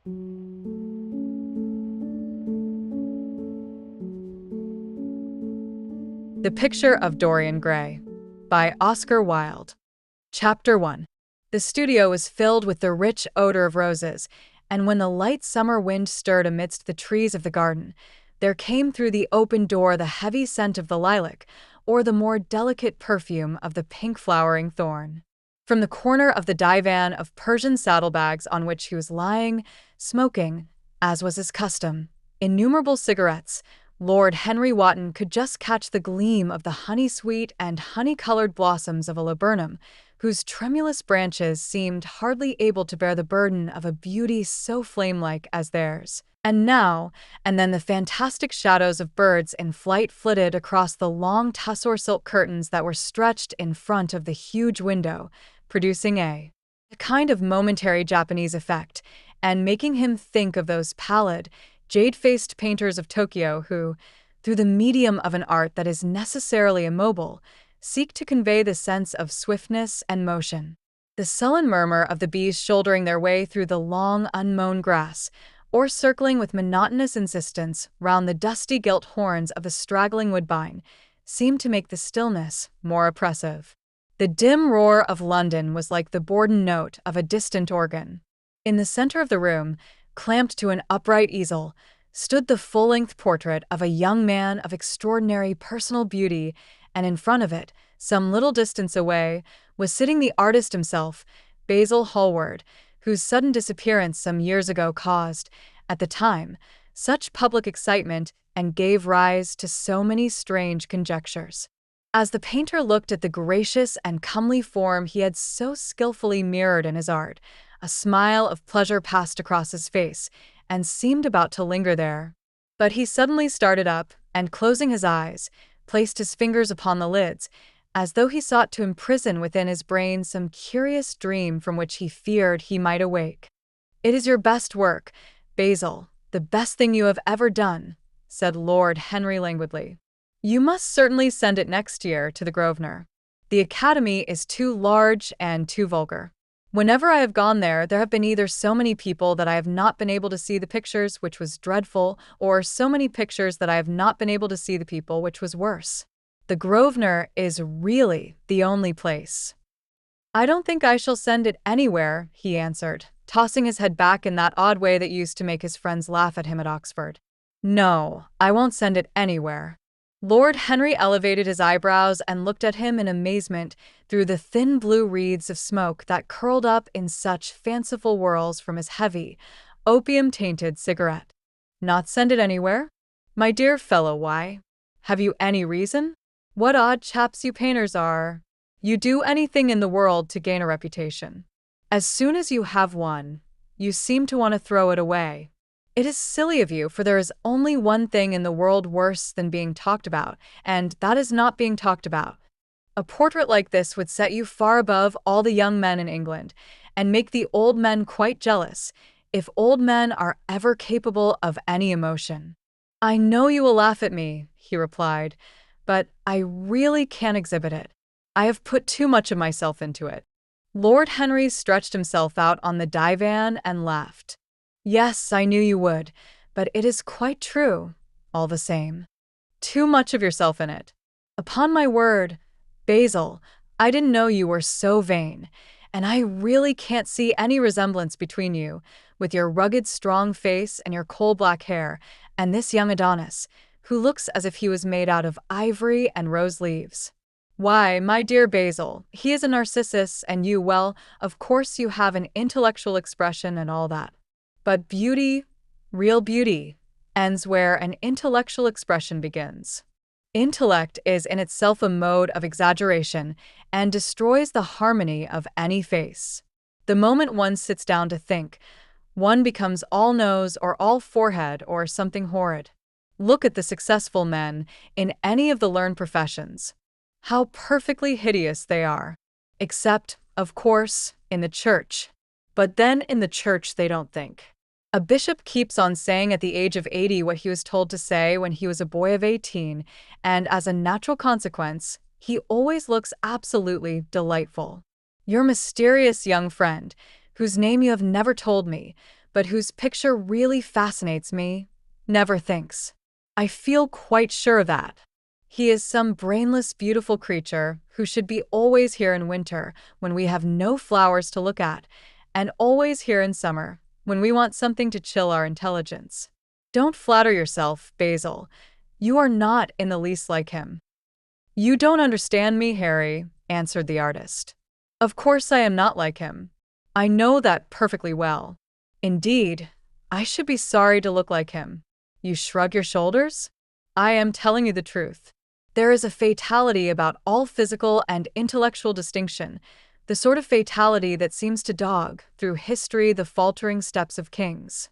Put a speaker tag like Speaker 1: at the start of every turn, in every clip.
Speaker 1: The Picture of Dorian Gray by Oscar Wilde. Chapter 1. The studio was filled with the rich odor of roses, and when the light summer wind stirred amidst the trees of the garden, there came through the open door the heavy scent of the lilac, or the more delicate perfume of the pink-flowering thorn. From the corner of the divan of Persian saddlebags on which he was lying, smoking, as was his custom, innumerable cigarettes, Lord Henry Wotton could just catch the gleam of the honey-sweet and honey-colored blossoms of a laburnum, whose tremulous branches seemed hardly able to bear the burden of a beauty so flame-like as theirs. And now and then the fantastic shadows of birds in flight flitted across the long tussore silk curtains that were stretched in front of the huge window, producing a kind of momentary Japanese effect, and making him think of those pallid, jade-faced painters of Tokyo who, through the medium of an art that is necessarily immobile, seek to convey the sense of swiftness and motion. The sullen murmur of the bees shouldering their way through the long, unmown grass, or circling with monotonous insistence round the dusty gilt horns of the straggling woodbine, seemed to make the stillness more oppressive. The dim roar of London was like the bourdon note of a distant organ. In the center of the room, clamped to an upright easel, stood the full-length portrait of a young man of extraordinary personal beauty, and in front of it, some little distance away, was sitting the artist himself, Basil Hallward, whose sudden disappearance some years ago caused, at the time, such public excitement and gave rise to so many strange conjectures. As the painter looked at the gracious and comely form he had so skillfully mirrored in his art, a smile of pleasure passed across his face, and seemed about to linger there. But he suddenly started up, and closing his eyes, placed his fingers upon the lids, as though he sought to imprison within his brain some curious dream from which he feared he might awake. "It is your best work, Basil, the best thing you have ever done," said Lord Henry languidly. "You must certainly send it next year to the Grosvenor. The Academy is too large and too vulgar. Whenever I have gone there have been either so many people that I have not been able to see the pictures, which was dreadful, or so many pictures that I have not been able to see the people, which was worse. The Grosvenor is really the only place." "I don't think I shall send it anywhere," he answered, tossing his head back in that odd way that used to make his friends laugh at him at Oxford. "No, I won't send it anywhere." Lord Henry elevated his eyebrows and looked at him in amazement through the thin blue wreaths of smoke that curled up in such fanciful whirls from his heavy, opium-tainted cigarette. "Not send it anywhere? My dear fellow, why? Have you any reason? What odd chaps you painters are. You do anything in the world to gain a reputation. As soon as you have one, you seem to want to throw it away. It is silly of you, for there is only one thing in the world worse than being talked about, and that is not being talked about. A portrait like this would set you far above all the young men in England, and make the old men quite jealous, if old men are ever capable of any emotion." "I know you will laugh at me," he replied, "but I really can't exhibit it. I have put too much of myself into it." Lord Henry stretched himself out on the divan and laughed. "Yes, I knew you would, but it is quite true, all the same. Too much of yourself in it. Upon my word, Basil, I didn't know you were so vain, and I really can't see any resemblance between you, with your rugged, strong face and your coal-black hair, and this young Adonis, who looks as if he was made out of ivory and rose leaves. Why, my dear Basil, he is a Narcissus, and you, well, of course you have an intellectual expression and all that. But beauty, real beauty, ends where an intellectual expression begins. Intellect is in itself a mode of exaggeration and destroys the harmony of any face. The moment one sits down to think, one becomes all nose or all forehead or something horrid. Look at the successful men in any of the learned professions. How perfectly hideous they are. Except, of course, in the church. But then in the church they don't think. A bishop keeps on saying at the age of 80 what he was told to say when he was a boy of 18, and as a natural consequence, he always looks absolutely delightful. Your mysterious young friend, whose name you have never told me, but whose picture really fascinates me, never thinks. I feel quite sure of that. He is some brainless, beautiful creature who should be always here in winter when we have no flowers to look at, and always here in summer when we want something to chill our intelligence. Don't flatter yourself, Basil. You are not in the least like him. You don't understand me, Harry, answered the artist. Of course I am not like him. I know that perfectly well. Indeed, I should be sorry to look like him. You shrug your shoulders? I am telling you the truth. There is a fatality about all physical and intellectual distinction, the sort of fatality that seems to dog through history the faltering steps of kings.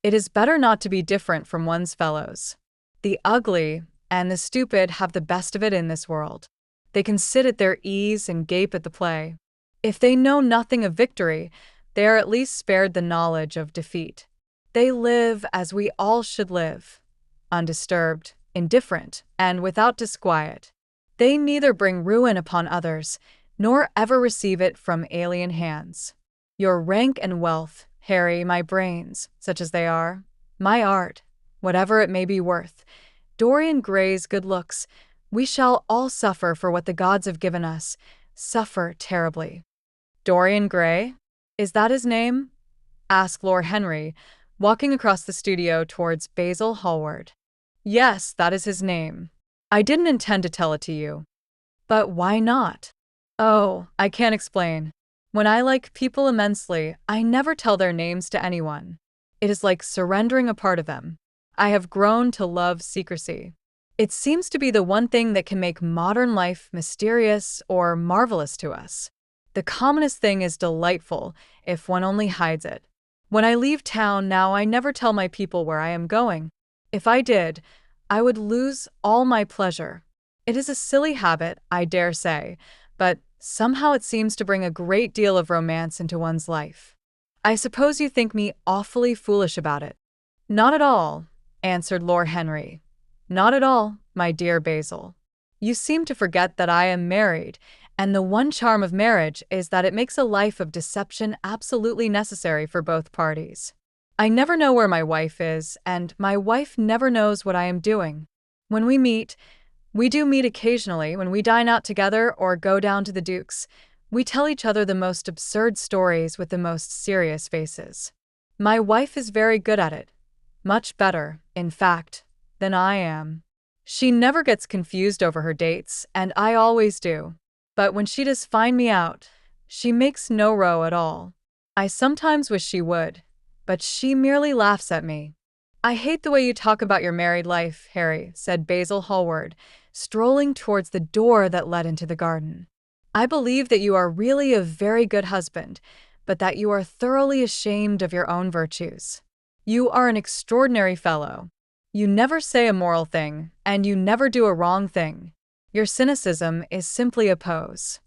Speaker 1: It is better not to be different from one's fellows. The ugly and the stupid have the best of it in this world. They can sit at their ease and gape at the play. If they know nothing of victory, they are at least spared the knowledge of defeat. They live as we all should live, undisturbed, indifferent, and without disquiet. They neither bring ruin upon others, nor ever receive it from alien hands. Your rank and wealth, Harry, my brains, such as they are, my art, whatever it may be worth, Dorian Gray's good looks, we shall all suffer for what the gods have given us, suffer terribly. Dorian Gray? Is that his name? Asked Lord Henry, walking across the studio towards Basil Hallward. Yes, that is his name. I didn't intend to tell it to you. But why not? Oh, I can't explain. When I like people immensely, I never tell their names to anyone. It is like surrendering a part of them. I have grown to love secrecy. It seems to be the one thing that can make modern life mysterious or marvelous to us. The commonest thing is delightful if one only hides it. When I leave town now, I never tell my people where I am going. If I did, I would lose all my pleasure. It is a silly habit, I dare say, but somehow it seems to bring a great deal of romance into one's life. I suppose you think me awfully foolish about it. Not at all, answered Lord Henry. Not at all, my dear Basil. You seem to forget that I am married, and the one charm of marriage is that it makes a life of deception absolutely necessary for both parties. I never know where my wife is, and my wife never knows what I am doing. When we do meet occasionally when we dine out together or go down to the Duke's. We tell each other the most absurd stories with the most serious faces. My wife is very good at it. Much better, in fact, than I am. She never gets confused over her dates, and I always do. But when she does find me out, she makes no row at all. I sometimes wish she would, but she merely laughs at me. I hate the way you talk about your married life, Harry, said Basil Hallward, strolling towards the door that led into the garden. I believe that you are really a very good husband, but that you are thoroughly ashamed of your own virtues. You are an extraordinary fellow. You never say a moral thing, and you never do a wrong thing. Your cynicism is simply a pose.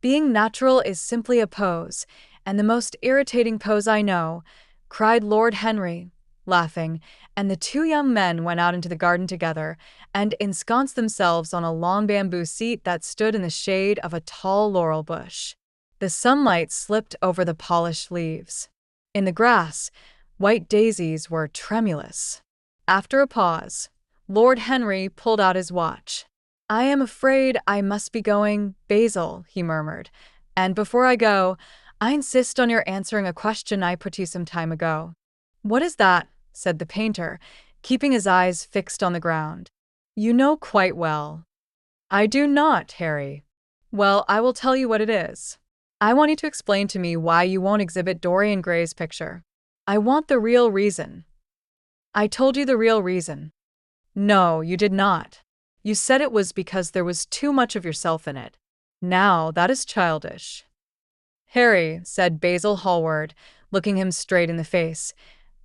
Speaker 1: Being natural is simply a pose, and the most irritating pose I know, cried Lord Henry, laughing, and the two young men went out into the garden together and ensconced themselves on a long bamboo seat that stood in the shade of a tall laurel bush. The sunlight slipped over the polished leaves. In the grass, white daisies were tremulous. After a pause, Lord Henry pulled out his watch. I am afraid I must be going, Basil, he murmured, and before I go, I insist on your answering a question I put to you some time ago. What is that? Said the painter, keeping his eyes fixed on the ground. You know quite well. I do not, Harry. Well, I will tell you what it is. I want you to explain to me why you won't exhibit Dorian Gray's picture. I want the real reason. I told you the real reason. No, you did not. You said it was because there was too much of yourself in it. Now, that is childish. Harry, said Basil Hallward, looking him straight in the face,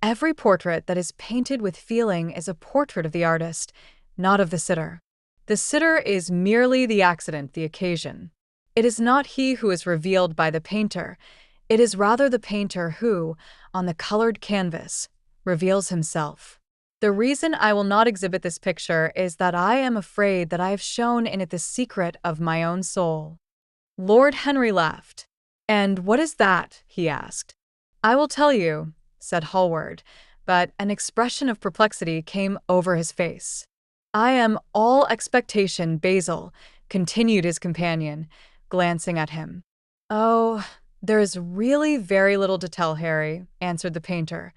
Speaker 1: every portrait that is painted with feeling is a portrait of the artist, not of the sitter. The sitter is merely the accident, the occasion. It is not he who is revealed by the painter. It is rather the painter who, on the colored canvas, reveals himself. The reason I will not exhibit this picture is that I am afraid that I have shown in it the secret of my own soul. Lord Henry laughed. And what is that? He asked. I will tell you, said Hallward, but an expression of perplexity came over his face. I am all expectation, Basil, continued his companion, glancing at him. Oh, there is really very little to tell, Harry, answered the painter,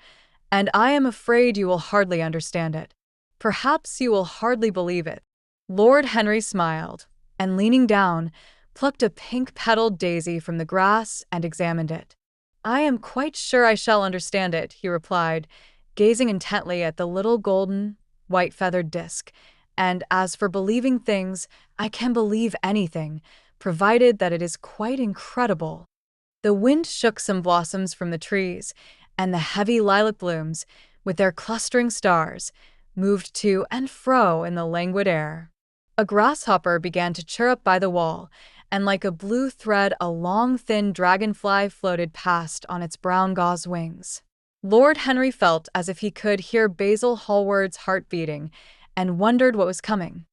Speaker 1: and I am afraid you will hardly understand it. Perhaps you will hardly believe it. Lord Henry smiled, and leaning down, plucked a pink-petaled daisy from the grass and examined it. I am quite sure I shall understand it, he replied, gazing intently at the little golden, white-feathered disc. And as for believing things, I can believe anything, provided that it is quite incredible. The wind shook some blossoms from the trees, and the heavy lilac blooms, with their clustering stars, moved to and fro in the languid air. A grasshopper began to chirrup by the wall, and like a blue thread a long thin dragonfly floated past on its brown gauze wings. Lord Henry felt as if he could hear Basil Hallward's heart beating, and wondered what was coming.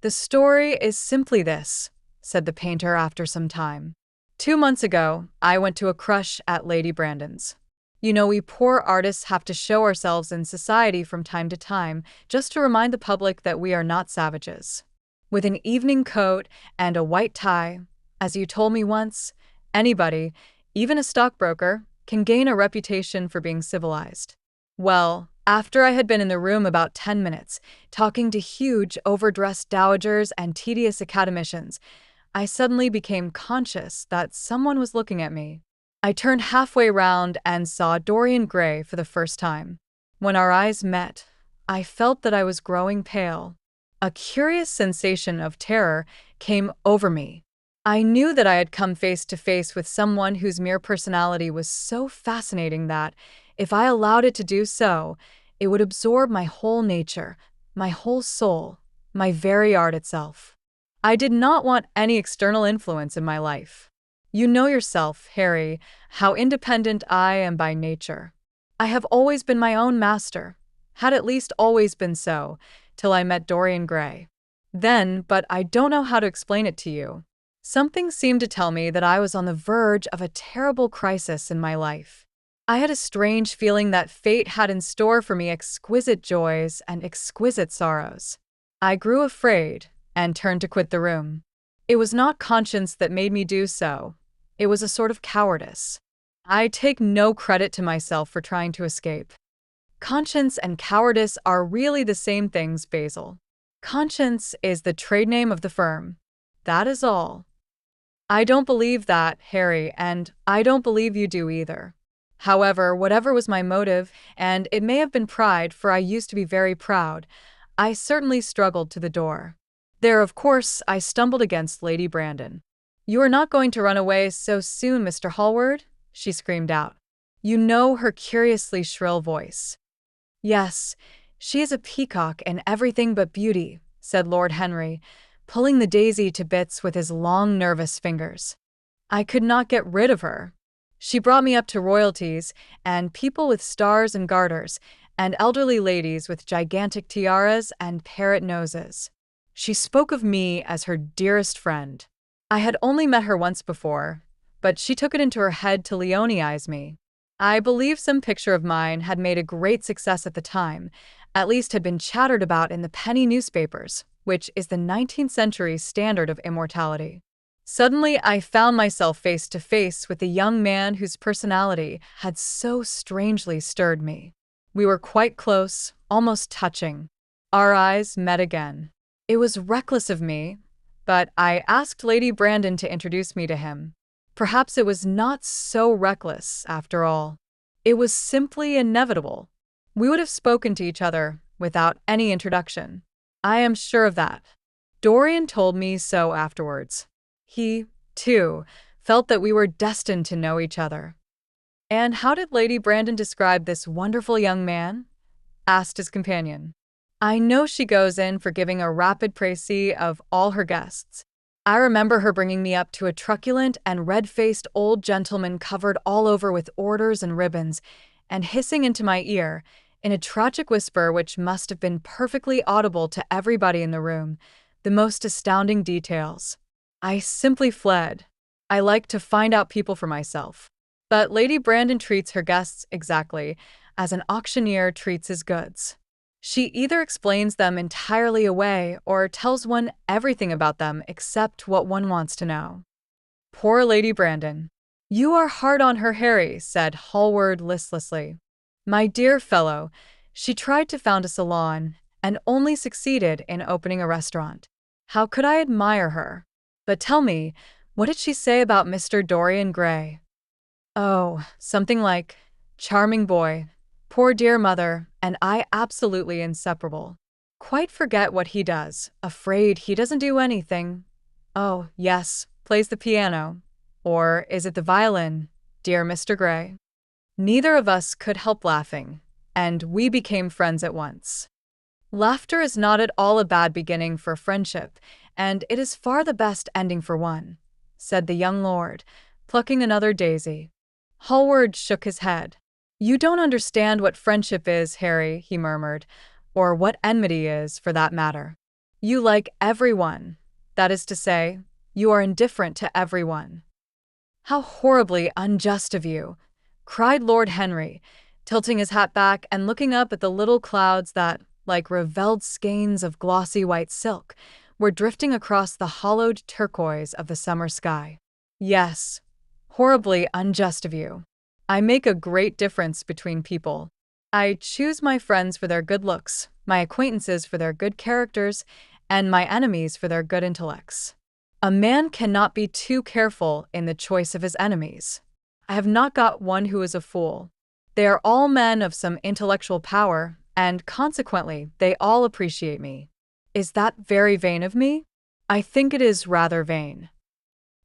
Speaker 1: The story is simply this, said the painter after some time. 2 months ago, I went to a crush at Lady Brandon's. You know, we poor artists have to show ourselves in society from time to time, just to remind the public that we are not savages. With an evening coat and a white tie, as you told me once, anybody, even a stockbroker, can gain a reputation for being civilized. Well, after I had been in the room about 10 minutes, talking to huge, overdressed dowagers and tedious academicians, I suddenly became conscious that someone was looking at me. I turned halfway round and saw Dorian Gray for the first time. When our eyes met, I felt that I was growing pale. A curious sensation of terror came over me. I knew that I had come face to face with someone whose mere personality was so fascinating that, if I allowed it to do so, it would absorb my whole nature, my whole soul, my very art itself. I did not want any external influence in my life. You know yourself, Harry, how independent I am by nature. I have always been my own master, had at least always been so, till I met Dorian Gray. Then, but I don't know how to explain it to you. Something seemed to tell me that I was on the verge of a terrible crisis in my life. I had a strange feeling that fate had in store for me exquisite joys and exquisite sorrows. I grew afraid and turned to quit the room. It was not conscience that made me do so. It was a sort of cowardice. I take no credit to myself for trying to escape. Conscience and cowardice are really the same things, Basil. Conscience is the trade name of the firm. That is all. I don't believe that, Harry, and I don't believe you do either. However, whatever was my motive, and it may have been pride, for I used to be very proud, I certainly struggled to the door. There, of course, I stumbled against Lady Brandon. You are not going to run away so soon, Mr. Hallward? She screamed out. You know her curiously shrill voice. Yes, she is a peacock in everything but beauty, said Lord Henry, pulling the daisy to bits with his long, nervous fingers. I could not get rid of her. She brought me up to royalties, and people with stars and garters, and elderly ladies with gigantic tiaras and parrot noses. She spoke of me as her dearest friend. I had only met her once before, but she took it into her head to Leoneize me. I believe some picture of mine had made a great success at the time, at least had been chattered about in the penny newspapers, which is the 19th century standard of immortality. Suddenly, I found myself face to face with a young man whose personality had so strangely stirred me. We were quite close, almost touching. Our eyes met again. It was reckless of me, but I asked Lady Brandon to introduce me to him. Perhaps it was not so reckless, after all. It was simply inevitable. We would have spoken to each other without any introduction. I am sure of that. Dorian told me so afterwards. He, too, felt that we were destined to know each other. And how did Lady Brandon describe this wonderful young man? Asked his companion. I know she goes in for giving a rapid précis of all her guests. I remember her bringing me up to a truculent and red-faced old gentleman covered all over with orders and ribbons, and hissing into my ear, in a tragic whisper which must have been perfectly audible to everybody in the room, the most astounding details. I simply fled. I like to find out people for myself. But Lady Brandon treats her guests exactly. as an auctioneer treats his goods. She either explains them entirely away or tells one everything about them except what one wants to know. Poor Lady Brandon. You are hard on her, Harry, said Hallward listlessly. My dear fellow, she tried to found a salon and only succeeded in opening a restaurant. How could I admire her? But tell me, what did she say about Mr. Dorian Gray? Oh, something like, charming boy, poor dear mother, and I absolutely inseparable. Quite forget what he does, afraid he doesn't do anything. Oh, yes, plays the piano. Or is it the violin, dear Mr. Gray? Neither of us could help laughing, and we became friends at once. Laughter is not at all a bad beginning for friendship, and it is far the best ending for one, said the young lord, plucking another daisy. Hallward shook his head. You don't understand what friendship is, Harry, he murmured, or what enmity is, for that matter. You like everyone. That is to say, you are indifferent to everyone. How horribly unjust of you, cried Lord Henry, tilting his hat back and looking up at the little clouds that, like reveled skeins of glossy white silk, were drifting across the hollowed turquoise of the summer sky. Yes, horribly unjust of you. I make a great difference between people. I choose my friends for their good looks, my acquaintances for their good characters, and my enemies for their good intellects. A man cannot be too careful in the choice of his enemies. I have not got one who is a fool. They are all men of some intellectual power, and consequently, they all appreciate me. Is that very vain of me? I think it is rather vain.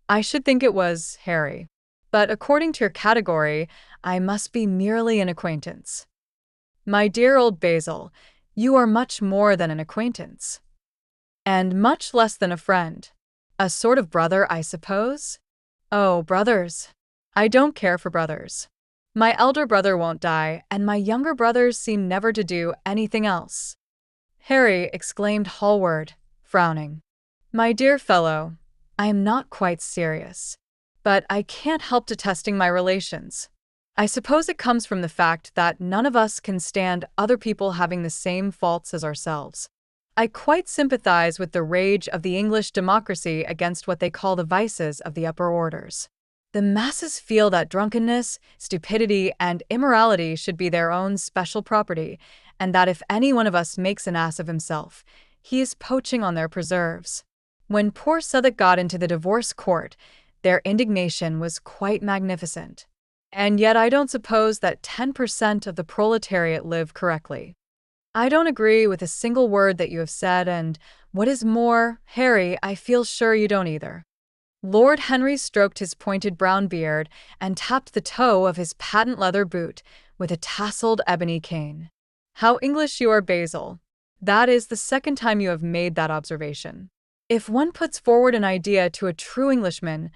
Speaker 1: I should think it was, Harry. But according to your category, I must be merely an acquaintance. My dear old Basil, you are much more than an acquaintance. And much less than a friend. A sort of brother, I suppose? Oh, brothers. I don't care for brothers. My elder brother won't die, and my younger brothers seem never to do anything else. Harry, exclaimed Hallward, frowning. My dear fellow, I am not quite serious. But I can't help detesting my relations. I suppose it comes from the fact that none of us can stand other people having the same faults as ourselves. I quite sympathize with the rage of the English democracy against what they call the vices of the upper orders. The masses feel that drunkenness, stupidity, and immorality should be their own special property, and that if any one of us makes an ass of himself, he is poaching on their preserves. When poor Southwark got into the divorce court, their indignation was quite magnificent. And yet I don't suppose that 10% of the proletariat live correctly. I don't agree with a single word that you have said, and what is more, Harry, I feel sure you don't either. Lord Henry stroked his pointed brown beard and tapped the toe of his patent leather boot with a tasseled ebony cane. How English you are, Basil. That is the second time you have made that observation. If one puts forward an idea to a true Englishman,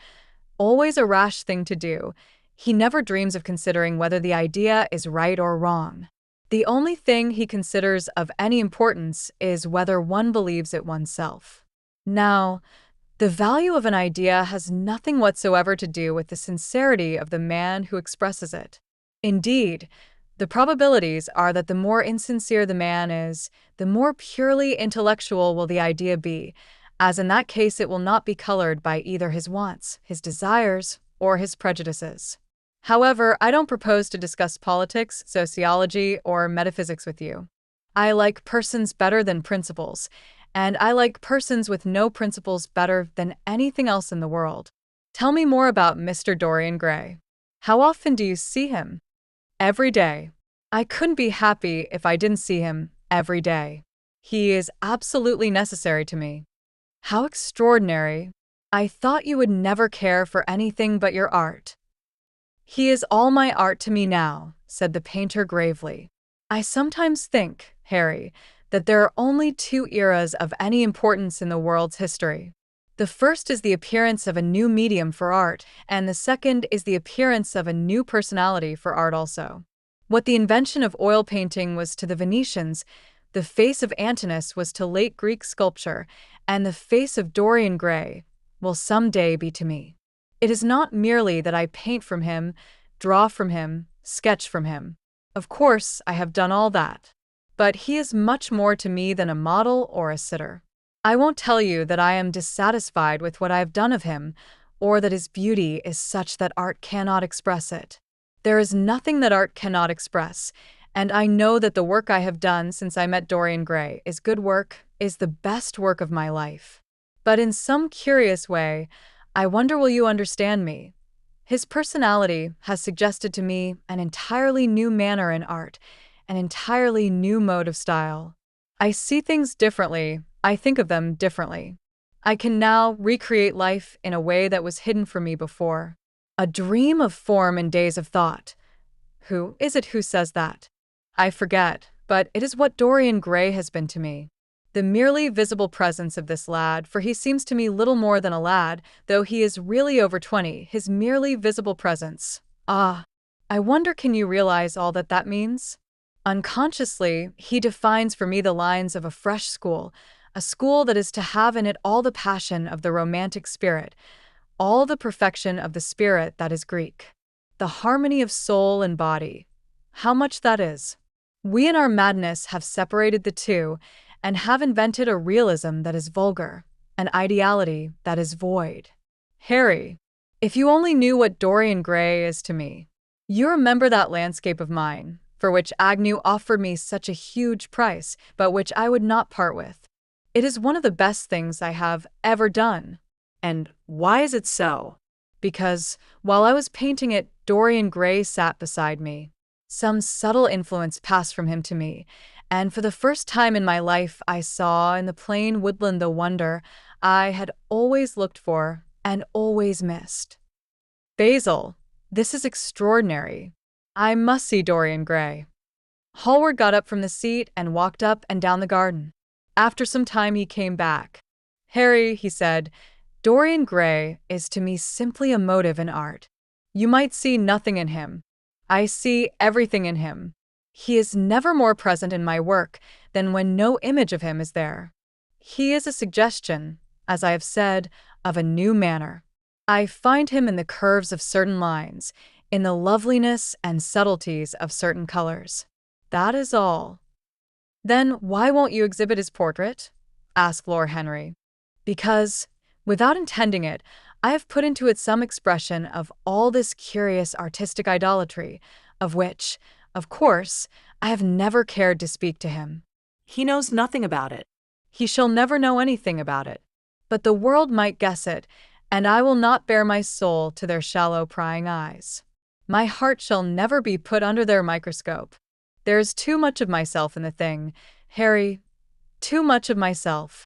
Speaker 1: always a rash thing to do, he never dreams of considering whether the idea is right or wrong. The only thing he considers of any importance is whether one believes it oneself. Now, the value of an idea has nothing whatsoever to do with the sincerity of the man who expresses it. Indeed, the probabilities are that the more insincere the man is, the more purely intellectual will the idea be, as in that case it will not be colored by either his wants, his desires, or his prejudices. However, I don't propose to discuss politics, sociology, or metaphysics with you. I like persons better than principles, and I like persons with no principles better than anything else in the world. Tell me more about Mr. Dorian Gray. How often do you see him? Every day. I couldn't be happy if I didn't see him every day. He is absolutely necessary to me. How extraordinary. I thought you would never care for anything but your art. He is all my art to me now, said the painter gravely. I sometimes think, Harry, that there are only two eras of any importance in the world's history. The first is the appearance of a new medium for art, and the second is the appearance of a new personality for art also. What the invention of oil painting was to the Venetians, the face of Antinous was to late Greek sculpture, and the face of Dorian Gray will some day be to me. It is not merely that I paint from him, draw from him, sketch from him. Of course, I have done all that. But he is much more to me than a model or a sitter. I won't tell you that I am dissatisfied with what I have done of him, or that his beauty is such that art cannot express it. There is nothing that art cannot express, and I know that the work I have done since I met Dorian Gray is good work, is the best work of my life. But in some curious way, I wonder will you understand me? His personality has suggested to me an entirely new manner in art, an entirely new mode of style. I see things differently, I think of them differently. I can now recreate life in a way that was hidden from me before. A dream of form in days of thought. Who is it who says that? I forget, but it is what Dorian Gray has been to me. The merely visible presence of this lad, for he seems to me little more than a lad, though he is really over 20, his merely visible presence. Ah, I wonder can you realize all that that means? Unconsciously, he defines for me the lines of a fresh school, a school that is to have in it all the passion of the romantic spirit, all the perfection of the spirit that is Greek, the harmony of soul and body. How much that is! We in our madness have separated the two, and have invented a realism that is vulgar, an ideality that is void. Harry, if you only knew what Dorian Gray is to me. You remember that landscape of mine, for which Agnew offered me such a huge price, but which I would not part with. It is one of the best things I have ever done. And why is it so? Because, while I was painting it, Dorian Gray sat beside me. Some subtle influence passed from him to me, and for the first time in my life I saw in the plain woodland the wonder I had always looked for and always missed. Basil, this is extraordinary. I must see Dorian Gray. Hallward got up from the seat and walked up and down the garden. After some time he came back. Harry, he said, Dorian Gray is to me simply a motive in art. You might see nothing in him. I see everything in him. He is never more present in my work than when no image of him is there. He is a suggestion, as I have said, of a new manner. I find him in the curves of certain lines, in the loveliness and subtleties of certain colors. That is all. Then why won't you exhibit his portrait? Asked Lord Henry. Because, without intending it, I have put into it some expression of all this curious artistic idolatry, of which, of course, I have never cared to speak to him.
Speaker 2: He knows nothing about it.
Speaker 1: He shall never know anything about it. But the world might guess it, and I will not bare my soul to their shallow prying eyes. My heart shall never be put under their microscope. There is too much of myself in the thing, Harry, too much of myself.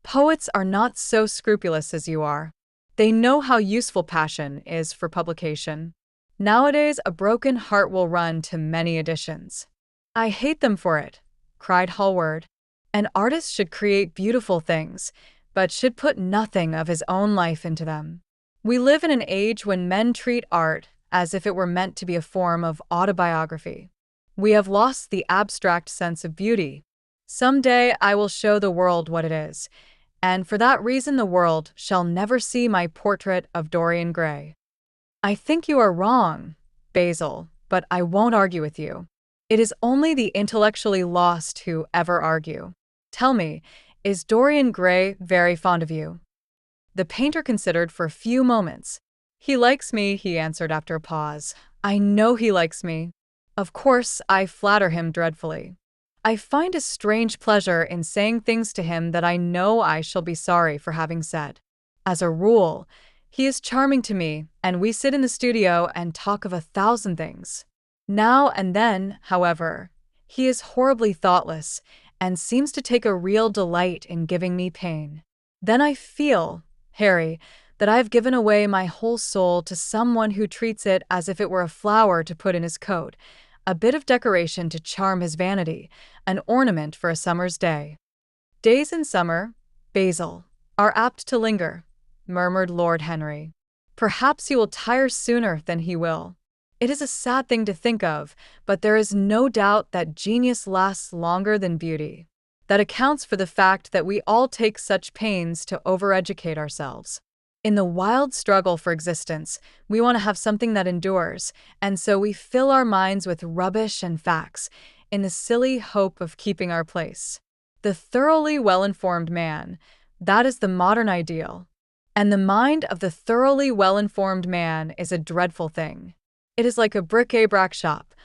Speaker 1: Poets are not so scrupulous as you are. They know how useful passion is for publication. Nowadays, a broken heart will run to many editions. I hate them for it, cried Hallward. An artist should create beautiful things, but should put nothing of his own life into them. We live in an age when men treat art as if it were meant to be a form of autobiography. We have lost the abstract sense of beauty. Some day I will show the world what it is, and for that reason the world shall never see my portrait of Dorian Gray. I think you are wrong, Basil, but I won't argue with you. It is only the intellectually lost who ever argue. Tell me, is Dorian Gray very fond of you? The painter considered for a few moments. He likes me, he answered after a pause. I know he likes me. Of course, I flatter him dreadfully. I find a strange pleasure in saying things to him that I know I shall be sorry for having said. As a rule, he is charming to me, and we sit in the studio and talk of 1,000 things. Now and then, however, he is horribly thoughtless and seems to take a real delight in giving me pain. Then I feel, Harry, that I have given away my whole soul to someone who treats it as if it were a flower to put in his coat, a bit of decoration to charm his vanity, an ornament for a summer's day. Days in summer, Basil, are apt to linger, murmured Lord Henry. Perhaps he will tire sooner than he will. It is a sad thing to think of, but there is no doubt that genius lasts longer than beauty. That accounts for the fact that we all take such pains to overeducate ourselves. In the wild struggle for existence, we want to have something that endures, and so we fill our minds with rubbish and facts in the silly hope of keeping our place. The thoroughly well-informed man, that is the modern ideal. And the mind of the thoroughly well-informed man is a dreadful thing. It is like a bric-a-brac shop,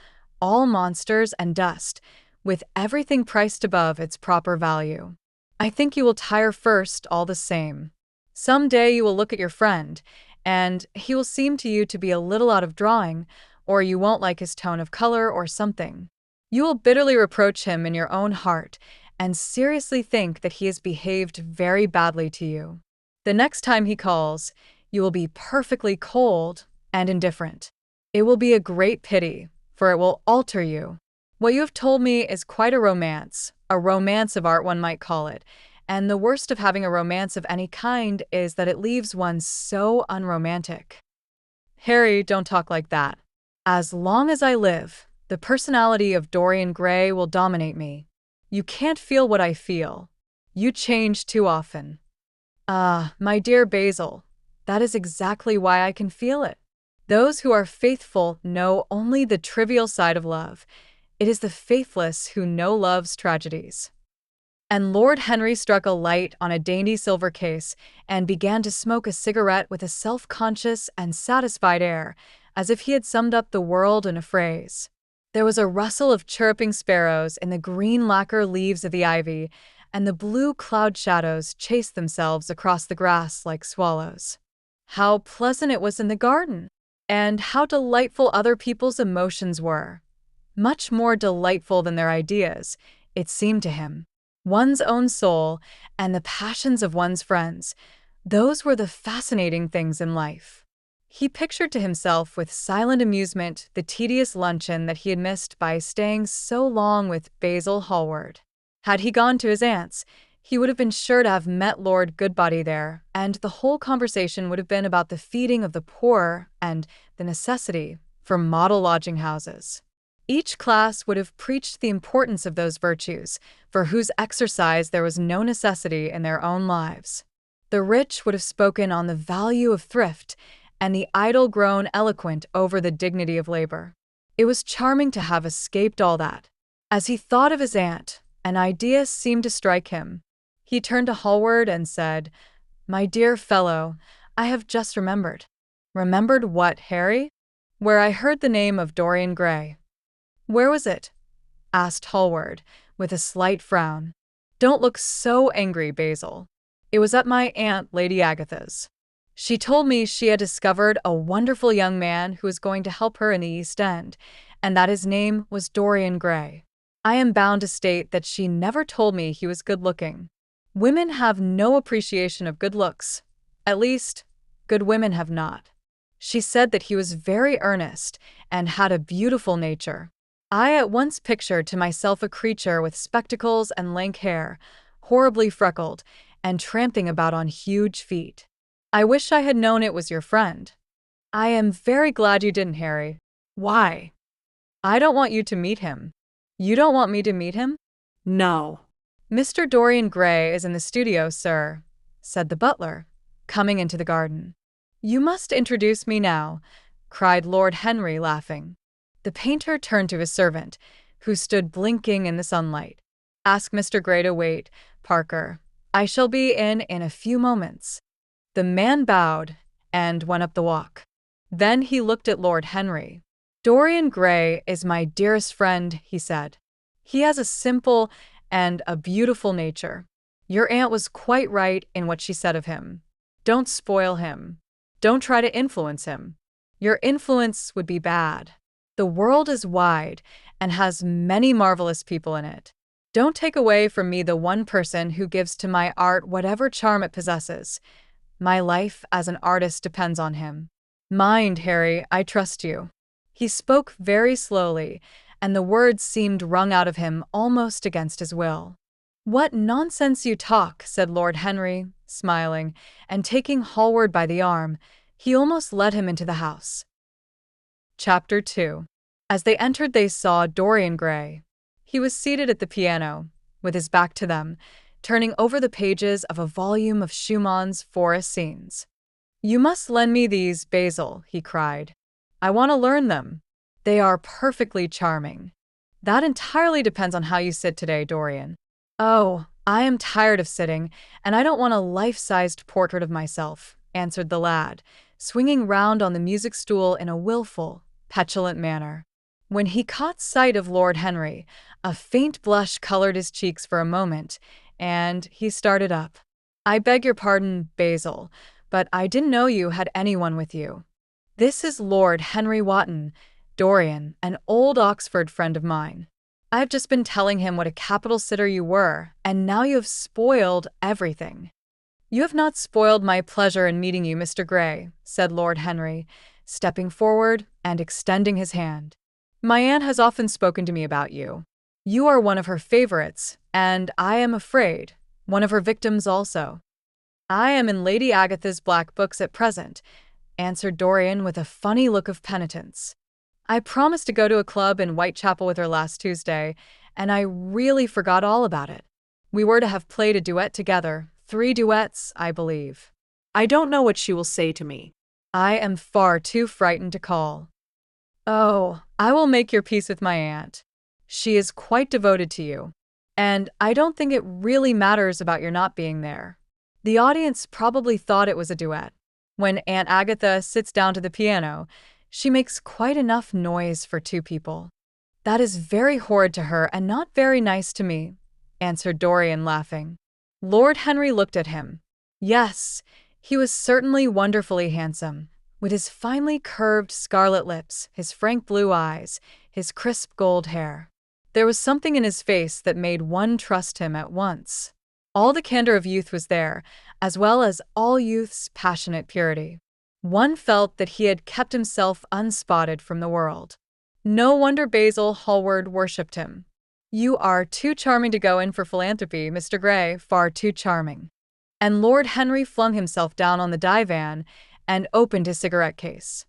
Speaker 1: all monsters and dust, with everything priced above its proper value. I think you will tire first all the same. Some day you will look at your friend, and he will seem to you to be a little out of drawing, or you won't like his tone of color or something. You will bitterly reproach him in your own heart, and seriously think that he has behaved very badly to you. The next time he calls, you will be perfectly cold and indifferent. It will be a great pity, for it will alter you. What you have told me is quite a romance of art one might call it, and the worst of having a romance of any kind is that it leaves one so unromantic. Harry, don't talk like that. As long as I live, the personality of Dorian Gray will dominate me. You can't feel what I feel. You change too often. My dear Basil, that is exactly why I can feel it. Those who are faithful know only the trivial side of love. It is the faithless who know love's tragedies. And Lord Henry struck a light on a dainty silver case and began to smoke a cigarette with a self-conscious and satisfied air, as if he had summed up the world in a phrase. There was a rustle of chirruping sparrows in the green lacquer leaves of the ivy, and the blue cloud shadows chased themselves across the grass like swallows. How pleasant it was in the garden! And how delightful other people's emotions were! Much more delightful than their ideas, it seemed to him. One's own soul and the passions of one's friends, those were the fascinating things in life. He pictured to himself with silent amusement the tedious luncheon that he had missed by staying so long with Basil Hallward. Had he gone to his aunt's, he would have been sure to have met Lord Goodbody there, and the whole conversation would have been about the feeding of the poor and the necessity for model lodging-houses. Each class would have preached the importance of those virtues, for whose exercise there was no necessity in their own lives. The rich would have spoken on the value of thrift, and the idle grown eloquent over the dignity of labor. It was charming to have escaped all that. As he thought of his aunt, an idea seemed to strike him. He turned to Hallward and said, "My dear fellow, I have just remembered." "Remembered what, Harry?" "Where I heard the name of Dorian Gray." "Where was it?" asked Hallward, with a slight frown. "Don't look so angry, Basil. It was at my Aunt Lady Agatha's. She told me she had discovered a wonderful young man who was going to help her in the East End, and that his name was Dorian Gray. I am bound to state that she never told me he was good-looking. Women have no appreciation of good looks. At least, good women have not. She said that he was very earnest and had a beautiful nature. I at once pictured to myself a creature with spectacles and lank hair, horribly freckled, and tramping about on huge feet. I wish I had known it was your friend." "I am very glad you didn't, Harry." "Why?" "I don't want you to meet him." "You don't want me to meet him?"
Speaker 2: No.
Speaker 1: "Mr. Dorian Gray is in the studio, sir," said the butler, coming into the garden. "You must introduce me now," cried Lord Henry, laughing. The painter turned to his servant, who stood blinking in the sunlight. "Ask Mr. Gray to wait, Parker. I shall be in a few moments." The man bowed and went up the walk. Then he looked at Lord Henry. "Dorian Gray is my dearest friend," he said. "He has a simple and a beautiful nature. Your aunt was quite right in what she said of him. Don't spoil him. Don't try to influence him. Your influence would be bad. The world is wide and has many marvelous people in it. Don't take away from me the one person who gives to my art whatever charm it possesses. My life as an artist depends on him. Mind, Harry, I trust you." He spoke very slowly, and the words seemed wrung out of him almost against his will. "What nonsense you talk," said Lord Henry, smiling, and taking Hallward by the arm, he almost led him into the house. Chapter 2. As they entered they saw Dorian Gray. He was seated at the piano, with his back to them, turning over the pages of a volume of Schumann's Forest Scenes. "You must lend me these, Basil," he cried. "I want to learn them. They are perfectly charming." "That entirely depends on how you sit today, Dorian." "Oh, I am tired of sitting, and I don't want a life-sized portrait of myself," answered the lad, swinging round on the music stool in a willful, petulant manner. When he caught sight of Lord Henry, a faint blush colored his cheeks for a moment, and he started up. "I beg your pardon, Basil, but I didn't know you had anyone with you. This is Lord Henry Wotton, Dorian, an old Oxford friend of mine. I've just been telling him what a capital sitter you were, and now you have spoiled everything." "You have not spoiled my pleasure in meeting you, Mr. Gray," said Lord Henry, stepping forward and extending his hand. "My aunt has often spoken to me about you. You are one of her favorites, and I am afraid, one of her victims also." "I am in Lady Agatha's black books at present," answered Dorian with a funny look of penitence. "I promised to go to a club in Whitechapel with her last Tuesday, and I really forgot all about it. We were to have played a duet together, 3 duets, I believe.
Speaker 2: I don't know what she will say to me.
Speaker 1: I am far too frightened to call." "Oh, I will make your peace with my aunt. She is quite devoted to you, and I don't think it really matters about your not being there. The audience probably thought it was a duet. When Aunt Agatha sits down to the piano, she makes quite enough noise for 2 people." "That is very horrid to her and not very nice to me," answered Dorian, laughing. Lord Henry looked at him. Yes, he was certainly wonderfully handsome, with his finely curved scarlet lips, his frank blue eyes, his crisp gold hair. There was something in his face that made one trust him at once. All the candor of youth was there, as well as all youth's passionate purity. One felt that he had kept himself unspotted from the world. No wonder Basil Hallward worshipped him. "You are too charming to go in for philanthropy, Mr. Gray, far too charming." And Lord Henry flung himself down on the divan and opened his cigarette case.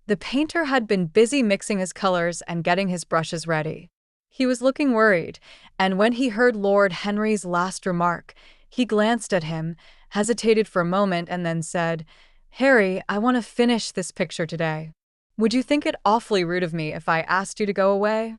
Speaker 1: The painter had been busy mixing his colors and getting his brushes ready. He was looking worried, and when he heard Lord Henry's last remark, he glanced at him, hesitated for a moment, and then said, "Harry, I want to finish this picture today. Would you think it awfully rude of me if I asked you to go away?"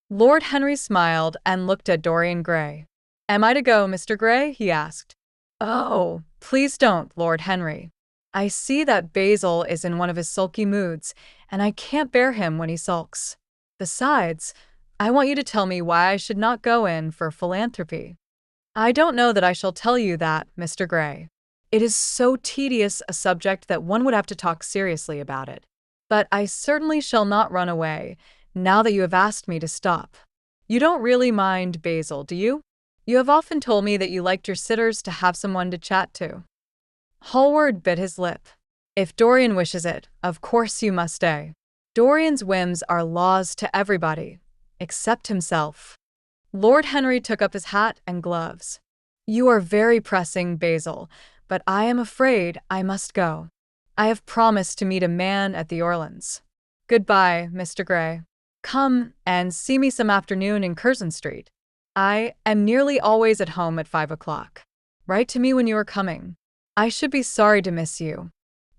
Speaker 1: Lord Henry smiled and looked at Dorian Gray. "Am I to go, Mr. Gray?" he asked. "Oh, please don't, Lord Henry. I see that Basil is in one of his sulky moods, and I can't bear him when he sulks. Besides, I want you to tell me why I should not go in for philanthropy." "I don't know that I shall tell you that, Mr. Gray. It is so tedious a subject that one would have to talk seriously about it. But I certainly shall not run away, now that you have asked me to stop. You don't really mind Basil, do you? You have often told me that you liked your sitters to have someone to chat to." Hallward bit his lip. "If Dorian wishes it, of course you must stay. Dorian's whims are laws to everybody, except himself." Lord Henry took up his hat and gloves. "You are very pressing, Basil, but I am afraid I must go. I have promised to meet a man at the Orleans. Goodbye, Mr. Gray. Come and see me some afternoon in Curzon Street. I am nearly always at home at 5 o'clock. Write to me when you are coming. I should be sorry to miss you."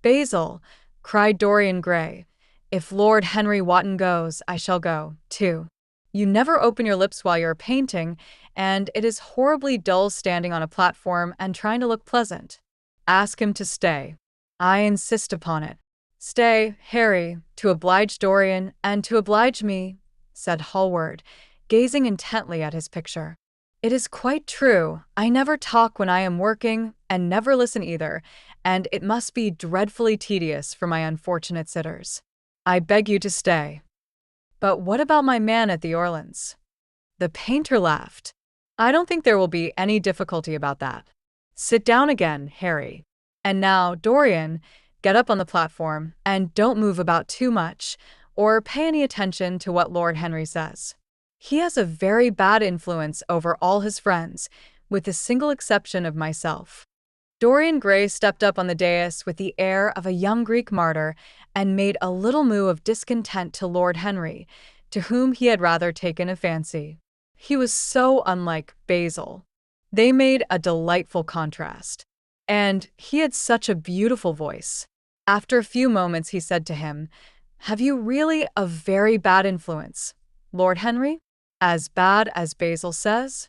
Speaker 1: "Basil," cried Dorian Gray, "if Lord Henry Wotton goes, I shall go, too. You never open your lips while you are painting, and it is horribly dull standing on a platform and trying to look pleasant. Ask him to stay. I insist upon it." "Stay, Harry, to oblige Dorian and to oblige me," said Hallward, gazing intently at his picture. "It is quite true. I never talk when I am working, and never listen either, and it must be dreadfully tedious for my unfortunate sitters. I beg you to stay." "But what about my man at the Orleans?" The painter laughed. "I don't think there will be any difficulty about that. Sit down again, Harry. And now, Dorian, get up on the platform, and don't move about too much, or pay any attention to what Lord Henry says. He has a very bad influence over all his friends, with the single exception of myself." Dorian Gray stepped up on the dais with the air of a young Greek martyr and made a little moue of discontent to Lord Henry, to whom he had rather taken a fancy. He was so unlike Basil. They made a delightful contrast. And he had such a beautiful voice. After a few moments, he said to him, "Have you really a very bad influence, Lord Henry? As bad as Basil says?"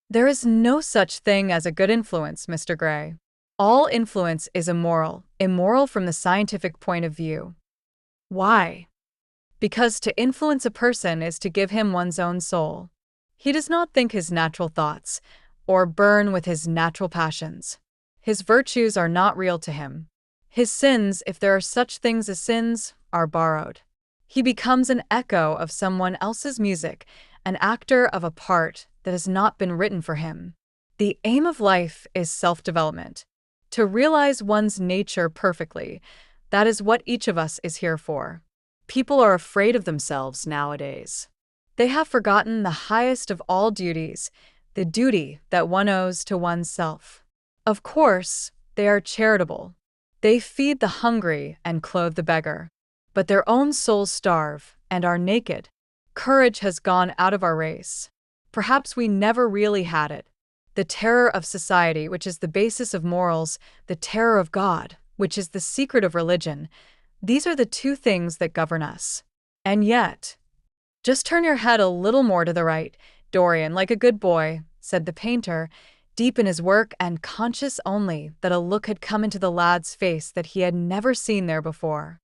Speaker 1: "There is no such thing as a good influence, Mr. Gray. All influence is immoral from the scientific point of view." "Why?" "Because to influence a person is to give him one's own soul. He does not think his natural thoughts, or burn with his natural passions. His virtues are not real to him. His sins, if there are such things as sins, are borrowed. He becomes an echo of someone else's music, an actor of a part that has not been written for him. The aim of life is self-development. To realize one's nature perfectly, that is what each of us is here for."
Speaker 2: People are afraid of themselves nowadays.
Speaker 1: They have forgotten the highest of all duties, the duty that one owes to oneself. Of course, they are charitable. They feed the hungry and clothe the beggar. But their own souls starve and are naked. Courage has gone out of our race. Perhaps we never really had it. The terror of society, which is the basis of morals, the terror of God, which is the secret of religion, these are the two things that govern us. And yet— "Just turn your head a little more to the right, Dorian, like a good boy," said the painter, deep in his work and conscious only that a look had come into the lad's face that he had never seen there before.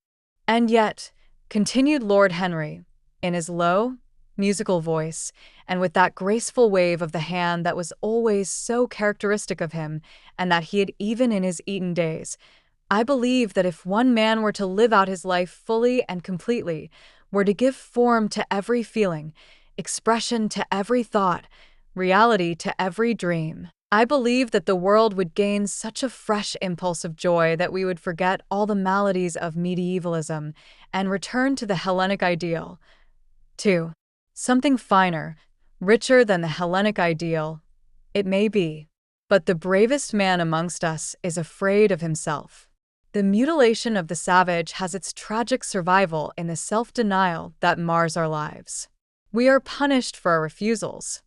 Speaker 1: "And yet," continued Lord Henry, in his low, musical voice, and with that graceful wave of the hand that was always so characteristic of him, and that he had even in his Eton days, "I believe that if one man were to live out his life fully and completely, were to give form to every feeling, expression to every thought, reality to every dream, I believe that the world would gain such a fresh impulse of joy that we would forget all the maladies of medievalism and return to the Hellenic ideal, to something finer, richer than the Hellenic ideal, it may be. But the bravest man amongst us is afraid of himself. The mutilation of the savage has its tragic survival in the self-denial that mars our lives. We are punished for our refusals.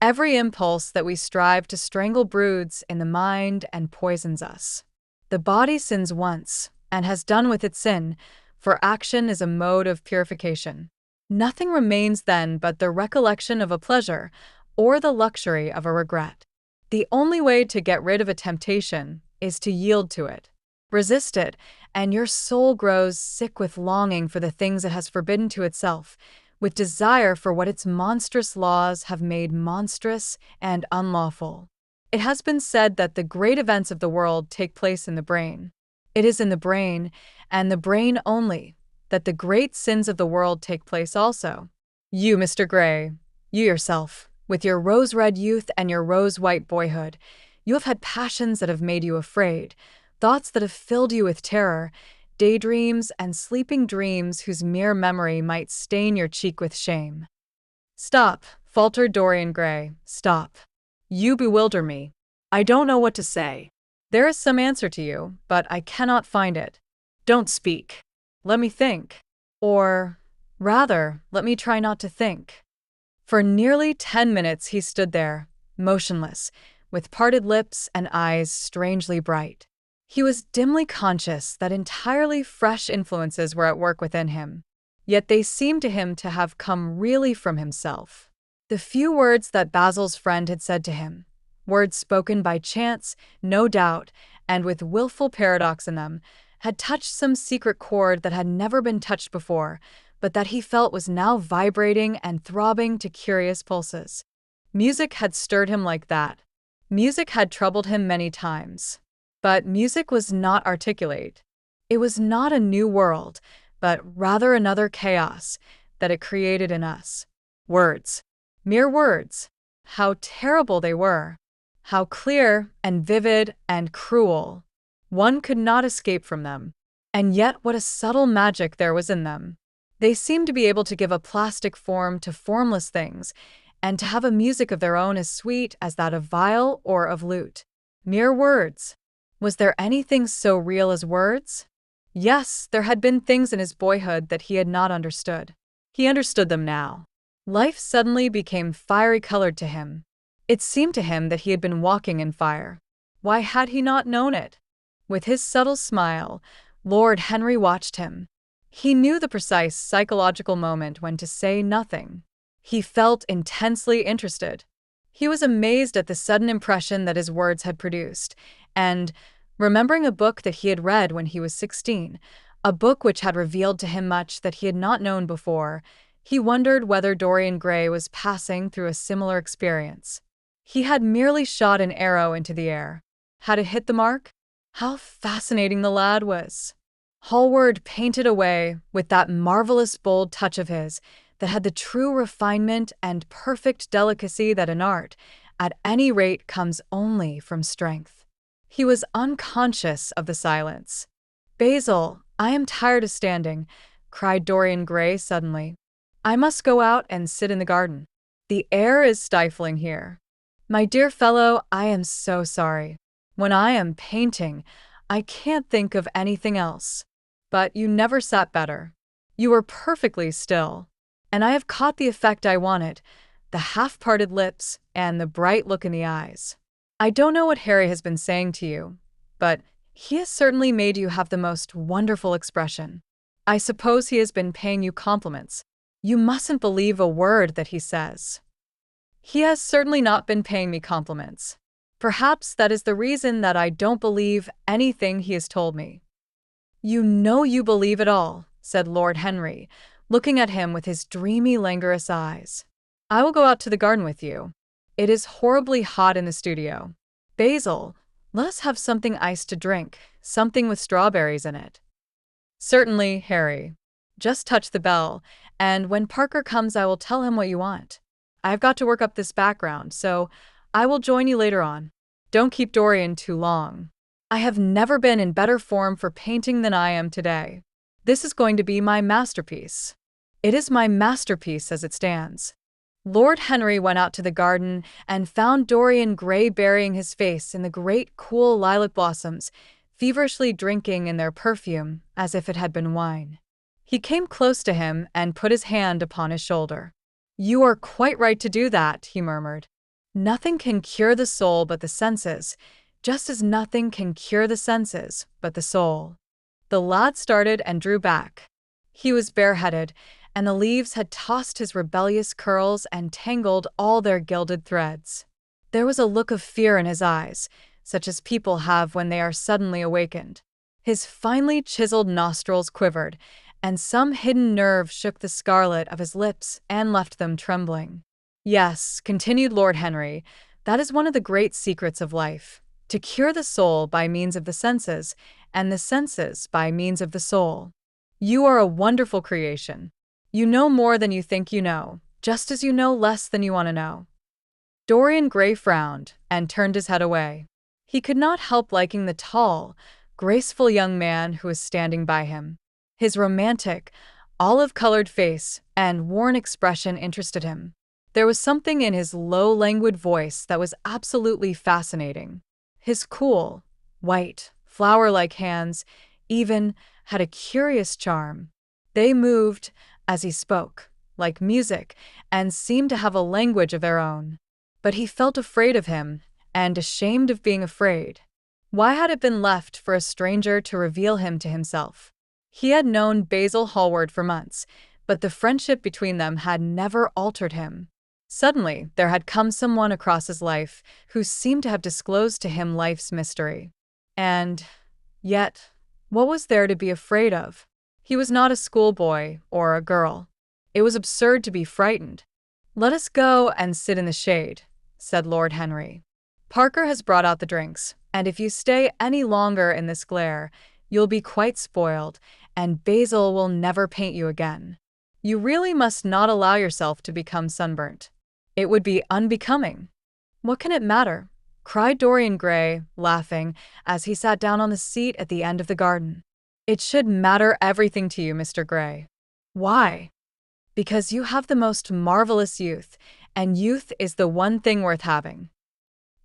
Speaker 1: Every impulse that we strive to strangle broods in the mind and poisons us. The body sins once, and has done with its sin, for action is a mode of purification. Nothing remains then but the recollection of a pleasure, or the luxury of a regret. The only way to get rid of a temptation is to yield to it. Resist it, and your soul grows sick with longing for the things it has forbidden to itself, with desire for what its monstrous laws have made monstrous and unlawful. It has been said that the great events of the world take place in the brain. It is in the brain, and the brain only, that the great sins of the world take place also. You, Mr. Gray, you yourself, with your rose-red youth and your rose-white boyhood, you have had passions that have made you afraid, thoughts that have filled you with terror, daydreams and sleeping dreams whose mere memory might stain your cheek with shame." "Stop," faltered Dorian Gray, "stop. You bewilder me.
Speaker 2: I don't know what to say."
Speaker 1: "There is some answer to you, but I cannot find it."
Speaker 2: "Don't speak.
Speaker 1: Let me think. Or, rather, let me try not to think." For nearly 10 minutes he stood there, motionless, with parted lips and eyes strangely bright. He was dimly conscious that entirely fresh influences were at work within him, yet they seemed to him to have come really from himself. The few words that Basil's friend had said to him, words spoken by chance, no doubt, and with willful paradox in them, had touched some secret chord that had never been touched before, but that he felt was now vibrating and throbbing to curious pulses. Music had stirred him like that. Music had troubled him many times. But music was not articulate. It was not a new world, but rather another chaos that it created in us. Words. Mere words. How terrible they were. How clear and vivid and cruel. One could not escape from them. And yet what a subtle magic there was in them. They seemed to be able to give a plastic form to formless things, and to have a music of their own as sweet as that of viol or of lute. Mere words. Was there anything so real as words? Yes, there had been things in his boyhood that he had not understood. He understood them now. Life suddenly became fiery-colored to him. It seemed to him that he had been walking in fire. Why had he not known it? With his subtle smile, Lord Henry watched him. He knew the precise psychological moment when to say nothing. He felt intensely interested. He was amazed at the sudden impression that his words had produced, and, remembering a book that he had read when he was 16, a book which had revealed to him much that he had not known before, he wondered whether Dorian Gray was passing through a similar experience. He had merely shot an arrow into the air. Had it hit the mark? How fascinating the lad was! Hallward painted away with that marvelous bold touch of his that had the true refinement and perfect delicacy that in art, at any rate, comes only from strength. He was unconscious of the silence. "Basil, I am tired of standing," cried Dorian Gray suddenly. "I must go out and sit in the garden. The air is stifling here. My dear fellow, I am so sorry. When I am painting, I can't think of anything else. But you never sat better. You were perfectly still. And I have caught the effect I wanted, the half-parted lips and the bright look in the eyes. I don't know what Harry has been saying to you, but he has certainly made you have the most wonderful expression. I suppose he has been paying you compliments. You mustn't believe a word that he says." "He has certainly not been paying me compliments. Perhaps that is the reason that I don't believe anything he has told me." "You know you believe it all," said Lord Henry, looking at him with his dreamy, languorous eyes. "I will go out to the garden with you. It is horribly hot in the studio. Basil, let us have something iced to drink, something with strawberries in it." "Certainly, Harry. Just touch the bell, and when Parker comes I will tell him what you want. I've got to work up this background, so I will join you later on. Don't keep Dorian too long. I have never been in better form for painting than I am today. This is going to be my masterpiece. It is my masterpiece as it stands." Lord Henry went out to the garden and found Dorian Gray burying his face in the great cool lilac blossoms, feverishly drinking in their perfume as if it had been wine. He came close to him and put his hand upon his shoulder. "You are quite right to do that," he murmured. "Nothing can cure the soul but the senses, just as nothing can cure the senses but the soul." The lad started and drew back. He was bareheaded, and the leaves had tossed his rebellious curls and tangled all their gilded threads. There was a look of fear in his eyes, such as people have when they are suddenly awakened. His finely chiseled nostrils quivered, and some hidden nerve shook the scarlet of his lips and left them trembling. "Yes," continued Lord Henry, "that is one of the great secrets of life, to cure the soul by means of the senses, and the senses by means of the soul. You are a wonderful creation. You know more than you think you know, just as you know less than you want to know." Dorian Gray frowned and turned his head away. He could not help liking the tall, graceful young man who was standing by him. His romantic, olive-colored face and worn expression interested him. There was something in his low, languid voice that was absolutely fascinating. His cool, white, flower-like hands even had a curious charm. They moved, as he spoke, like music, and seemed to have a language of their own. But he felt afraid of him, and ashamed of being afraid. Why had it been left for a stranger to reveal him to himself? He had known Basil Hallward for months, but the friendship between them had never altered him. Suddenly, there had come someone across his life who seemed to have disclosed to him life's mystery. And yet, what was there to be afraid of? He was not a schoolboy or a girl. It was absurd to be frightened. "Let us go and sit in the shade," said Lord Henry. "Parker has brought out the drinks, and if you stay any longer in this glare, you'll be quite spoiled, and Basil will never paint you again. You really must not allow yourself to become sunburnt. It would be unbecoming." "What can it matter?" cried Dorian Gray, laughing, as he sat down on the seat at the end of the garden. "It should matter everything to you, Mr. Gray." "Why?" "Because you have the most marvelous youth, and youth is the one thing worth having."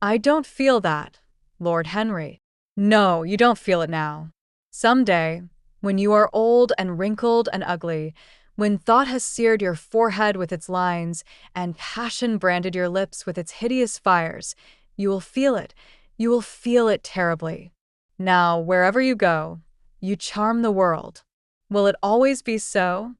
Speaker 1: "I don't feel that, Lord Henry." "No, you don't feel it now. Some day, when you are old and wrinkled and ugly, when thought has seared your forehead with its lines, and passion branded your lips with its hideous fires, you will feel it. You will feel it terribly. Now, wherever you go, You charm the world. Will it always be so?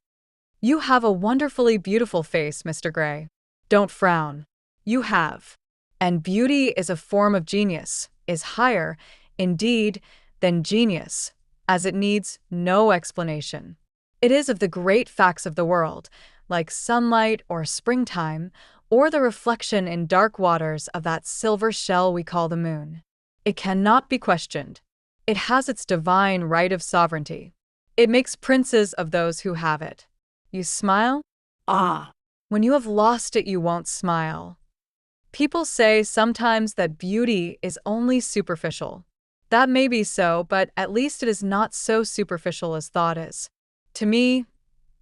Speaker 1: You have a wonderfully beautiful face, Mr. Gray. Don't frown. You have. And beauty is a form of genius, is higher, indeed, than genius, as it needs no explanation. It is of the great facts of the world, like sunlight or springtime, or the reflection in dark waters of that silver shell we call the moon. It cannot be questioned. It has its divine right of sovereignty. It makes princes of those who have it. You smile?
Speaker 2: Ah,
Speaker 1: When you have lost it, you won't smile. People say sometimes that beauty is only superficial. That may be so, but at least it is not so superficial as thought is. To me,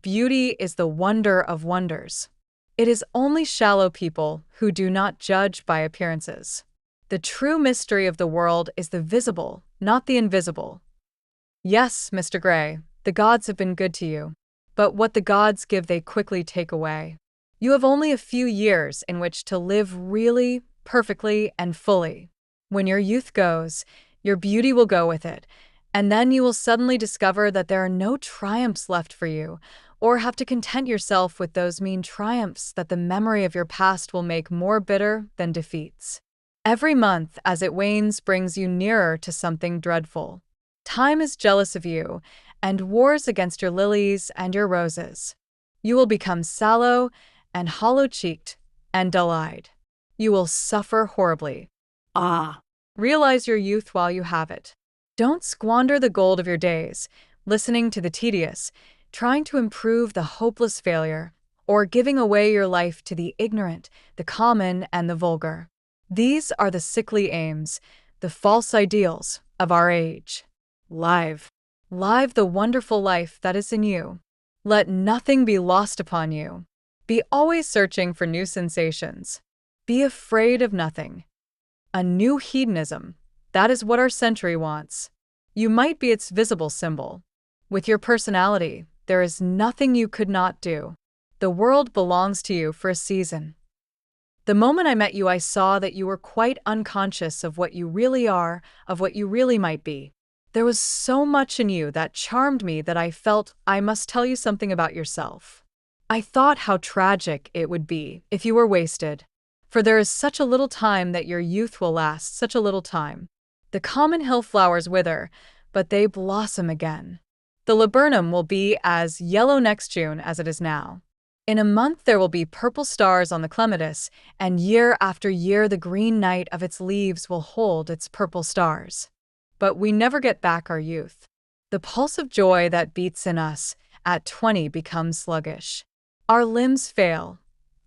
Speaker 1: beauty is the wonder of wonders. It is only shallow people who do not judge by appearances. The true mystery of the world is the visible, not the invisible. Yes, Mr. Gray, the gods have been good to you. But what the gods give they quickly take away. You have only a few years in which to live really, perfectly, and fully. When your youth goes, your beauty will go with it, and then you will suddenly discover that there are no triumphs left for you, or have to content yourself with those mean triumphs that the memory of your past will make more bitter than defeats. Every month, as it wanes, brings you nearer to something dreadful. Time is jealous of you, and wars against your lilies and your roses. You will become sallow and hollow-cheeked and dull-eyed. You will suffer horribly.
Speaker 2: ah,
Speaker 1: Realize your youth while you have it. Don't squander the gold of your days, listening to the tedious, trying to improve the hopeless failure, or giving away your life to the ignorant, the common, and the vulgar. These are the sickly aims, the false ideals of our age. Live the wonderful life that is in you. Let nothing be lost upon you. Be always searching for new sensations. Be afraid of nothing. A new hedonism, that is what our century wants. You might be its visible symbol. With your personality, there is nothing you could not do. The world belongs to you for a season. The moment I met you, I saw that you were quite unconscious of what you really are, of what you really might be. There was so much in you that charmed me that I felt I must tell you something about yourself. I thought how tragic it would be if you were wasted. For there is such a little time that your youth will last, such a little time. The common hill flowers wither, but they blossom again. The laburnum will be as yellow next June as it is now. In a month there will be purple stars on the clematis, and year after year the green night of its leaves will hold its purple stars. But we never get back our youth. The pulse of joy that beats in us at 20 becomes sluggish. Our limbs fail,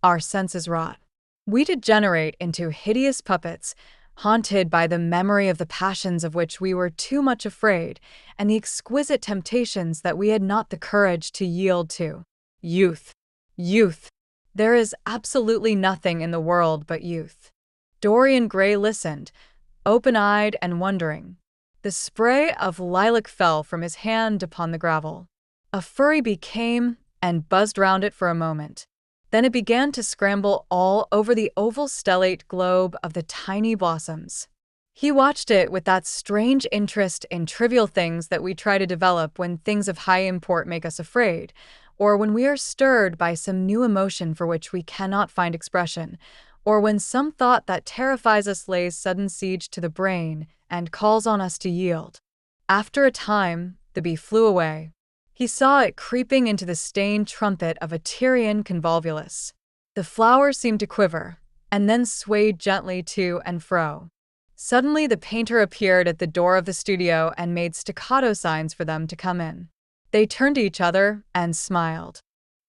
Speaker 1: our senses rot. We degenerate into hideous puppets, haunted by the memory of the passions of which we were too much afraid, and the exquisite temptations that we had not the courage to yield to. Youth. Youth. There is absolutely nothing in the world but youth. Dorian Gray listened, open-eyed and wondering. The spray of lilac fell from his hand upon the gravel. A furry bee came and buzzed round it for a moment. Then it began to scramble all over the oval stellate globe of the tiny blossoms. He watched it with that strange interest in trivial things that we try to develop when things of high import make us afraid, or when we are stirred by some new emotion for which we cannot find expression, or when some thought that terrifies us lays sudden siege to the brain and calls on us to yield. After a time, the bee flew away. He saw it creeping into the stained trumpet of a Tyrian convolvulus. The flowers seemed to quiver, and then swayed gently to and fro. Suddenly the painter appeared at the door of the studio and made staccato signs for them to come in. They turned to each other and smiled.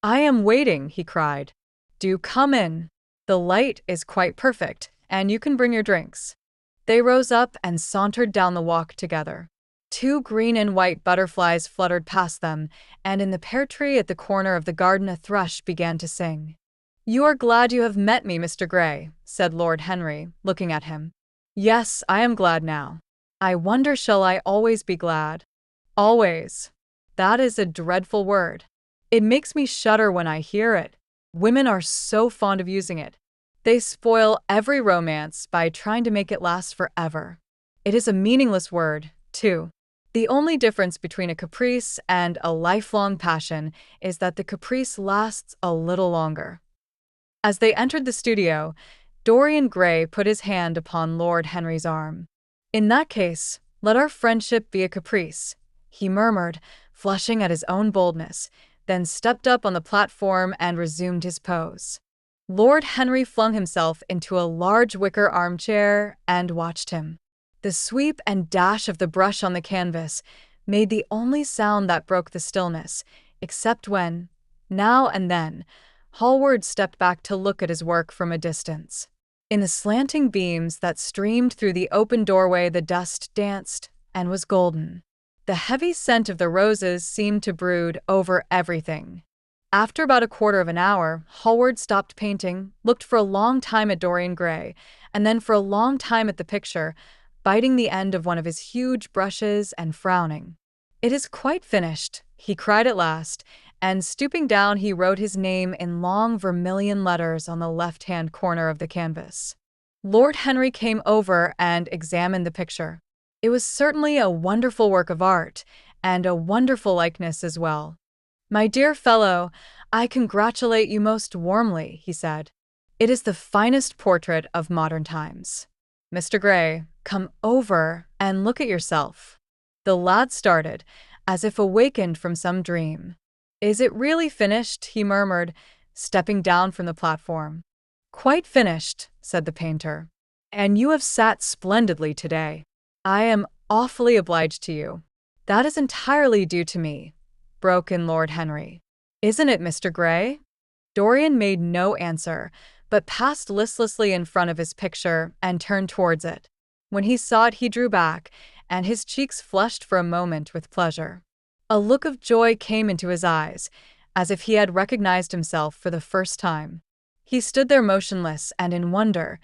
Speaker 1: "I am waiting," he cried. "Do come in. The light is quite perfect, and you can bring your drinks." They rose up and sauntered down the walk together. 2 green and white butterflies fluttered past them, and in the pear tree at the corner of the garden a thrush began to sing. "You are glad you have met me, Mr. Gray," said Lord Henry, looking at him. "Yes, I am glad now. I wonder, shall I always be glad?" "Always. That is a dreadful word. It makes me shudder when I hear it. Women are so fond of using it. They spoil every romance by trying to make it last forever. It is a meaningless word, too. The only difference between a caprice and a lifelong passion is that the caprice lasts a little longer. As they entered the studio, Dorian Gray put his hand upon Lord Henry's arm. "In that case, let our friendship be a caprice," he murmured, flushing at his own boldness, then stepped up on the platform and resumed his pose. Lord Henry flung himself into a large wicker armchair and watched him. The sweep and dash of the brush on the canvas made the only sound that broke the stillness, except when, now and then, Hallward stepped back to look at his work from a distance. In the slanting beams that streamed through the open doorway, the dust danced and was golden. The heavy scent of the roses seemed to brood over everything. After about a quarter of an hour, Hallward stopped painting, looked for a long time at Dorian Gray, and then for a long time at the picture, biting the end of one of his huge brushes and frowning. "It is quite finished," he cried at last, and stooping down he wrote his name in long vermilion letters on the left-hand corner of the canvas. Lord Henry came over and examined the picture. It was certainly a wonderful work of art, and a wonderful likeness as well. "My dear fellow, I congratulate you most warmly," he said. "It is the finest portrait of modern times. Mr. Gray, come over and look at yourself." The lad started, as if awakened from some dream. "Is it really finished?" he murmured, stepping down from the platform. "Quite finished," said the painter. "And you have sat splendidly today. I am awfully obliged to you." "That is entirely due to me," broke in Lord Henry. "Isn't it, Mr. Gray?" Dorian made no answer, but passed listlessly in front of his picture and turned towards it. When he saw it, he drew back, and his cheeks flushed for a moment with pleasure. A look of joy came into his eyes, as if he had recognized himself for the first time. He stood there motionless and in wonder,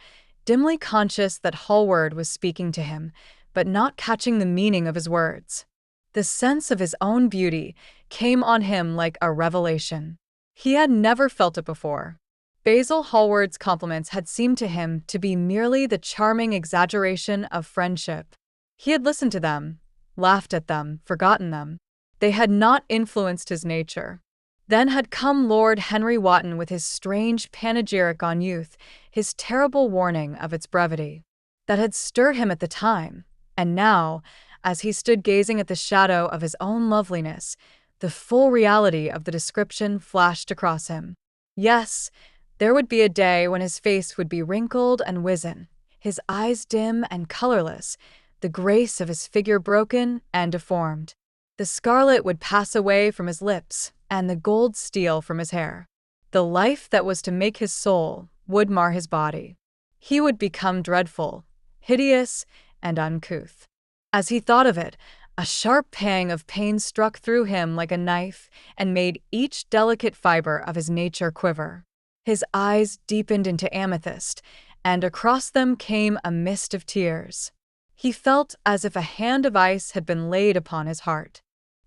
Speaker 1: dimly conscious that Hallward was speaking to him, but not catching the meaning of his words. The sense of his own beauty came on him like a revelation. He had never felt it before. Basil Hallward's compliments had seemed to him to be merely the charming exaggeration of friendship. He had listened to them, laughed at them, forgotten them. They had not influenced his nature. Then had come Lord Henry Wotton with his strange panegyric on youth, his terrible warning of its brevity. That had stirred him at the time, and now, as he stood gazing at the shadow of his own loveliness, the full reality of the description flashed across him. Yes, there would be a day when his face would be wrinkled and wizen, his eyes dim and colorless, the grace of his figure broken and deformed. The scarlet would pass away from his lips, and the gold steal from his hair. The life that was to make his soul would mar his body. He would become dreadful, hideous, and uncouth. As he thought of it, a sharp pang of pain struck through him like a knife and made each delicate fiber of his nature quiver. His eyes deepened into amethyst, and across them came a mist of tears. He felt as if a hand of ice had been laid upon his heart.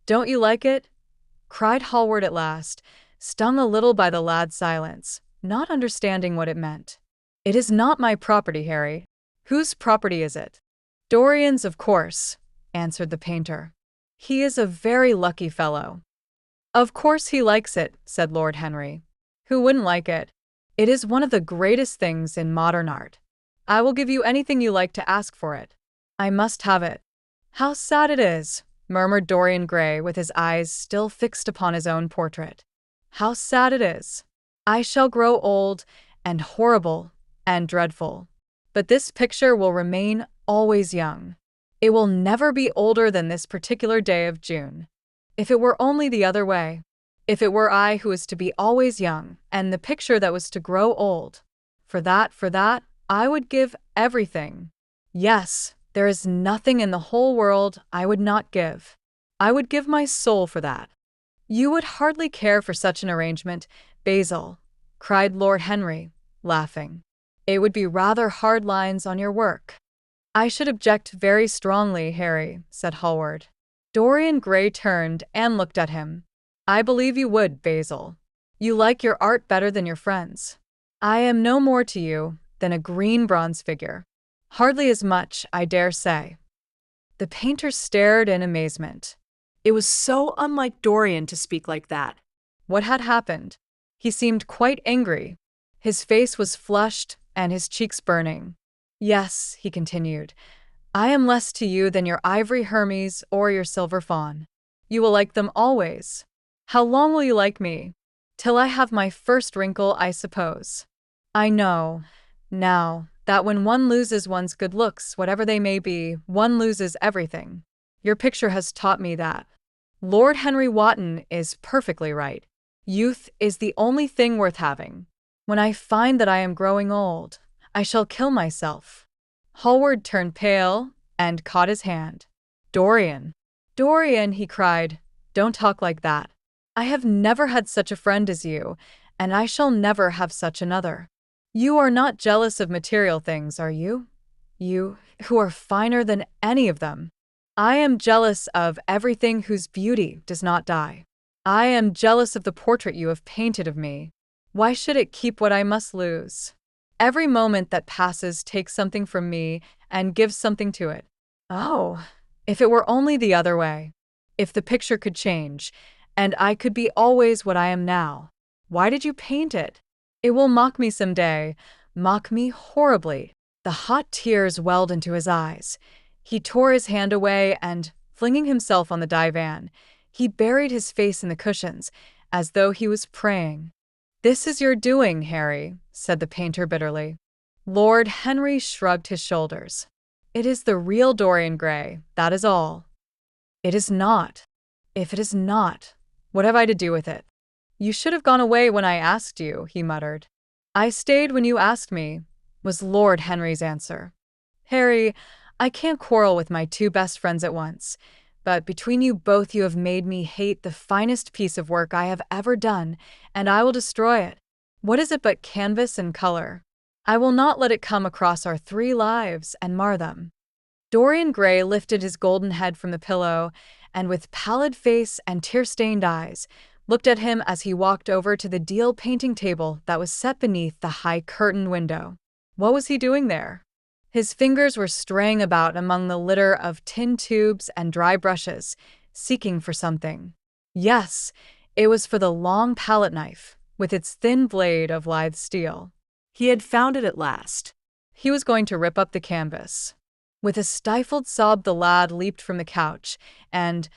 Speaker 1: "Don't you like it?" cried Hallward at last, stung a little by the lad's silence, not understanding what it meant. "It is not my property, Harry." "Whose property is it?" "Dorian's, of course," answered the painter. "He is a very lucky fellow." "Of course he likes it," said Lord Henry. "Who wouldn't like it? It is one of the greatest things in modern art. I will give you anything you like to ask for it. I must have it." "How sad it is," murmured Dorian Gray with his eyes still fixed upon his own portrait. "How sad it is. I shall grow old and horrible and dreadful. But this picture will remain always young. It will never be older than this particular day of June. If it were only the other way. If it were I who was to be always young, and the picture that was to grow old. For that, I would give everything. Yes, there is nothing in the whole world I would not give. I would give my soul for that." "You would hardly care for such an arrangement, Basil," cried Lord Henry, laughing. "It would be rather hard lines on your work." "I should object very strongly, Harry," said Hallward. Dorian Gray turned and looked at him. "I believe you would, Basil. You like your art better than your friends. I am no more to you than a green bronze figure. Hardly as much, I dare say." The painter stared in amazement.
Speaker 2: It was so unlike Dorian to speak like that.
Speaker 1: What had happened? He seemed quite angry. His face was flushed and his cheeks burning. Yes, he continued, I am less to you than your ivory Hermes or your silver fawn. You will like them always. How long will you like me? Till I have my first wrinkle, I suppose. I know, now, that when one loses one's good looks, whatever they may be, one loses everything. Your picture has taught me that. Lord Henry Wotton is perfectly right. Youth is the only thing worth having. When I find that I am growing old, I shall kill myself. Hallward turned pale and caught his hand. Dorian. Dorian, he cried, don't talk like that. I have never had such a friend as you, and I shall never have such another. You are not jealous of material things, are you? You, who are finer than any of them. I am jealous of everything whose beauty does not die. I am jealous of the portrait you have painted of me. Why should it keep what I must lose? Every moment that passes takes something from me and gives something to it. Oh, if it were only the other way. If the picture could change, and I could be always what I am now. Why did you paint it? It will mock me some day, mock me horribly. The hot tears welled into his eyes. He tore his hand away and, flinging himself on the divan, he buried his face in the cushions, as though he was praying. This is your doing, Harry, said the painter bitterly. Lord Henry shrugged his shoulders. It is the real Dorian Gray, that is all. It is not. If it is not, what have I to do with it? You should have gone away when I asked you, he muttered. I stayed when you asked me, was Lord Henry's answer. Harry, I can't quarrel with my two best friends at once, but between you both you have made me hate the finest piece of work I have ever done, and I will destroy it. What is it but canvas and color? I will not let it come across our 3 lives and mar them. Dorian Gray lifted his golden head from the pillow, and with pallid face and tear-stained eyes, looked at him as he walked over to the deal painting table that was set beneath the high curtained window. What was he doing there? His fingers were straying about among the litter of tin tubes and dry brushes, seeking for something. Yes, it was for the long palette knife, with its thin blade of lithe steel.
Speaker 2: He had found it at last.
Speaker 1: He was going to rip up the canvas. With a stifled sob, the lad leaped from the couch and,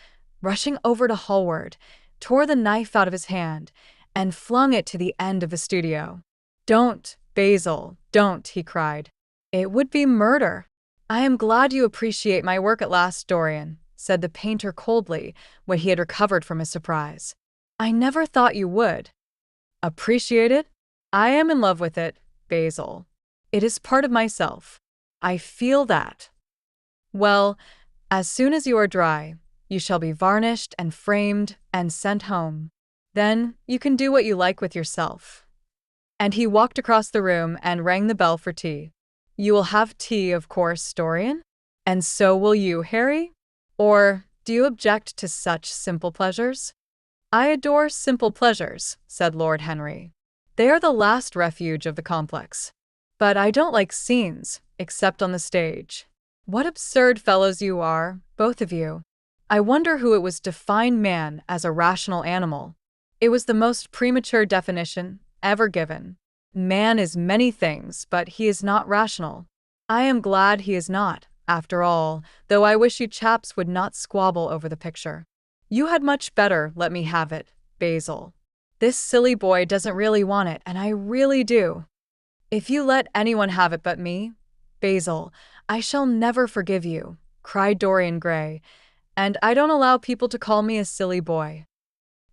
Speaker 1: rushing over to Hallward, tore the knife out of his hand and flung it to the end of the studio. Don't, Basil, don't, he cried. It would be murder. I am glad you appreciate my work at last, Dorian, said the painter coldly when he had recovered from his surprise. I never thought you would. Appreciate it? I am in love with it, Basil. It is part of myself. I feel that. Well, as soon as you are dry, you shall be varnished and framed and sent home. Then you can do what you like with yourself. And he walked across the room and rang the bell for tea. You will have tea, of course, Dorian? And so will you, Harry? Or do you object to such simple pleasures? I adore simple pleasures, said Lord Henry. They are the last refuge of the complex. But I don't like scenes, except on the stage. What absurd fellows you are, both of you. I wonder who it was defined man as a rational animal. It was the most premature definition ever given. Man is many things, but he is not rational. I am glad he is not, after all, though I wish you chaps would not squabble over the picture. You had much better let me have it, Basil. This silly boy doesn't really want it, and I really do. If you let anyone have it but me, Basil, I shall never forgive you, cried Dorian Gray, and I don't allow people to call me a silly boy.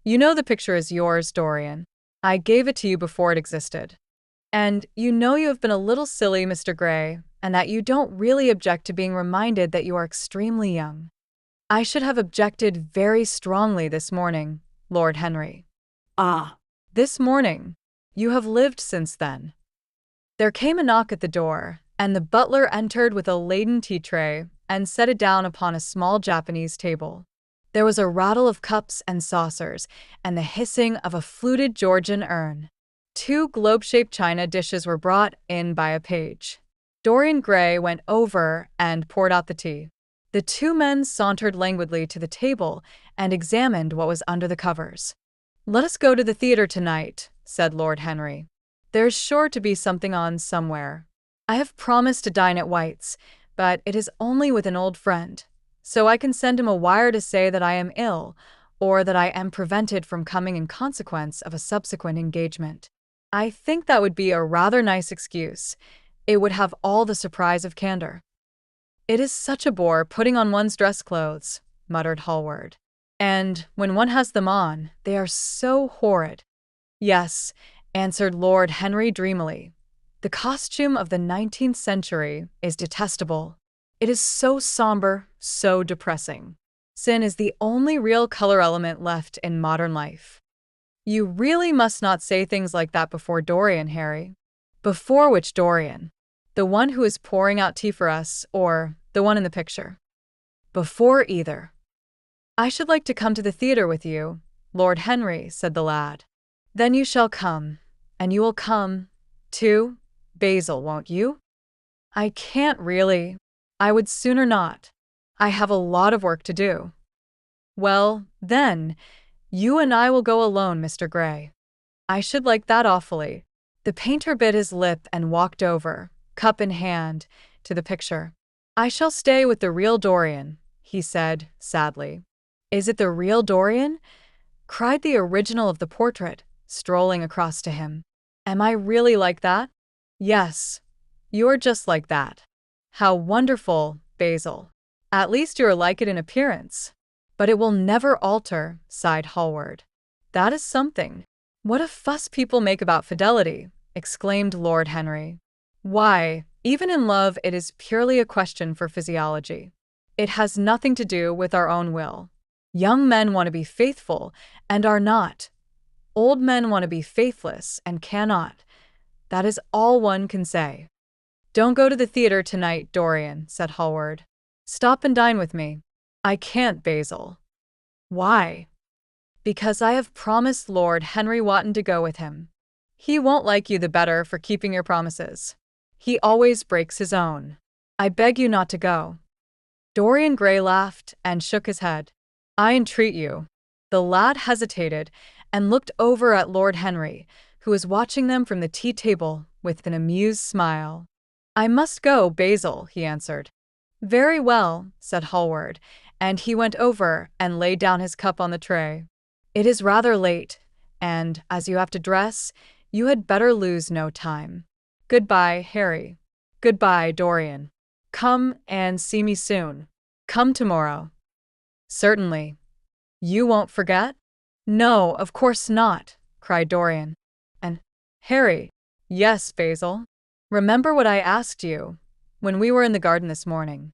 Speaker 1: You know the picture is yours, Dorian. I gave it to you before it existed. And you know you have been a little silly, Mr. Gray, and that you don't really object to being reminded that you are extremely young. I should have objected very strongly this morning, Lord Henry.
Speaker 2: Ah,
Speaker 1: this morning. You have lived since then. There came a knock at the door, and the butler entered with a laden tea tray and set it down upon a small Japanese table. There was a rattle of cups and saucers and the hissing of a fluted Georgian urn. 2 globe-shaped china dishes were brought in by a page. Dorian Gray went over and poured out the tea. The two men sauntered languidly to the table and examined what was under the covers. "Let us go to the theater tonight," said Lord Henry. "There's sure to be something on somewhere. I have promised to dine at White's, but it is only with an old friend, so I can send him a wire to say that I am ill, or that I am prevented from coming in consequence of a subsequent engagement. I think that would be a rather nice excuse. It would have all the surprise of candor." "It is such a bore putting on one's dress clothes," muttered Hallward. "And when one has them on, they are so horrid." "Yes," answered Lord Henry dreamily. "The costume of the 19th century is detestable. It is so somber, so depressing. Sin is the only real color element left in modern life." "You really must not say things like that before Dorian, Harry." "Before which Dorian? The one who is pouring out tea for us, or the one in the picture?" "Before either." "I should like to come to the theater with you, Lord Henry," said the lad. "Then you shall come, and you will come, too, Basil, won't you?" "I can't really. I would sooner not. I have a lot of work to do." "Well, then, you and I will go alone, Mr. Gray." "I should like that awfully." The painter bit his lip and walked over, cup in hand, to the picture. "I shall stay with the real Dorian," he said, sadly. "Is it the real Dorian?" cried the original of the portrait, strolling across to him. "Am I really like that?" "Yes, you're just like that." "How wonderful, Basil. At least you're like it in appearance." "But it will never alter," sighed Hallward. "That is something." "What a fuss people make about fidelity," exclaimed Lord Henry. "Why, even in love it is purely a question for physiology. It has nothing to do with our own will. Young men want to be faithful, and are not. Old men want to be faithless, and cannot. That is all one can say." "Don't go to the theater tonight, Dorian," said Hallward. "Stop and dine with me." "I can't, Basil." "Why?" "Because I have promised Lord Henry Wotton to go with him. He won't like you the better for keeping your promises. He always breaks his own. I beg you not to go." Dorian Gray laughed and shook his head. "I entreat you." The lad hesitated and looked over at Lord Henry, who was watching them from the tea table with an amused smile. "I must go, Basil," he answered. "Very well," said Hallward, and he went over and laid down his cup on the tray. "It is rather late, and, as you have to dress, you had better lose no time. Goodbye, Harry. Goodbye, Dorian. Come and see me soon. Come tomorrow." "Certainly. You won't forget?" "No, of course not," cried Dorian. "And, Harry—" "Yes, Basil?" "Remember what I asked you when we were in the garden this morning."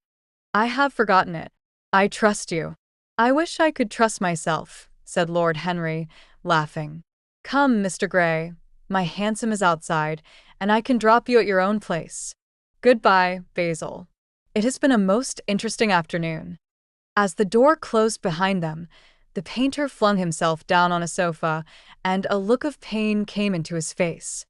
Speaker 1: "I have forgotten it." "I trust you." "I wish I could trust myself," said Lord Henry, laughing. "Come, Mr. Gray, my hansom is outside, and I can drop you at your own place. Goodbye, Basil. It has been a most interesting afternoon." As the door closed behind them, the painter flung himself down on a sofa, and a look of pain came into his face.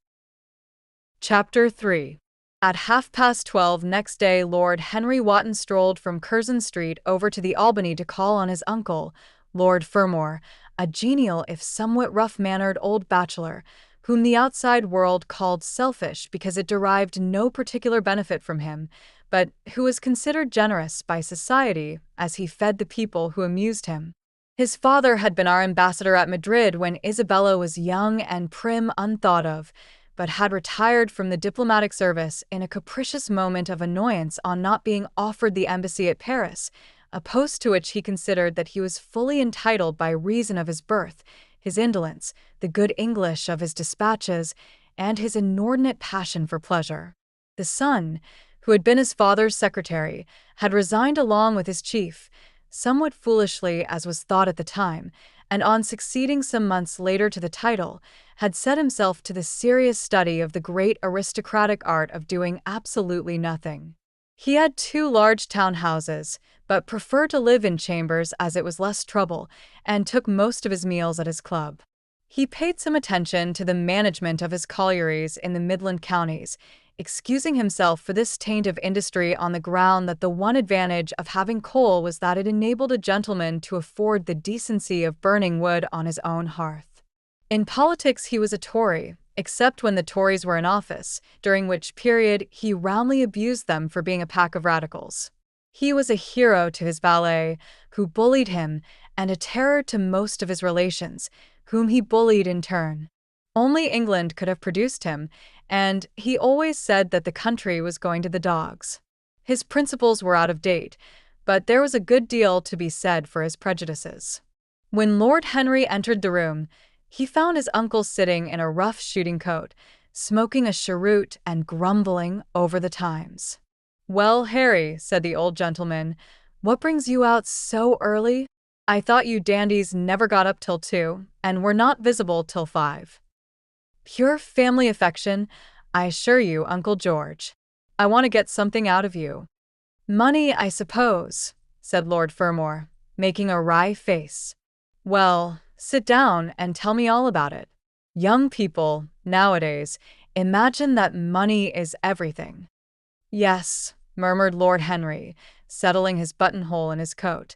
Speaker 1: Chapter 3. At 12:30 next day, Lord Henry Wotton strolled from Curzon Street over to the Albany to call on his uncle, Lord Fermor, a genial if somewhat rough-mannered old bachelor, whom the outside world called selfish because it derived no particular benefit from him, but who was considered generous by society as he fed the people who amused him. His father had been our ambassador at Madrid when Isabella was young and prim, unthought of, but had retired from the diplomatic service in a capricious moment of annoyance on not being offered the embassy at Paris, a post to which he considered that he was fully entitled by reason of his birth, his indolence, the good English of his dispatches, and his inordinate passion for pleasure. The son, who had been his father's secretary, had resigned along with his chief, somewhat foolishly as was thought at the time, and on succeeding some months later to the title, had set himself to the serious study of the great aristocratic art of doing absolutely nothing. He had 2 large town houses, but preferred to live in chambers as it was less trouble, and took most of his meals at his club. He paid some attention to the management of his collieries in the Midland counties, excusing himself for this taint of industry on the ground that the one advantage of having coal was that it enabled a gentleman to afford the decency of burning wood on his own hearth. In politics he was a Tory, except when the Tories were in office, during which period he roundly abused them for being a pack of radicals. He was a hero to his valet, who bullied him, and a terror to most of his relations, whom he bullied in turn. Only England could have produced him, and he always said that the country was going to the dogs. His principles were out of date, but there was a good deal to be said for his prejudices. When Lord Henry entered the room, he found his uncle sitting in a rough shooting coat, smoking a cheroot and grumbling over the Times. "Well, Harry," said the old gentleman, "what brings you out so early? I thought you dandies never got up till 2, and were not visible till 5. Pure family affection, I assure you, Uncle George. I want to get something out of you." "Money, I suppose," said Lord Fermor, making a wry face. "Well, sit down and tell me all about it. Young people, nowadays, imagine that money is everything." "Yes," murmured Lord Henry, settling his buttonhole in his coat,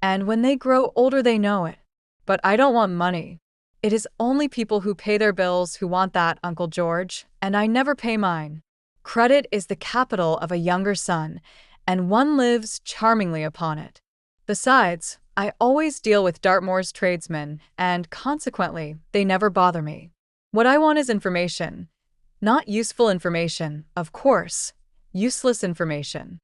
Speaker 1: "and when they grow older they know it. But I don't want money. It is only people who pay their bills who want that, Uncle George, and I never pay mine. Credit is the capital of a younger son, and one lives charmingly upon it. Besides, I always deal with Dartmoor's tradesmen, and consequently, they never bother me. What I want is information. Not useful information, of course. Useless information.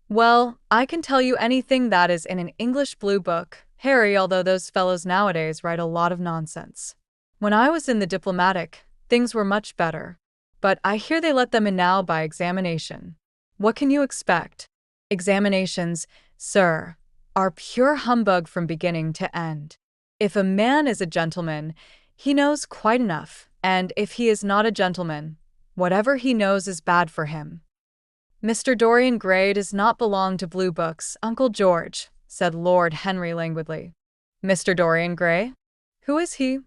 Speaker 1: Well, I can tell you anything that is in an English blue book, Harry, although those fellows nowadays write a lot of nonsense. When I was in the diplomatic, things were much better. But I hear they let them in now by examination. What can you expect? Examinations, sir, are pure humbug from beginning to end. If a man is a gentleman, he knows quite enough, and if he is not a gentleman, whatever he knows is bad for him." "Mr. Dorian Gray does not belong to blue books, Uncle George," said Lord Henry languidly. "Mr. Dorian Gray? Who is he?"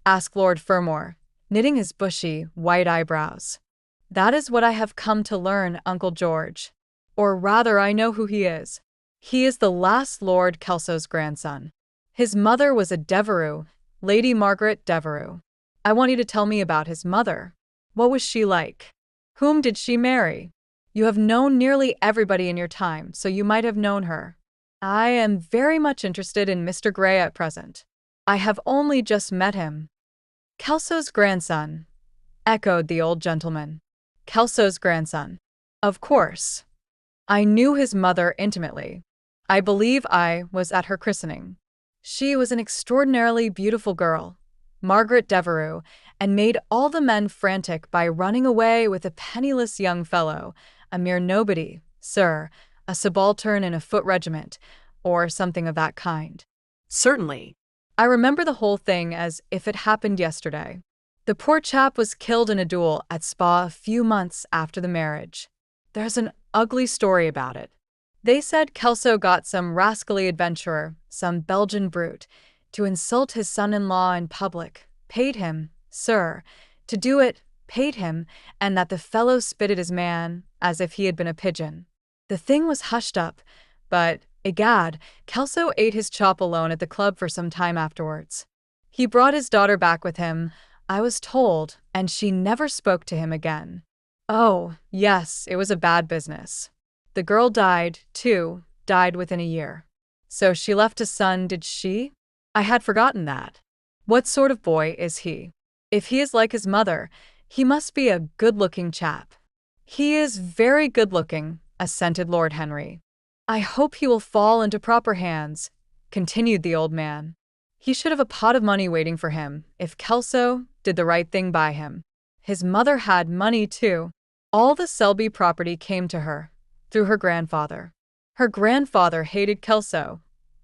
Speaker 1: asked Lord Fermor, knitting his bushy, white eyebrows. "That is what I have come to learn, Uncle George. Or rather, I know who he is. He is the last Lord Kelso's grandson. His mother was a Devereux, Lady Margaret Devereux. I want you to tell me about his mother. What was she like? Whom did she marry? You have known nearly everybody in your time, so you might have known her." "I am very much interested in Mr. Gray at present. I have only just met him." "Kelso's grandson," echoed the old gentleman. "Kelso's grandson. Of course. I knew his mother intimately. I believe I was at her christening. She was an extraordinarily beautiful girl, Margaret Devereux, and made all the men frantic by running away with a penniless young fellow, a mere nobody, sir, a subaltern in a foot regiment, or something of that kind."
Speaker 2: "Certainly."
Speaker 1: "I remember the whole thing as if it happened yesterday. The poor chap was killed in a duel at Spa a few months after the marriage. There's an ugly story about it. They said Kelso got some rascally adventurer, some Belgian brute, to insult his son-in-law in public, paid him, sir, to do it, paid him, and that the fellow spitted his man, as if he had been a pigeon. The thing was hushed up, but, egad, Kelso ate his chop alone at the club for some time afterwards. He brought his daughter back with him, I was told, and she never spoke to him again. Oh, yes, it was a bad business. The girl died, too, died within a year. So she left a son, did she? I had forgotten that. What sort of boy is he? If he is like his mother, he must be a good-looking chap." "He is very good-looking," assented Lord Henry. "I hope he will fall into proper hands," continued the old man. "He should have a pot of money waiting for him, if Kelso did the right thing by him. His mother had money, too. All the Selby property came to her, through her grandfather. Her grandfather hated Kelso,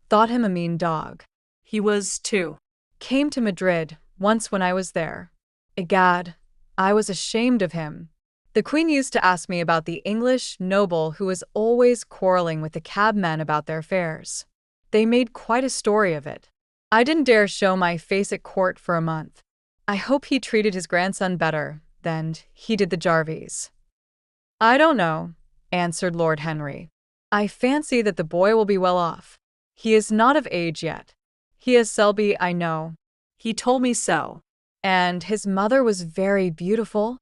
Speaker 1: thought him a mean dog.
Speaker 2: He was, too.
Speaker 1: Came to Madrid once when I was there. Egad, I was ashamed of him. The Queen used to ask me about the English noble who was always quarreling with the cabmen about their fares. They made quite a story of it. I didn't dare show my face at court for a month. I hope he treated his grandson better than he did the Jarvies." I don't know, answered Lord Henry. I fancy that the boy will be well off. He is not of age yet. He is Selby, I know.
Speaker 2: He told me so.
Speaker 1: And his mother was very beautiful.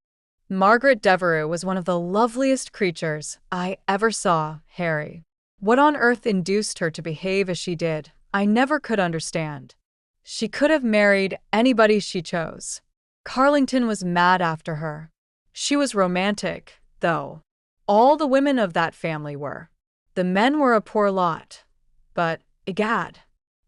Speaker 1: Margaret Devereux was one of the loveliest creatures I ever saw, Harry. What on earth induced her to behave as she did, I never could understand. She could have married anybody she chose. Carlington was mad after her. She was romantic, though. All the women of that family were. The men were a poor lot. But, egad,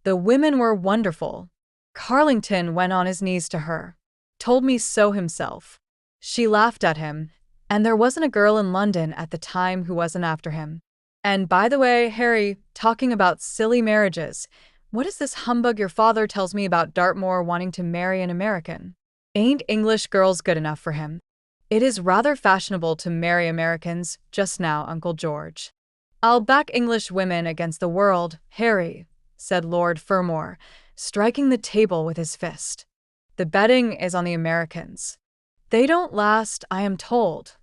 Speaker 1: the women were wonderful. Carlington went on his knees to her. Told me so himself. She laughed at him, and there wasn't a girl in London at the time who wasn't after him. And by the way, Harry, talking about silly marriages, what is this humbug your father tells me about Dartmoor wanting to marry an American? Ain't English girls good enough for him? It is rather fashionable to marry Americans just now, Uncle George. I'll back English women against the world, Harry, said Lord Fermor, striking the table with his fist. The betting is on the Americans. They don't last, I am told,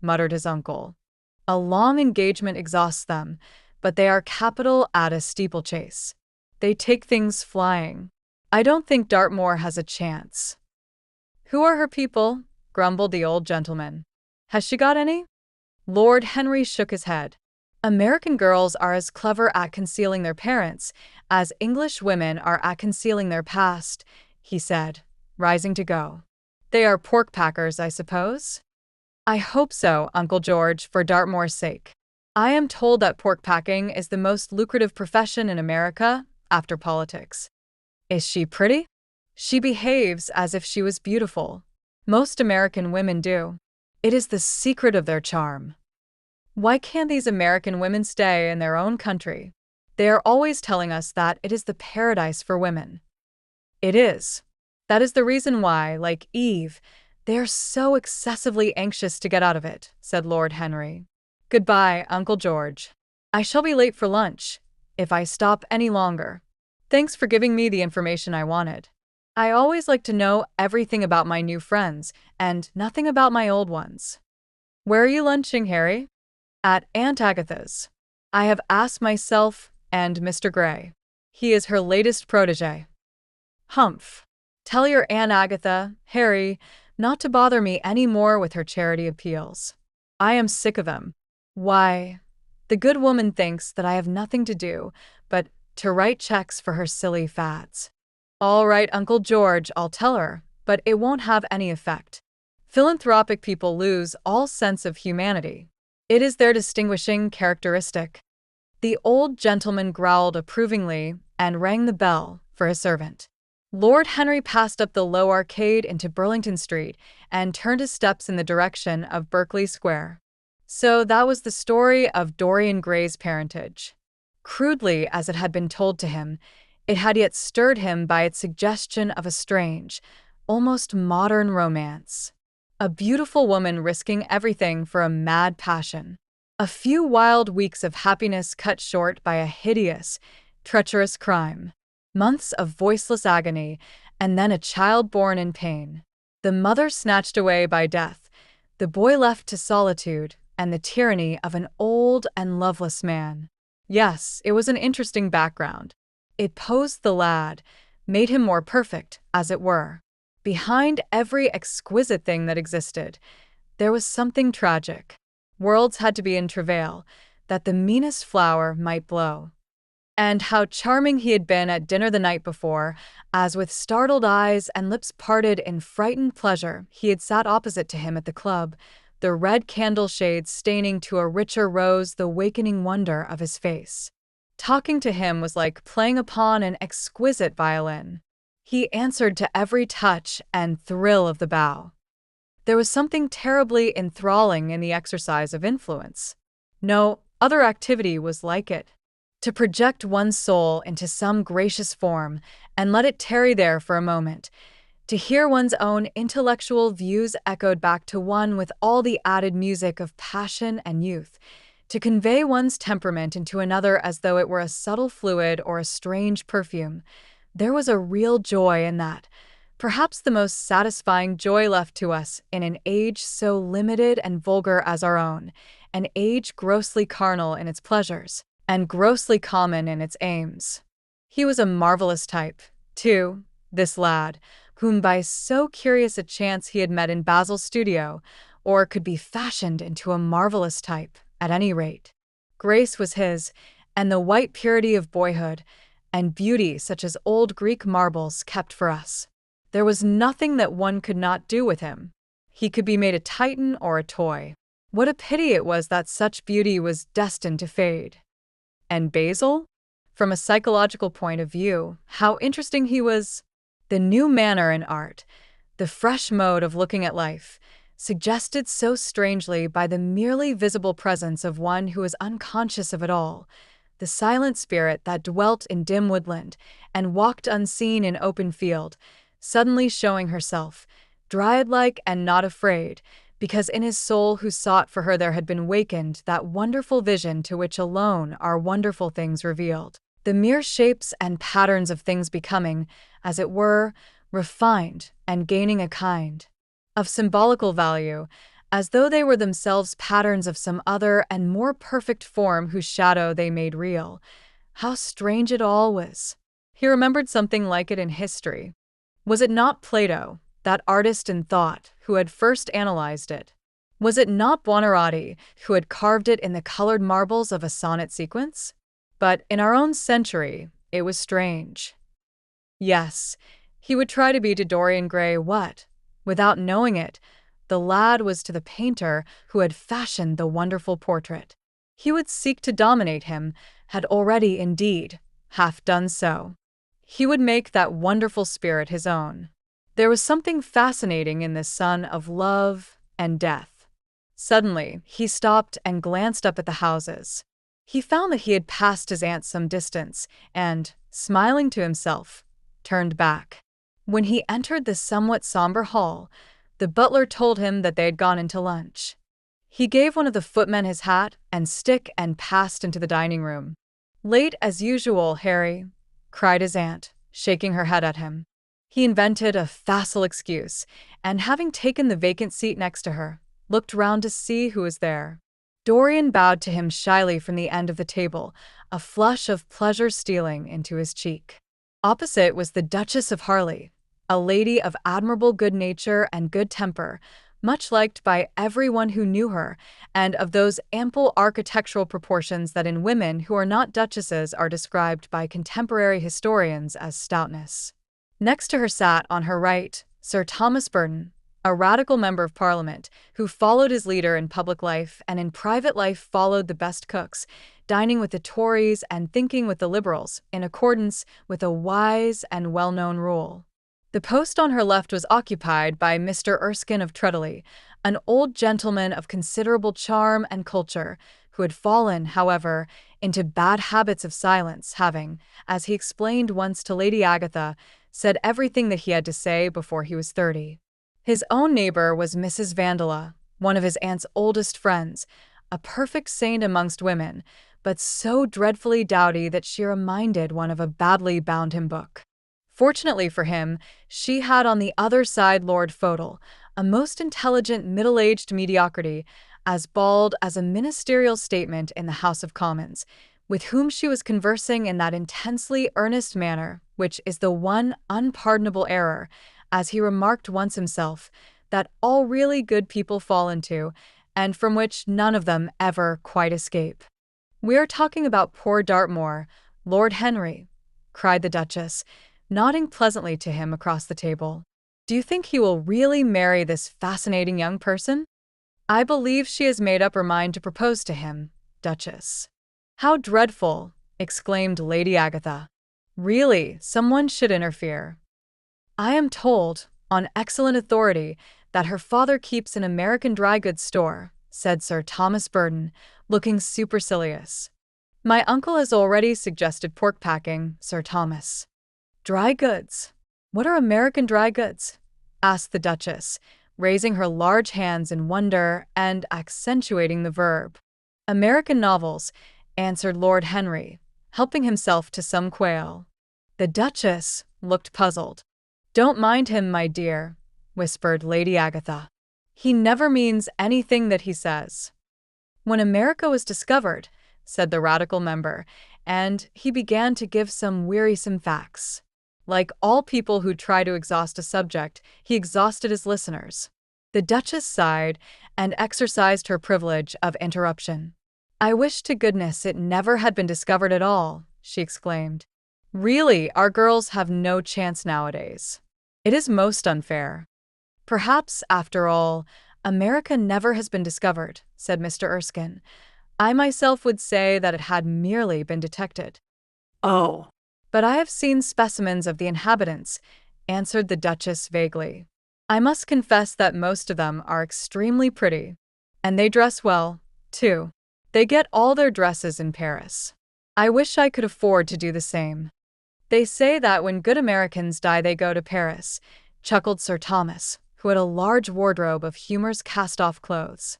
Speaker 1: muttered his uncle. A long engagement exhausts them, but they are capital at a steeplechase. They take things flying. I don't think Dartmoor has a chance. Who are her people? Grumbled the old gentleman. Has she got any? Lord Henry shook his head. American girls are as clever at concealing their parents as English women are at concealing their past, he said, rising to go. They are pork packers, I suppose? I hope so, Uncle George, for Dartmoor's sake. I am told that pork packing is the most lucrative profession in America, after politics. Is she pretty? She behaves as if she was beautiful. Most American women do. It is the secret of their charm. Why can't these American women stay in their own country? They are always telling us that it is the paradise for women. It is. That is the reason why, like Eve, they are so excessively anxious to get out of it, said Lord Henry. Goodbye, Uncle George. I shall be late for lunch, if I stop any longer. Thanks for giving me the information I wanted. I always like to know everything about my new friends, and nothing about my old ones. Where are you lunching, Harry? At Aunt Agatha's. I have asked myself and Mr. Gray. He is her latest protégé. Humph. Tell your Aunt Agatha, Harry, not to bother me any more with her charity appeals. I am sick of them. Why, the good woman thinks that I have nothing to do but to write checks for her silly fads. All right, Uncle George, I'll tell her, but it won't have any effect. Philanthropic people lose all sense of humanity. It is their distinguishing characteristic. The old gentleman growled approvingly and rang the bell for his servant. Lord Henry passed up the low arcade into Burlington Street and turned his steps in the direction of Berkeley Square. So that was the story of Dorian Gray's parentage. Crudely as it had been told to him, it had yet stirred him by its suggestion of a strange, almost modern romance. A beautiful woman risking everything for a mad passion. A few wild weeks of happiness cut short by a hideous, treacherous crime. Months of voiceless agony, and then a child born in pain. The mother snatched away by death, the boy left to solitude and the tyranny of an old and loveless man. Yes, it was an interesting background. It posed the lad, made him more perfect, as it were. Behind every exquisite thing that existed, there was something tragic. Worlds had to be in travail, that the meanest flower might blow. And how charming he had been at dinner the night before, as with startled eyes and lips parted in frightened pleasure he had sat opposite to him at the club, the red candle shades staining to a richer rose the wakening wonder of his face. Talking to him was like playing upon an exquisite violin. He answered to every touch and thrill of the bow. There was something terribly enthralling in the exercise of influence. No other activity was like it. To project one's soul into some gracious form and let it tarry there for a moment, to hear one's own intellectual views echoed back to one with all the added music of passion and youth, to convey one's temperament into another as though it were a subtle fluid or a strange perfume. There was a real joy in that, Perhaps the most satisfying joy left to us in an age so limited and vulgar as our own, an age grossly carnal in its pleasures, and grossly common in its aims. He was a marvelous type, too, this lad, whom by so curious a chance he had met in Basil's studio, or could be fashioned into a marvelous type, at any rate. Grace was his, and the white purity of boyhood, and beauty such as old Greek marbles kept for us. There was nothing that one could not do with him. He could be made a titan or a toy. What a pity it was that such beauty was destined to fade. And Basil? From a psychological point of view, how interesting he was. The new manner in art, the fresh mode of looking at life, suggested so strangely by the merely visible presence of one who was unconscious of it all, the silent spirit that dwelt in dim woodland and walked unseen in open field, suddenly showing herself, dryad-like and not afraid, because in his soul who sought for her there had been wakened that wonderful vision to which alone are wonderful things revealed. The mere shapes and patterns of things becoming, as it were, refined and gaining a kind of symbolical value, as though they were themselves patterns of some other and more perfect form whose shadow they made real. How strange it all was! He remembered something like it in history. Was it not Plato, that artist in thought, who had first analyzed it? Was it not Buonarroti, who had carved it in the colored marbles of a sonnet sequence? But in our own century, it was strange. Yes, he would try to be to Dorian Gray what, without knowing it, the lad was to the painter who had fashioned the wonderful portrait. He would seek to dominate him, had already, indeed, half done so. He would make that wonderful spirit his own. There was something fascinating in this son of love and death. Suddenly, he stopped and glanced up at the houses. He found that he had passed his aunt some distance and, smiling to himself, turned back. When he entered the somewhat somber hall, the butler told him that they had gone into lunch. He gave one of the footmen his hat and stick and passed into the dining room. "Late as usual, Harry," cried his aunt, shaking her head at him. He invented a facile excuse, and having taken the vacant seat next to her, looked round to see who was there. Dorian bowed to him shyly from the end of the table, a flush of pleasure stealing into his cheek. Opposite was the Duchess of Harley, a lady of admirable good nature and good temper, much liked by everyone who knew her, and of those ample architectural proportions that in women who are not duchesses are described by contemporary historians as stoutness. Next to her sat, on her right, Sir Thomas Burton, a radical member of Parliament, who followed his leader in public life and in private life followed the best cooks, dining with the Tories and thinking with the Liberals, in accordance with a wise and well-known rule. The post on her left was occupied by Mr. Erskine of Treadley, an old gentleman of considerable charm and culture, who had fallen, however, into bad habits of silence, having, as he explained once to Lady Agatha, said everything that he had to say before he was 30. His own neighbor was Mrs. Vandeleur, one of his aunt's oldest friends, a perfect saint amongst women, but so dreadfully dowdy that she reminded one of a badly bound hymn book. Fortunately for him, she had on the other side Lord Fodle, a most intelligent middle-aged mediocrity, as bald as a ministerial statement in the House of Commons, with whom she was conversing in that intensely earnest manner which is the one unpardonable error, as he remarked once himself, that all really good people fall into, and from which none of them ever quite escape. "We are talking about poor Dartmoor, Lord Henry," cried the Duchess, nodding pleasantly to him across the table. "Do you think he will really marry this fascinating young person?" "I believe she has made up her mind to propose to him, Duchess." "How dreadful!" exclaimed Lady Agatha. "Really, someone should interfere." "I am told, on excellent authority, that her father keeps an American dry goods store," said Sir Thomas Burton, looking supercilious. "My uncle has already suggested pork packing, Sir Thomas." "Dry goods? What are American dry goods?" asked the Duchess, raising her large hands in wonder and accentuating the verb. "American novels," answered Lord Henry, helping himself to some quail. The Duchess looked puzzled. "Don't mind him, my dear," whispered Lady Agatha. "He never means anything that he says." "When America was discovered," said the radical member, and he began to give some wearisome facts. Like all people who try to exhaust a subject, he exhausted his listeners. The Duchess sighed and exercised her privilege of interruption. "I wish to goodness it never had been discovered at all," she exclaimed. "Really, our girls have no chance nowadays. It is most unfair." "Perhaps, after all, America never has been discovered," said Mr. Erskine. "I myself would say that it had merely been detected."
Speaker 2: Oh,
Speaker 1: "But I have seen specimens of the inhabitants," answered the Duchess vaguely. "I must confess that most of them are extremely pretty. And they dress well, too. They get all their dresses in Paris. I wish I could afford to do the same." "They say that when good Americans die they go to Paris," chuckled Sir Thomas, who had a large wardrobe of humorous cast-off clothes.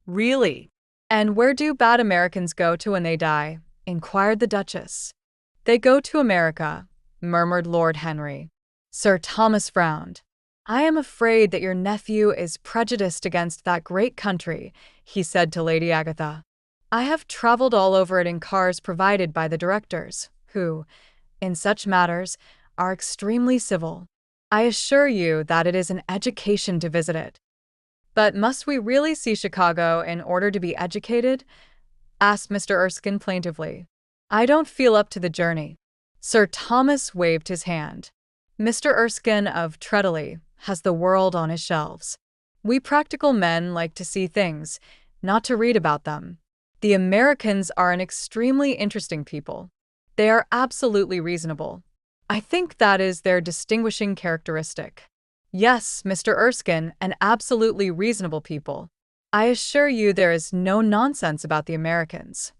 Speaker 2: really?
Speaker 1: "And where do bad Americans go to when they die?" inquired the Duchess. "They go to America," murmured Lord Henry. Sir Thomas frowned. "I am afraid that your nephew is prejudiced against that great country," he said to Lady Agatha. "I have traveled all over it in cars provided by the directors, who, in such matters, are extremely civil. I assure you that it is an education to visit it." "But must we really see Chicago in order to be educated?" asked Mr. Erskine plaintively. "I don't feel up to the journey." Sir Thomas waved his hand. "Mr. Erskine of Treadley has the world on his shelves. We practical men like to see things, not to read about them. The Americans are an extremely interesting people. They are absolutely reasonable. I think that is their distinguishing characteristic." "Yes, Mr. Erskine, an absolutely reasonable people. I assure you there is no nonsense about the Americans."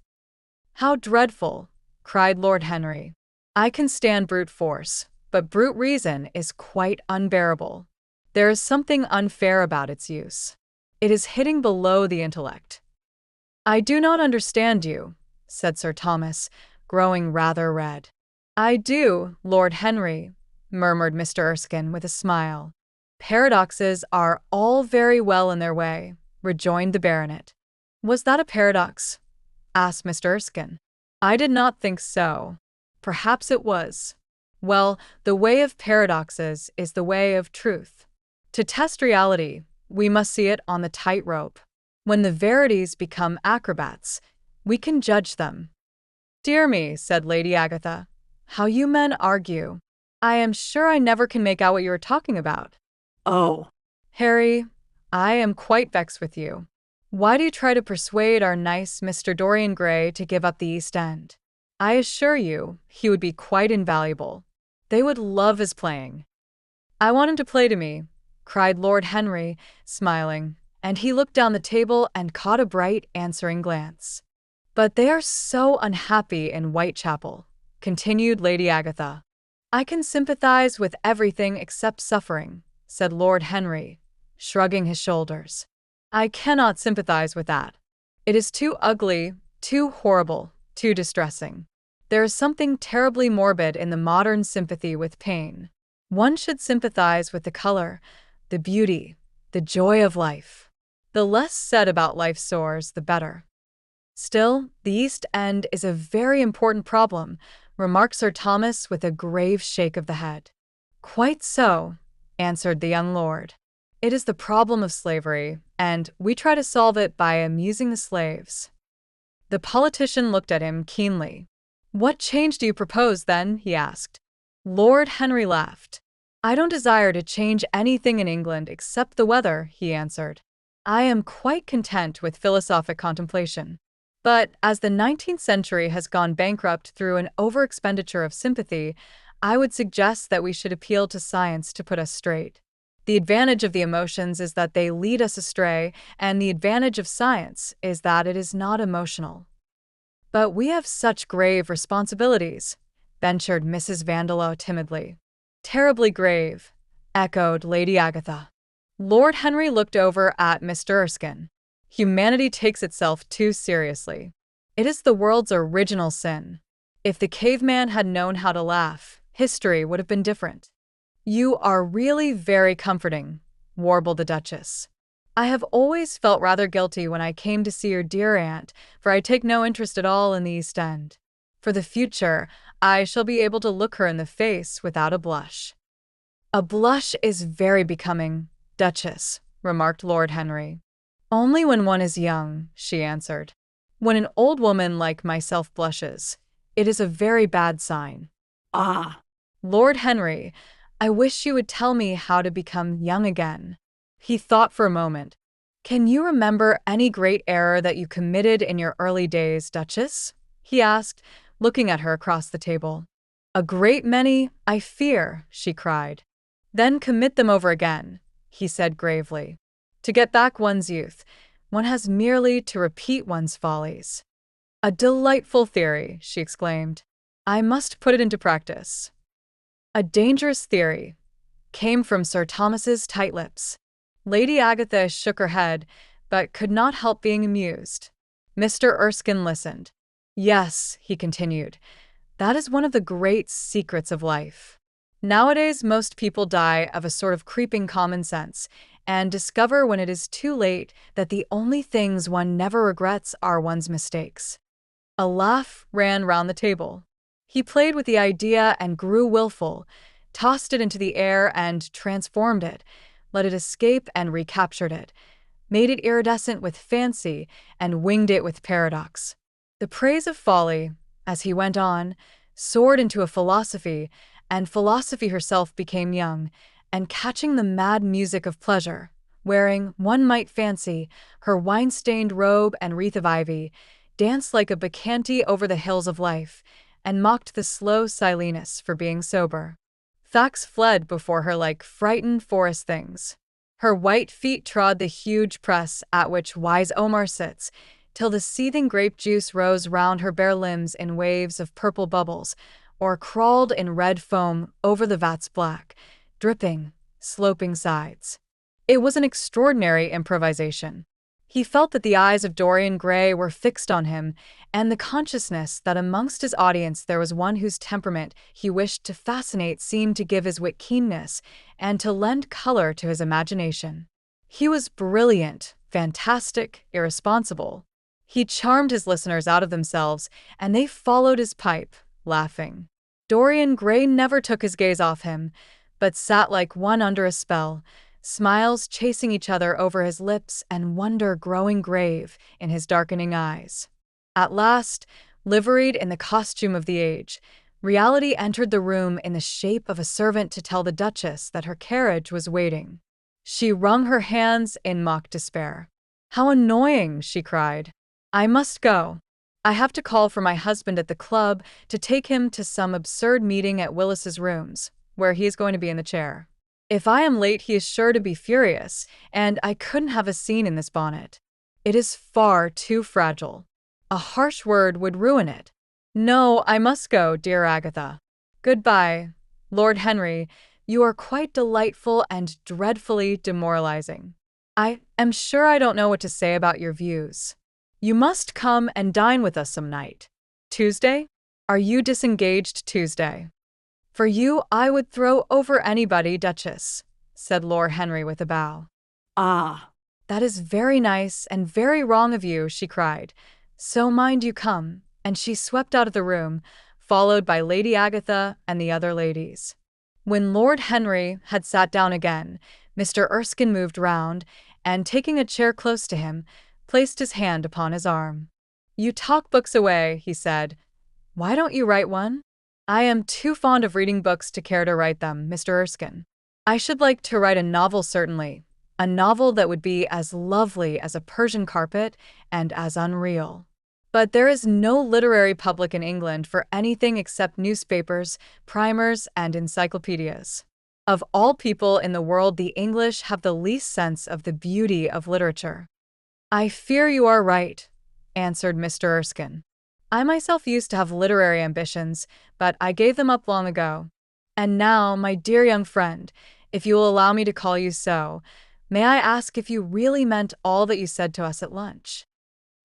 Speaker 1: "How dreadful!" cried Lord Henry. "I can stand brute force, but brute reason is quite unbearable. There is something unfair about its use. It is hitting below the intellect." "I do not understand you," said Sir Thomas, growing rather red. "I do, Lord Henry," murmured Mr. Erskine with a smile. "Paradoxes are all very well in their way," rejoined the baronet. "Was that a paradox?" asked Mr. Erskine. "I did not think so. Perhaps it was. Well, the way of paradoxes is the way of truth. To test reality, we must see it on the tightrope. When the verities become acrobats, we can judge them." "Dear me," said Lady Agatha, "how you men argue. I am sure I never can make out what you are talking about."
Speaker 2: Oh,
Speaker 1: "Harry, I am quite vexed with you. Why do you try to persuade our nice Mr. Dorian Gray to give up the East End? I assure you, he would be quite invaluable. They would love his playing." "I want him to play to me," cried Lord Henry, smiling, and he looked down the table and caught a bright, answering glance. "But they are so unhappy in Whitechapel," continued Lady Agatha. "I can sympathize with everything except suffering," said Lord Henry, shrugging his shoulders. "I cannot sympathize with that. It is too ugly, too horrible, too distressing. There is something terribly morbid in the modern sympathy with pain. One should sympathize with the color, the beauty, the joy of life. The less said about life's sores, the better." "Still, the East End is a very important problem," remarked Sir Thomas with a grave shake of the head. "Quite so," answered the young lord. "It is the problem of slavery, and we try to solve it by amusing the slaves." The politician looked at him keenly. "What change do you propose, then?" he asked. Lord Henry laughed. "I don't desire to change anything in England except the weather," he answered. "I am quite content with philosophic contemplation. But as the 19th century has gone bankrupt through an overexpenditure of sympathy, I would suggest that we should appeal to science to put us straight. The advantage of the emotions is that they lead us astray, and the advantage of science is that it is not emotional." "But we have such grave responsibilities," ventured Mrs. Vandeleur timidly. "Terribly grave," echoed Lady Agatha. Lord Henry looked over at Mr. Erskine. "Humanity takes itself too seriously. It is the world's original sin. If the caveman had known how to laugh, history would have been different." You are really very comforting, warbled the Duchess. I have always felt rather guilty when I came to see your dear aunt, for I take no interest at all in the East End. For the future, I shall be able to look her in the face without a blush. A blush is very becoming, Duchess, remarked Lord Henry. Only when one is young, she answered. When an old woman like myself blushes, it is a very bad sign.
Speaker 2: Ah,
Speaker 1: Lord Henry, I wish you would tell me how to become young again. He thought for a moment. Can you remember any great error that you committed in your early days, Duchess? He asked, looking at her across the table. A great many, I fear, she cried. Then commit them over again, he said gravely. To get back one's youth, one has merely to repeat one's follies. A delightful theory, she exclaimed. I must put it into practice. A dangerous theory came from Sir Thomas's tight lips. Lady Agatha shook her head, but could not help being amused. Mr. Erskine listened. Yes, he continued, that is one of the great secrets of life. Nowadays, most people die of a sort of creeping common sense and discover when it is too late that the only things one never regrets are one's mistakes. A laugh ran round the table. He played with the idea and grew willful, tossed it into the air and transformed it, let it escape and recaptured it, made it iridescent with fancy and winged it with paradox. The praise of folly, as he went on, soared into a philosophy, and philosophy herself became young, and catching the mad music of pleasure, wearing, one might fancy, her wine-stained robe and wreath of ivy, danced like a bacchante over the hills of life, and mocked the slow Silenus for being sober. Facts fled before her like frightened forest things. Her white feet trod the huge press at which wise Omar sits, till the seething grape juice rose round her bare limbs in waves of purple bubbles, or crawled in red foam over the vat's black, dripping, sloping sides. It was an extraordinary improvisation. He felt that the eyes of Dorian Gray were fixed on him, and the consciousness that amongst his audience there was one whose temperament he wished to fascinate seemed to give his wit keenness and to lend color to his imagination. He was brilliant, fantastic, irresponsible. He charmed his listeners out of themselves, and they followed his pipe, laughing. Dorian Gray never took his gaze off him, but sat like one under a spell, smiles chasing each other over his lips and wonder growing grave in his darkening eyes. At last, liveried in the costume of the age, reality entered the room in the shape of a servant to tell the Duchess that her carriage was waiting. She wrung her hands in mock despair. "How annoying!" she cried. "I must go. I have to call for my husband at the club to take him to some absurd meeting at Willis's rooms, where he is going to be in the chair. If I am late, he is sure to be furious, and I couldn't have a scene in this bonnet. It is far too fragile. A harsh word would ruin it. No, I must go, dear Agatha. Goodbye, Lord Henry. You are quite delightful and dreadfully demoralizing. I am sure I don't know what to say about your views. You must come and dine with us some night. Tuesday? Are you disengaged Tuesday? For you, I would throw over anybody, Duchess," said Lord Henry with a bow.
Speaker 2: ah,
Speaker 1: "That is very nice and very wrong of you," she cried. "So mind you come," and she swept out of the room, followed by Lady Agatha and the other ladies. When Lord Henry had sat down again, Mr. Erskine moved round, and taking a chair close to him, placed his hand upon his arm. "You talk books away," he said. "Why don't you write one?" "I am too fond of reading books to care to write them, Mr. Erskine. I should like to write a novel, certainly. A novel that would be as lovely as a Persian carpet and as unreal. But there is no literary public in England for anything except newspapers, primers, and encyclopedias. Of all people in the world, the English have the least sense of the beauty of literature." "I fear you are right," answered Mr. Erskine. "I myself used to have literary ambitions, but I gave them up long ago. And now, my dear young friend, if you will allow me to call you so, may I ask if you really meant all that you said to us at lunch?"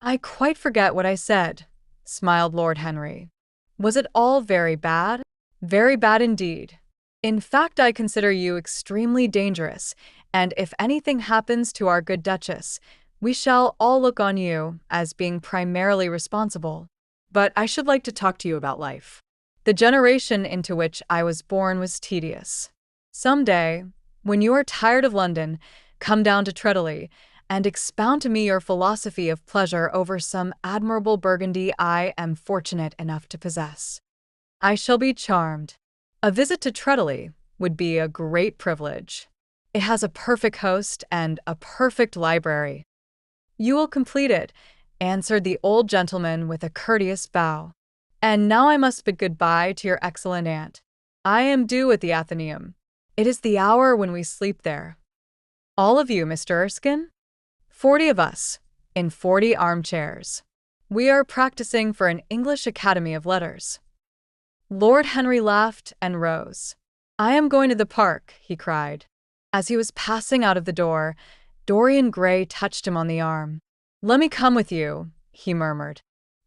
Speaker 1: "I quite forget what I said," smiled Lord Henry. "Was it all very bad?" "Very bad indeed. In fact, I consider you extremely dangerous, and if anything happens to our good Duchess, we shall all look on you as being primarily responsible.
Speaker 2: But I should like to talk to you about life.
Speaker 1: The generation into which I was born was tedious. Some day, when you are tired of London, come down to Treadley and expound to me your philosophy of pleasure over some admirable Burgundy I am fortunate enough to possess. I shall be charmed. A visit to Treadley would be a great privilege. It has a perfect host and a perfect library. You will complete it, answered the old gentleman with a courteous bow. And now I must bid good-bye to your excellent aunt. I am due at the Athenaeum. It is the hour when we sleep there. All of you, Mr. Erskine? 40 of us, in 40 armchairs. We are practicing for an English Academy of Letters. Lord Henry laughed and rose. I am going to the park, he cried. As he was passing out of the door, Dorian Gray touched him on the arm. Let me come with you, he murmured.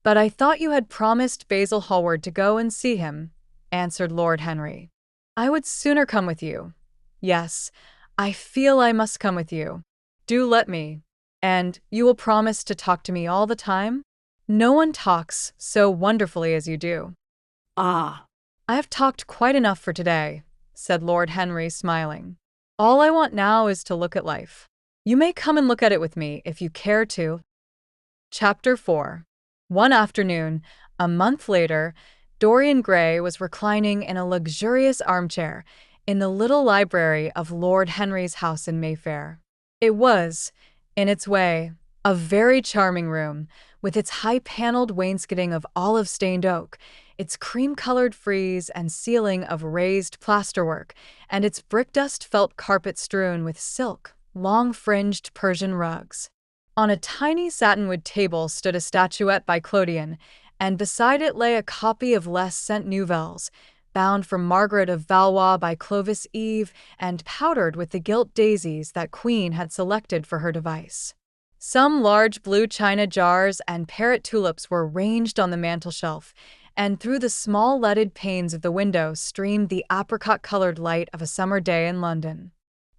Speaker 1: But I thought you had promised Basil Hallward to go and see him, answered Lord Henry. I would sooner come with you. Yes, I feel I must come with you. Do let me. And you will promise to talk to me all the time? No one talks so wonderfully as you do.
Speaker 2: Ah.
Speaker 1: I have talked quite enough for today, said Lord Henry, smiling. All I want now is to look at life. You may come and look at it with me if you care to. Chapter 4. One afternoon, a month later, Dorian Gray was reclining in a luxurious armchair in the little library of Lord Henry's house in Mayfair. It was, in its way, a very charming room, with its high-paneled wainscoting of olive-stained oak, its cream-colored frieze and ceiling of raised plasterwork, and its brick-dust felt carpet strewn with silk, long-fringed Persian rugs. On a tiny satinwood table stood a statuette by Clodion, and beside it lay a copy of Les Cent Nouvelles, bound for Margaret of Valois by Clovis Eve and powdered with the gilt daisies that Queen had selected for her device. Some large blue china jars and parrot tulips were ranged on the mantelshelf, and through the small leaded panes of the window streamed the apricot-colored light of a summer day in London.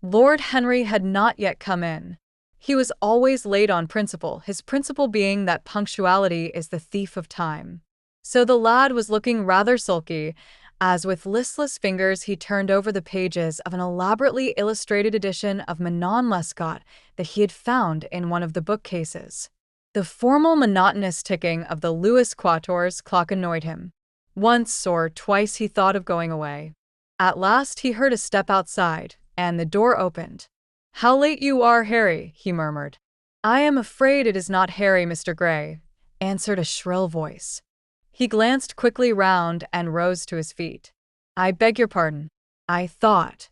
Speaker 1: Lord Henry had not yet come in. He was always late on principle, his principle being that punctuality is the thief of time. So the lad was looking rather sulky, as with listless fingers he turned over the pages of an elaborately illustrated edition of Manon Lescaut that he had found in one of the bookcases. The formal monotonous ticking of the Louis Quatorze clock annoyed him. Once or twice he thought of going away. At last he heard a step outside, and the door opened. How late you are, Harry, he murmured. I am afraid it is not Harry, Mr. Gray, answered a shrill voice. He glanced quickly round and rose to his feet. I beg your pardon. I thought.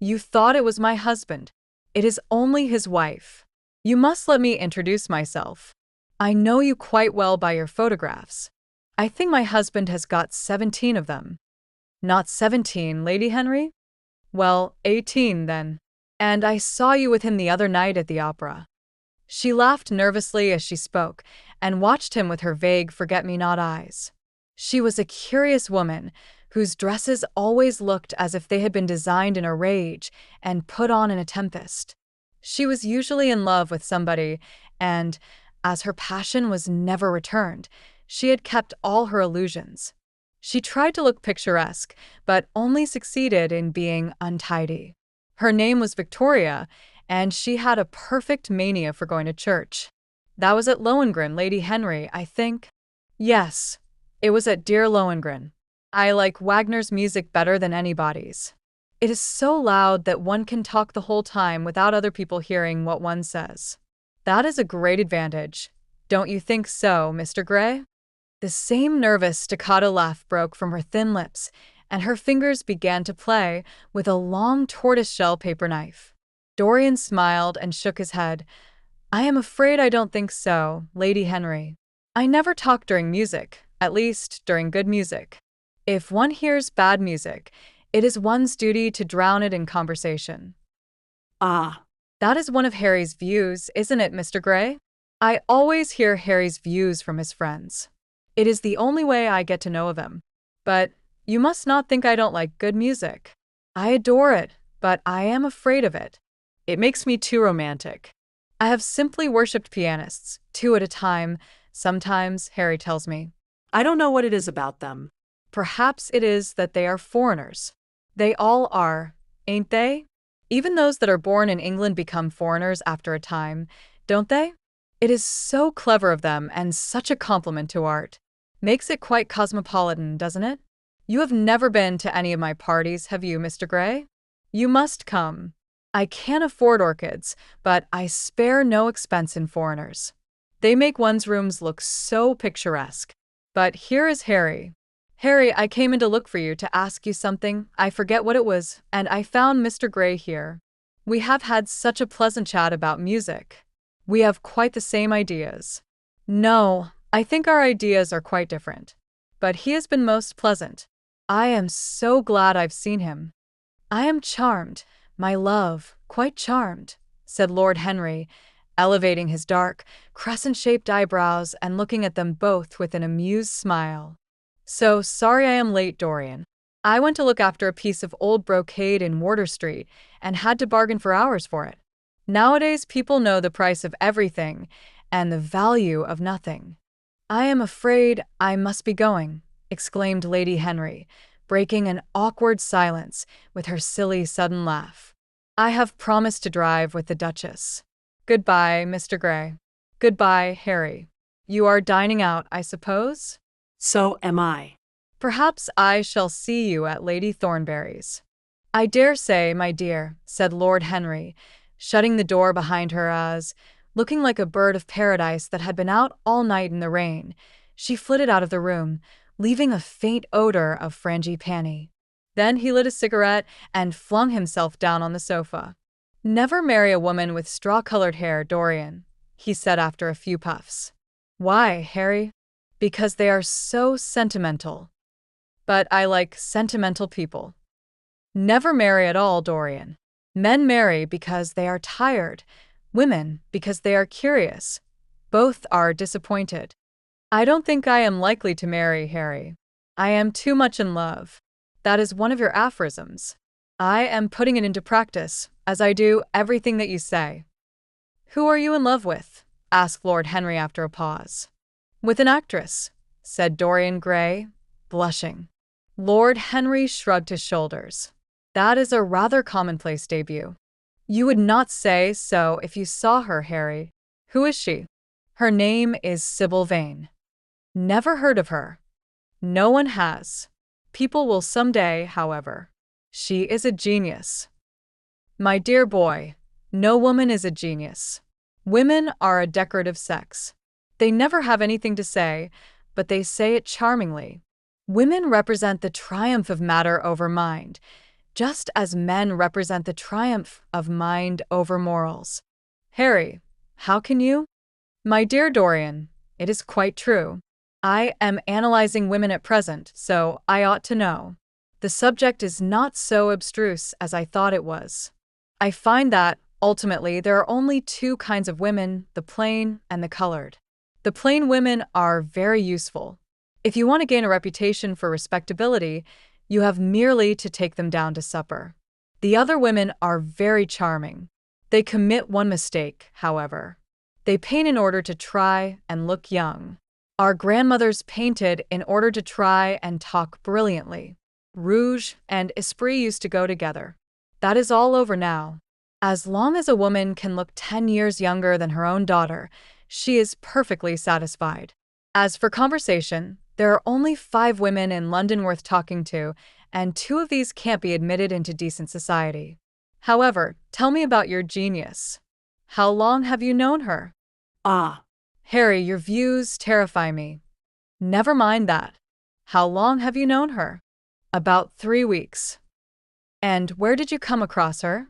Speaker 1: You thought it was my husband. It is only his wife. You must let me introduce myself. I know you quite well by your photographs. I think my husband has got 17 of them. Not 17, Lady Henry? Well, 18 then. And I saw you with him the other night at the opera. She laughed nervously as she spoke, and watched him with her vague forget-me-not eyes. She was a curious woman, whose dresses always looked as if they had been designed in a rage and put on in a tempest. She was usually in love with somebody, and, as her passion was never returned, she had kept all her illusions. She tried to look picturesque, but only succeeded in being untidy. Her name was Victoria, and she had a perfect mania for going to church. That was at Lohengrin, Lady Henry, I think. Yes, it was at dear Lohengrin. I like Wagner's music better than anybody's. It is so loud that one can talk the whole time without other people hearing what one says. That is a great advantage. Don't you think so, Mr. Gray? The same nervous staccato laugh broke from her thin lips, and her fingers began to play with a long tortoise-shell paper knife. Dorian smiled and shook his head. I am afraid I don't think so, Lady Henry. I never talk during music, at least during good music. If one hears bad music, it is one's duty to drown it in conversation.
Speaker 2: Ah.
Speaker 1: That is one of Harry's views, isn't it, Mr. Gray? I always hear Harry's views from his friends. It is the only way I get to know of him. But you must not think I don't like good music. I adore it, but I am afraid of it.
Speaker 2: It makes me too romantic.
Speaker 1: I have simply worshipped pianists, two at a time, sometimes, Harry tells me.
Speaker 2: I don't know what it is about them.
Speaker 1: Perhaps it is that they are foreigners. They all are, ain't they? Even those that are born in England become foreigners after a time, don't they? It is so clever of them and such a compliment to art. Makes it quite cosmopolitan, doesn't it? You have never been to any of my parties, have you, Mr. Gray? You must come. I can't afford orchids, but I spare no expense in foreigners. They make one's rooms look so picturesque. But here is Harry. Harry, I came in to look for you to ask you something. I forget what it was, and I found Mr. Gray here. We have had such a pleasant chat about music. We have quite the same ideas. No, I think our ideas are quite different. But he has been most pleasant. I am so glad I've seen him. I am charmed, my love, quite charmed, said Lord Henry, elevating his dark, crescent-shaped eyebrows and looking at them both with an amused smile. So sorry I am late, Dorian. I went to look after a piece of old brocade in Wardour Street and had to bargain for hours for it. Nowadays people know the price of everything and the value of nothing. I am afraid I must be going, exclaimed Lady Henry, breaking an awkward silence with her silly sudden laugh. I have promised to drive with the Duchess. Goodbye, Mr. Gray. Goodbye, Harry. You are dining out, I suppose?
Speaker 2: So am I.
Speaker 1: Perhaps I shall see you at Lady Thornberry's. I dare say, my dear, said Lord Henry, shutting the door behind her as, looking like a bird of paradise that had been out all night in the rain, she flitted out of the room, leaving a faint odor of frangipani. Then he lit a cigarette and flung himself down on the sofa. Never marry a woman with straw-colored hair, Dorian, he said after a few puffs. Why, Harry? Because they are so sentimental. But I like sentimental people. Never marry at all, Dorian. Men marry because they are tired, women because they are curious. Both are disappointed. I don't think I am likely to marry, Harry. I am too much in love. That is one of your aphorisms. I am putting it into practice, as I do everything that you say. Who are you in love with? Asked Lord Henry after a pause. With an actress, said Dorian Gray, blushing. Lord Henry shrugged his shoulders. That is a rather commonplace debut. You would not say so if you saw her, Harry. Who is she? Her name is Sybil Vane. Never heard of her. No one has. People will someday, however. She is a genius. My dear boy, no woman is a genius. Women are a decorative sex. They never have anything to say, but they say it charmingly. Women represent the triumph of matter over mind, just as men represent the triumph of mind over morals. Harry, how can you? My dear Dorian, it is quite true. I am analyzing women at present, so I ought to know. The subject is not so abstruse as I thought it was. I find that, ultimately, there are only two kinds of women, the plain and the colored. The plain women are very useful. If you want to gain a reputation for respectability, you have merely to take them down to supper. The other women are very charming. They commit one mistake, however. They paint in order to try and look young. Our grandmothers painted in order to try and talk brilliantly. Rouge and esprit used to go together. That is all over now. As long as a woman can look 10 years younger than her own daughter, she is perfectly satisfied. As for conversation, there are only 5 women in London worth talking to, and 2 of these can't be admitted into decent society. However, tell me about your genius. How long have you known her?
Speaker 2: Ah,
Speaker 1: Harry, your views terrify me. Never mind that. How long have you known her? About 3 weeks. And where did you come across her?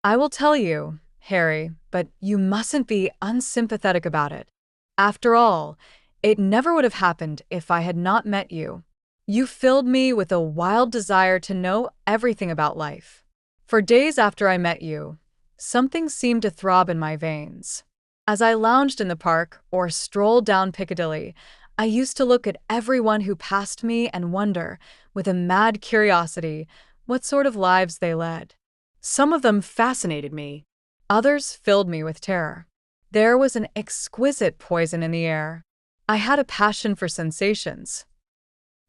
Speaker 1: I will tell you, Harry, but you mustn't be unsympathetic about it. After all, it never would have happened if I had not met you. You filled me with a wild desire to know everything about life. For days after I met you, something seemed to throb in my veins. As I lounged in the park or strolled down Piccadilly, I used to look at everyone who passed me and wonder, with a mad curiosity, what sort of lives they led.
Speaker 2: Some of them fascinated me.
Speaker 1: Others filled me with terror. There was an exquisite poison in the air. I had a passion for sensations.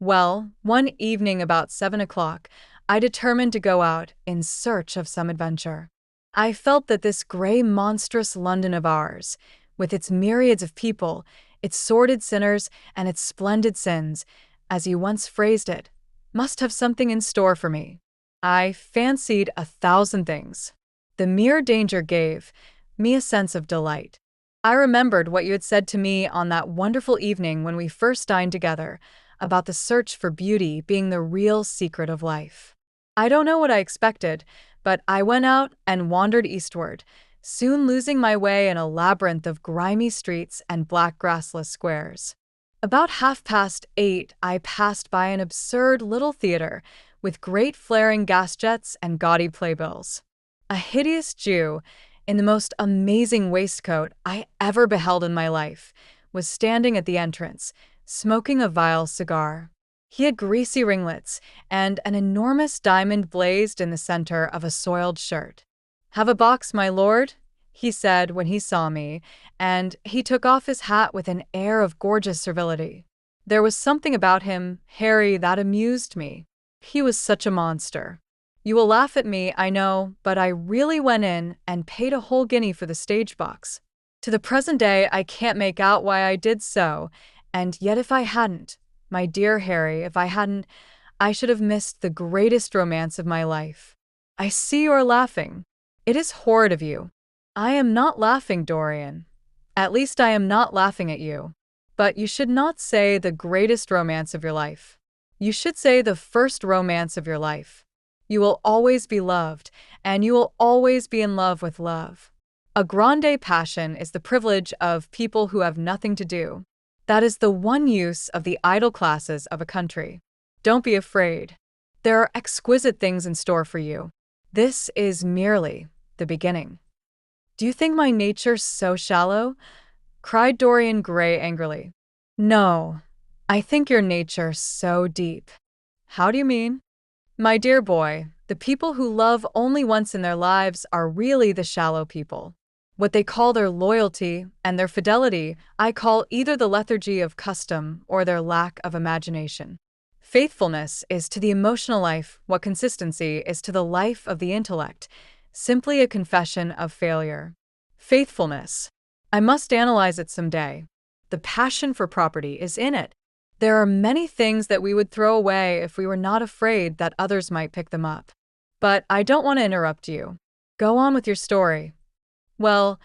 Speaker 1: Well, one evening about 7 o'clock, I determined to go out in search of some adventure. I felt that this gray, monstrous London of ours, with its myriads of people, its sordid sinners, and its splendid sins, as you once phrased it, must have something in store for me. I fancied 1,000 things. The mere danger gave me a sense of delight. I remembered what you had said to me on that wonderful evening when we first dined together, about the search for beauty being the real secret of life. I don't know what I expected, but I went out and wandered eastward, soon losing my way in a labyrinth of grimy streets and black grassless squares. About 8:30, I passed by an absurd little theater with great flaring gas jets and gaudy playbills. A hideous Jew, in the most amazing waistcoat I ever beheld in my life, was standing at the entrance, smoking a vile cigar. He had greasy ringlets, and an enormous diamond blazed in the center of a soiled shirt. "Have a box, my lord?" he said when he saw me, and he took off his hat with an air of gorgeous servility. There was something about him, Harry, that amused me. He was such a monster. You will laugh at me, I know, but I really went in and paid a whole guinea for the stage box. To the present day, I can't make out why I did so, and yet if I hadn't, my dear Harry, if I hadn't, I should have missed the greatest romance of my life. I see you are laughing. It is horrid of you. I am not laughing, Dorian. At least I am not laughing at you. But you should not say the greatest romance of your life. You should say the first romance of your life. You will always be loved, and you will always be in love with love. A grande passion is the privilege of people who have nothing to do. That is the one use of the idle classes of a country. Don't be afraid. There are exquisite things in store for you. This is merely the beginning. Do you think my nature so shallow? Cried Dorian Gray angrily. No, I think your nature so deep. How do you mean? My dear boy, the people who love only once in their lives are really the shallow people. What they call their loyalty and their fidelity, I call either the lethargy of custom or their lack of imagination. Faithfulness is to the emotional life what consistency is to the life of the intellect, simply a confession of failure. Faithfulness. I must analyze it someday. The passion for property is in it. There are many things that we would throw away if we were not afraid that others might pick them up. But I don't want to interrupt you. Go on with your story. Well,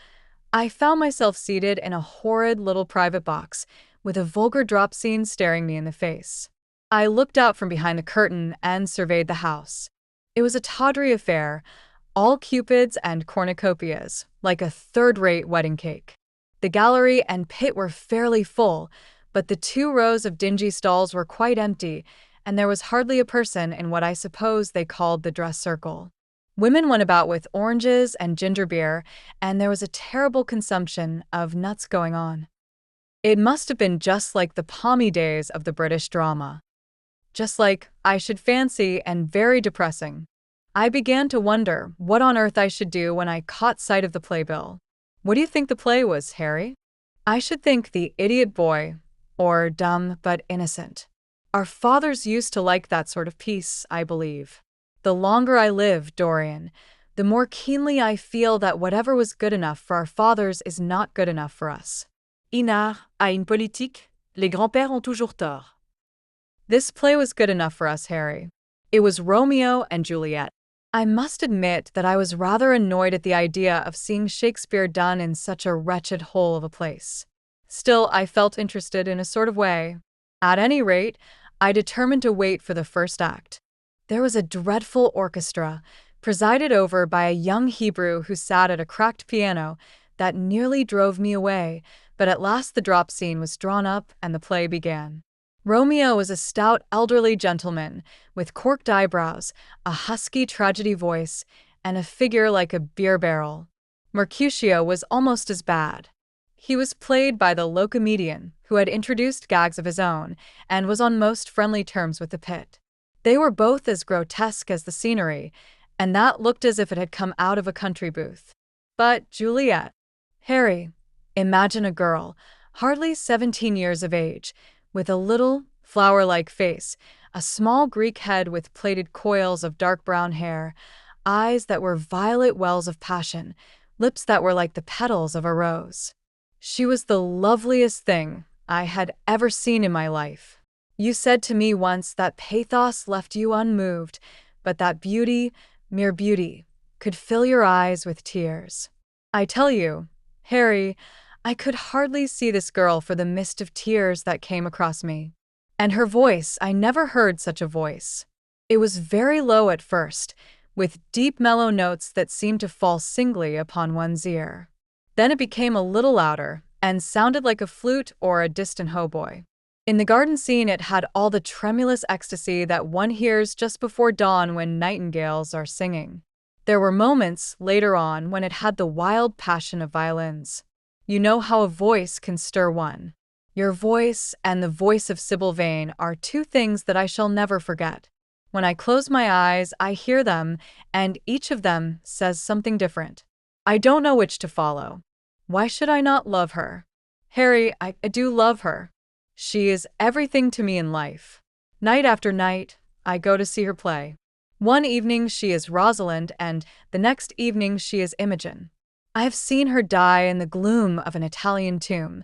Speaker 1: I found myself seated in a horrid little private box, with a vulgar drop scene staring me in the face. I looked out from behind the curtain and surveyed the house. It was a tawdry affair, all cupids and cornucopias, like a third-rate wedding cake. The gallery and pit were fairly full, but the 2 rows of dingy stalls were quite empty, and there was hardly a person in what I suppose they called the dress circle. Women went about with oranges and ginger beer, and there was a terrible consumption of nuts going on. It must have been just like the palmy days of the British drama. Just like, I should fancy, and very depressing. I began to wonder what on earth I should do when I caught sight of the playbill. What do you think the play was, Harry? I should think The Idiot Boy, or Dumb but Innocent. Our fathers used to like that sort of piece, I believe. The longer I live, Dorian, the more keenly I feel that whatever was good enough for our fathers is not good enough for us.
Speaker 2: In art, à une politique, les grands-pères ont toujours tort.
Speaker 1: This play was good enough for us, Harry. It was Romeo and Juliet. I must admit that I was rather annoyed at the idea of seeing Shakespeare done in such a wretched hole of a place. Still, I felt interested in a sort of way. At any rate, I determined to wait for the first act. There was a dreadful orchestra, presided over by a young Hebrew who sat at a cracked piano, that nearly drove me away, but at last the drop scene was drawn up and the play began. Romeo was a stout elderly gentleman, with corked eyebrows, a husky tragedy voice, and a figure like a beer barrel. Mercutio was almost as bad. He was played by the locomedian, who had introduced gags of his own, and was on most friendly terms with the pit. They were both as grotesque as the scenery, and that looked as if it had come out of a country booth. But Juliet, Harry, imagine a girl, hardly 17 years of age, with a little, flower-like face, a small Greek head with plaited coils of dark brown hair, eyes that were violet wells of passion, lips that were like the petals of a rose. She was the loveliest thing I had ever seen in my life. You said to me once that pathos left you unmoved, but that beauty, mere beauty, could fill your eyes with tears. I tell you, Harry, I could hardly see this girl for the mist of tears that came across me. And her voice, I never heard such a voice. It was very low at first, with deep mellow notes that seemed to fall singly upon one's ear. Then it became a little louder, and sounded like a flute or a distant hautboy. In the garden scene, it had all the tremulous ecstasy that one hears just before dawn when nightingales are singing. There were moments, later on, when it had the wild passion of violins. You know how a voice can stir one. Your voice and the voice of Sybil Vane are two things that I shall never forget. When I close my eyes, I hear them, and each of them says something different. I don't know which to follow. Why should I not love her? Harry, I do love her. She is everything to me in life. Night after night, I go to see her play. One evening she is Rosalind, and the next evening she is Imogen. I have seen her die in the gloom of an Italian tomb,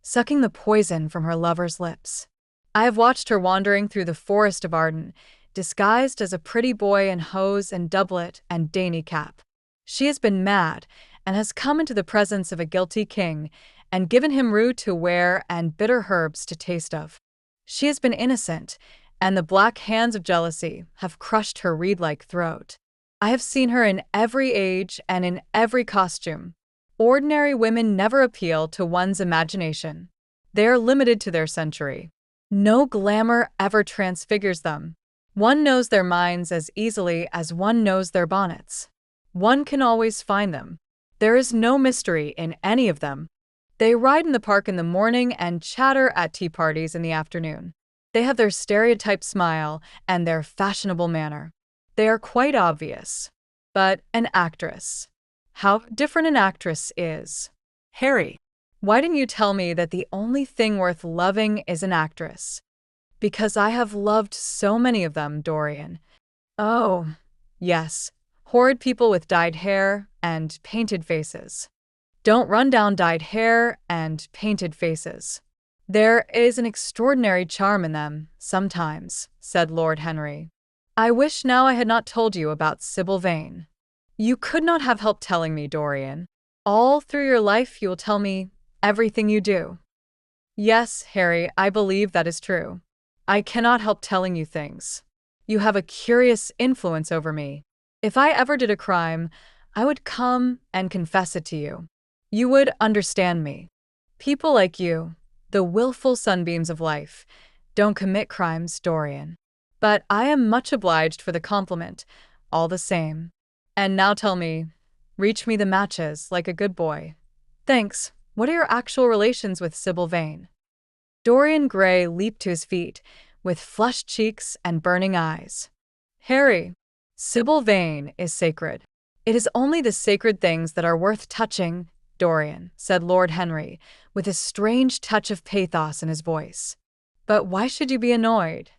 Speaker 1: sucking the poison from her lover's lips. I have watched her wandering through the forest of Arden, disguised as a pretty boy in hose and doublet and dainty cap. She has been mad, and has come into the presence of a guilty king, and given him rue to wear and bitter herbs to taste of. She has been innocent, and the black hands of jealousy have crushed her reed-like throat. I have seen her in every age and in every costume. Ordinary women never appeal to one's imagination. They are limited to their century. No glamour ever transfigures them. One knows their minds as easily as one knows their bonnets. One can always find them. There is no mystery in any of them. They ride in the park in the morning and chatter at tea parties in the afternoon. They have their stereotyped smile and their fashionable manner. They are quite obvious. But an actress. How different an actress is.
Speaker 2: Harry,
Speaker 1: Why didn't you tell me that the only thing worth loving is an actress? Because I have loved so many of them, Dorian. Oh, yes, horrid people with dyed hair and painted faces. Don't run down dyed hair and painted faces. There is an extraordinary charm in them, sometimes, said Lord Henry. I wish now I had not told you about Sybil Vane. You could not have helped telling me, Dorian. All through your life you will tell me everything you do. Yes, Harry, I believe that is true. I cannot help telling you things. You have a curious influence over me. If I ever did a crime, I would come and confess it to you. You would understand me. People like you, the willful sunbeams of life, don't commit crimes, Dorian. But I am much obliged for the compliment, all the same. And now tell me, reach me the matches like a good boy. Thanks. What are your actual relations with Sybil Vane? Dorian Gray leaped to his feet, with flushed cheeks and burning eyes. Harry, Sybil Vane is sacred. It is only the sacred things that are worth touching, Dorian, said Lord Henry, with a strange touch of pathos in his voice. But why should you be annoyed?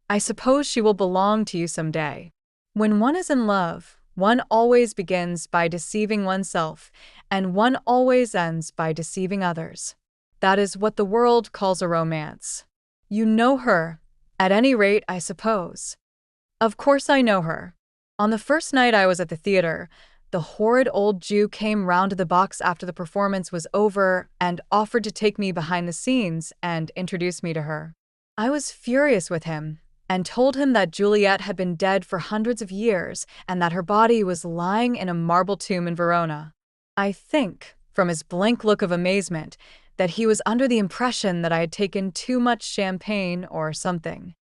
Speaker 1: I suppose she will belong to you some day. When one is in love, one always begins by deceiving oneself, and one always ends by deceiving others. That is what the world calls a romance. You know her, at any rate, I suppose. Of course I know her. On the first night I was at the theater, the horrid old Jew came round to the box after the performance was over and offered to take me behind the scenes and introduce me to her. I was furious with him, and told him that Juliet had been dead for hundreds of years and that her body was lying in a marble tomb in Verona. I think, from his blank look of amazement, that he was under the impression that I had taken too much champagne or something.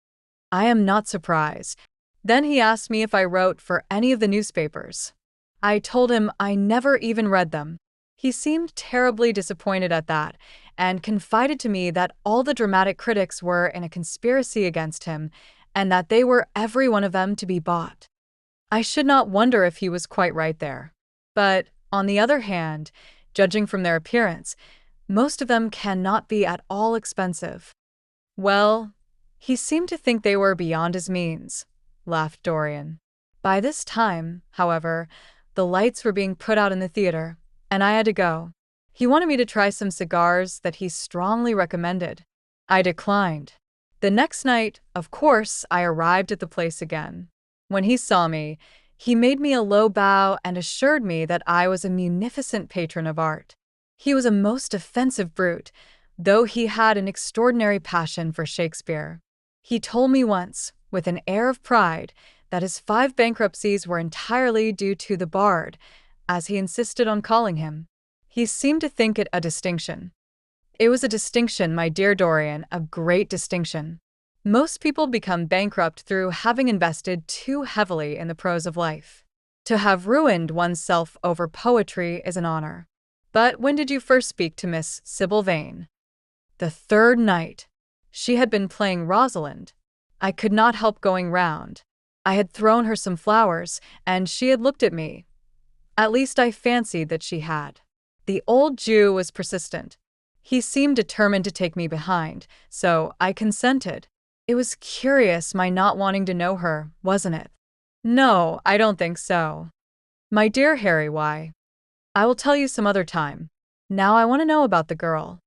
Speaker 1: I am not surprised. Then he asked me if I wrote for any of the newspapers. I told him I never even read them. He seemed terribly disappointed at that, and confided to me that all the dramatic critics were in a conspiracy against him, and that they were every one of them to be bought. I should not wonder if he was quite right there. But, on the other hand, judging from their appearance, most of them cannot be at all expensive. Well, he seemed to think they were beyond his means, laughed Dorian. By this time, however, the lights were being put out in the theater, and I had to go. He wanted me to try some cigars that he strongly recommended. I declined. The next night, of course, I arrived at the place again. When he saw me, he made me a low bow and assured me that I was a munificent patron of art. He was a most offensive brute, though he had an extraordinary passion for Shakespeare. He told me once, with an air of pride, that his 5 bankruptcies were entirely due to the bard, as he insisted on calling him. He seemed to think it a distinction. It was a distinction, my dear Dorian, a great distinction. Most people become bankrupt through having invested too heavily in the prose of life. To have ruined oneself over poetry is an honor. But when did you first speak to Miss Sybil Vane? The 3rd night. She had been playing Rosalind. I could not help going round. I had thrown her some flowers, and she had looked at me. At least I fancied that she had. The old Jew was persistent. He seemed determined to take me behind, so I consented. It was curious my not wanting to know her, wasn't it? No, I don't think so. My dear Harry, why? I will tell you some other time. Now I want to know about the girl.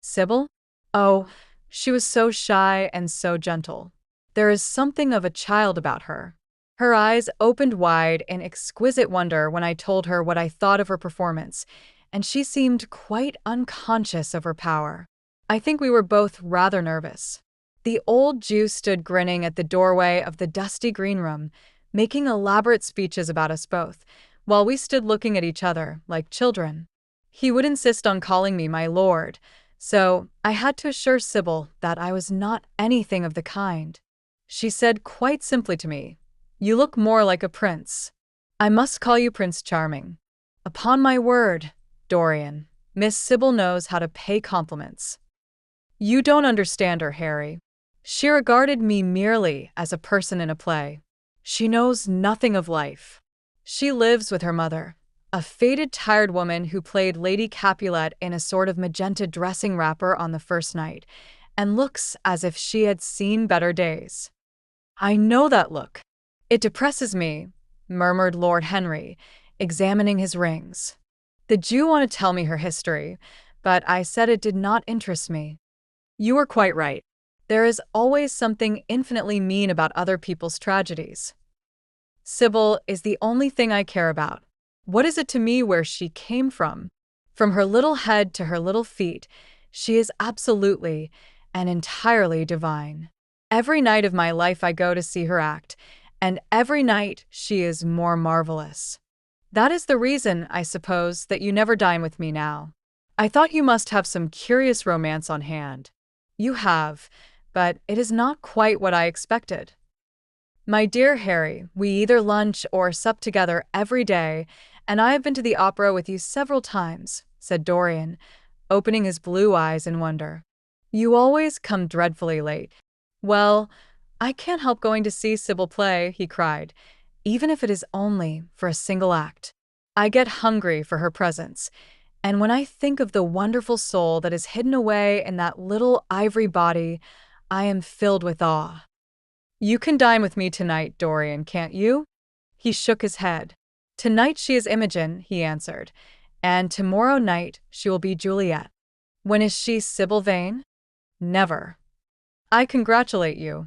Speaker 1: Sybil? Oh, she was so shy and so gentle. There is something of a child about her. Her eyes opened wide in exquisite wonder when I told her what I thought of her performance, and she seemed quite unconscious of her power. I think we were both rather nervous. The old Jew stood grinning at the doorway of the dusty green room, making elaborate speeches about us both, while we stood looking at each other like children. He would insist on calling me my lord, so I had to assure Sybil that I was not anything of the kind. She said quite simply to me, "You look more like a prince. I must call you Prince Charming." Upon my word, Dorian, Miss Sybil knows how to pay compliments. You don't understand her, Harry. She regarded me merely as a person in a play. She knows nothing of life. She lives with her mother, a faded, tired woman who played Lady Capulet in a sort of magenta dressing wrapper on the first night, and looks as if she had seen better days. I know that look. It depresses me, murmured Lord Henry, examining his rings. The Jew wanted to tell me her history, but I said it did not interest me. You were quite right. There is always something infinitely mean about other people's tragedies. Sybil is the only thing I care about. What is it to me where she came from? From her little head to her little feet, she is absolutely and entirely divine. Every night of my life I go to see her act, and every night she is more marvelous. That is the reason, I suppose, that you never dine with me now. I thought you must have some curious romance on hand. You have, but it is not quite what I expected. My dear Harry, we either lunch or sup together every day, and I have been to the opera with you several times, said Dorian, opening his blue eyes in wonder. You always come dreadfully late. Well, I can't help going to see Sybil play, he cried, even if it is only for a single act. I get hungry for her presence, and when I think of the wonderful soul that is hidden away in that little ivory body, I am filled with awe. You can dine with me tonight, Dorian, can't you? He shook his head. Tonight she is Imogen, he answered, and tomorrow night she will be Juliet. When is she Sybil Vane? Never. I congratulate you.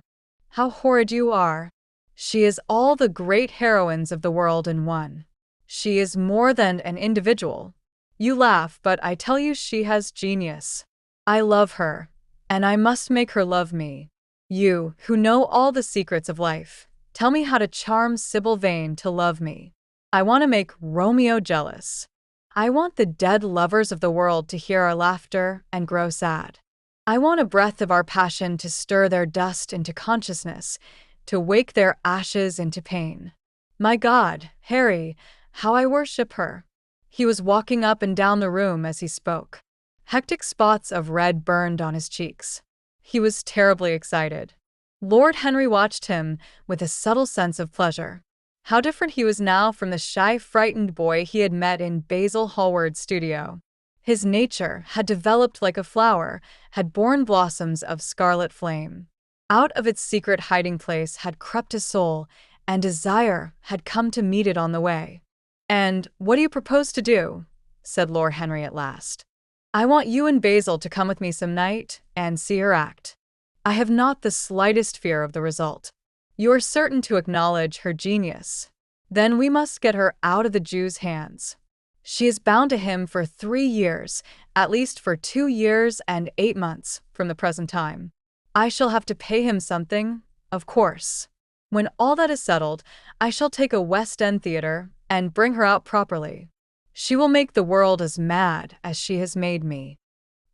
Speaker 1: How horrid you are. She is all the great heroines of the world in one. She is more than an individual. You laugh, but I tell you she has genius. I love her, and I must make her love me. You, who know all the secrets of life, tell me how to charm Sybil Vane to love me. I want to make Romeo jealous. I want the dead lovers of the world to hear our laughter and grow sad. I want a breath of our passion to stir their dust into consciousness, to wake their ashes into pain. My God, Harry, how I worship her. He was walking up and down the room as he spoke. Hectic spots of red burned on his cheeks. He was terribly excited. Lord Henry watched him with a subtle sense of pleasure. How different he was now from the shy, frightened boy he had met in Basil Hallward's studio. His nature had developed like a flower, had borne blossoms of scarlet flame. Out of its secret hiding place had crept a soul, and desire had come to meet it on the way. "And what do you propose to do?" said Lord Henry at last. "I want you and Basil to come with me some night and see her act. I have not the slightest fear of the result. You are certain to acknowledge her genius. Then we must get her out of the Jew's hands. She is bound to him for 3 years, at least for 2 years and 8 months from the present time. I shall have to pay him something, of course. When all that is settled, I shall take a West End theatre and bring her out properly. She will make the world as mad as she has made me."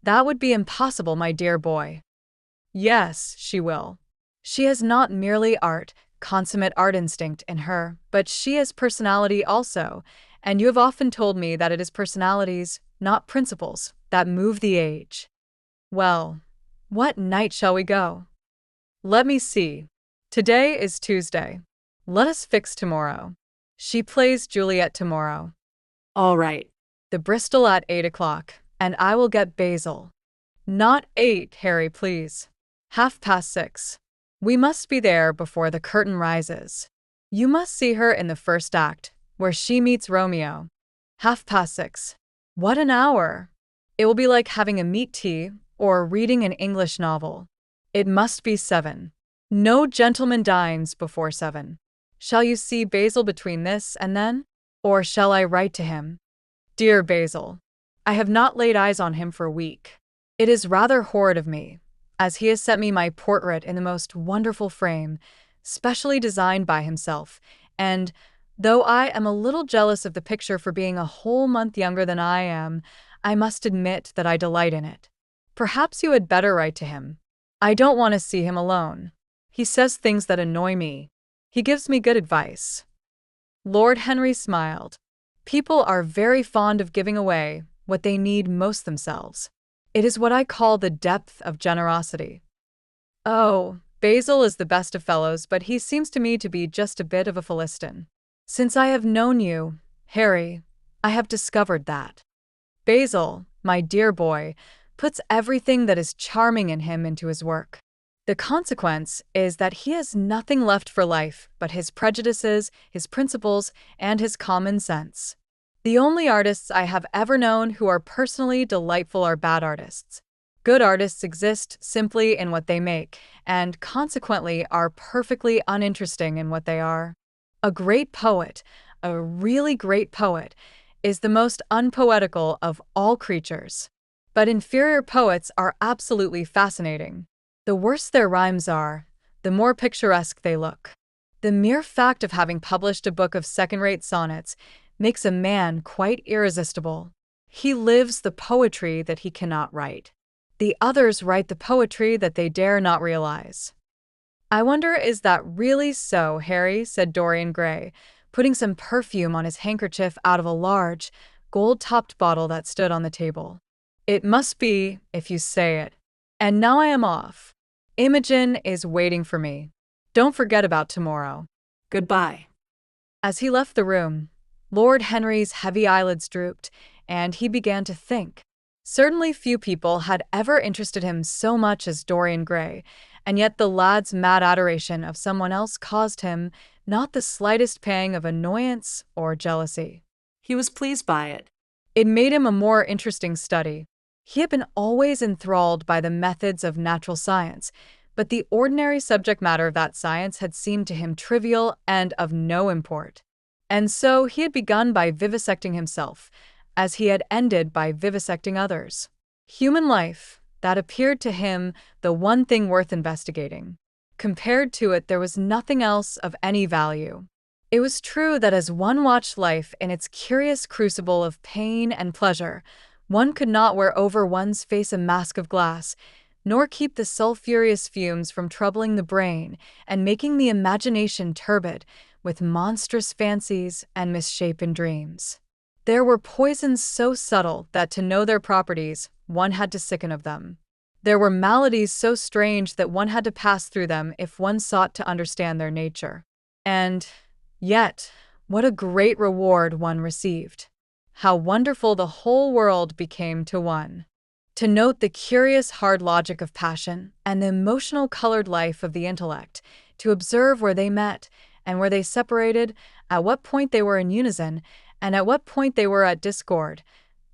Speaker 1: "That would be impossible, my dear boy." "Yes, she will. She has not merely consummate art instinct in her, but she has personality also, and you have often told me that it is personalities, not principles, that move the age." "Well, what night shall we go?" "Let me see. Today is Tuesday. Let us fix tomorrow. She plays Juliet tomorrow."
Speaker 2: All right.
Speaker 1: "The Bristol at 8 o'clock, and I will get Basil." "Not 8, Harry, please. 6:30. We must be there before the curtain rises. You must see her in the first act, where she meets Romeo. 6:30. What an hour! It will be like having a meat tea or reading an English novel. It must be 7. No gentleman dines before 7. Shall you see Basil between this and then? Or shall I write to him? Dear Basil, I have not laid eyes on him for a week. It is rather horrid of me, as he has sent me my portrait in the most wonderful frame, specially designed by himself, and, though I am a little jealous of the picture for being a whole month younger than I am, I must admit that I delight in it. Perhaps you had better write to him. I don't want to see him alone. He says things that annoy me. He gives me good advice." Lord Henry smiled. "People are very fond of giving away what they need most themselves. It is what I call the depth of generosity." "Oh, Basil is the best of fellows, but he seems to me to be just a bit of a Philistine. Since I have known you, Harry, I have discovered that. Basil, my dear boy, puts everything that is charming in him into his work. The consequence is that he has nothing left for life but his prejudices, his principles, and his common sense. The only artists I have ever known who are personally delightful are bad artists. Good artists exist simply in what they make, and consequently are perfectly uninteresting in what they are. A great poet, a really great poet, is the most unpoetical of all creatures. But inferior poets are absolutely fascinating. The worse their rhymes are, the more picturesque they look. The mere fact of having published a book of second-rate sonnets makes a man quite irresistible. He lives the poetry that he cannot write. The others write the poetry that they dare not realize." "I wonder, is that really so, Harry?" said Dorian Gray, putting some perfume on his handkerchief out of a large, gold-topped bottle that stood on the table. "It must be, if you say it. And now I am off. Imogen is waiting for me. Don't forget about tomorrow."
Speaker 2: Goodbye.
Speaker 1: As he left the room, Lord Henry's heavy eyelids drooped, and he began to think. Certainly few people had ever interested him so much as Dorian Gray, and yet the lad's mad adoration of someone else caused him not the slightest pang of annoyance or jealousy.
Speaker 2: He was pleased by it.
Speaker 1: It made him a more interesting study. He had been always enthralled by the methods of natural science, but the ordinary subject matter of that science had seemed to him trivial and of no import. And so he had begun by vivisecting himself, as he had ended by vivisecting others. Human life, that appeared to him the one thing worth investigating. Compared to it, there was nothing else of any value. It was true that as one watched life in its curious crucible of pain and pleasure, one could not wear over one's face a mask of glass, nor keep the sulphurous fumes from troubling the brain and making the imagination turbid with monstrous fancies and misshapen dreams. There were poisons so subtle that to know their properties, one had to sicken of them. There were maladies so strange that one had to pass through them if one sought to understand their nature. And yet, what a great reward one received. How wonderful the whole world became to one. To note the curious hard logic of passion and the emotional colored life of the intellect, to observe where they met and where they separated, at what point they were in unison, and at what point they were at discord,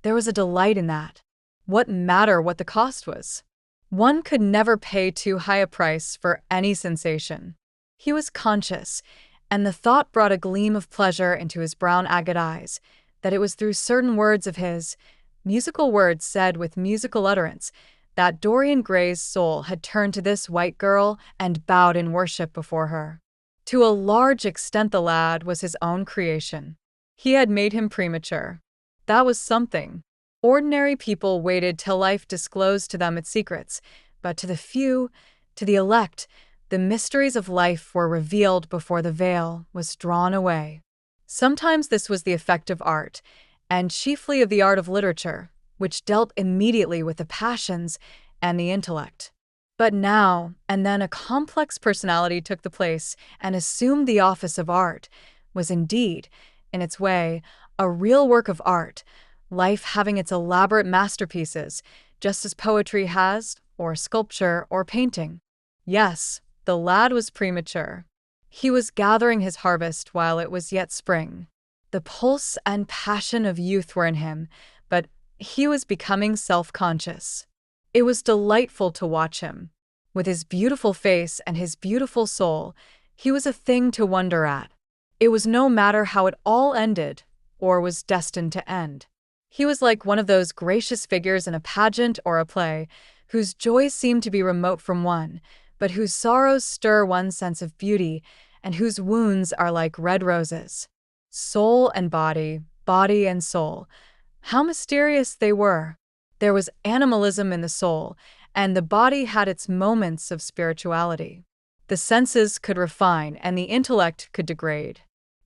Speaker 1: there was a delight in that. What matter what the cost was? One could never pay too high a price for any sensation. He was conscious, and the thought brought a gleam of pleasure into his brown agate eyes, that it was through certain words of his, musical words said with musical utterance, that Dorian Gray's soul had turned to this white girl and bowed in worship before her. To a large extent the lad was his own creation. He had made him premature. That was something. Ordinary people waited till life disclosed to them its secrets, but to the few, to the elect, the mysteries of life were revealed before the veil was drawn away. Sometimes this was the effect of art, and chiefly of the art of literature, which dealt immediately with the passions and the intellect. But now and then a complex personality took the place and assumed the office of art, was indeed, in its way, a real work of art, life having its elaborate masterpieces, just as poetry has, or sculpture, or painting. Yes, the lad was premature. He was gathering his harvest while it was yet spring. The pulse and passion of youth were in him, but he was becoming self-conscious. It was delightful to watch him. With his beautiful face and his beautiful soul, he was a thing to wonder at. It was no matter how it all ended, or was destined to end. He was like one of those gracious figures in a pageant or a play, whose joys seem to be remote from one, but whose sorrows stir one's sense of beauty, and whose wounds are like red roses. Soul and body, body and soul. How mysterious they were! There was animalism in the soul, and the body had its moments of spirituality. The senses could refine, and the intellect could degrade.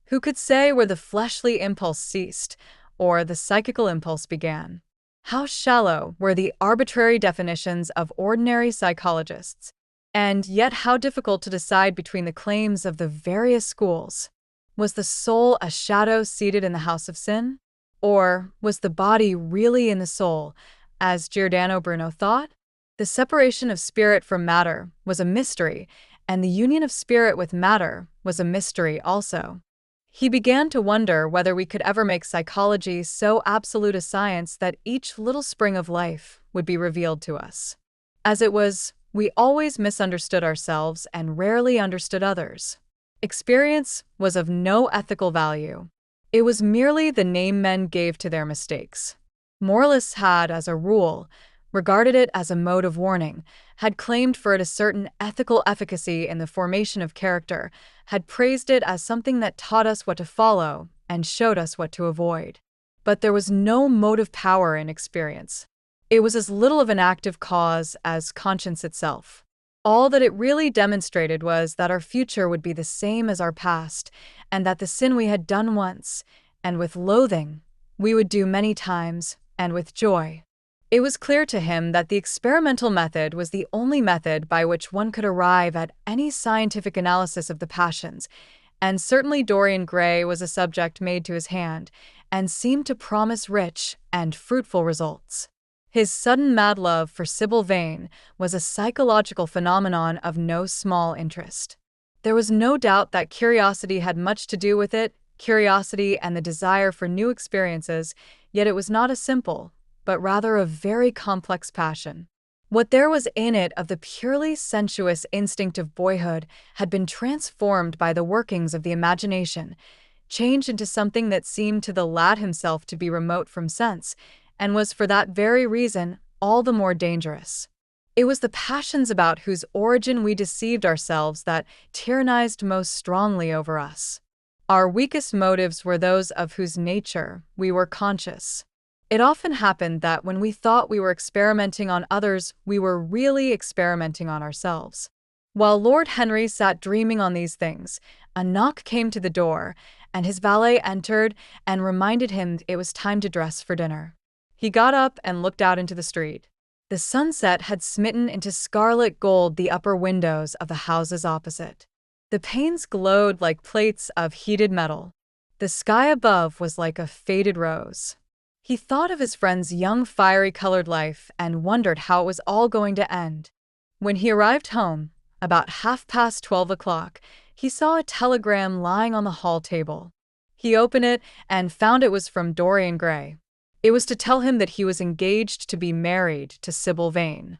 Speaker 1: Who could say where the fleshly impulse ceased, or the psychical impulse began? How shallow were the arbitrary definitions of ordinary psychologists, and yet how difficult to decide between the claims of the various schools. Was the soul a shadow seated in the house of sin? Or was the body really in the soul, as Giordano Bruno thought? The separation of spirit from matter was a mystery, and the union of spirit with matter was a mystery also. He began to wonder whether we could ever make psychology so absolute a science that each little spring of life would be revealed to us. As it was, we always misunderstood ourselves and rarely understood others. Experience was of no ethical value. It was merely the name men gave to their mistakes. Moralists had, as a rule, regarded it as a mode of warning, had claimed for it a certain ethical efficacy in the formation of character, had praised it as something that taught us what to follow and showed us what to avoid. But there was no motive power in experience. It was as little of an active cause as conscience itself. All that it really demonstrated was that our future would be the same as our past, and that the sin we had done once, and with loathing, we would do many times, and with joy. It was clear to him that the experimental method was the only method by which one could arrive at any scientific analysis of the passions, and certainly Dorian Gray was a subject made to his hand, and seemed to promise rich and fruitful results. His sudden mad love for Sybil Vane was a psychological phenomenon of no small interest. There was no doubt that curiosity had much to do with it, curiosity and the desire for new experiences, yet it was not a simple, but rather a very complex passion. What there was in it of the purely sensuous instinct of boyhood had been transformed by the workings of the imagination, changed into something that seemed to the lad himself to be remote from sense, and was for that very reason all the more dangerous. It was the passions about whose origin we deceived ourselves that tyrannized most strongly over us. Our weakest motives were those of whose nature we were conscious. It often happened that when we thought we were experimenting on others, we were really experimenting on ourselves. While Lord Henry sat dreaming on these things, a knock came to the door, and his valet entered and reminded him it was time to dress for dinner. He got up and looked out into the street. The sunset had smitten into scarlet gold the upper windows of the houses opposite. The panes glowed like plates of heated metal. The sky above was like a faded rose. He thought of his friend's young, fiery-colored life and wondered how it was all going to end. When he arrived home, about 12:30, he saw a telegram lying on the hall table. He opened it and found it was from Dorian Gray. It was to tell him that he was engaged to be married to Sybil Vane.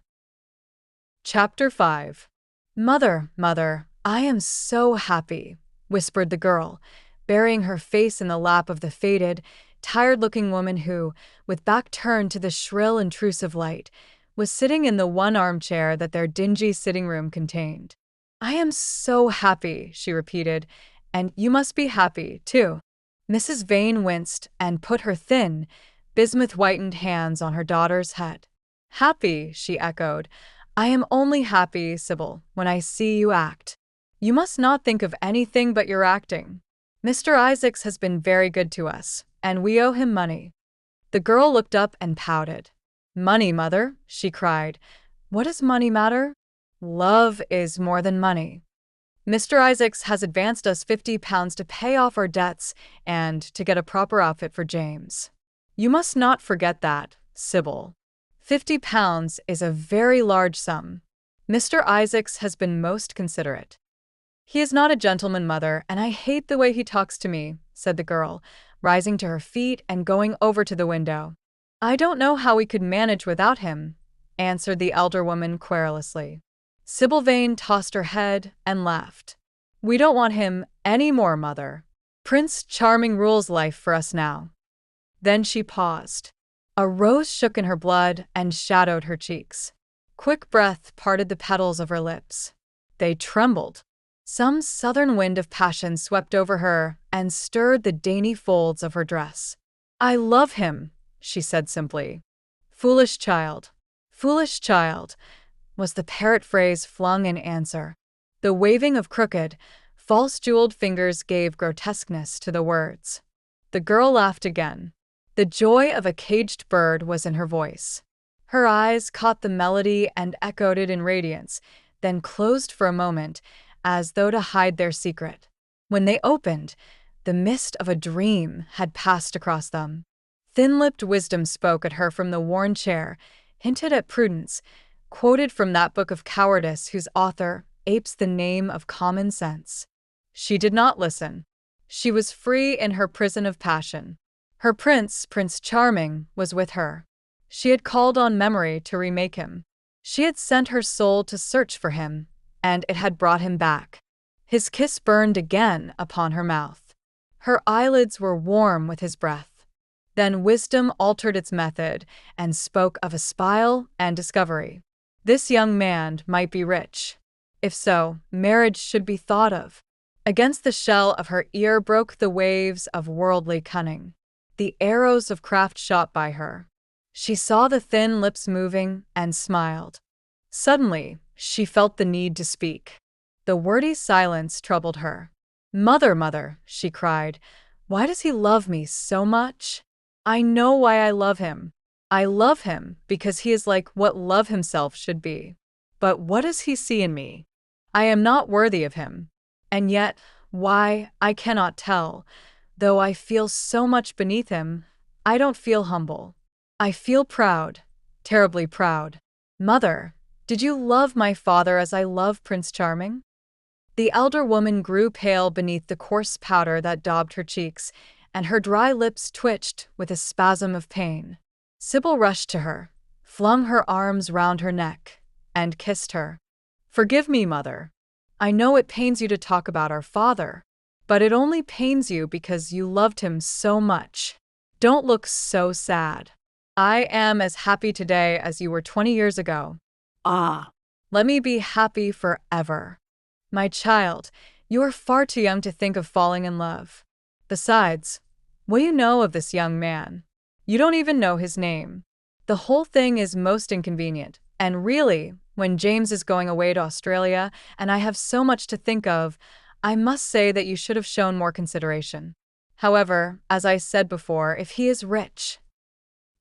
Speaker 1: Chapter 5. "Mother, mother, I am so happy," whispered the girl, burying her face in the lap of the faded, tired-looking woman who, with back turned to the shrill, intrusive light, was sitting in the one armchair that their dingy sitting room contained. "I am so happy," she repeated, "and you must be happy, too." Mrs. Vane winced and put her thin, bismuth-whitened hands on her daughter's head. "Happy," she echoed. "I am only happy, Sybil, when I see you act. You must not think of anything but your acting. Mr. Isaacs has been very good to us, and we owe him money." The girl looked up and pouted. "Money, mother," she cried. "What does money matter? Love is more than money. Mr. Isaacs has advanced us £50 to pay off our debts and to get a proper outfit for James. You must not forget that, Sybil. £50 is a very large sum. Mr. Isaacs has been most considerate." "He is not a gentleman, mother, and I hate the way he talks to me," said the girl, rising to her feet and going over to the window. "I don't know how we could manage without him," answered the elder woman querulously. Sybil Vane tossed her head and laughed. "We don't want him any more, mother. Prince Charming rules life for us now." Then she paused. A rose shook in her blood and shadowed her cheeks. Quick breath parted the petals of her lips. They trembled. Some southern wind of passion swept over her and stirred the dainty folds of her dress. "I love him," she said simply. "Foolish child, was the parrot phrase flung in answer. The waving of crooked, false-jeweled fingers gave grotesqueness to the words. The girl laughed again. The joy of a caged bird was in her voice. Her eyes caught the melody and echoed it in radiance, then closed for a moment, as though to hide their secret. When they opened, the mist of a dream had passed across them. Thin-lipped wisdom spoke at her from the worn chair, hinted at prudence, quoted from that book of cowardice whose author apes the name of common sense. She did not listen. She was free in her prison of passion. Her prince, Prince Charming, was with her. She had called on memory to remake him. She had sent her soul to search for him, and it had brought him back. His kiss burned again upon her mouth. Her eyelids were warm with his breath. Then wisdom altered its method and spoke of a spile and discovery. This young man might be rich. If so, marriage should be thought of. Against the shell of her ear broke the waves of worldly cunning. The arrows of craft shot by her. She saw the thin lips moving and smiled. Suddenly, she felt the need to speak. The wordy silence troubled her. "Mother, mother," she cried, "why does he love me so much? I know why I love him. I love him because he is like what love himself should be. But what does he see in me? I am not worthy of him. And yet, why, I cannot tell. Though I feel so much beneath him, I don't feel humble. I feel proud, terribly proud. Mother, did you love my father as I love Prince Charming?" The elder woman grew pale beneath the coarse powder that daubed her cheeks, and her dry lips twitched with a spasm of pain. Sybil rushed to her, flung her arms round her neck, and kissed her. "Forgive me, mother. I know it pains you to talk about our father, but it only pains you because you loved him so much. Don't look so sad. I am as happy today as you were 20 years ago.
Speaker 2: Ah,
Speaker 1: Let me be happy forever. My child, you are far too young to think of falling in love. Besides, what do you know of this young man? You don't even know his name. The whole thing is most inconvenient, and really, when James is going away to Australia and I have so much to think of, I must say that you should have shown more consideration. However, as I said before, if he is rich—"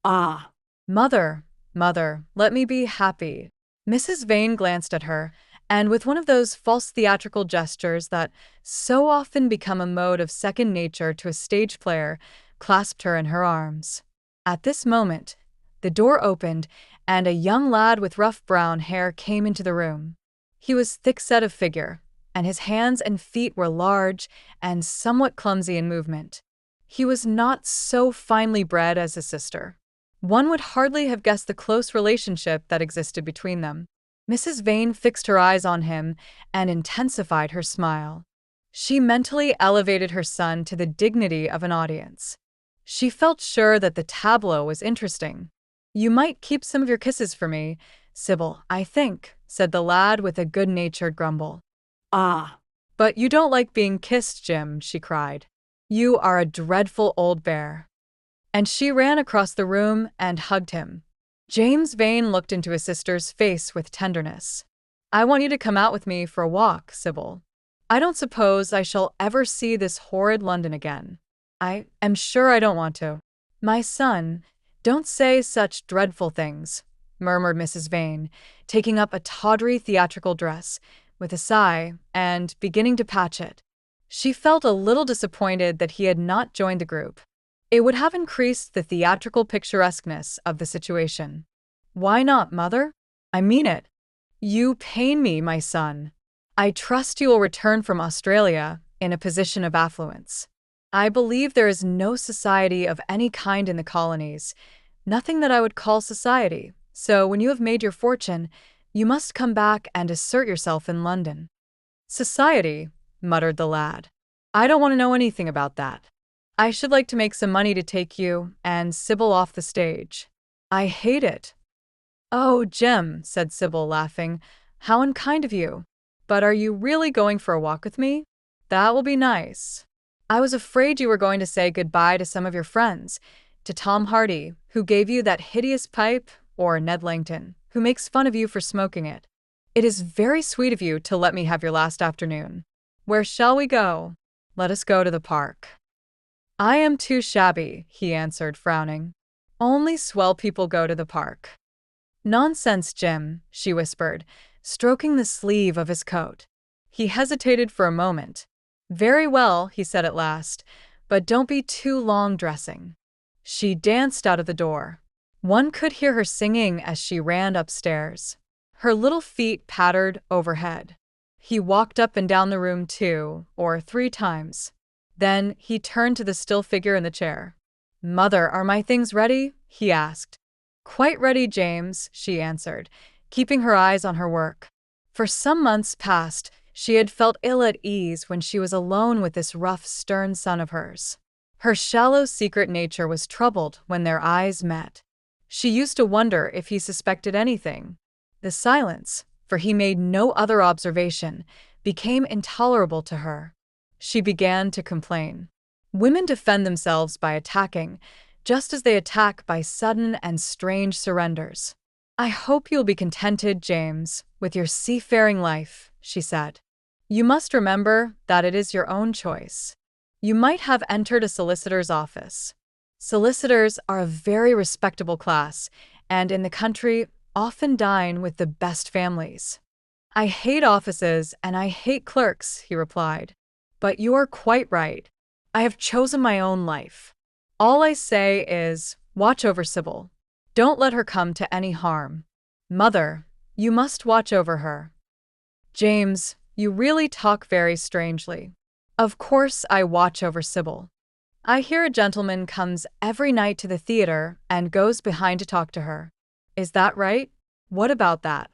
Speaker 2: ah,
Speaker 1: Mother, Mother, let me be happy. Mrs. Vane glanced at her, and with one of those false theatrical gestures that so often become a mode of second nature to a stage player, clasped her in her arms. At this moment, the door opened, and a young lad with rough brown hair came into the room. He was thick-set of figure, and his hands and feet were large and somewhat clumsy in movement. He was not so finely bred as his sister. One would hardly have guessed the close relationship that existed between them. Mrs. Vane fixed her eyes on him and intensified her smile. She mentally elevated her son to the dignity of an audience. She felt sure that the tableau was interesting. "You might keep some of your kisses for me, Sybil, I think," said the lad with a good-natured grumble.
Speaker 2: "Ah,
Speaker 1: "But you don't like being kissed, Jim," she cried. "You are a dreadful old bear." And she ran across the room and hugged him. James Vane looked into his sister's face with tenderness. "I want you to come out with me for a walk, Sybil. I don't suppose I shall ever see this horrid London again. I am sure I don't want to." "My son, don't say such dreadful things," murmured Mrs. Vane, taking up a tawdry theatrical dress, with a sigh, and beginning to patch it. She felt a little disappointed that he had not joined the group. It would have increased the theatrical picturesqueness of the situation. "Why not, Mother? I mean it. You pain me, my son. I trust you will return from Australia in a position of affluence. I believe there is no society of any kind in the colonies, nothing that I would call society, so when you have made your fortune, you must come back and assert yourself in London." "Society," muttered the lad. "I don't want to know anything about that. I should like to make some money to take you and Sybil off the stage. I hate it." "Oh, Jim," said Sybil, laughing, "how unkind of you. But are you really going for a walk with me? That will be nice. I was afraid you were going to say goodbye to some of your friends, to Tom Hardy, who gave you that hideous pipe, or Ned Langton, who makes fun of you for smoking it. It is very sweet of you to let me have your last afternoon. Where shall we go? Let us go to the park." "I am too shabby," he answered, frowning. "Only swell people go to the park." "Nonsense, Jim," she whispered, stroking the sleeve of his coat. He hesitated for a moment. "Very well," he said at last, "but don't be too long dressing." She danced out of the door. One could hear her singing as she ran upstairs. Her little feet pattered overhead. He walked up and down the room 2 or 3 times. Then he turned to the still figure in the chair. "Mother, are my things ready?" he asked. "Quite ready, James," she answered, keeping her eyes on her work. For some months past, she had felt ill at ease when she was alone with this rough, stern son of hers. Her shallow, secret nature was troubled when their eyes met. She used to wonder if he suspected anything. The silence, for he made no other observation, became intolerable to her. She began to complain. Women defend themselves by attacking, just as they attack by sudden and strange surrenders. "I hope you'll be contented, James, with your seafaring life," she said. "You must remember that it is your own choice. You might have entered a solicitor's office. Solicitors are a very respectable class, and in the country often dine with the best families." "I hate offices and I hate clerks," he replied. "But you are quite right. I have chosen my own life. All I say is, watch over Sybil. Don't let her come to any harm. Mother, you must watch over her." "James, you really talk very strangely. Of course I watch over Sybil. I hear a gentleman comes every night to the theater and goes behind to talk to her. Is that right? What about that?"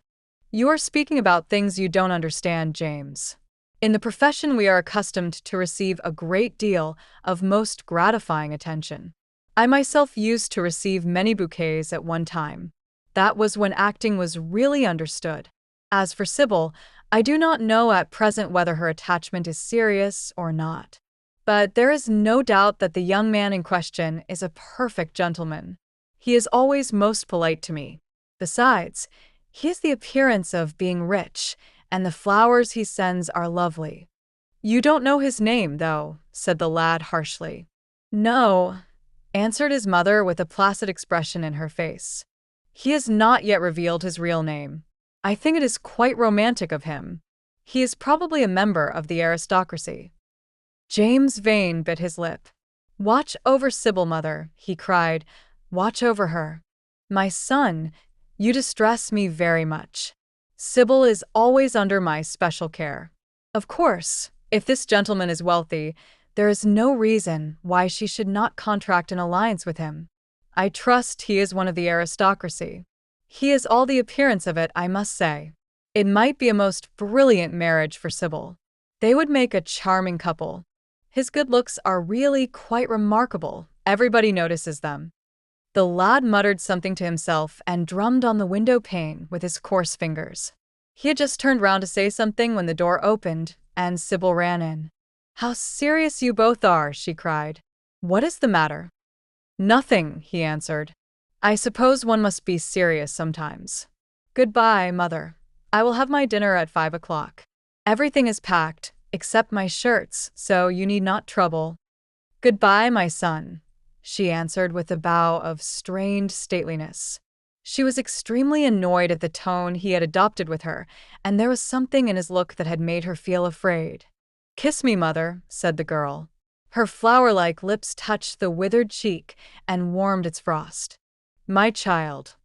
Speaker 1: "You are speaking about things you don't understand, James. In the profession we are accustomed to receive a great deal of most gratifying attention. I myself used to receive many bouquets at one time. That was when acting was really understood. As for Sybil, I do not know at present whether her attachment is serious or not. But there is no doubt that the young man in question is a perfect gentleman. He is always most polite to me. Besides, he has the appearance of being rich, and the flowers he sends are lovely." "You don't know his name, though," said the lad harshly. "No," answered his mother with a placid expression in her face. He has not yet revealed his real name. I think it is quite romantic of him. He is probably a member of the aristocracy." James Vane bit his lip. "Watch over Sybil, mother," he cried. "Watch over her. My son, you distress me very much. Sybil is always under my special care. Of course, if this gentleman is wealthy, there is no reason why she should not contract an alliance with him. I trust he is one of the aristocracy. He has all the appearance of it, I must say. It might be a most brilliant marriage for Sybil. They would make a charming couple. His good looks are really quite remarkable. Everybody notices them." The lad muttered something to himself and drummed on the window pane with his coarse fingers. He had just turned round to say something when the door opened, and Sybil ran in. "How serious you both are," she cried. "What is the matter?" "Nothing," he answered. "I suppose one must be serious sometimes. Goodbye, mother. I will have my dinner at 5 o'clock. Everything is packed, except my shirts, so you need not trouble." "Goodbye, my son," she answered with a bow of strained stateliness. She was extremely annoyed at the tone he had adopted with her, and there was something in his look that had made her feel afraid. "Kiss me, mother," said the girl. Her flower-like lips touched the withered cheek and warmed its frost. My child,"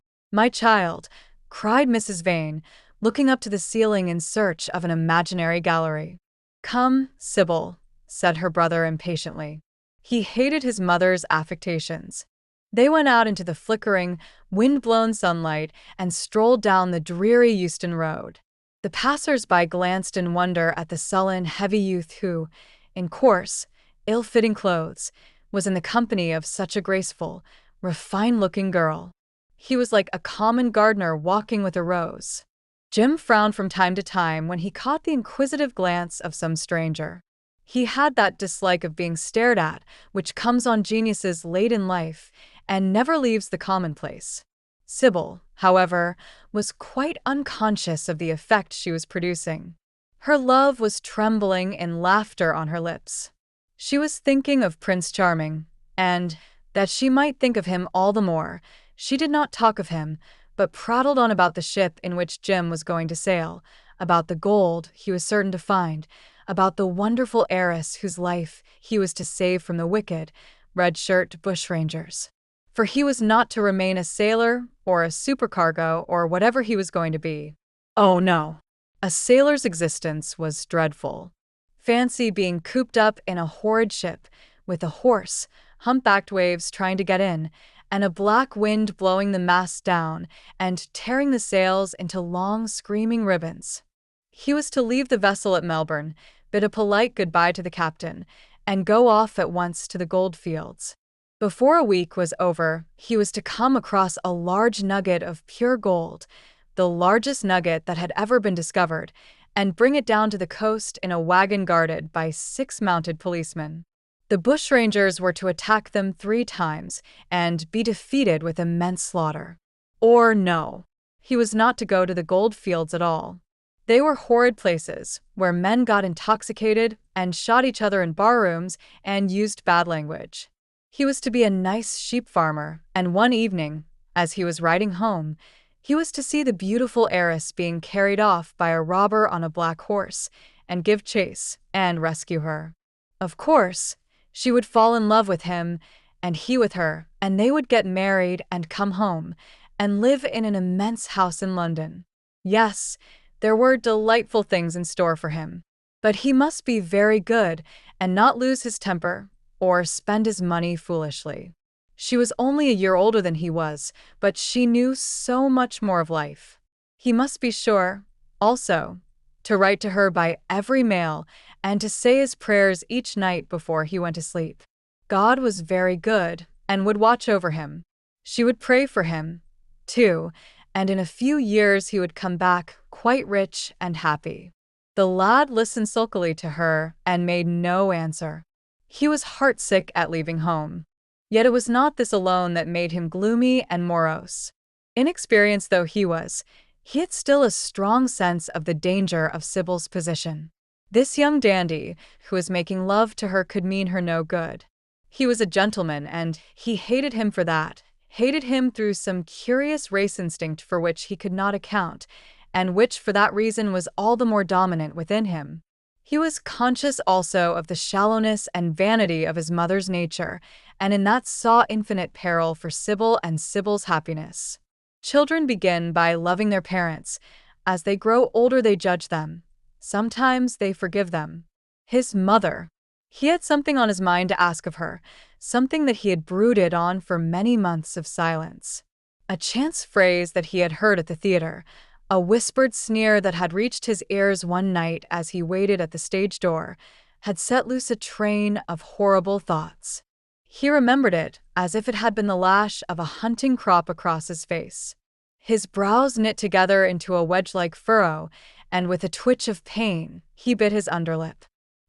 Speaker 1: cried Mrs. Vane, looking up to the ceiling in search of an imaginary gallery. "Come, Sybil," said her brother impatiently. He hated his mother's affectations. They went out into the flickering, wind-blown sunlight and strolled down the dreary Euston Road. The passers-by glanced in wonder at the sullen, heavy youth who, in coarse, ill-fitting clothes, was in the company of such a graceful, refined-looking girl. He was like a common gardener walking with a rose. Jim frowned from time to time when he caught the inquisitive glance of some stranger. He had that dislike of being stared at, which comes on geniuses late in life and never leaves the commonplace. Sybil, however, was quite unconscious of the effect she was producing. Her love was trembling in laughter on her lips. She was thinking of Prince Charming, and, that she might think of him all the more, she did not talk of him, but prattled on about the ship in which Jim was going to sail, about the gold he was certain to find, about the wonderful heiress whose life he was to save from the wicked, red-shirt bushrangers. For he was not to remain a sailor or a supercargo or whatever he was going to be. Oh no! A sailor's existence was dreadful. Fancy being cooped up in a horrid ship, with a hoarse, humpbacked waves trying to get in, and a black wind blowing the masts down and tearing the sails into long, screaming ribbons. He was to leave the vessel at Melbourne, bid a polite goodbye to the captain, and go off at once to the goldfields. Before a week was over, he was to come across a large nugget of pure gold, the largest nugget that had ever been discovered, and bring it down to the coast in a wagon guarded by 6 mounted policemen. The bushrangers were to attack them 3 times and be defeated with immense slaughter. Or no, he was not to go to the gold fields at all. They were horrid places where men got intoxicated and shot each other in barrooms and used bad language. He was to be a nice sheep farmer, and one evening, as he was riding home, he was to see the beautiful heiress being carried off by a robber on a black horse, and give chase and rescue her. Of course, she would fall in love with him, and he with her, and they would get married and come home, and live in an immense house in London. Yes, there were delightful things in store for him. But he must be very good and not lose his temper or spend his money foolishly. She was only a year older than he was, but she knew so much more of life. He must be sure, also, to write to her by every mail and to say his prayers each night before he went to sleep. God was very good and would watch over him. She would pray for him, too, and in a few years he would come back quite rich and happy. The lad listened sulkily to her and made no answer. He was heartsick at leaving home. Yet it was not this alone that made him gloomy and morose. Inexperienced though he was, he had still a strong sense of the danger of Sybil's position. This young dandy who was making love to her could mean her no good. He was a gentleman, and he hated him for that, hated him through some curious race instinct for which he could not account, and which for that reason was all the more dominant within him. He was conscious also of the shallowness and vanity of his mother's nature, and in that saw infinite peril for Sybil and Sybil's happiness. Children begin by loving their parents. As they grow older, they judge them. Sometimes they forgive them. His mother. He had something on his mind to ask of her, something that he had brooded on for many months of silence. A chance phrase that he had heard at the theater, a whispered sneer that had reached his ears one night as he waited at the stage door, had set loose a train of horrible thoughts. He remembered it as if it had been the lash of a hunting crop across his face. His brows knit together into a wedge-like furrow, and with a twitch of pain, he bit his underlip.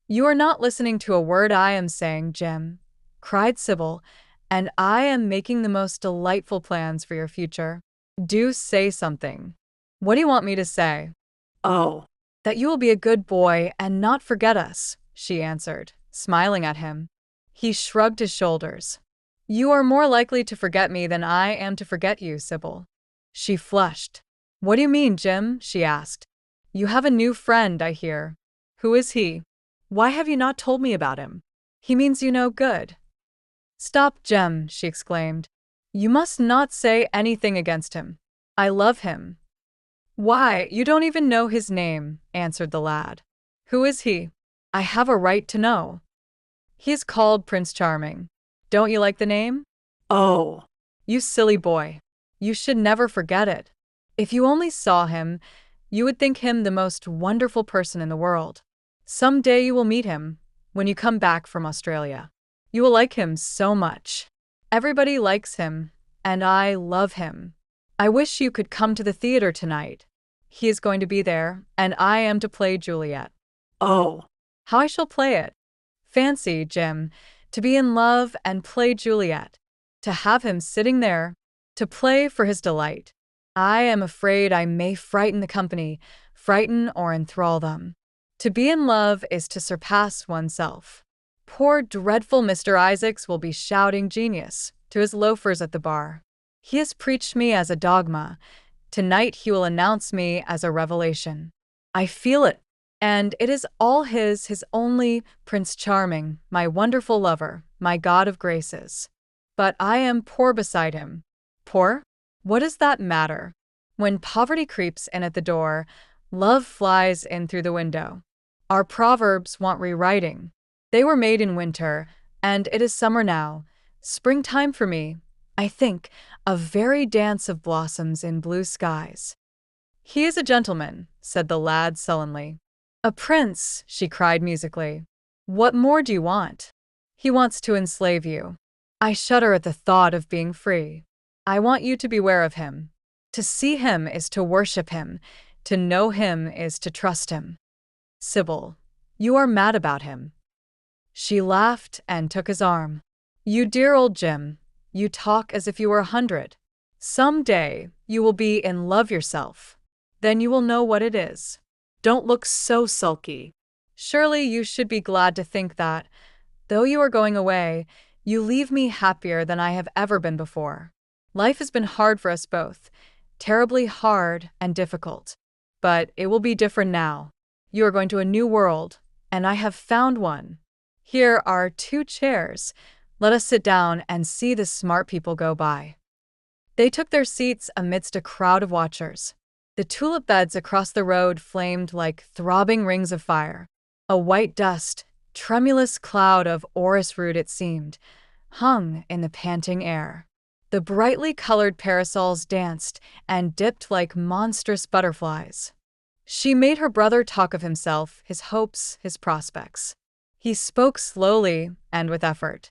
Speaker 1: "You are not listening to a word I am saying, Jim," cried Sybil, "and I am making the most delightful plans for your future. Do say something." "What do you want me to say?"
Speaker 2: Oh,
Speaker 1: "That you will be a good boy and not forget us," she answered, smiling at him. He shrugged his shoulders. "You are more likely to forget me than I am to forget you, Sybil." She flushed. "What do you mean, Jim?" she asked. "You have a new friend, I hear. Who is he?"
Speaker 2: why have you not told me about him?
Speaker 1: "He means you no good." "Stop, Jem," she exclaimed. "You must not say anything against him. I love him." "Why, you don't even know his name," answered the lad. "Who is he?" "I have a right to know." "He is called Prince Charming. Don't you like the name?"
Speaker 2: Oh,
Speaker 1: "You silly boy. You should never forget it. If you only saw him, you would think him the most wonderful person in the world. Some day you will meet him, when you come back from Australia. You will like him so much. Everybody likes him, and I love him. I wish you could come to the theater tonight. He is going to be there, and I am to play Juliet."
Speaker 2: oh,
Speaker 1: "How I shall play it! Fancy, Jim, to be in love and play Juliet. To have him sitting there, to play for his delight. I am afraid I may frighten the company, frighten or enthrall them. To be in love is to surpass oneself. Poor dreadful Mr. Isaacs will be shouting genius to his loafers at the bar. He has preached me as a dogma. Tonight he will announce me as a revelation. I feel it, and it is all his only Prince Charming, my wonderful lover, my God of graces. But I am poor beside him. Poor? What does that matter? When poverty creeps in at the door, love flies in through the window. Our proverbs want rewriting. They were made in winter, and it is summer now. Springtime for me, I think, a very dance of blossoms in blue skies." "He is a gentleman," said the lad sullenly. "A prince," she cried musically. "What more do you want? He wants to enslave you. I shudder at the thought of being free. I want you to beware of him. To see him is to worship him. To know him is to trust him. Sybil, you are mad about him." She laughed and took his arm. "You dear old Jim, you talk as if you were 100. Some day you will be in love yourself. Then you will know what it is.
Speaker 2: don't look so sulky.
Speaker 1: Surely you should be glad to think that, though you are going away, you leave me happier than I have ever been before. Life has been hard for us both, terribly hard and difficult. But it will be different now. You are going to a new world, and I have found one. Here are 2 chairs. Let us sit down and see the smart people go by." They took their seats amidst a crowd of watchers. The tulip beds across the road flamed like throbbing rings of fire. A white dust, tremulous cloud of orris root it seemed, hung in the panting air. The brightly colored parasols danced and dipped like monstrous butterflies. She made her brother talk of himself, his hopes, his prospects. He spoke slowly and with effort.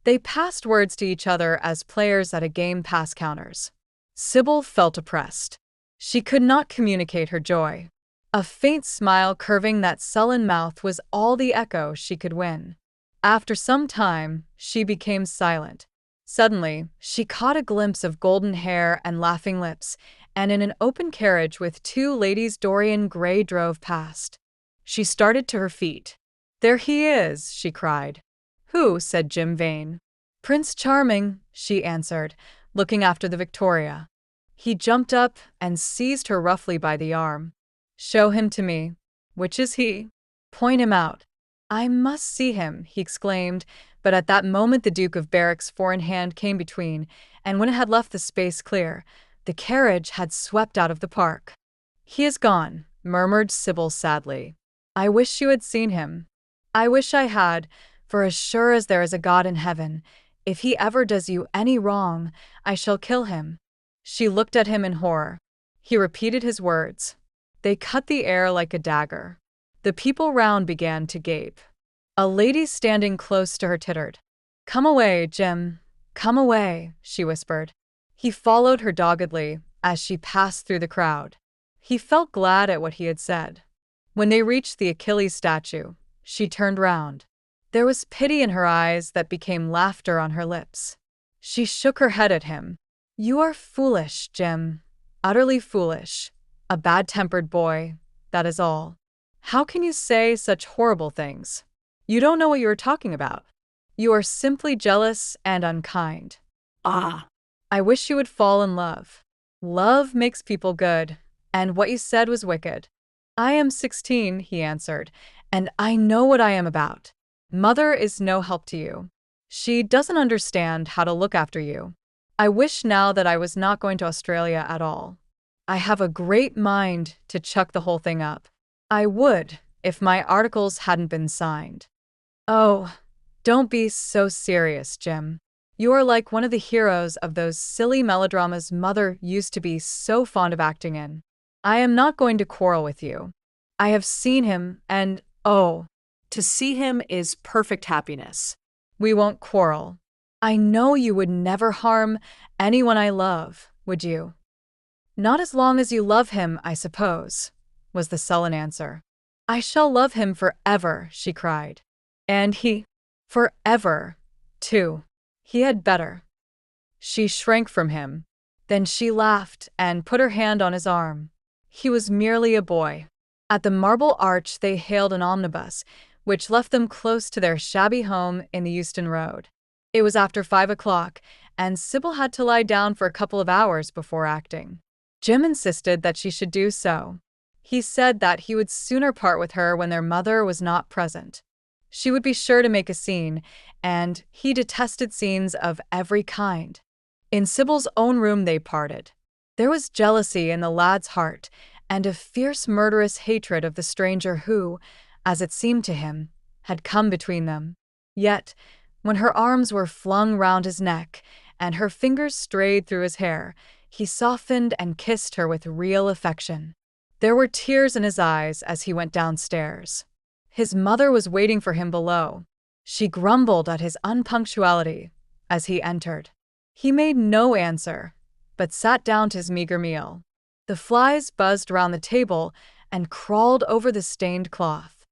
Speaker 1: They passed words to each other as players at a game pass counters. Sybil felt oppressed. She could not communicate her joy. A faint smile curving that sullen mouth was all the echo she could win. After some time, she became silent. Suddenly, she caught a glimpse of golden hair and laughing lips, and in an open carriage with 2 ladies Dorian Gray drove past. She started to her feet. "There he is," she cried. "Who?" said Jim Vane. "Prince Charming," she answered, looking after the Victoria. He jumped up and seized her roughly by the arm. "Show him to me." "Which is he?" "Point him out." "I must see him," he exclaimed, but at that moment the Duke of Berwick's foreign hand came between, and when it had left the space clear, the carriage had swept out of the park. "He is gone," murmured Sybil sadly. "I wish you had seen him." "I wish I had, for as sure as there is a God in heaven, if he ever does you any wrong, I shall kill him." She looked at him in horror. He repeated his words. They cut the air like a dagger. The people round began to gape. A lady standing close to her tittered. "Come away, Jim. Come away," she whispered. He followed her doggedly as she passed through the crowd. He felt glad at what he had said. When they reached the Achilles statue, she turned round. There was pity in her eyes that became laughter on her lips. She shook her head at him. "You are foolish, Jim. Utterly foolish. A bad-tempered boy, that is all. How can you say such horrible things? You don't know what you are talking about. You are simply jealous and unkind."
Speaker 2: Ah.
Speaker 1: "I wish you would fall in love. Love makes people good, and what you said was wicked." "I am 16, he answered, "and I know what I am about. Mother is no help to you. She doesn't understand how to look after you. I wish now that I was not going to Australia at all. I have a great mind to chuck the whole thing up. I would, if my articles hadn't been signed." "Oh, don't be so serious, Jim. You are like one of the heroes of those silly melodramas Mother used to be so fond of acting in. I am not going to quarrel with you. I have seen him, and oh,
Speaker 2: To see him is perfect happiness.
Speaker 1: we won't quarrel. I know you would never harm anyone I love, would you?" "Not as long as you love him, I suppose," was the sullen answer. "I shall love him forever," she cried. "And he? Forever, too. He had better." She shrank from him. Then she laughed and put her hand on his arm. He was merely a boy. At the Marble Arch they hailed an omnibus, which left them close to their shabby home in the Euston Road. It was after 5 o'clock, and Sybil had to lie down for a couple of hours before acting. Jim insisted that she should do so. He said that he would sooner part with her when their mother was not present. She would be sure to make a scene, and he detested scenes of every kind. In Sybil's own room they parted. There was jealousy in the lad's heart, and a fierce murderous hatred of the stranger who, as it seemed to him, had come between them. Yet, when her arms were flung round his neck, and her fingers strayed through his hair, he softened and kissed her with real affection. There were tears in his eyes as he went downstairs. His mother was waiting for him below. She grumbled at his unpunctuality as he entered. He made no answer, but sat down to his meager meal. The flies buzzed round the table and crawled over the stained cloth.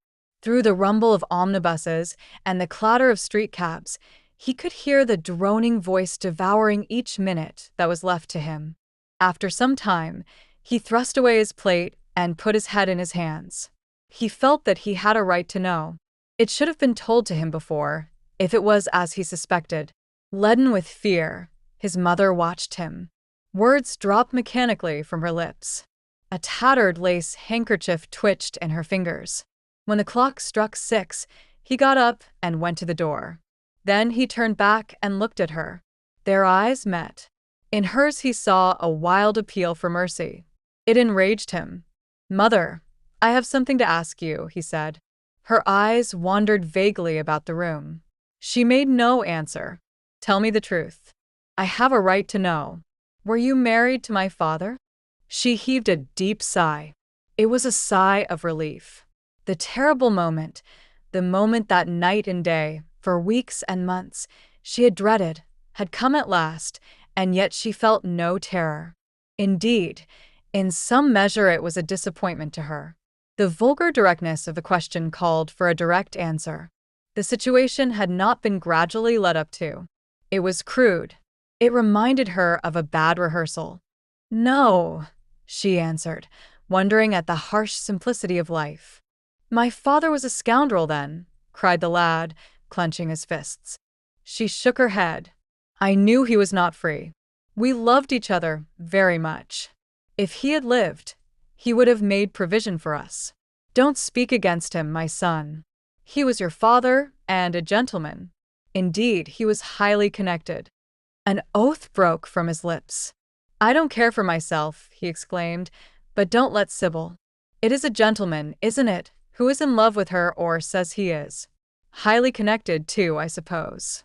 Speaker 1: Through the rumble of omnibuses and the clatter of street cabs, he could hear the droning voice devouring each minute that was left to him. After some time, he thrust away his plate and put his head in his hands. He felt that he had a right to know. It should have been told to him before, if it was as he suspected. Leaden with fear, his mother watched him. Words dropped mechanically from her lips. A tattered lace handkerchief twitched in her fingers. When the clock struck 6, he got up and went to the door. Then he turned back and looked at her. Their eyes met. In hers he saw a wild appeal for mercy. It enraged him. "Mother, I have something to ask you," he said. Her eyes wandered vaguely about the room. She made no answer. "Tell me the truth. I have a right to know. Were you married to my father?" She heaved a deep sigh. It was a sigh of relief. The terrible moment, the moment that night and day, for weeks and months, she had dreaded, had come at last, and yet she felt no terror. Indeed, in some measure it was a disappointment to her. The vulgar directness of the question called for a direct answer. The situation had not been gradually led up to. It was crude. It reminded her of a bad rehearsal. "No," she answered, wondering at the harsh simplicity of life. "My father was a scoundrel then," cried the lad, clenching his fists. She shook her head. "I knew he was not free." We loved each other very much. If he had lived, he would have made provision for us. Don't speak against him, my son. He was your father and a gentleman. Indeed, he was highly connected. An oath broke from his lips. I don't care for myself, he exclaimed, but don't let Sybil. It is a gentleman, isn't it, who is in love with her or says he is. Highly connected, too, I suppose.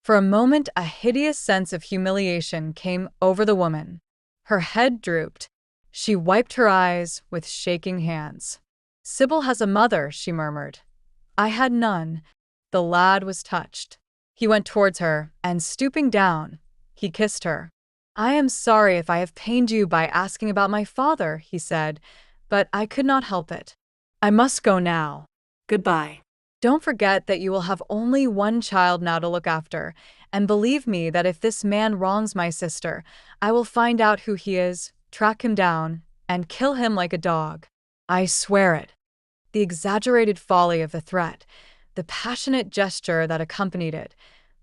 Speaker 1: For a moment, a hideous sense of humiliation came over the woman. Her head drooped. She wiped her eyes with shaking hands. Sybil has a mother, she murmured. I had none. The lad was touched. He went towards her, and stooping down, he kissed her. I am sorry if I have pained you by asking about my father, he said, but I could not help it. I must go now.
Speaker 2: Goodbye.
Speaker 1: Don't forget that you will have only one child now to look after, and believe me that if this man wrongs my sister, I will find out who he is, track him down, and kill him like a dog. I swear it. The exaggerated folly of the threat, the passionate gesture that accompanied it,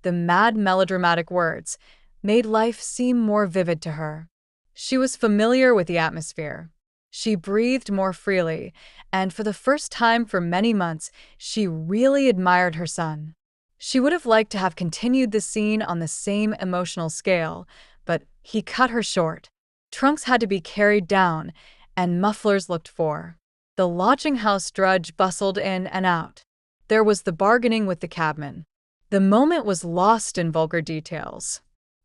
Speaker 1: the mad melodramatic words, made life seem more vivid to her. She was familiar with the atmosphere. She breathed more freely, and for the first time for many months, she really admired her son. She would have liked to have continued the scene on the same emotional scale, but he cut her short. Trunks had to be carried down, and mufflers looked for. The lodging-house drudge bustled in and out. There was the bargaining with the cabman. The moment was lost in vulgar details.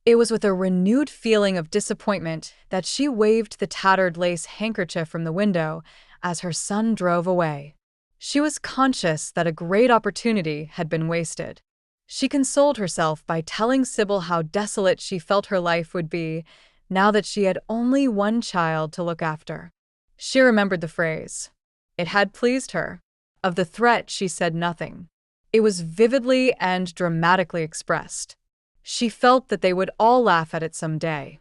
Speaker 1: It was with a renewed feeling of disappointment that she waved the tattered lace handkerchief from the window as her son drove away. She was conscious that a great opportunity had been wasted. She consoled herself by telling Sybil how desolate she felt her life would be now that she had only one child to look after. She remembered the phrase. It had pleased her. Of the threat she said nothing. It was vividly and dramatically expressed. She felt that they would all laugh at it some day.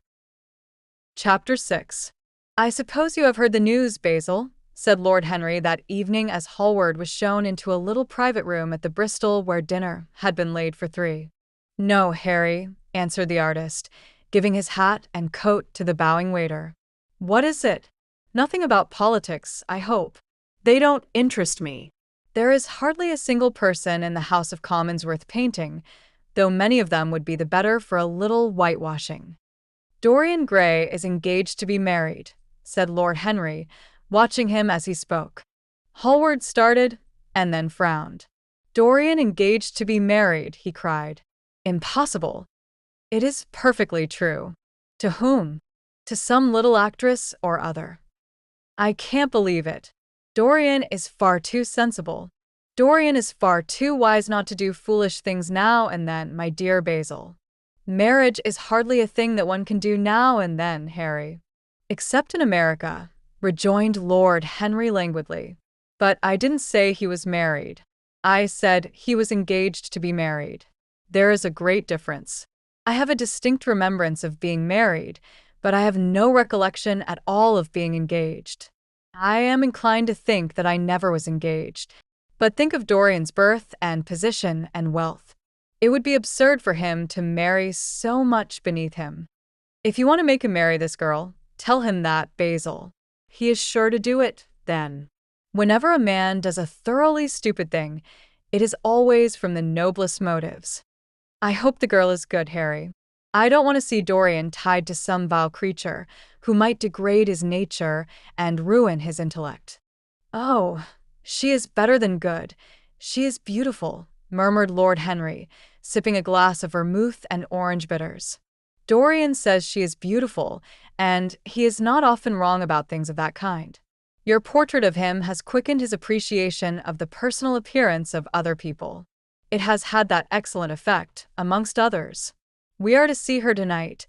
Speaker 1: Chapter 6. I suppose you have heard the news, Basil, said Lord Henry that evening as Hallward was shown into a little private room at the Bristol where dinner had been laid for 3. No, Harry, answered the artist, giving his hat and coat to the bowing waiter. What is it? Nothing about politics, I hope.
Speaker 2: They don't interest me.
Speaker 1: There is hardly a single person in the House of Commons worth painting, though many of them would be the better for a little whitewashing. Dorian Gray is engaged to be married, said Lord Henry, watching him as he spoke. Hallward started and then frowned. Dorian engaged to be married, he cried. Impossible. It is perfectly true. To whom? To some little actress or other. I can't believe it. Dorian is far too sensible. Dorian is far too wise not to do foolish things now and then, my dear Basil. Marriage is hardly a thing that one can do now and then, Harry. Except in America, rejoined Lord Henry languidly. But I didn't say he was married. I said he was engaged to be married. There is a great difference. I have a distinct remembrance of being married, but I have no recollection at all of being engaged. I am inclined to think that I never was engaged. But think of Dorian's birth and position and wealth. It would be absurd for him to marry so much beneath him. If you want to make him marry this girl, tell him that, Basil. He is sure to do it, then. Whenever a man does a thoroughly stupid thing, it is always from the noblest motives. I hope the girl is good, Harry. I don't want to see Dorian tied to some vile creature who might degrade his nature and ruin his intellect. Oh, she is better than good. She is beautiful, murmured Lord Henry, sipping a glass of vermouth and orange bitters. Dorian says she is beautiful, and he is not often wrong about things of that kind. Your portrait of him has quickened his appreciation of the personal appearance of other people. It has had that excellent effect, amongst others. We are to see her tonight,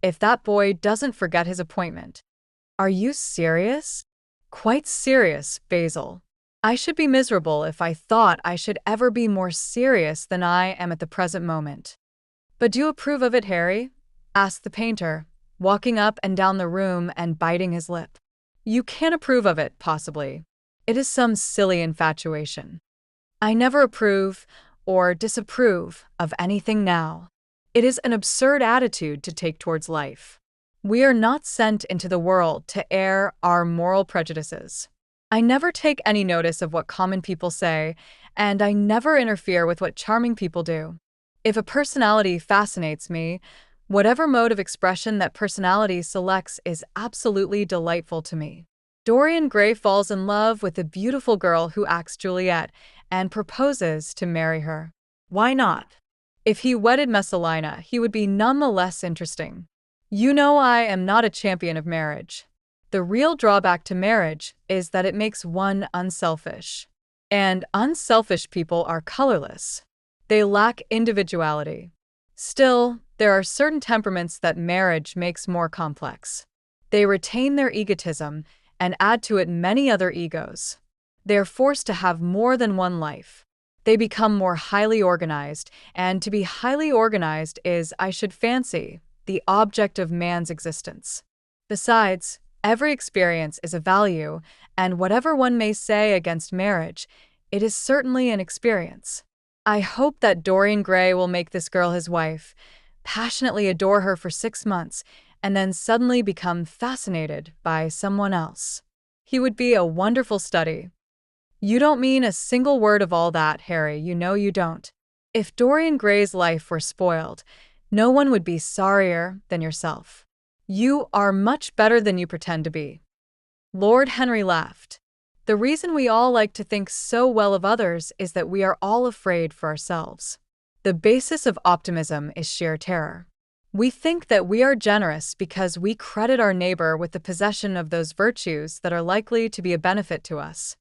Speaker 1: if that boy doesn't forget his appointment. Are you serious? Quite serious, Basil. I should be miserable if I thought I should ever be more serious than I am at the present moment. But do you approve of it, Harry? Asked the painter, walking up and down the room and biting his lip. You can't approve of it, possibly. It is some silly infatuation. I never approve or disapprove of anything now. It is an absurd attitude to take towards life. We are not sent into the world to air our moral prejudices. I never take any notice of what common people say, and I never interfere with what charming people do. If a personality fascinates me, whatever mode of expression that personality selects is absolutely delightful to me. Dorian Gray falls in love with a beautiful girl who acts Juliet and proposes to marry her.
Speaker 2: Why not?
Speaker 1: If he wedded Messalina, he would be none the less interesting. You know I am not a champion of marriage. The real drawback to marriage is that it makes one unselfish. And unselfish people are colorless. They lack individuality. Still, there are certain temperaments that marriage makes more complex. They retain their egotism and add to it many other egos. They are forced to have more than one life. They become more highly organized, and to be highly organized is, I should fancy, the object of man's existence. Besides, every experience is a value, and whatever one may say against marriage, it is certainly an experience. I hope that Dorian Gray will make this girl his wife, passionately adore her for 6 months, and then suddenly become fascinated by someone else. He would be a wonderful study. You don't mean a single word of all that, Harry, you know you don't. If Dorian Gray's life were spoiled, no one would be sorrier than yourself. You are much better than you pretend to be. Lord Henry laughed. The reason we all like to think so well of others is that we are all afraid for ourselves. The basis of optimism is sheer terror. We think that we are generous because we credit our neighbor with the possession of those virtues that are likely to be a benefit to us.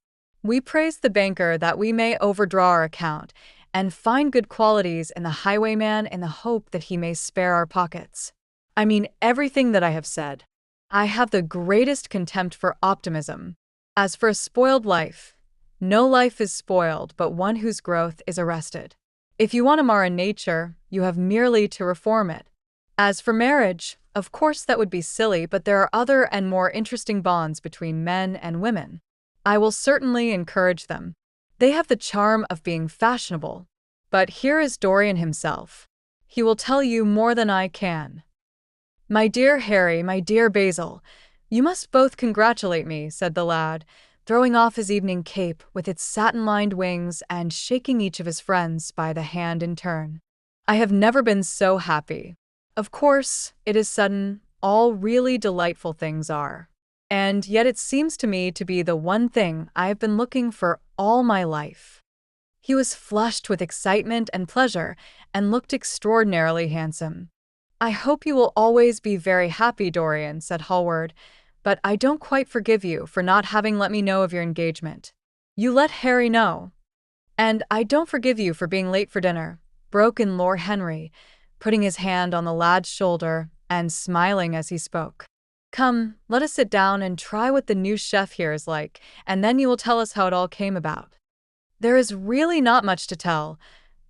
Speaker 1: We praise the banker that we may overdraw our account, and find good qualities in the highwayman in the hope that he may spare our pockets. I mean everything that I have said. I have the greatest contempt for optimism. As for a spoiled life, no life is spoiled but one whose growth is arrested. If you want to mar a nature, you have merely to reform it. As for marriage, of course that would be silly, but there are other and more interesting bonds between men and women. I will certainly encourage them. They have the charm of being fashionable. But here is Dorian himself. He will tell you more than I can. My dear Harry, my dear Basil, you must both congratulate me, said the lad, throwing off his evening cape with its satin-lined wings and shaking each of his friends by the hand in turn. I have never been so happy. Of course, it is sudden, all really delightful things are. And yet it seems to me to be the one thing I have been looking for all my life. He was flushed with excitement and pleasure and looked extraordinarily handsome. I hope you will always be very happy, Dorian, said Hallward, but I don't quite forgive you for not having let me know of your engagement. You let Harry know. And I don't forgive you for being late for dinner, broke in Lord Henry, putting his hand on the lad's shoulder and smiling as he spoke. Come, let us sit down and try what the new chef here is like, and then you will tell us how it all came about. There is really not much to tell,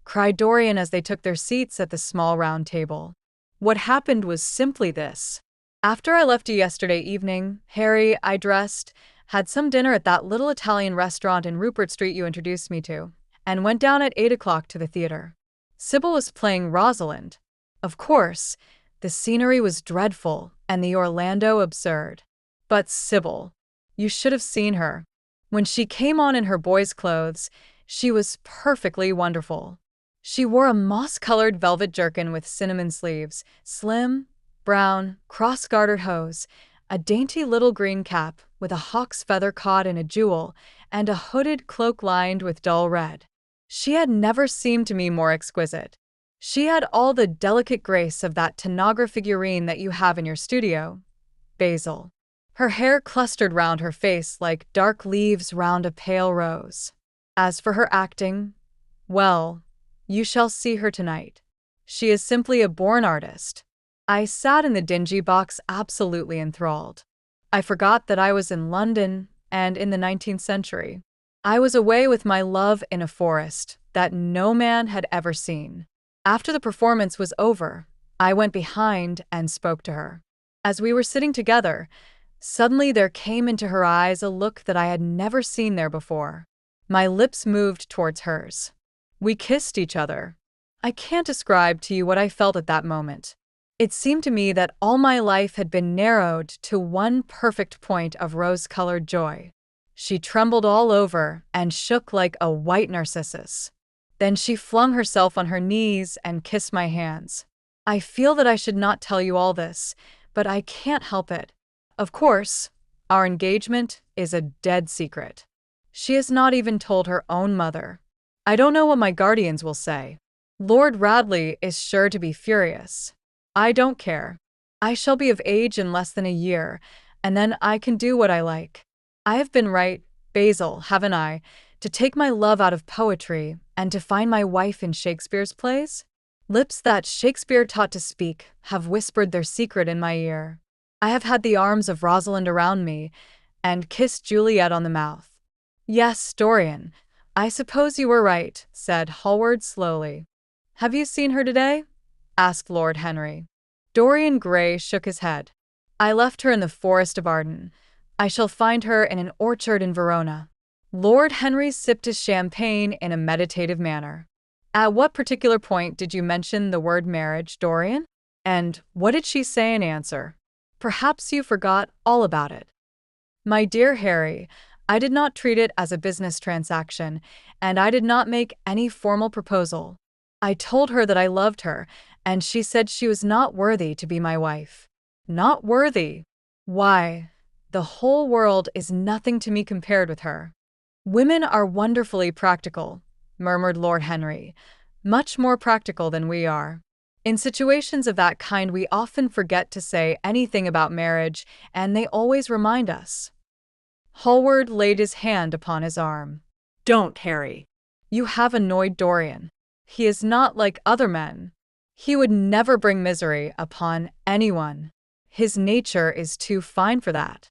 Speaker 1: cried Dorian as they took their seats at the small round table. What happened was simply this. After I left you yesterday evening, Harry, I dressed, had some dinner at that little Italian restaurant in Rupert Street you introduced me to, and went down at 8 o'clock to the theater. Sybil was playing Rosalind. Of course, the scenery was dreadful and the Orlando absurd. But Sybil, you should have seen her. When she came on in her boy's clothes, she was perfectly wonderful. She wore a moss-colored velvet jerkin with cinnamon sleeves, slim, brown, cross-gartered hose, a dainty little green cap with a hawk's feather caught in a jewel, and a hooded cloak lined with dull red. She had never seemed to me more exquisite. She had all the delicate grace of that Tanagra figurine that you have in your studio, Basil. Her hair clustered round her face like dark leaves round a pale rose. As for her acting, well, you shall see her tonight. She is simply a born artist. I sat in the dingy box absolutely enthralled. I forgot that I was in London and in the 19th century. I was away with my love in a forest that no man had ever seen. After the performance was over, I went behind and spoke to her. As we were sitting together, suddenly there came into her eyes a look that I had never seen there before. My lips moved towards hers. We kissed each other. I can't describe to you what I felt at that moment. It seemed to me that all my life had been narrowed to one perfect point of rose-colored joy. She trembled all over and shook like a white narcissus. Then she flung herself on her knees and kissed my hands. I feel that I should not tell you all this, but I can't help it. Of course, our engagement is a dead secret. She has not even told her own mother. I don't know what my guardians will say. Lord Radley is sure to be furious. I don't care. I shall be of age in less than a year, and then I can do what I like. I have been right, Basil, haven't I, to take my love out of poetry and to find my wife in Shakespeare's plays? Lips that Shakespeare taught to speak have whispered their secret in my ear. I have had the arms of Rosalind around me and kissed Juliet on the mouth. Yes, Dorian, I suppose you were right, said Hallward slowly. Have you seen her today? Asked Lord Henry. Dorian Gray shook his head. I left her in the forest of Arden. I shall find her in an orchard in Verona. Lord Henry sipped his champagne in a meditative manner. At what particular point did you mention the word marriage, Dorian? And what did she say in answer? Perhaps you forgot all about it. My dear Harry, I did not treat it as a business transaction, and I did not make any formal proposal. I told her that I loved her, and she said she was not worthy to be my wife. Not worthy? Why, the whole world is nothing to me compared with her. Women are wonderfully practical, murmured Lord Henry, much more practical than we are. In situations of that kind we often forget to say anything about marriage, and they always remind us. Hallward laid his hand upon his arm.
Speaker 2: Don't, Harry.
Speaker 1: You have annoyed Dorian. He is not like other men. He would never bring misery upon anyone. His nature is too fine for that.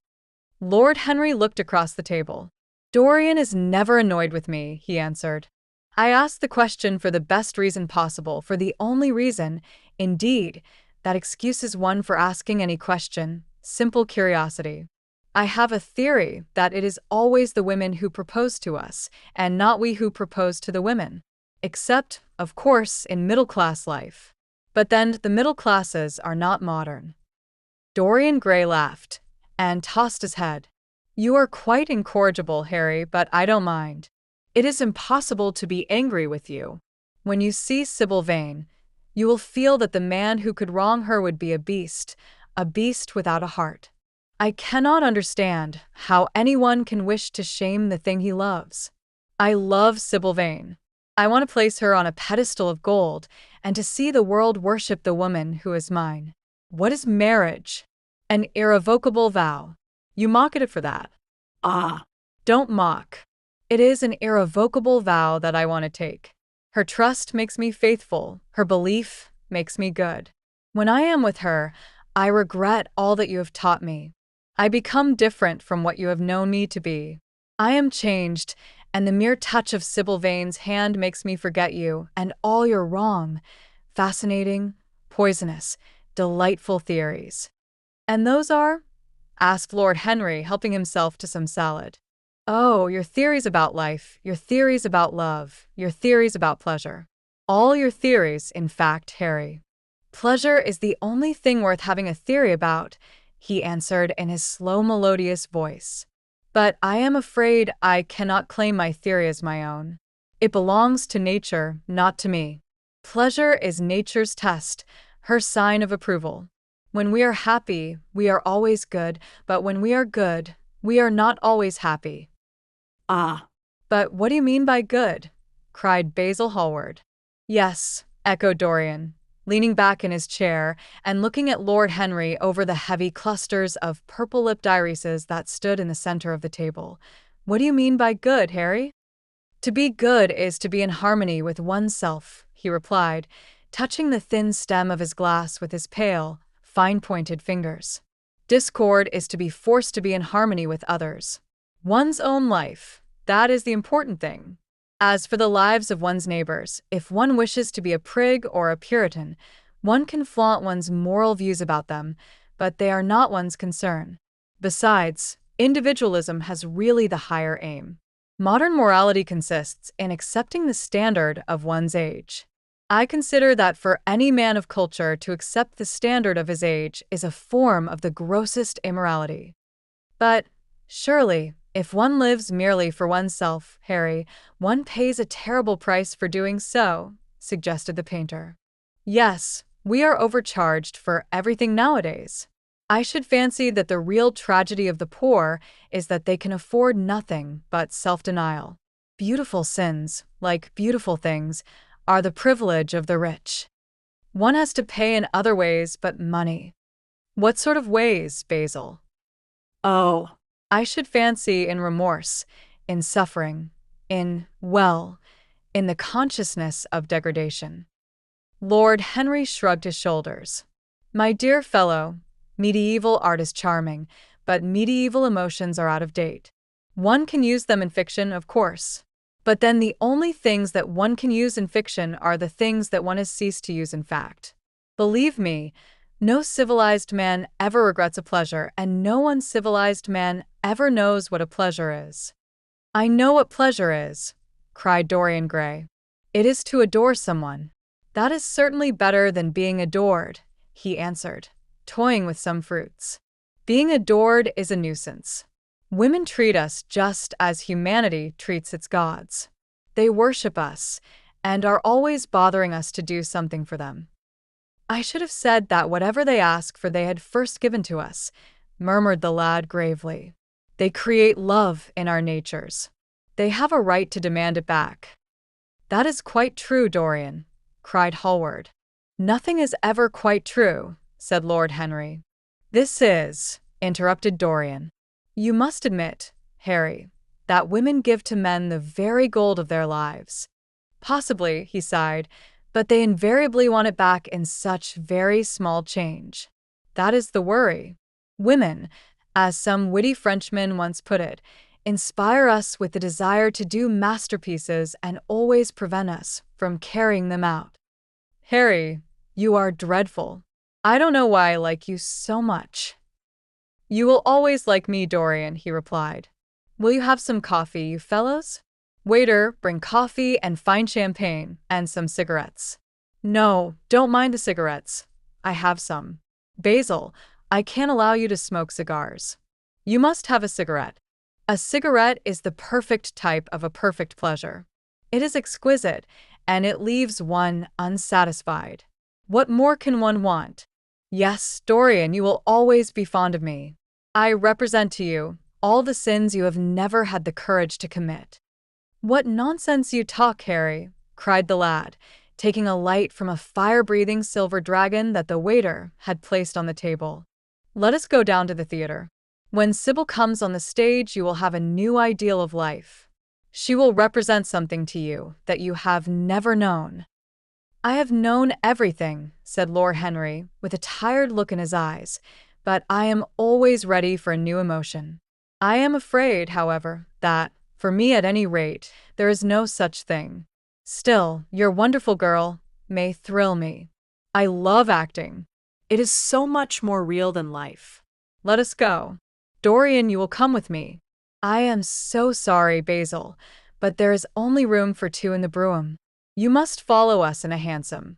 Speaker 1: Lord Henry looked across the table. Dorian is never annoyed with me, he answered. I asked the question for the best reason possible, for the only reason, indeed, that excuses one for asking any question, simple curiosity. I have a theory that it is always the women who propose to us, and not we who propose to the women. Except, of course, in middle-class life. But then the middle classes are not modern. Dorian Gray laughed and tossed his head. You are quite incorrigible, Harry, but I don't mind. It is impossible to be angry with you. When you see Sybil Vane, you will feel that the man who could wrong her would be a beast without a heart. I cannot understand how anyone can wish to shame the thing he loves. I love Sybil Vane. I want to place her on a pedestal of gold and to see the world worship the woman who is mine. What is marriage? An irrevocable vow. You mock at it for that.
Speaker 2: Ah,
Speaker 1: Don't mock. It is an irrevocable vow that I want to take. Her trust makes me faithful. Her belief makes me good. When I am with her, I regret all that you have taught me. I become different from what you have known me to be. I am changed, and the mere touch of Sybil Vane's hand makes me forget you and all your wrong, fascinating, poisonous, delightful theories. And those are? Asked Lord Henry, helping himself to some salad. Oh, your theories about life, your theories about love, your theories about pleasure. All your theories, in fact, Harry. Pleasure is the only thing worth having a theory about, he answered in his slow, melodious voice. But I am afraid I cannot claim my theory as my own. It belongs to nature, not to me. Pleasure is nature's test, her sign of approval. When we are happy, we are always good, but when we are good, we are not always happy.
Speaker 2: ah.
Speaker 1: But what do you mean by good? Cried Basil Hallward. Yes, echoed Dorian, leaning back in his chair and looking at Lord Henry over the heavy clusters of purple-lipped irises that stood in the center of the table. What do you mean by good, Harry? To be good is to be in harmony with oneself, he replied, touching the thin stem of his glass with his pale, fine-pointed fingers. Discord is to be forced to be in harmony with others. One's own life, that is the important thing. As for the lives of one's neighbors, if one wishes to be a prig or a Puritan, one can flaunt one's moral views about them, but they are not one's concern. Besides, individualism has really the higher aim. Modern morality consists in accepting the standard of one's age. I consider that for any man of culture to accept the standard of his age is a form of the grossest immorality. But, surely, if one lives merely for oneself, Harry, one pays a terrible price for doing so, suggested the painter. Yes, we are overcharged for everything nowadays. I should fancy that the real tragedy of the poor is that they can afford nothing but self-denial. Beautiful sins, like beautiful things, are the privilege of the rich. One has to pay in other ways but money. What sort of ways, Basil?
Speaker 2: Oh,
Speaker 1: I should fancy in remorse, in suffering, in the consciousness of degradation. Lord Henry shrugged his shoulders. My dear fellow, medieval art is charming, but medieval emotions are out of date. One can use them in fiction, of course. But then the only things that one can use in fiction are the things that one has ceased to use in fact. Believe me, no civilized man ever regrets a pleasure, and no uncivilized man ever knows what a pleasure is. I know what pleasure is, cried Dorian Gray. It is to adore someone. That is certainly better than being adored, he answered, toying with some fruits. Being adored is a nuisance. Women treat us just as humanity treats its gods. They worship us and are always bothering us to do something for them. I should have said that whatever they ask for they had first given to us, murmured the lad gravely. They create love in our natures. They have a right to demand it back. That is quite true, Dorian, cried Hallward. Nothing is ever quite true, said Lord Henry. This is, interrupted Dorian. You must admit, Harry, that women give to men the very gold of their lives. Possibly, he sighed, but they invariably want it back in such very small change. That is the worry. Women, as some witty Frenchman once put it, inspire us with the desire to do masterpieces and always prevent us from carrying them out. Harry, you are dreadful. I don't know why I like you so much. You will always like me, Dorian, he replied. Will you have some coffee, you fellows? Waiter, bring coffee and fine champagne, and some cigarettes. No, don't mind the cigarettes. I have some. Basil, I can't allow you to smoke cigars. You must have a cigarette. A cigarette is the perfect type of a perfect pleasure. It is exquisite, and it leaves one unsatisfied. What more can one want? Yes, Dorian, you will always be fond of me. I represent to you all the sins you have never had the courage to commit. What nonsense you talk, Harry, cried the lad, taking a light from a fire-breathing silver dragon that the waiter had placed on the table. Let us go down to the theater. When Sybil comes on the stage, you will have a new ideal of life. She will represent something to you that you have never known. I have known everything, said Lord Henry, with a tired look in his eyes, but I am always ready for a new emotion. I am afraid, however, that, for me at any rate, there is no such thing. Still, your wonderful girl may thrill me. I love acting.
Speaker 2: it is so much more real than life.
Speaker 1: Let us go. Dorian, you will come with me. I am so sorry, Basil, but there is only room for two in the brougham. You must follow us in a hansom.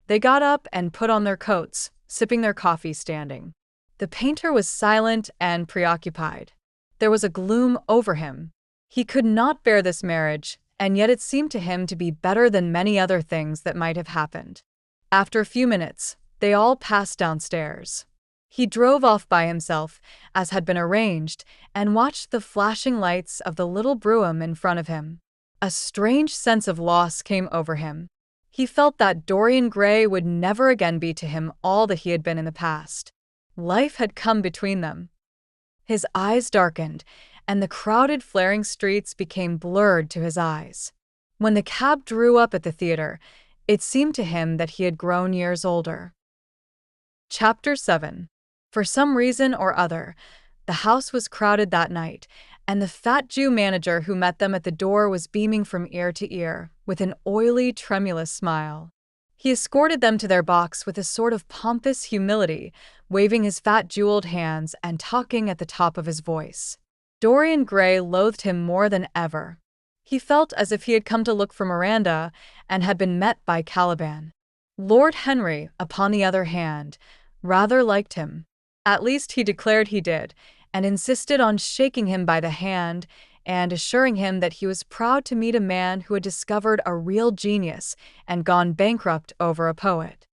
Speaker 1: They got up and put on their coats, sipping their coffee standing. The painter was silent and preoccupied. There was a gloom over him. He could not bear this marriage, and yet it seemed to him to be better than many other things that might have happened. After a few minutes, they all passed downstairs. He drove off by himself, as had been arranged, and watched the flashing lights of the little brougham in front of him. A strange sense of loss came over him. He felt that Dorian Gray would never again be to him all that he had been in the past. Life had come between them. His eyes darkened, and the crowded, flaring streets became blurred to his eyes. When the cab drew up at the theater, it seemed to him that he had grown years older. Chapter 7. For some reason or other, the house was crowded that night, and the fat Jew manager who met them at the door was beaming from ear to ear, with an oily, tremulous smile. He escorted them to their box with a sort of pompous humility, waving his fat jeweled hands and talking at the top of his voice. Dorian Gray loathed him more than ever. He felt as if he had come to look for Miranda and had been met by Caliban. Lord Henry, upon the other hand, rather liked him. At least he declared he did, and insisted on shaking him by the hand and assuring him that he was proud to meet a man who had discovered a real genius and gone bankrupt over a poet.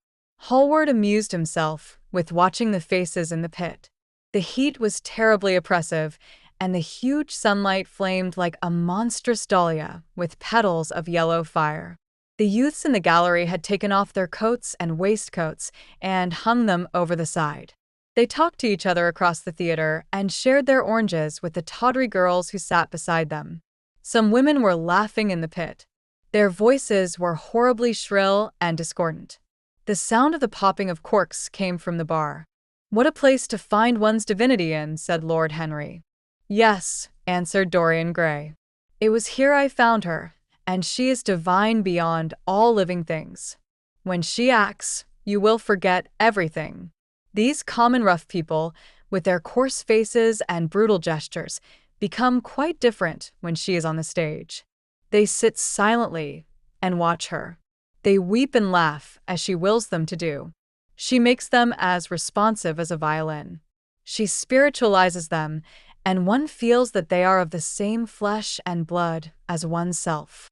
Speaker 1: Hallward amused himself with watching the faces in the pit. The heat was terribly oppressive, and the huge sunlight flamed like a monstrous dahlia with petals of yellow fire. The youths in the gallery had taken off their coats and waistcoats and hung them over the side. They talked to each other across the theater and shared their oranges with the tawdry girls who sat beside them. Some women were laughing in the pit. Their voices were horribly shrill and discordant. The sound of the popping of corks came from the bar. "What a place to find one's divinity in," said Lord Henry. "Yes," answered Dorian Gray. "It was here I found her, and she is divine beyond all living things. When she acts, you will forget everything." These common rough people, with their coarse faces and brutal gestures, become quite different when she is on the stage. They sit silently and watch her. They weep and laugh as she wills them to do. She makes them as responsive as a violin. She spiritualizes them, and one feels that they are of the same flesh and blood as oneself.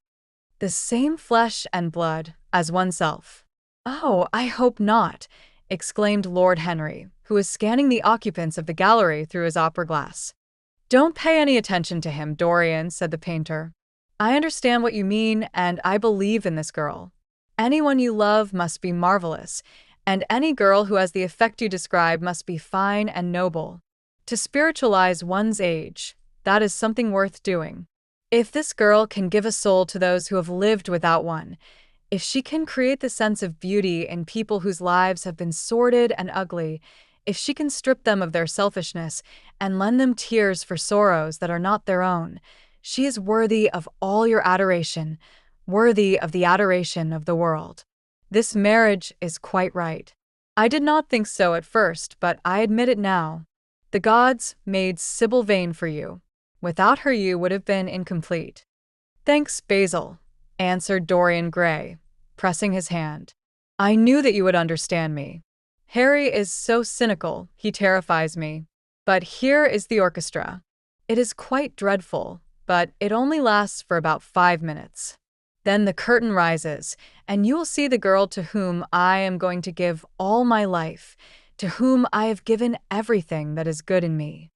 Speaker 1: The same flesh and blood as oneself. "Oh, I hope not," exclaimed Lord Henry, who was scanning the occupants of the gallery through his opera glass. "Don't pay any attention to him, Dorian," said the painter. "I understand what you mean, and I believe in this girl. Anyone you love must be marvelous, and any girl who has the effect you describe must be fine and noble. To spiritualize one's age, that is something worth doing. If this girl can give a soul to those who have lived without one, if she can create the sense of beauty in people whose lives have been sordid and ugly, if she can strip them of their selfishness and lend them tears for sorrows that are not their own, she is worthy of all your adoration, worthy of the adoration of the world. This marriage is quite right. I did not think so at first, but I admit it now. The gods made Sybil Vane for you. Without her you would have been incomplete." "Thanks, Basil," answered Dorian Gray, pressing his hand. "I knew that you would understand me. Harry is so cynical, he terrifies me. But here is the orchestra. It is quite dreadful, but it only lasts for about 5 minutes. Then the curtain rises, and you will see the girl to whom I am going to give all my life, to whom I have given everything that is good in me."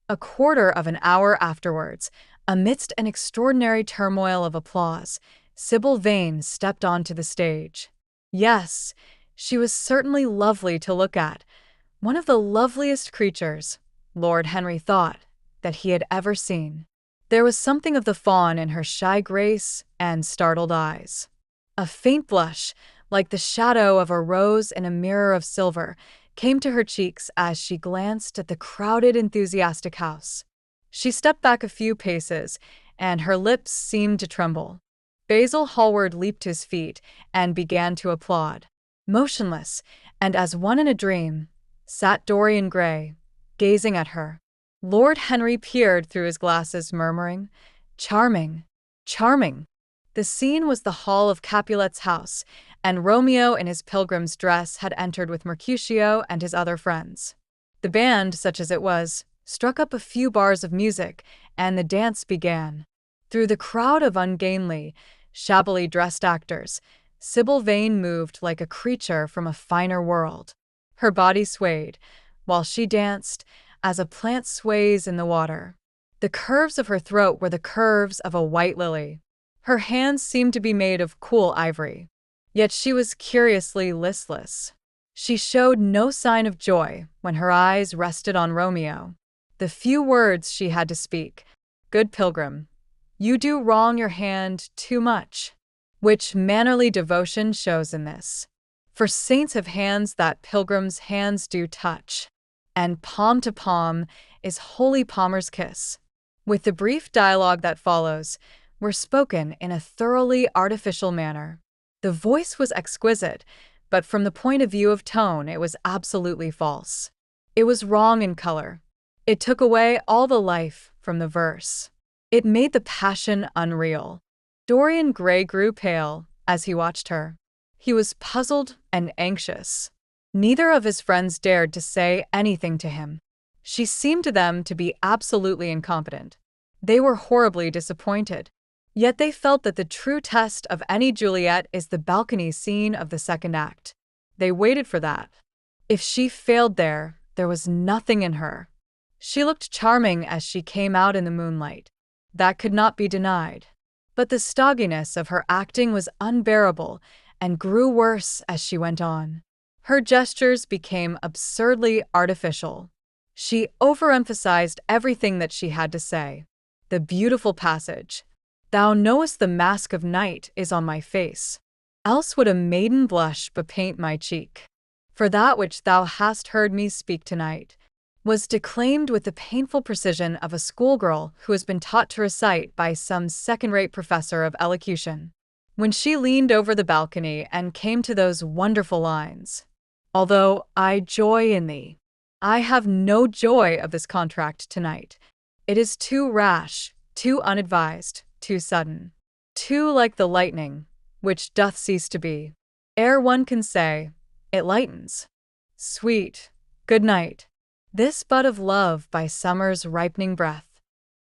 Speaker 1: A quarter of an hour afterwards, amidst an extraordinary turmoil of applause, Sybil Vane stepped onto the stage. Yes, she was certainly lovely to look at, one of the loveliest creatures, Lord Henry thought, that he had ever seen. There was something of the fawn in her shy grace and startled eyes. A faint blush, like the shadow of a rose in a mirror of silver, came to her cheeks as she glanced at the crowded, enthusiastic house. She stepped back a few paces, and her lips seemed to tremble. Basil Hallward leaped to his feet and began to applaud. Motionless, and as one in a dream, sat Dorian Gray, gazing at her. Lord Henry peered through his glasses, murmuring, "Charming, charming." The scene was the hall of Capulet's house, and Romeo in his pilgrim's dress had entered with Mercutio and his other friends. The band, such as it was, struck up a few bars of music, and the dance began. Through the crowd of ungainly, shabbily dressed actors, Sybil Vane moved like a creature from a finer world. Her body swayed, while she danced, as a plant sways in the water. The curves of her throat were the curves of a white lily. Her hands seemed to be made of cool ivory. Yet she was curiously listless. She showed no sign of joy when her eyes rested on Romeo. The few words she had to speak, "Good pilgrim, you do wrong your hand too much," which mannerly devotion shows in this. For saints have hands that pilgrims' hands do touch, and palm to palm is holy palmer's kiss. With the brief dialogue that follows, were spoken in a thoroughly artificial manner. The voice was exquisite, but from the point of view of tone it was absolutely false. It was wrong in color. It took away all the life from the verse. It made the passion unreal. Dorian Gray grew pale as he watched her. He was puzzled and anxious. Neither of his friends dared to say anything to him. She seemed to them to be absolutely incompetent. They were horribly disappointed. Yet they felt that the true test of any Juliet is the balcony scene of the second act. They waited for that. If she failed there was nothing in her. She looked charming as she came out in the moonlight. That could not be denied. But the stodginess of her acting was unbearable and grew worse as she went on. Her gestures became absurdly artificial. She overemphasized everything that she had to say. The beautiful passage, "Thou knowest the mask of night is on my face. Else would a maiden blush bepaint my cheek. For that which thou hast heard me speak tonight," was declaimed with the painful precision of a schoolgirl who has been taught to recite by some second-rate professor of elocution. When she leaned over the balcony and came to those wonderful lines, "Although I joy in thee, I have no joy of this contract tonight. It is too rash, too unadvised, too sudden, too like the lightning, which doth cease to be. Ere one can say, it lightens. Sweet, good night. This bud of love by summer's ripening breath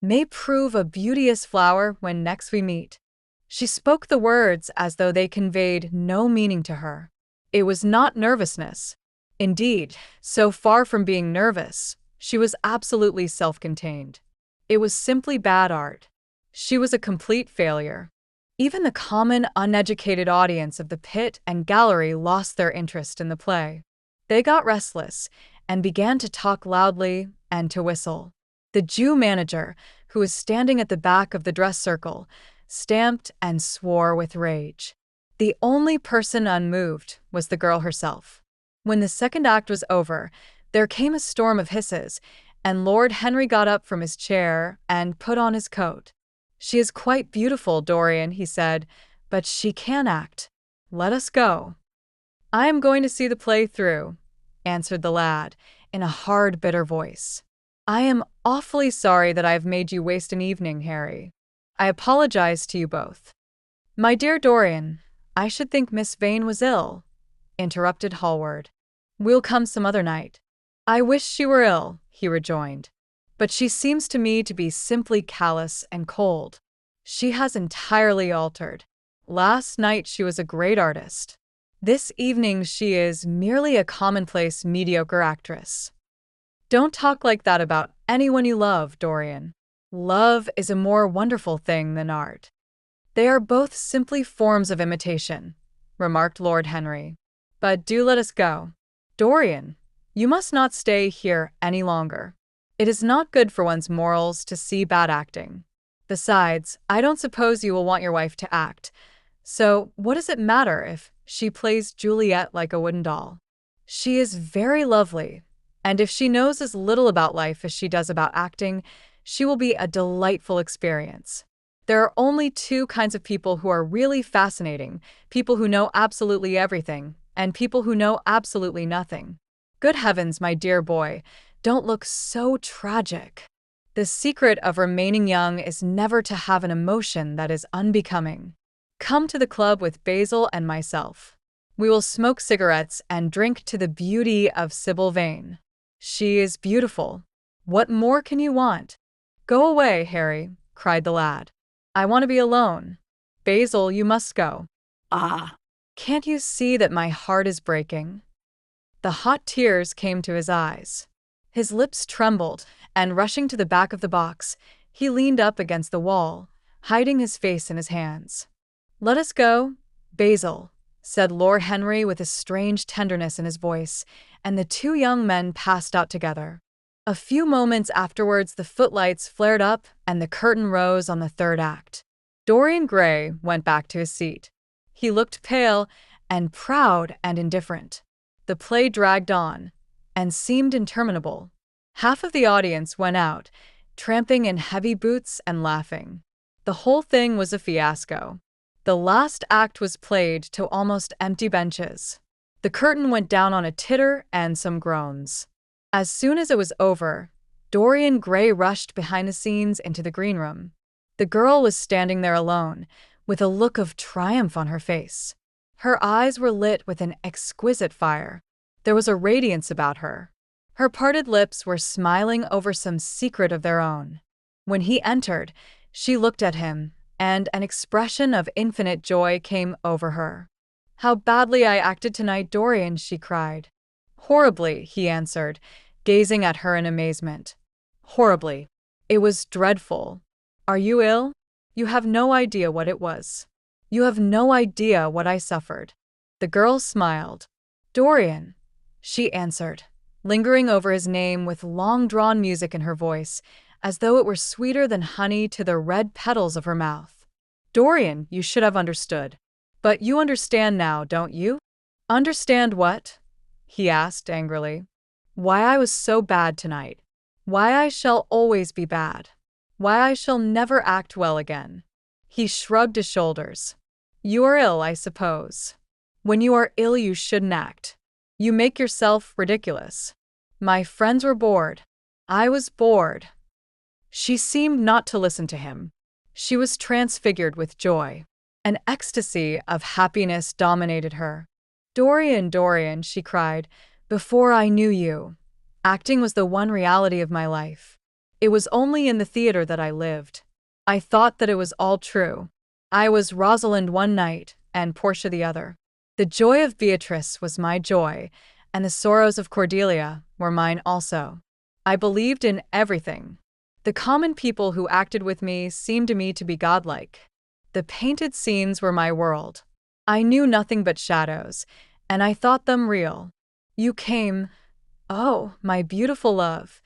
Speaker 1: may prove a beauteous flower when next we meet." She spoke the words as though they conveyed no meaning to her. It was not nervousness. Indeed, so far from being nervous, she was absolutely self-contained. It was simply bad art. She was a complete failure. Even the common, uneducated audience of the pit and gallery lost their interest in the play. They got restless and began to talk loudly and to whistle. The Jew manager, who was standing at the back of the dress circle, stamped and swore with rage. The only person unmoved was the girl herself. When the second act was over, there came a storm of hisses, and Lord Henry got up from his chair and put on his coat. "She is quite beautiful, Dorian," he said, "but she can't act. Let us go." "I am going to see the play through," answered the lad, in a hard, bitter voice. "I am awfully sorry that I have made you waste an evening, Harry. I apologize to you both." "My dear Dorian, I should think Miss Vane was ill," interrupted Hallward. "We'll come some other night." "I wish she were ill," he rejoined. "But she seems to me to be simply callous and cold. She has entirely altered. Last night she was a great artist. This evening she is merely a commonplace, mediocre actress." "Don't talk like that about anyone you love, Dorian. Love is a more wonderful thing than art." "They are both simply forms of imitation," remarked Lord Henry. "But do let us go. Dorian, you must not stay here any longer. It is not good for one's morals to see bad acting. Besides, I don't suppose you will want your wife to act. So what does it matter if she plays Juliet like a wooden doll? She is very lovely, and if she knows as little about life as she does about acting, she will be a delightful experience. There are only two kinds of people who are really fascinating: people who know absolutely everything, and people who know absolutely nothing. Good heavens, my dear boy, don't look so tragic. The secret of remaining young is never to have an emotion that is unbecoming. Come to the club with Basil and myself. We will smoke cigarettes and drink to the beauty of Sybil Vane. She is beautiful. What more can you want?" "Go away, Harry," cried the lad. "I want to be alone. Basil, you must go."
Speaker 2: Ah,
Speaker 1: "Can't you see that my heart is breaking?" The hot tears came to his eyes. His lips trembled, and rushing to the back of the box, he leaned up against the wall, hiding his face in his hands. "Let us go, Basil," said Lord Henry with a strange tenderness in his voice, and the two young men passed out together. A few moments afterwards the footlights flared up and the curtain rose on the third act. Dorian Gray went back to his seat. He looked pale and proud and indifferent. The play dragged on and seemed interminable. Half of the audience went out, tramping in heavy boots and laughing. The whole thing was a fiasco. The last act was played to almost empty benches. The curtain went down on a titter and some groans. As soon as it was over, Dorian Gray rushed behind the scenes into the green room. The girl was standing there alone, with a look of triumph on her face. Her eyes were lit with an exquisite fire. There was a radiance about her. Her parted lips were smiling over some secret of their own. When he entered, she looked at him, and an expression of infinite joy came over her. "How badly I acted tonight, Dorian," she cried. "Horribly," he answered, gazing at her in amazement. "Horribly. It was dreadful. Are you ill? You have no idea what it was. You have no idea what I suffered." The girl smiled. "Dorian," she answered, lingering over his name with long-drawn music in her voice, as though it were sweeter than honey to the red petals of her mouth. "Dorian, you should have understood. But you understand now, don't you?" "Understand what?" he asked angrily. "Why I was so bad tonight. Why I shall always be bad. Why I shall never act well again." He shrugged his shoulders. "You are ill, I suppose. When you are ill, you shouldn't act. You make yourself ridiculous. My friends were bored. I was bored." She seemed not to listen to him. She was transfigured with joy. An ecstasy of happiness dominated her. "Dorian, Dorian," she cried, "before I knew you, acting was the one reality of my life. It was only in the theater that I lived. I thought that it was all true. I was Rosalind one night and Portia the other. The joy of Beatrice was my joy, and the sorrows of Cordelia were mine also. I believed in everything. The common people who acted with me seemed to me to be godlike. The painted scenes were my world. I knew nothing but shadows, and I thought them real. You came, oh, my beautiful love,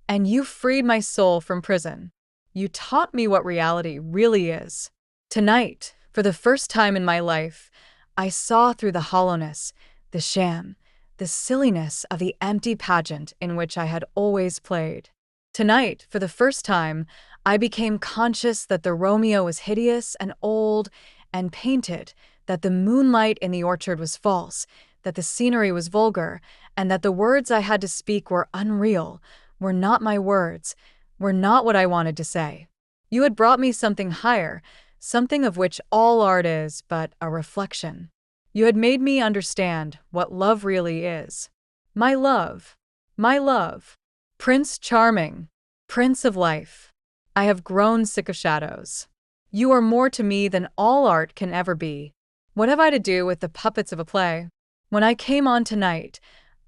Speaker 1: and you freed my soul from prison. You taught me what reality really is. Tonight, for the first time in my life, I saw through the hollowness, the sham, the silliness of the empty pageant in which I had always played. Tonight, for the first time, I became conscious that the Romeo was hideous and old and painted, that the moonlight in the orchard was false, that the scenery was vulgar, and that the words I had to speak were unreal, were not my words, were not what I wanted to say. You had brought me something higher, something of which all art is but a reflection. You had made me understand what love really is. My love, my love. Prince Charming, Prince of Life. I have grown sick of shadows. You are more to me than all art can ever be. What have I to do with the puppets of a play? When I came on tonight,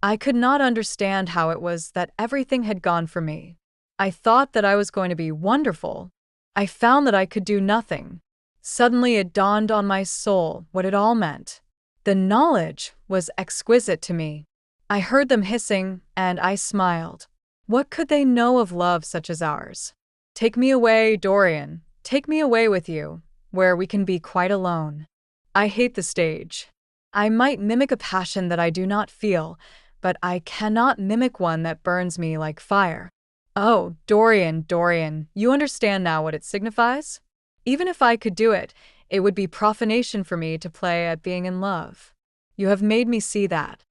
Speaker 1: I could not understand how it was that everything had gone for me. I thought that I was going to be wonderful. I found that I could do nothing. Suddenly it dawned on my soul what it all meant. The knowledge was exquisite to me. I heard them hissing, and I smiled. What could they know of love such as ours? Take me away, Dorian. Take me away with you, where we can be quite alone. I hate the stage. I might mimic a passion that I do not feel, but I cannot mimic one that burns me like fire. Oh, Dorian, Dorian, you understand now what it signifies? Even if I could do it, it would be profanation for me to play at being in love. You have made me see that.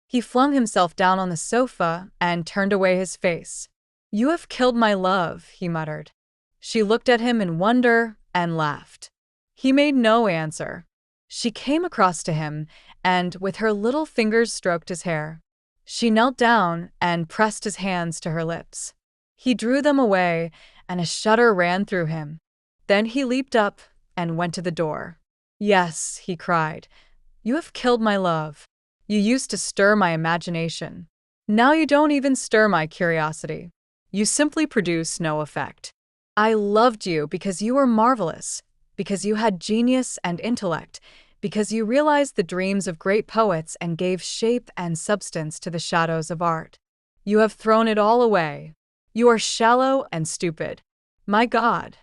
Speaker 1: He flung himself down on the sofa and turned away his face. "You have killed my love," he muttered. She looked at him in wonder and laughed. He made no answer. She came across to him and, with her little fingers, stroked his hair. She knelt down and pressed his hands to her lips. He drew them away, and a shudder ran through him. Then he leaped up and went to the door. "Yes," he cried, "you have killed my love. You used to stir my imagination. Now you don't even stir my curiosity. You simply produce no effect. I loved you because you were marvelous, because you had genius and intellect, because you realized the dreams of great poets and gave shape and substance to the shadows of art. You have thrown it all away. You are shallow and stupid. My God,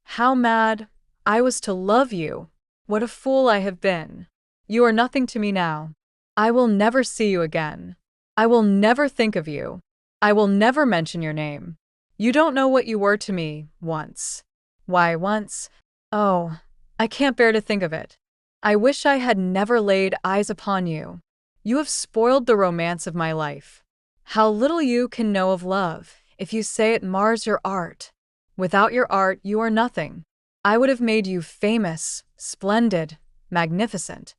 Speaker 1: how mad I was to love you! What a fool I have been! You are nothing to me now. I will never see you again. I will never think of you. I will never mention your name. You don't know what you were to me once. Why, once. Oh, I can't bear to think of it. I wish I had never laid eyes upon you. You have spoiled the romance of my life. How little you can know of love, if you say it mars your art. Without your art, you are nothing. I would have made you famous, splendid, magnificent.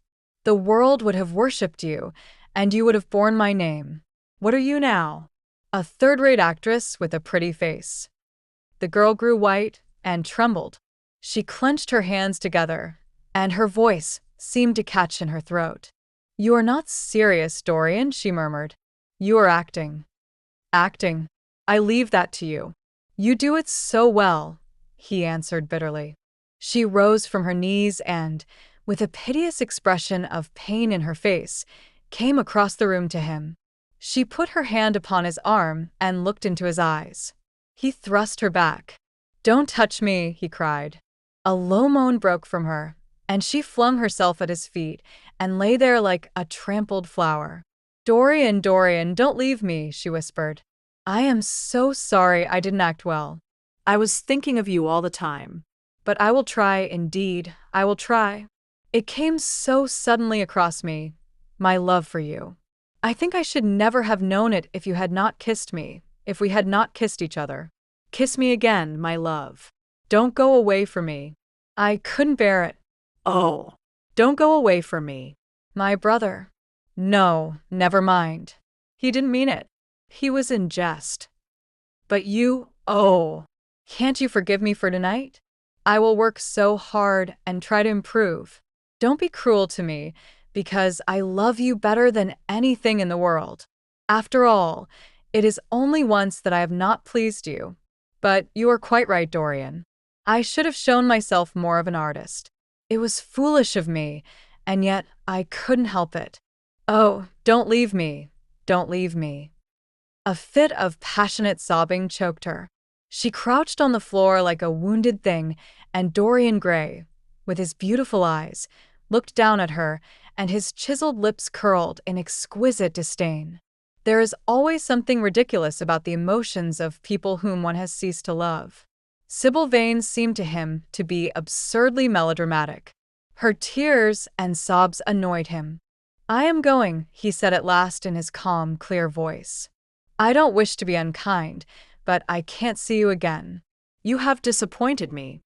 Speaker 1: The world would have worshipped you, and you would have borne my name. What are you now? A third-rate actress with a pretty face. The girl grew white and trembled. She clenched her hands together, and her voice seemed to catch in her throat. You are not serious, Dorian, she murmured. You are acting. Acting. I leave that to you. You do it so well, he answered bitterly. She rose from her knees and, with a piteous expression of pain in her face, came across the room to him. She put her hand upon his arm and looked into his eyes. He thrust her back. Don't touch me, he cried. A low moan broke from her, and she flung herself at his feet and lay there like a trampled flower. Dorian, Dorian, don't leave me, she whispered. I am so sorry I didn't act well.
Speaker 2: I was thinking of you all the time.
Speaker 1: But I will try, indeed, I will try. It came so suddenly across me, my love for you. I think I should never have known it if you had not kissed me, if we had not kissed each other.
Speaker 2: Kiss me again, my love.
Speaker 1: Don't go away from me. I couldn't bear it.
Speaker 2: Oh, don't go away from me.
Speaker 1: My brother. No, never mind. He didn't mean it. He was in jest. But you, oh, can't you forgive me for tonight? I will work so hard and try to improve. Don't be cruel to me, because I love you better than anything in the world. After all, it is only once that I have not pleased you. But you are quite right, Dorian. I should have shown myself more of an artist. It was foolish of me, and yet I couldn't help it. Oh, don't leave me. Don't leave me. A fit of passionate sobbing choked her. She crouched on the floor like a wounded thing, and Dorian Gray, with his beautiful eyes, looked down at her, and his chiseled lips curled in exquisite disdain. There is always something ridiculous about the emotions of people whom one has ceased to love. Sybil Vane's seemed to him to be absurdly melodramatic. Her tears and sobs annoyed him. I am going, he said at last in his calm, clear voice. I don't wish to be unkind, but I can't see you again.
Speaker 2: You have disappointed me.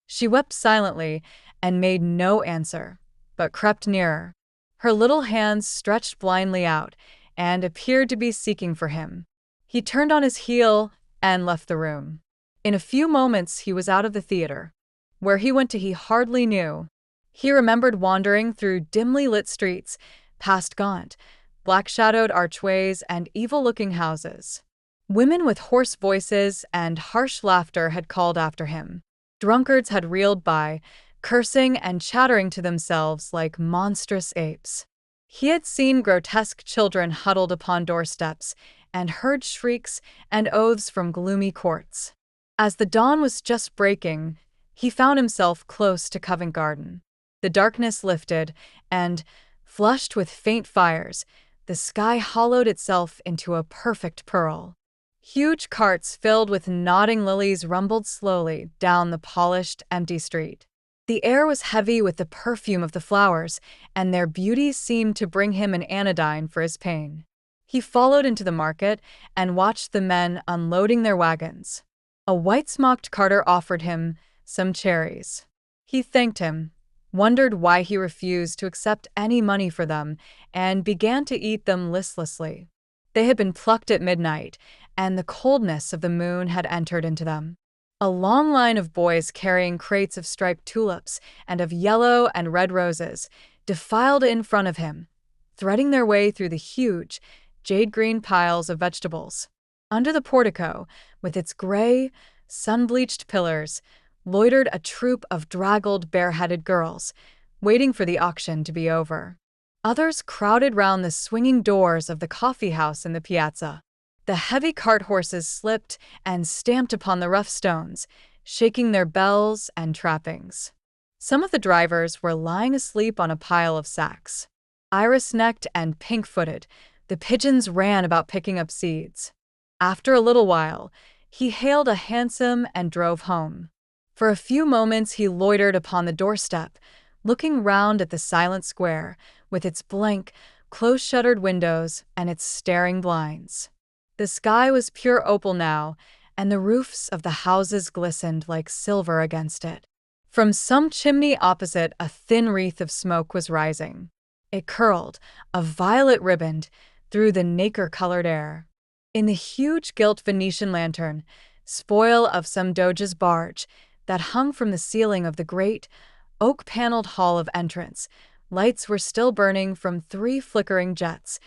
Speaker 1: She wept silently and made no answer, but crept nearer. Her little hands stretched blindly out and appeared to be seeking for him. He turned on his heel and left the room. In a few moments he was out of the theater. Where he went to he hardly knew. He remembered wandering through dimly lit streets, past gaunt, black-shadowed archways and evil-looking houses. Women with hoarse voices and harsh laughter had called after him. Drunkards had reeled by, cursing and chattering to themselves like monstrous apes. He had seen grotesque children huddled upon doorsteps and heard shrieks and oaths from gloomy courts. As the dawn was just breaking, he found himself close to Covent Garden. The darkness lifted, and, flushed with faint fires, the sky hollowed itself into a perfect pearl. Huge carts filled with nodding lilies rumbled slowly down the polished, empty street. The air was heavy with the perfume of the flowers, and their beauty seemed to bring him an anodyne for his pain. He followed into the market and watched the men unloading their wagons. A white-smocked carter offered him some cherries. He thanked him, wondered why he refused to accept any money for them, and began to eat them listlessly. They had been plucked at midnight, and the coldness of the moon had entered into them. A long line of boys carrying crates of striped tulips and of yellow and red roses defiled in front of him, threading their way through the huge, jade-green piles of vegetables. Under the portico, with its gray, sun-bleached pillars, loitered a troop of draggled, bare-headed girls, waiting for the auction to be over. Others crowded round the swinging doors of the coffee house in the piazza. The heavy cart horses slipped and stamped upon the rough stones, shaking their bells and trappings. Some of the drivers were lying asleep on a pile of sacks. Iris-necked and pink-footed, the pigeons ran about picking up seeds. After a little while, he hailed a hansom and drove home. For a few moments he loitered upon the doorstep, looking round at the silent square, with its blank, close-shuttered windows and its staring blinds. The sky was pure opal now, and the roofs of the houses glistened like silver against it. From some chimney opposite, a thin wreath of smoke was rising. It curled, a violet riband, through the nacre-colored air. In the huge gilt Venetian lantern, spoil of some doge's barge, that hung from the ceiling of the great, oak-paneled hall of entrance, lights were still burning from 3 flickering jets.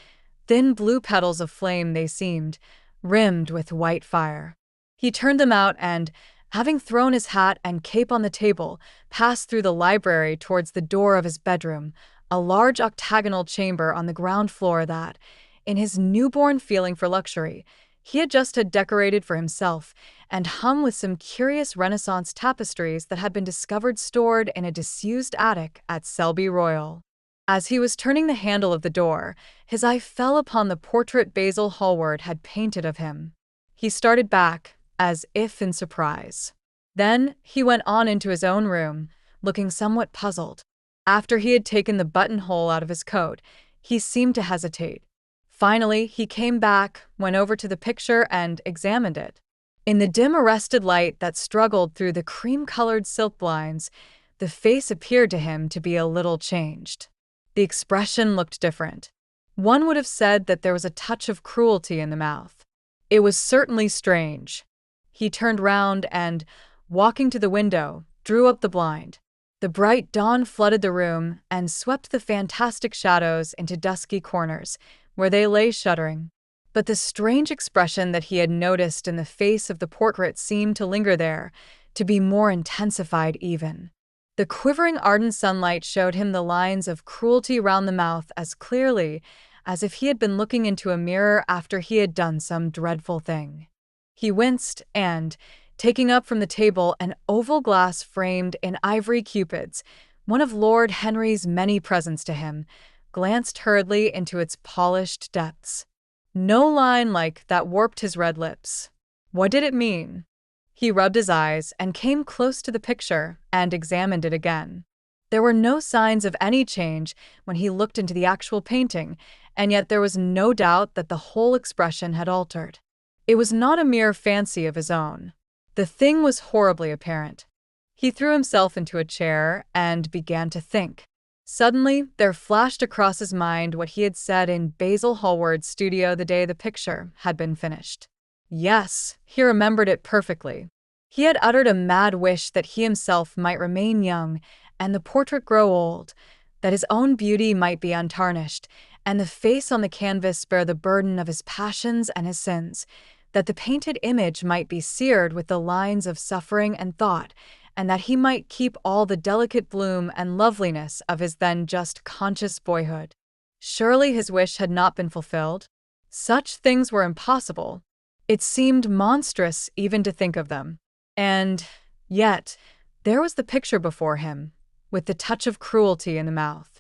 Speaker 1: Thin blue petals of flame they seemed, rimmed with white fire. He turned them out and, having thrown his hat and cape on the table, passed through the library towards the door of his bedroom, a large octagonal chamber on the ground floor that, in his newborn feeling for luxury, he had just had decorated for himself and hung with some curious Renaissance tapestries that had been discovered stored in a disused attic at Selby Royal. As he was turning the handle of the door, his eye fell upon the portrait Basil Hallward had painted of him. He started back, as if in surprise. Then he went on into his own room, looking somewhat puzzled. After he had taken the buttonhole out of his coat, he seemed to hesitate. Finally, he came back, went over to the picture, and examined it. In the dim arrested light that struggled through the cream-colored silk blinds, the face appeared to him to be a little changed. The expression looked different. One would have said that there was a touch of cruelty in the mouth. It was certainly strange. He turned round and, walking to the window, drew up the blind. The bright dawn flooded the room and swept the fantastic shadows into dusky corners, where they lay shuddering. But the strange expression that he had noticed in the face of the portrait seemed to linger there, to be more intensified even. The quivering ardent sunlight showed him the lines of cruelty round the mouth as clearly as if he had been looking into a mirror after he had done some dreadful thing. He winced and, taking up from the table an oval glass framed in ivory cupids, one of Lord Henry's many presents to him, glanced hurriedly into its polished depths. No line like that warped his red lips. What did it mean? He rubbed his eyes and came close to the picture and examined it again. There were no signs of any change when he looked into the actual painting, and yet there was no doubt that the whole expression had altered. It was not a mere fancy of his own. The thing was horribly apparent. He threw himself into a chair and began to think. Suddenly, there flashed across his mind what he had said in Basil Hallward's studio the day the picture had been finished. Yes, he remembered it perfectly. He had uttered a mad wish that he himself might remain young and the portrait grow old, that his own beauty might be untarnished, and the face on the canvas bear the burden of his passions and his sins, that the painted image might be seared with the lines of suffering and thought, and that he might keep all the delicate bloom and loveliness of his then just conscious boyhood. Surely his wish had not been fulfilled? Such things were impossible. It seemed monstrous even to think of them. And yet, there was the picture before him, with the touch of cruelty in the mouth.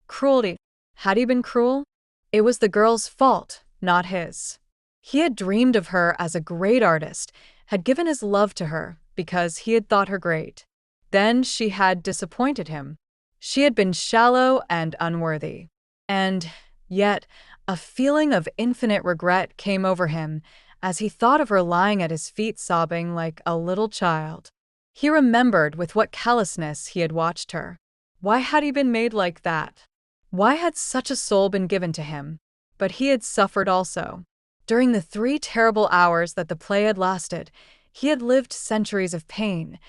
Speaker 1: Cruelty. Had he been cruel? It was the girl's fault, not his. He had dreamed of her as a great artist, had given his love to her because he had thought her great. Then she had disappointed him. She had been shallow and unworthy. And yet, a feeling of infinite regret came over him as he thought of her lying at his feet sobbing like a little child. He remembered with what callousness he had watched her. Why had he been made like that? Why had such a soul been given to him? But he had suffered also. During the 3 terrible hours that the play had lasted, he had lived centuries of pain,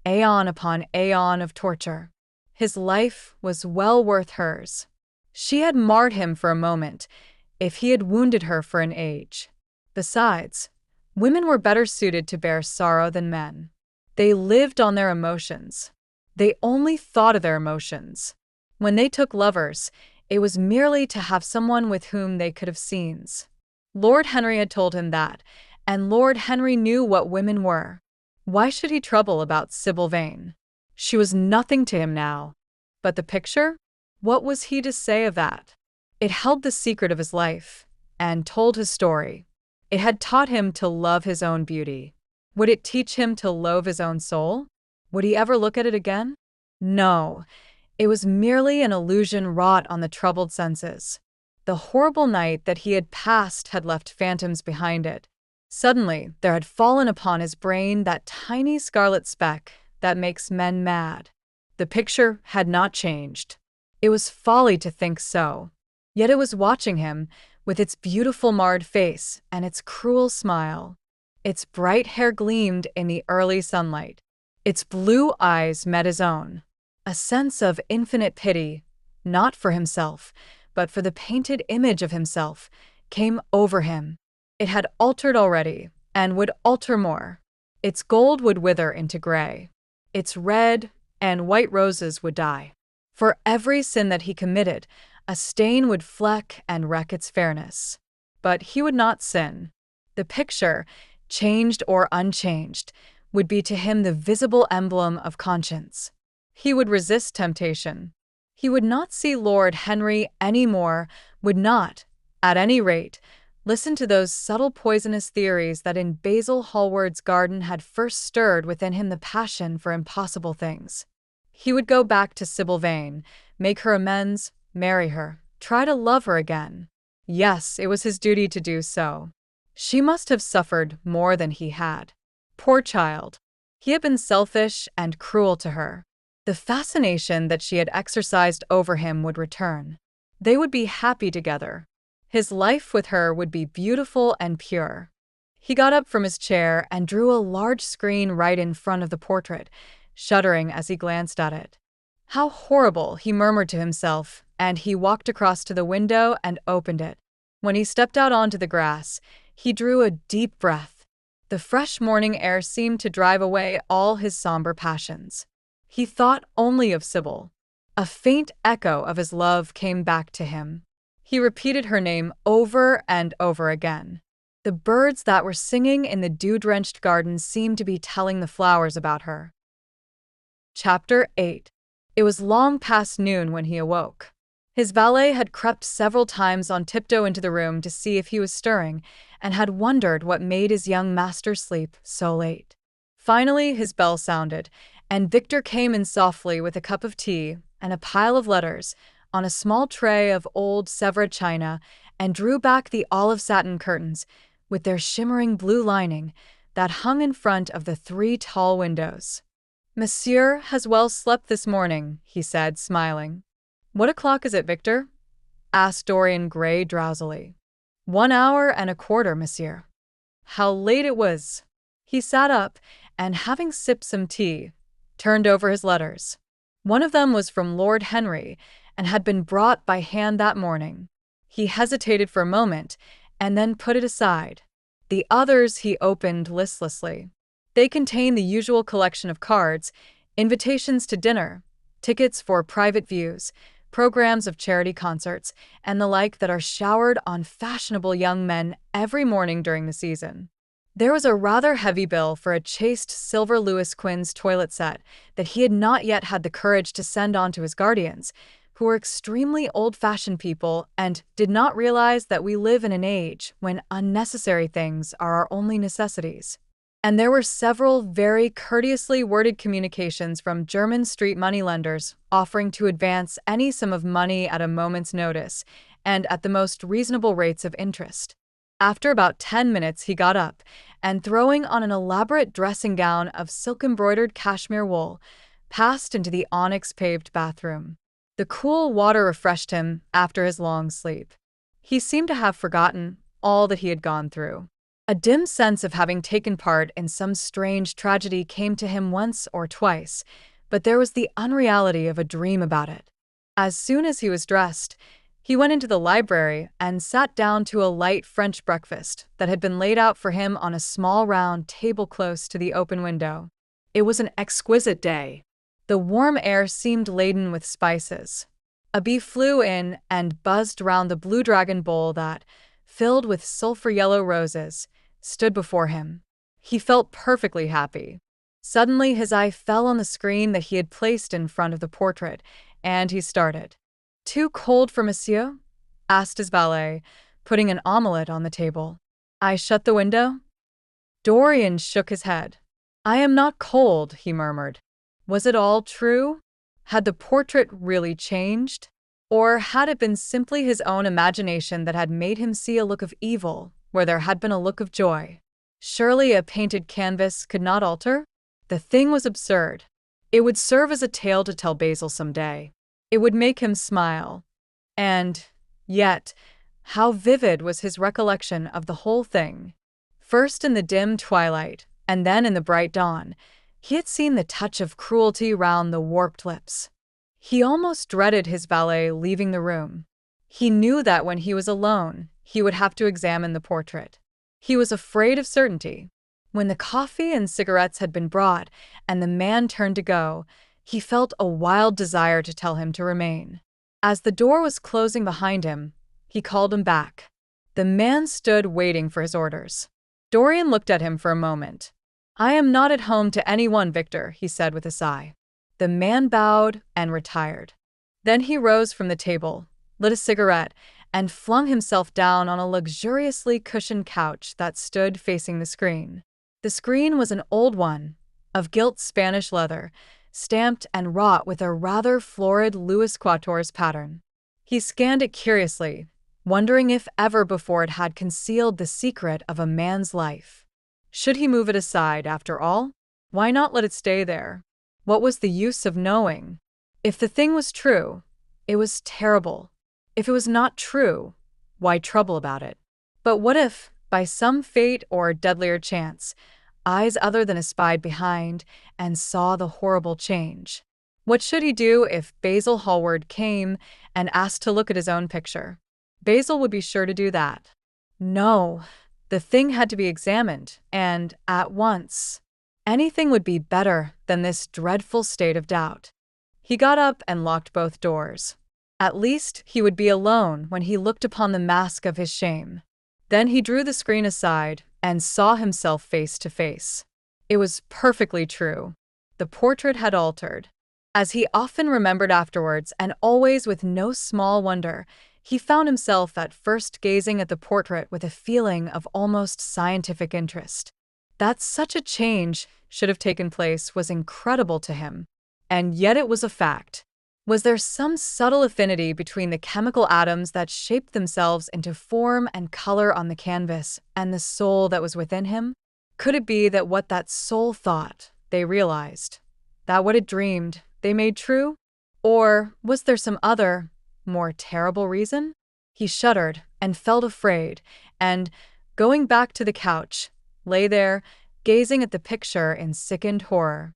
Speaker 1: aeon upon aeon of torture. His life was well worth hers. She had marred him for a moment, if he had wounded her for an age. Besides, women were better suited to bear sorrow than men. They lived on their emotions. They only thought of their emotions. When they took lovers, it was merely to have someone with whom they could have scenes. Lord Henry had told him that, and Lord Henry knew what women were. Why should he trouble about Sybil Vane? She was nothing to him now. But the picture? What was he to say of that? It held the secret of his life, and told his story. It had taught him to love his own beauty. Would it teach him to loathe his own soul? Would he ever look at it again? No, it was merely an illusion wrought on the troubled senses. The horrible night that he had passed had left phantoms behind it. Suddenly, there had fallen upon his brain that tiny scarlet speck that makes men mad. The picture had not changed. It was folly to think so. Yet it was watching him, with its beautiful marred face and its cruel smile. Its bright hair gleamed in the early sunlight. Its blue eyes met his own. A sense of infinite pity, not for himself, but for the painted image of himself, came over him. It had altered already, and would alter more. Its gold would wither into gray. Its red and white roses would die. For every sin that he committed, a stain would fleck and wreck its fairness. But he would not sin. The picture, changed or unchanged, would be to him the visible emblem of conscience. He would resist temptation. He would not see Lord Henry any more, would not, at any rate, listen to those subtle poisonous theories that in Basil Hallward's garden had first stirred within him the passion for impossible things. He would go back to Sybil Vane, make her amends, marry her, try to love her again. Yes, it was his duty to do so. She must have suffered more than he had. Poor child. He had been selfish and cruel to her. The fascination that she had exercised over him would return. They would be happy together. His life with her would be beautiful and pure. He got up from his chair and drew a large screen right in front of the portrait, shuddering as he glanced at it. How horrible, he murmured to himself, and he walked across to the window and opened it. When he stepped out onto the grass, he drew a deep breath. The fresh morning air seemed to drive away all his somber passions. He thought only of Sybil. A faint echo of his love came back to him. He repeated her name over and over again. The birds that were singing in the dew-drenched garden seemed to be telling the flowers about her. Chapter 8. It was long past noon when he awoke. His valet had crept several times on tiptoe into the room to see if he was stirring, and had wondered what made his young master sleep so late. Finally his bell sounded, and Victor came in softly with a cup of tea and a pile of letters on a small tray of old Sèvres china, and drew back the olive satin curtains, with their shimmering blue lining, that hung in front of the 3 tall windows. "Monsieur has well slept this morning," he said, smiling. "What o'clock is it, Victor?" asked Dorian Gray drowsily. 1 hour and a quarter, monsieur." How late it was! He sat up, and having sipped some tea, turned over his letters. One of them was from Lord Henry, and had been brought by hand that morning. He hesitated for a moment, and then put it aside. The others he opened listlessly. They contained the usual collection of cards, invitations to dinner, tickets for private views, programs of charity concerts, and the like that are showered on fashionable young men every morning during the season. There was a rather heavy bill for a chaste silver Louis Quinze toilet set that he had not yet had the courage to send on to his guardians, who were extremely old-fashioned people and did not realize that we live in an age when unnecessary things are our only necessities. And there were several very courteously worded communications from Jermyn Street moneylenders offering to advance any sum of money at a moment's notice and at the most reasonable rates of interest. After about 10 minutes he got up, and throwing on an elaborate dressing gown of silk-embroidered cashmere wool, passed into the onyx-paved bathroom. The cool water refreshed him after his long sleep. He seemed to have forgotten all that he had gone through. A dim sense of having taken part in some strange tragedy came to him once or twice, but there was the unreality of a dream about it. As soon as he was dressed, he went into the library and sat down to a light French breakfast that had been laid out for him on a small round table close to the open window. It was an exquisite day. The warm air seemed laden with spices. A bee flew in and buzzed round the blue dragon bowl that, filled with sulphur-yellow roses, stood before him. He felt perfectly happy. Suddenly his eye fell on the screen that he had placed in front of the portrait, and he started. "Too cold for monsieur?" asked his valet, putting an omelette on the table. "I shut the window?" Dorian shook his head. "I am not cold," he murmured. Was it all true? Had the portrait really changed? Or had it been simply his own imagination that had made him see a look of evil where there had been a look of joy? Surely a painted canvas could not alter? The thing was absurd. It would serve as a tale to tell Basil someday. It would make him smile. And yet, how vivid was his recollection of the whole thing. First in the dim twilight, and then in the bright dawn, he had seen the touch of cruelty round the warped lips. He almost dreaded his valet leaving the room. He knew that when he was alone, he would have to examine the portrait. He was afraid of certainty. When the coffee and cigarettes had been brought, and the man turned to go, he felt a wild desire to tell him to remain. As the door was closing behind him, he called him back. The man stood waiting for his orders. Dorian looked at him for a moment. "I am not at home to anyone, Victor," he said with a sigh. The man bowed and retired. Then he rose from the table, lit a cigarette, and flung himself down on a luxuriously cushioned couch that stood facing the screen. The screen was an old one, of gilt Spanish leather, stamped and wrought with a rather florid Louis Quatorze pattern. He scanned it curiously, wondering if ever before it had concealed the secret of a man's life. Should he move it aside, after all? Why not let it stay there? What was the use of knowing? If the thing was true, it was terrible. If it was not true, why trouble about it? But what if, by some fate or deadlier chance, eyes other than espied behind and saw the horrible change? What should he do if Basil Hallward came and asked to look at his own picture? Basil would be sure to do that. No, the thing had to be examined, and at once. Anything would be better than this dreadful state of doubt. He got up and locked both doors. At least he would be alone when he looked upon the mask of his shame. Then he drew the screen aside and saw himself face to face. It was perfectly true. The portrait had altered. As he often remembered afterwards, and always with no small wonder, he found himself at first gazing at the portrait with a feeling of almost scientific interest. That such a change should have taken place was incredible to him, and yet it was a fact. Was there some subtle affinity between the chemical atoms that shaped themselves into form and color on the canvas and the soul that was within him? Could it be that what that soul thought, they realized? That what it dreamed, they made true? Or was there some other, more terrible reason? He shuddered and felt afraid, and, going back to the couch, lay there, gazing at the picture in sickened horror.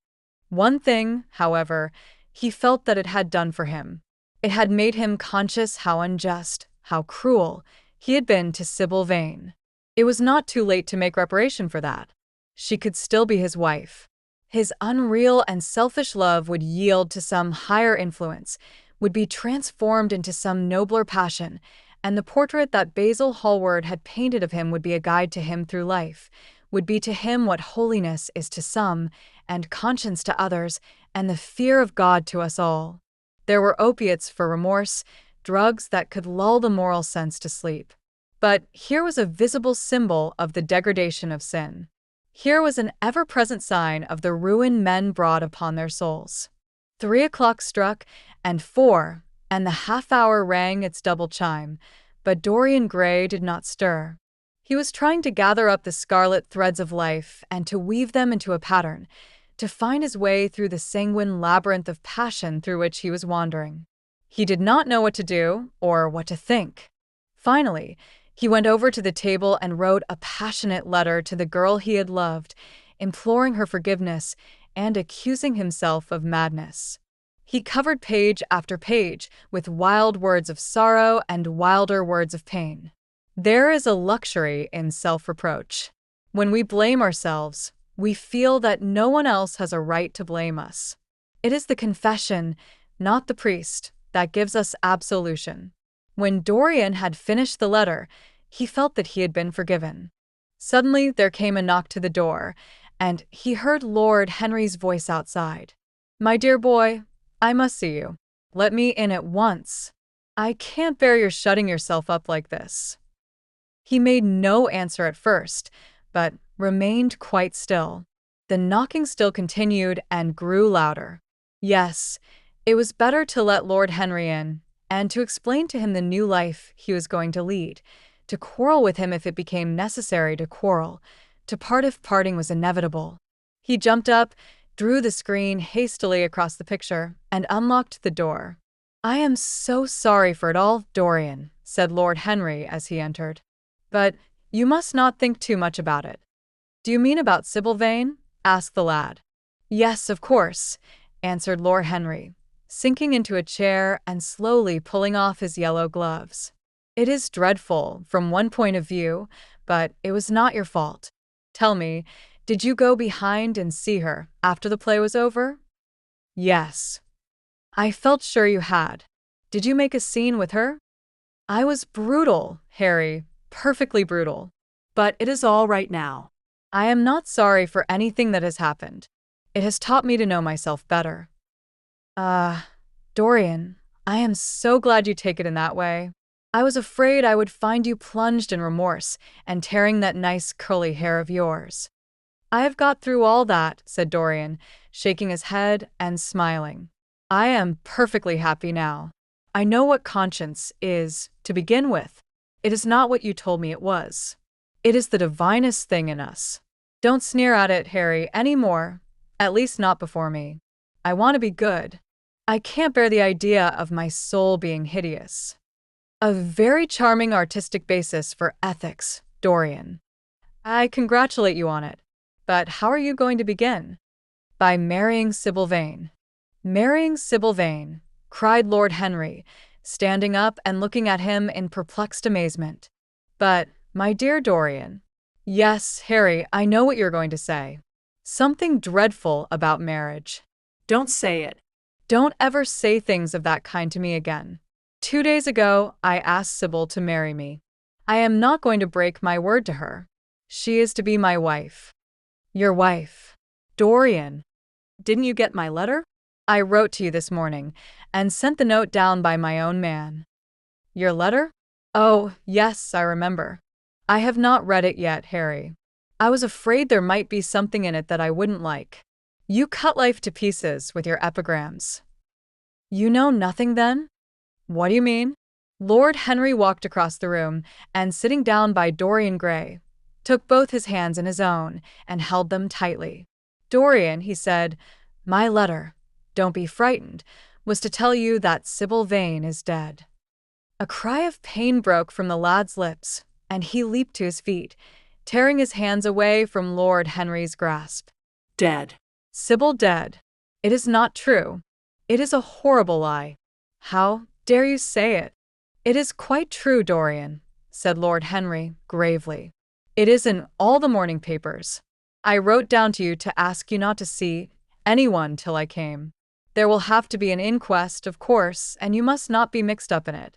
Speaker 1: One thing, however, he felt that it had done for him. It had made him conscious how unjust, how cruel, he had been to Sybil Vane. It was not too late to make reparation for that. She could still be his wife. His unreal and selfish love would yield to some higher influence, would be transformed into some nobler passion, and the portrait that Basil Hallward had painted of him would be a guide to him through life, would be to him what holiness is to some, and conscience to others, and the fear of God to us all. There were opiates for remorse, drugs that could lull the moral sense to sleep. But here was a visible symbol of the degradation of sin. Here was an ever-present sign of the ruin men brought upon their souls. 3 o'clock struck, and 4, and the half-hour rang its double chime, but Dorian Gray did not stir. He was trying to gather up the scarlet threads of life and to weave them into a pattern, to find his way through the sanguine labyrinth of passion through which he was wandering. He did not know what to do or what to think. Finally, he went over to the table and wrote a passionate letter to the girl he had loved, imploring her forgiveness and accusing himself of madness. He covered page after page with wild words of sorrow and wilder words of pain. There is a luxury in self-reproach. When we blame ourselves, we feel that no one else has a right to blame us. It is the confession, not the priest, that gives us absolution. When Dorian had finished the letter, he felt that he had been forgiven. Suddenly there came a knock to the door, and he heard Lord Henry's voice outside. "My dear boy, I must see you. Let me in at once. I can't bear your shutting yourself up like this." He made no answer at first, but remained quite still. The knocking still continued and grew louder. Yes, it was better to let Lord Henry in, and to explain to him the new life he was going to lead, to quarrel with him if it became necessary to quarrel, to part if parting was inevitable. He jumped up, drew the screen hastily across the picture, and unlocked the door. "I am so sorry for it all, Dorian," said Lord Henry as he entered. "But you must not think too much about it." "Do you mean about Sybil Vane?" asked the lad. "Yes, of course," answered Lord Henry, sinking into a chair and slowly pulling off his yellow gloves. "It is dreadful, from one point of view, but it was not your fault. Tell me, did you go behind and see her after the play was over?" "Yes." "I felt sure you had. Did you make a scene with her?" "I was brutal, Harry, perfectly brutal.
Speaker 2: But it is all right now.
Speaker 1: I am not sorry for anything that has happened. It has taught me to know myself better." Dorian, I am so glad you take it in that way. I was afraid I would find you plunged in remorse and tearing that nice curly hair of yours." "I have got through all that," said Dorian, shaking his head and smiling. "I am perfectly happy now. I know what conscience is, to begin with. It is not what you told me it was. It is the divinest thing in us. Don't sneer at it, Harry, any more, at least not before me. I want to be good. I can't bear the idea of my soul being hideous." "A very charming artistic basis for ethics, Dorian. I congratulate you on it. But how are you going to begin?" "By marrying Sybil Vane." "Marrying Sybil Vane," cried Lord Henry, standing up and looking at him in perplexed amazement. "But, my dear Dorian—" "Yes, Harry, I know what you're going to say. Something dreadful about marriage."
Speaker 2: Don't say it.
Speaker 1: "Don't ever say things of that kind to me again. 2 days ago, I asked Sybil to marry me. I am not going to break my word to her. She is to be my wife." "Your wife? Dorian,
Speaker 2: Didn't you get my letter?"
Speaker 1: I wrote to you this morning and sent the note down by my own man." "Your letter? Oh, yes, I remember. I have not read it yet, Harry. I was afraid there might be something in it that I wouldn't like. You cut life to pieces with your epigrams." "You know nothing, then?" "What do you mean?" Lord Henry walked across the room and, sitting down by Dorian Gray, took both his hands in his own and held them tightly. "Dorian," he said, "my letter, don't be frightened, was to tell you that Sybil Vane is dead." A cry of pain broke from the lad's lips, and he leaped to his feet, tearing his hands away from Lord Henry's grasp.
Speaker 2: Dead.
Speaker 1: "Sybil dead? It is not true. It is a horrible lie. How dare you say it?" "It is quite true, Dorian," said Lord Henry gravely. "It is in all the morning papers. I wrote down to you to ask you not to see anyone till I came. There will have to be an inquest, of course, and you must not be mixed up in it.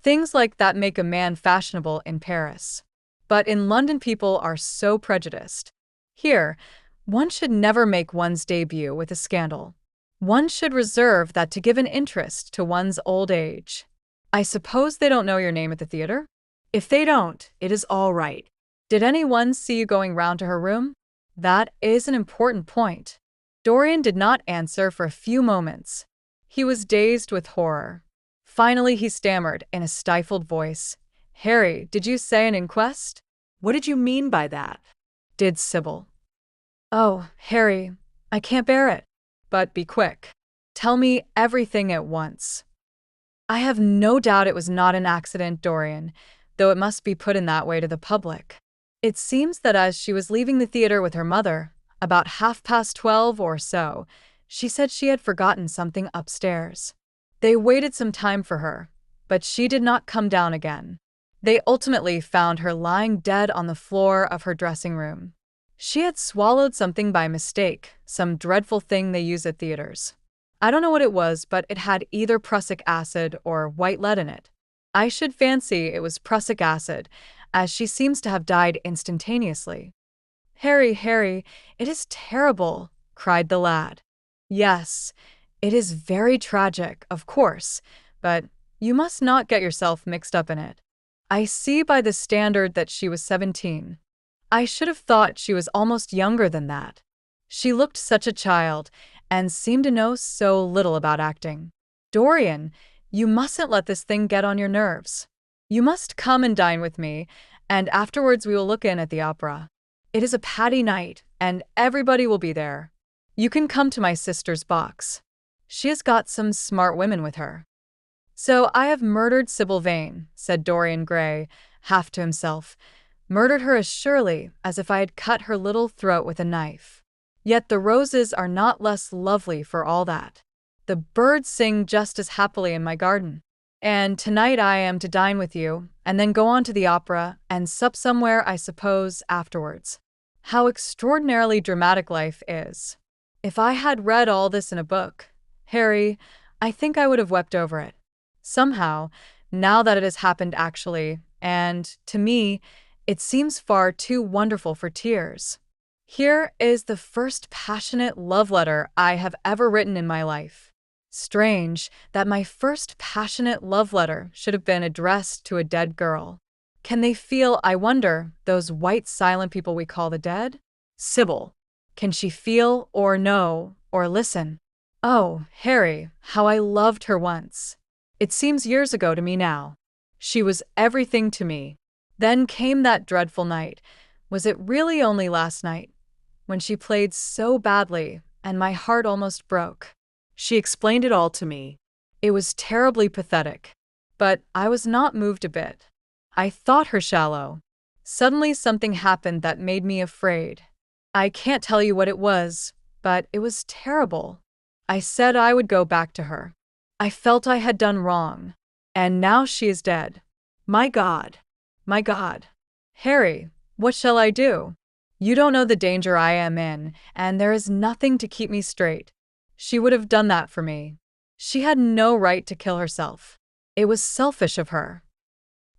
Speaker 1: Things like that make a man fashionable in Paris. But in London people are so prejudiced. Here, one should never make one's debut with a scandal. One should reserve that to give an interest to one's old age. I suppose they don't know your name at the theater?"
Speaker 2: If they don't, it is all right.
Speaker 1: "Did anyone see you going round to her room?" "That is an important point." Dorian did not answer for a few moments. He was dazed with horror. Finally he stammered in a stifled voice, "Harry, did you say an inquest?"
Speaker 2: What did you mean by that?
Speaker 1: "Did Sybil?" "Oh, Harry, I can't bear it. But be quick. Tell me everything at once." "I have no doubt it was not an accident, Dorian, though it must be put in that way to the public. It seems that as she was leaving the theater with her mother, about 12:30 or so, she said she had forgotten something upstairs. They waited some time for her, but she did not come down again. They ultimately found her lying dead on the floor of her dressing room. She had swallowed something by mistake, some dreadful thing they use at theaters. I don't know what it was, but it had either prussic acid or white lead in it. I should fancy it was prussic acid, as she seems to have died instantaneously." Harry, it is terrible," cried the lad. "Yes, it is very tragic, of course, but you must not get yourself mixed up in it. I see by the standard that she was 17. I should have thought she was almost younger than that. She looked such a child and seemed to know so little about acting. Dorian, you mustn't let this thing get on your nerves. You must come and dine with me, and afterwards we will look in at the opera. It is a Paddy night, and everybody will be there. You can come to my sister's box. She has got some smart women with her." "So I have murdered Sybil Vane," said Dorian Gray, half to himself. "Murdered her as surely as if I had cut her little throat with a knife. Yet the roses are not less lovely for all that. The birds sing just as happily in my garden. And tonight I am to dine with you, and then go on to the opera, and sup somewhere, I suppose, afterwards. How extraordinarily dramatic life is. If I had read all this in a book, Harry, I think I would have wept over it. Somehow, now that it has happened actually, and, to me, it seems far too wonderful for tears. Here is the first passionate love letter I have ever written in my life. Strange that my first passionate love letter should have been addressed to a dead girl. Can they feel, I wonder, those white silent people we call the dead? Sybil. Can she feel, or know, or listen? Oh, Harry, how I loved her once. It seems years ago to me now. She was everything to me. Then came that dreadful night. Was it really only last night? When she played so badly, and my heart almost broke. She explained it all to me. It was terribly pathetic. But I was not moved a bit. I thought her shallow. Suddenly something happened that made me afraid. I can't tell you what it was, but it was terrible. I said I would go back to her. I felt I had done wrong. And now she is dead. My God. My God. Harry, what shall I do? You don't know the danger I am in, and there is nothing to keep me straight. She would have done that for me. She had no right to kill herself. It was selfish of her."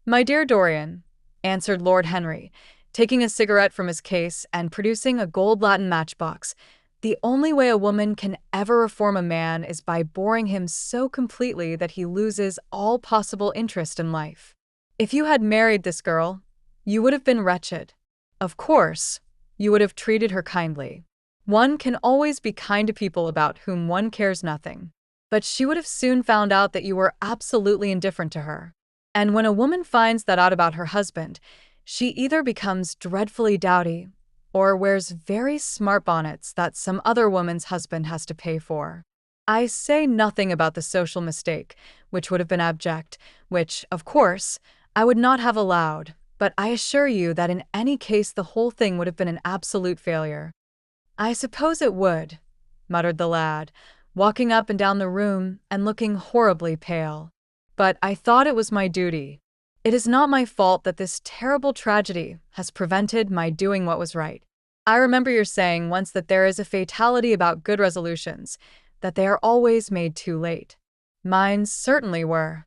Speaker 1: "My dear Dorian," answered Lord Henry, taking a cigarette from his case and producing a gold latten matchbox, "the only way a woman can ever reform a man is by boring him so completely that he loses all possible interest in life. If you had married this girl, you would have been wretched. Of course, you would have treated her kindly. One can always be kind to people about whom one cares nothing. But she would have soon found out that you were absolutely indifferent to her. And when a woman finds that out about her husband, she either becomes dreadfully dowdy or wears very smart bonnets that some other woman's husband has to pay for. I say nothing about the social mistake, which would have been abject, which, of course, I would not have allowed, but I assure you that in any case the whole thing would have been an absolute failure." "I suppose it would," muttered the lad, walking up and down the room and looking horribly pale. "But I thought it was my duty. It is not my fault that this terrible tragedy has prevented my doing what was right. I remember your saying once that there is a fatality about good resolutions, that they are always made too late. Mine certainly were.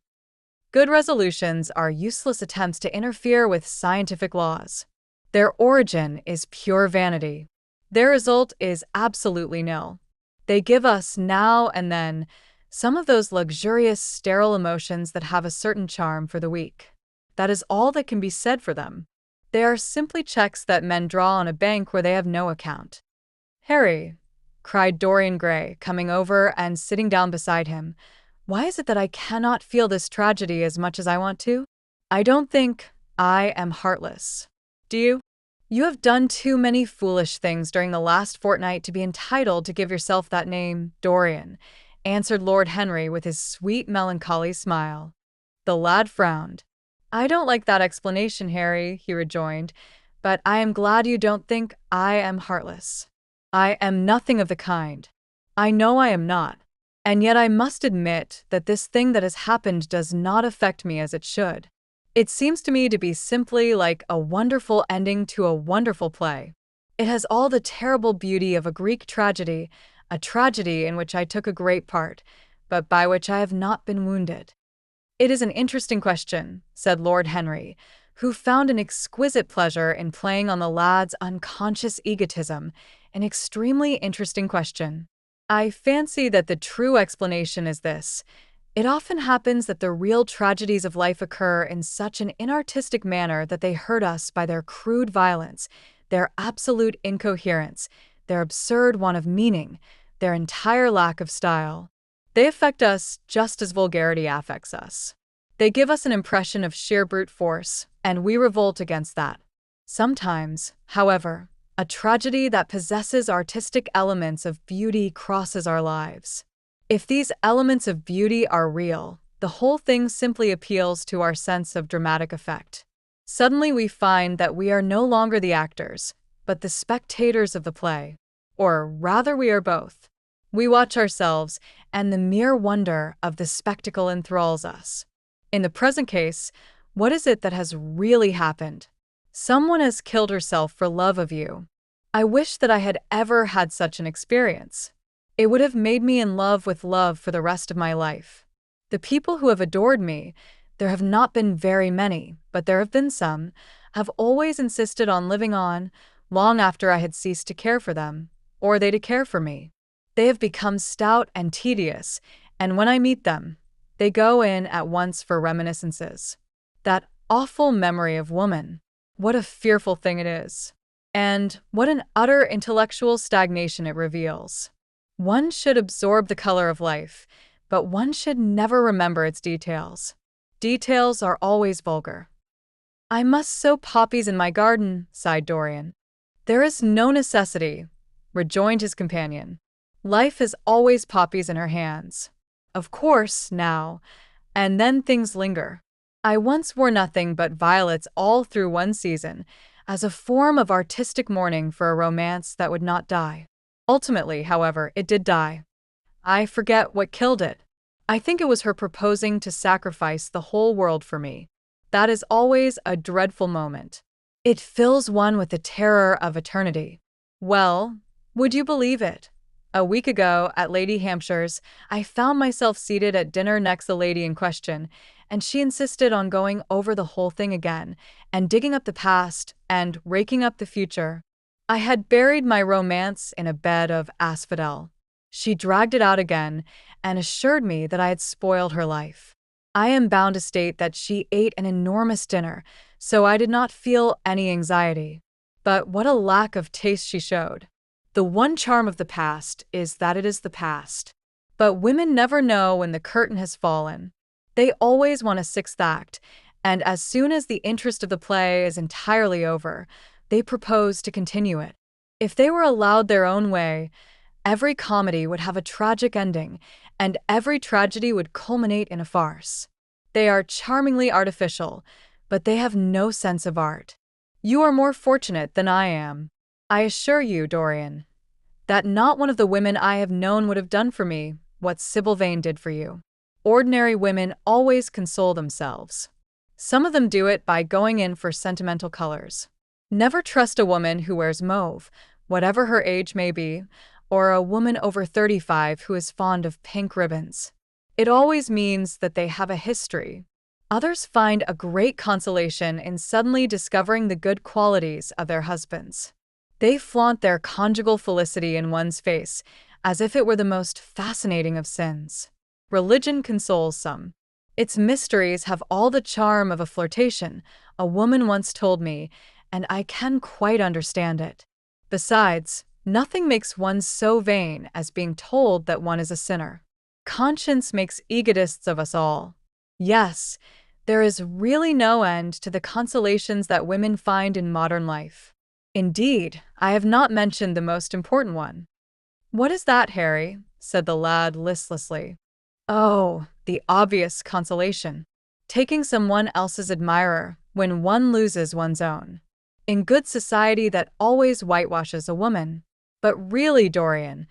Speaker 1: Good resolutions are useless attempts to interfere with scientific laws. Their origin is pure vanity. Their result is absolutely nil. They give us, now and then, some of those luxurious, sterile emotions that have a certain charm for the weak. That is all that can be said for them. They are simply checks that men draw on a bank where they have no account." "Harry," cried Dorian Gray, coming over and sitting down beside him, "why is it that I cannot feel this tragedy as much as I want to? I don't think I am heartless. Do you? You have done too many foolish things during the last fortnight to be entitled to give yourself that name, Dorian," answered Lord Henry with his sweet melancholy smile. The lad frowned. "I don't like that explanation, Harry," he rejoined, "but I am glad you don't think I am heartless. I am nothing of the kind. I know I am not. And yet I must admit that this thing that has happened does not affect me as it should. It seems to me to be simply like a wonderful ending to a wonderful play. It has all the terrible beauty of a Greek tragedy, a tragedy in which I took a great part, but by which I have not been wounded." "It is an interesting question," said Lord Henry, who found an exquisite pleasure in playing on the lad's unconscious egotism, an extremely interesting question. "I fancy that the true explanation is this. It often happens that the real tragedies of life occur in such an inartistic manner that they hurt us by their crude violence, their absolute incoherence, their absurd want of meaning, their entire lack of style. They affect us just as vulgarity affects us. They give us an impression of sheer brute force, and we revolt against that. Sometimes, however, A tragedy that possesses artistic elements of beauty crosses our lives. If these elements of beauty are real, the whole thing simply appeals to our sense of dramatic effect. Suddenly we find that we are no longer the actors, but the spectators of the play. Or rather, we are both. We watch ourselves, and the mere wonder of the spectacle enthralls us. In the present case, what is it that has really happened? Someone has killed herself for love of you. I wish that I had ever had such an experience. It would have made me in love with love for the rest of my life. The people who have adored me, there have not been very many, but there have been some, have always insisted on living on, long after I had ceased to care for them, or they to care for me. They have become stout and tedious, and when I meet them, they go in at once for reminiscences. That awful memory of woman. What a fearful thing it is. And what an utter intellectual stagnation it reveals. One should absorb the color of life, but one should never remember its details. Details are always vulgar. I must sow poppies in my garden, sighed Dorian. There is no necessity, rejoined his companion. Life has always poppies in her hands. Of course, now, and then things linger. I once wore nothing but violets all through one season, as a form of artistic mourning for a romance that would not die. Ultimately, however, it did die. I forget what killed it. I think it was her proposing to sacrifice the whole world for me. That is always a dreadful moment. It fills one with the terror of eternity. Well, would you believe it? A week ago, at Lady Hampshire's, I found myself seated at dinner next the lady in question, and she insisted on going over the whole thing again, and digging up the past, and raking up the future. I had buried my romance in a bed of asphodel. She dragged it out again, and assured me that I had spoiled her life. I am bound to state that she ate an enormous dinner, so I did not feel any anxiety. But what a lack of taste she showed. The one charm of the past is that it is the past. But women never know when the curtain has fallen. They always want a sixth act, and as soon as the interest of the play is entirely over, they propose to continue it. If they were allowed their own way, every comedy would have a tragic ending, and every tragedy would culminate in a farce. They are charmingly artificial, but they have no sense of art. You are more fortunate than I am. I assure you, Dorian, that not one of the women I have known would have done for me what Sybil Vane did for you. Ordinary women always console themselves. Some of them do it by going in for sentimental colors. Never trust a woman who wears mauve, whatever her age may be, or a woman over 35 who is fond of pink ribbons. It always means that they have a history. Others find a great consolation in suddenly discovering the good qualities of their husbands. They flaunt their conjugal felicity in one's face, as if it were the most fascinating of sins. Religion consoles some. Its mysteries have all the charm of a flirtation, a woman once told me, and I can quite understand it. Besides, nothing makes one so vain as being told that one is a sinner. Conscience makes egotists of us all. Yes, there is really no end to the consolations that women find in modern life. Indeed, I have not mentioned the most important one. What is that, Harry? Said the lad listlessly. Oh, the obvious consolation. Taking someone else's admirer when one loses one's own. In good society that always whitewashes a woman. But really, Dorian,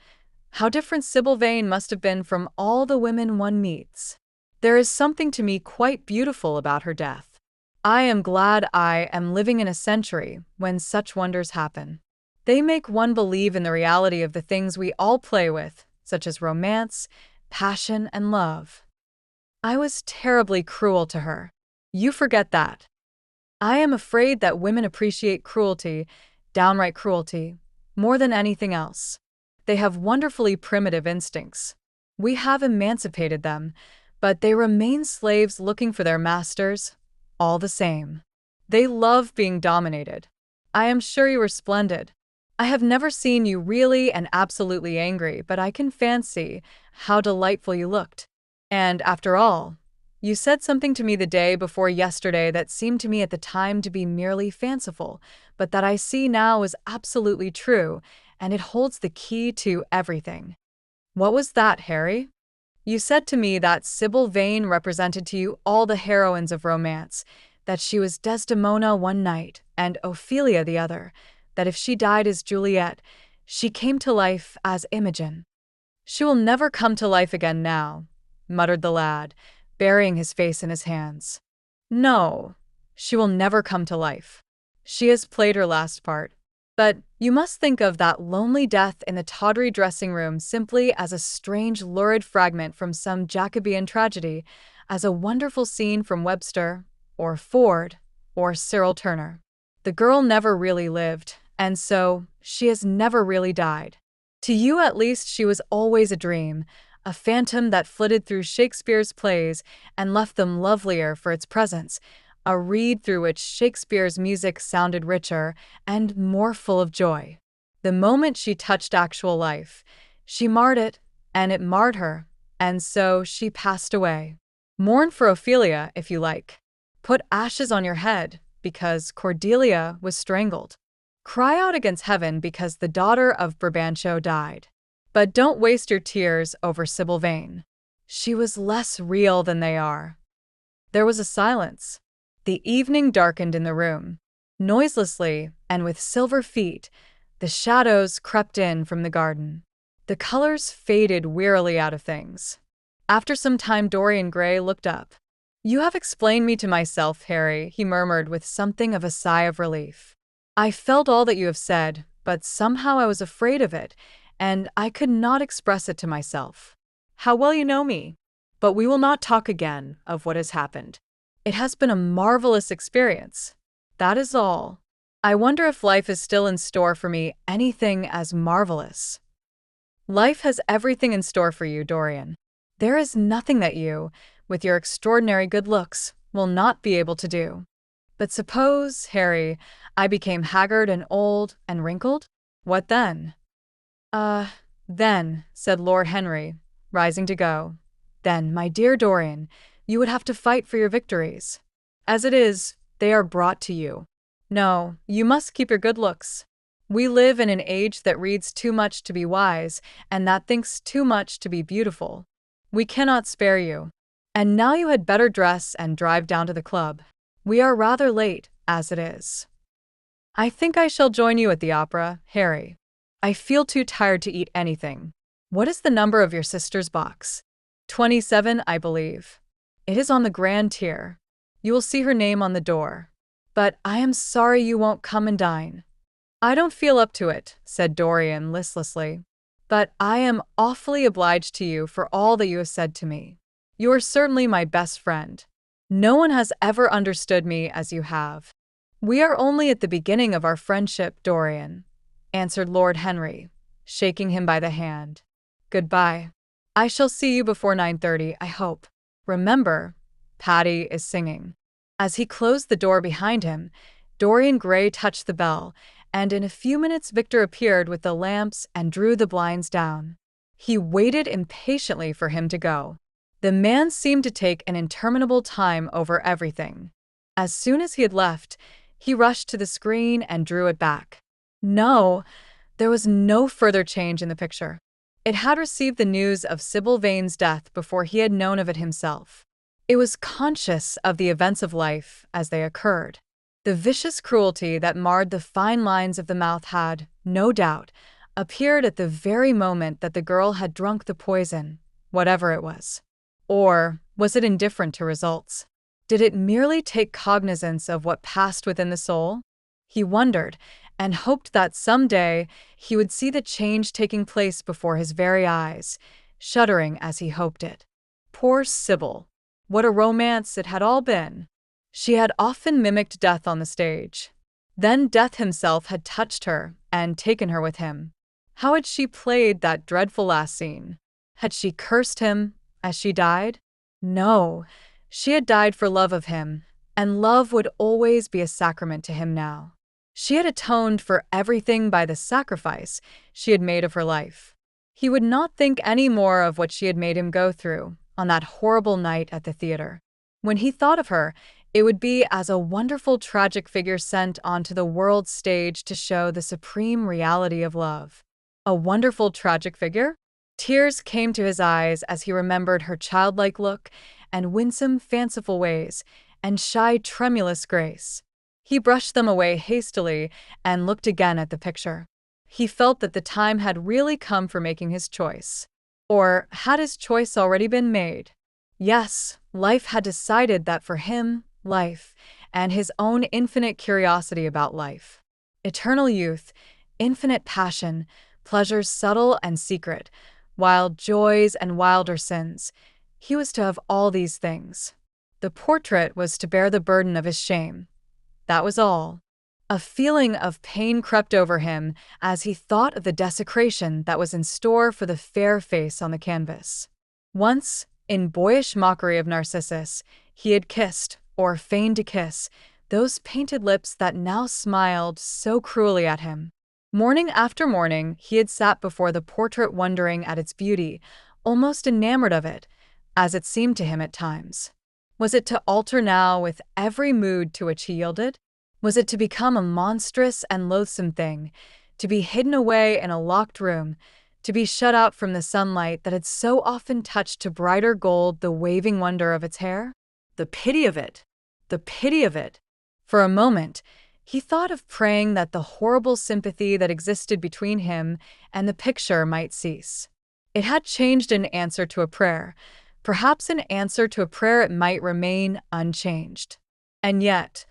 Speaker 1: how different Sybil Vane must have been from all the women one meets. There is something to me quite beautiful about her death. I am glad I am living in a century when such wonders happen. They make one believe in the reality of the things we all play with, such as romance, passion, and love. I was terribly cruel to her. You forget that. I am afraid that women appreciate cruelty, downright cruelty, more than anything else. They have wonderfully primitive instincts. We have emancipated them, but they remain slaves looking for their masters, all the same. They love being dominated. I am sure you were splendid. I have never seen you really and absolutely angry, but I can fancy how delightful you looked. And after all, You said something to me the day before yesterday that seemed to me at the time to be merely fanciful, but that I see now is absolutely true, and it holds the key to everything. What was that, Harry? You said to me that Sybil Vane represented to you all the heroines of romance, that she was Desdemona one night and Ophelia the other, that if she died as Juliet, she came to life as Imogen. She will never come to life again now, muttered the lad, burying his face in his hands. No, she will never come to life. She has played her last part. But you must think of that lonely death in the tawdry dressing room simply as a strange, lurid fragment from some Jacobean tragedy, as a wonderful scene from Webster, or Ford, or Cyril Turner. The girl never really lived, and so she has never really died. To you at least she was always a dream, a phantom that flitted through Shakespeare's plays and left them lovelier for its presence, a reed through which Shakespeare's music sounded richer and more full of joy. The moment she touched actual life, she marred it, and it marred her, and so she passed away. Mourn for Ophelia, if you like. Put ashes on your head, because Cordelia was strangled. Cry out against heaven because the daughter of Brabantio died. But don't waste your tears over Sybil Vane. She was less real than they are. There was a silence. The evening darkened in the room. Noiselessly, and with silver feet, the shadows crept in from the garden. The colors faded wearily out of things. After some time, Dorian Gray looked up. "You have explained me to myself, Harry," he murmured with something of a sigh of relief. "I felt all that you have said, but somehow I was afraid of it, and I could not express it to myself. How well you know me! But we will not talk again of what has happened. It has been a marvelous experience. That is all. I wonder if life is still in store for me anything as marvelous." Life has everything in store for you, Dorian. There is nothing that you, with your extraordinary good looks, will not be able to do. But suppose, Harry, I became haggard and old and wrinkled? What then? Then, said Lord Henry, rising to go, then, my dear Dorian, you would have to fight for your victories. As it is, they are brought to you. No, you must keep your good looks. We live in an age that reads too much to be wise, and that thinks too much to be beautiful. We cannot spare you. And now you had better dress and drive down to the club. We are rather late, as it is. I think I shall join you at the opera, Harry. I feel too tired to eat anything. What is the number of your sister's box? 27, I believe. It is on the grand tier. You will see her name on the door. But I am sorry you won't come and dine. I don't feel up to it, said Dorian listlessly. But I am awfully obliged to you for all that you have said to me. You are certainly my best friend. No one has ever understood me as you have. We are only at the beginning of our friendship, Dorian, answered Lord Henry, shaking him by the hand. Goodbye. I shall see you before 9:30, I hope. Remember, Patty is singing. As he closed the door behind him, Dorian Gray touched the bell, and in a few minutes Victor appeared with the lamps and drew the blinds down. He waited impatiently for him to go. The man seemed to take an interminable time over everything. As soon as he had left, he rushed to the screen and drew it back. No, there was no further change in the picture. It had received the news of Sybil Vane's death before he had known of it himself. It was conscious of the events of life as they occurred. The vicious cruelty that marred the fine lines of the mouth had, no doubt, appeared at the very moment that the girl had drunk the poison, whatever it was. Or was it indifferent to results? Did it merely take cognizance of what passed within the soul? He wondered, and hoped that some day he would see the change taking place before his very eyes, shuddering as he hoped it. Poor Sybil! What a romance it had all been! She had often mimicked death on the stage. Then death himself had touched her and taken her with him. How had she played that dreadful last scene? Had she cursed him as she died? No, she had died for love of him, and love would always be a sacrament to him now. She had atoned for everything by the sacrifice she had made of her life. He would not think any more of what she had made him go through on that horrible night at the theater. When he thought of her, it would be as a wonderful tragic figure sent onto the world's stage to show the supreme reality of love. A wonderful tragic figure? Tears came to his eyes as he remembered her childlike look and winsome, fanciful ways and shy, tremulous grace. He brushed them away hastily and looked again at the picture. He felt that the time had really come for making his choice. Or had his choice already been made? Yes, life had decided that for him, life, and his own infinite curiosity about life. Eternal youth, infinite passion, pleasures subtle and secret, wild joys and wilder sins. He was to have all these things. The portrait was to bear the burden of his shame. That was all. A feeling of pain crept over him as he thought of the desecration that was in store for the fair face on the canvas. Once, in boyish mockery of Narcissus, he had kissed, or feigned to kiss, those painted lips that now smiled so cruelly at him. Morning after morning, he had sat before the portrait wondering at its beauty, almost enamored of it, as it seemed to him at times. Was it to alter now with every mood to which he yielded? Was it to become a monstrous and loathsome thing, to be hidden away in a locked room, to be shut out from the sunlight that had so often touched to brighter gold the waving wonder of its hair? The pity of it! The pity of it! For a moment, he thought of praying that the horrible sympathy that existed between him and the picture might cease. It had changed in answer to a prayer. Perhaps in answer to a prayer it might remain unchanged. And yet,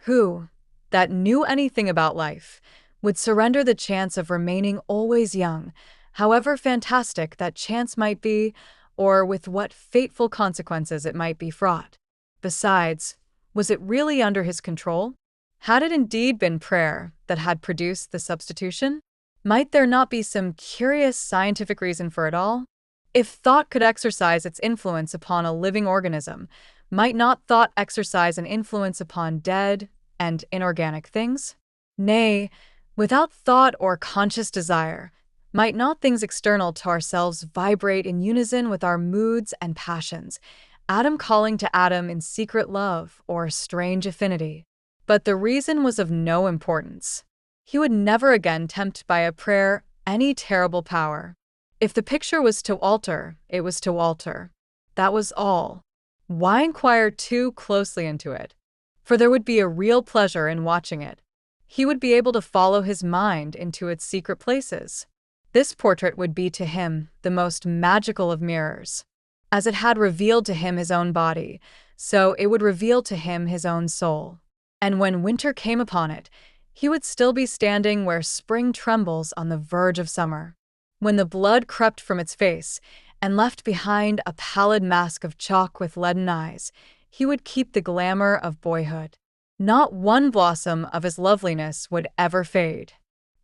Speaker 1: who, that knew anything about life, would surrender the chance of remaining always young, however fantastic that chance might be, or with what fateful consequences it might be fraught? Besides, was it really under his control? Had it indeed been prayer that had produced the substitution? Might there not be some curious scientific reason for it all? If thought could exercise its influence upon a living organism, might not thought exercise an influence upon dead and inorganic things? Nay, without thought or conscious desire, might not things external to ourselves vibrate in unison with our moods and passions, atom calling to atom in secret love or strange affinity? But the reason was of no importance. He would never again tempt by a prayer any terrible power. If the picture was to alter, it was to alter. That was all. Why inquire too closely into it? For there would be a real pleasure in watching it. He would be able to follow his mind into its secret places. This portrait would be to him the most magical of mirrors. As it had revealed to him his own body, so it would reveal to him his own soul. And when winter came upon it, he would still be standing where spring trembles on the verge of summer. When the blood crept from its face and left behind a pallid mask of chalk with leaden eyes, he would keep the glamour of boyhood. Not one blossom of his loveliness would ever fade.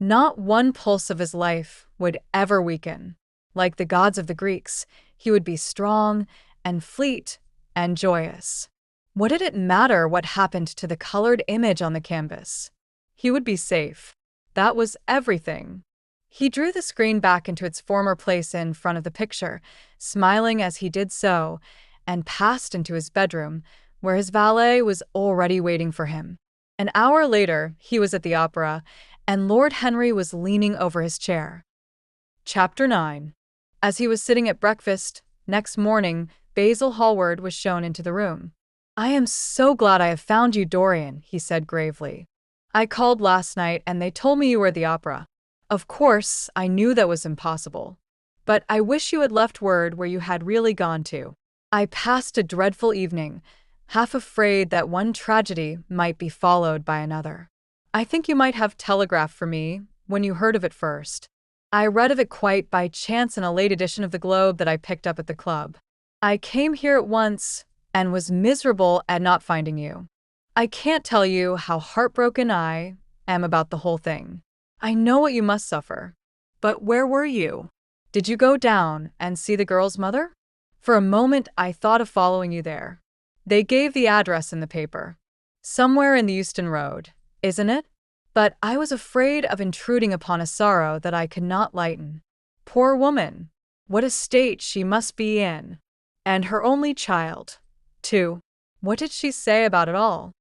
Speaker 1: Not one pulse of his life would ever weaken. Like the gods of the Greeks, he would be strong and fleet and joyous. What did it matter what happened to the colored image on the canvas? He would be safe. That was everything. He drew the screen back into its former place in front of the picture, smiling as he did so, and passed into his bedroom, where his valet was already waiting for him. An hour later, he was at the opera, and Lord Henry was leaning over his chair. Chapter 9. As he was sitting at breakfast, next morning, Basil Hallward was shown into the room. "I am so glad I have found you, Dorian," he said gravely. "I called last night and they told me you were at the opera. Of course, I knew that was impossible. But I wish you had left word where you had really gone to. I passed a dreadful evening, half afraid that one tragedy might be followed by another. I think you might have telegraphed for me when you heard of it first. I read of it quite by chance in a late edition of the Globe that I picked up at the club. I came here at once and was miserable at not finding you. I can't tell you how heartbroken I am about the whole thing. I know what you must suffer. But where were you? Did you go down and see the girl's mother? For a moment I thought of following you there. They gave the address in the paper. Somewhere in the Euston Road, isn't it? But I was afraid of intruding upon a sorrow that I could not lighten. Poor woman! What a state she must be in. And her only child, too. What did she say about it all?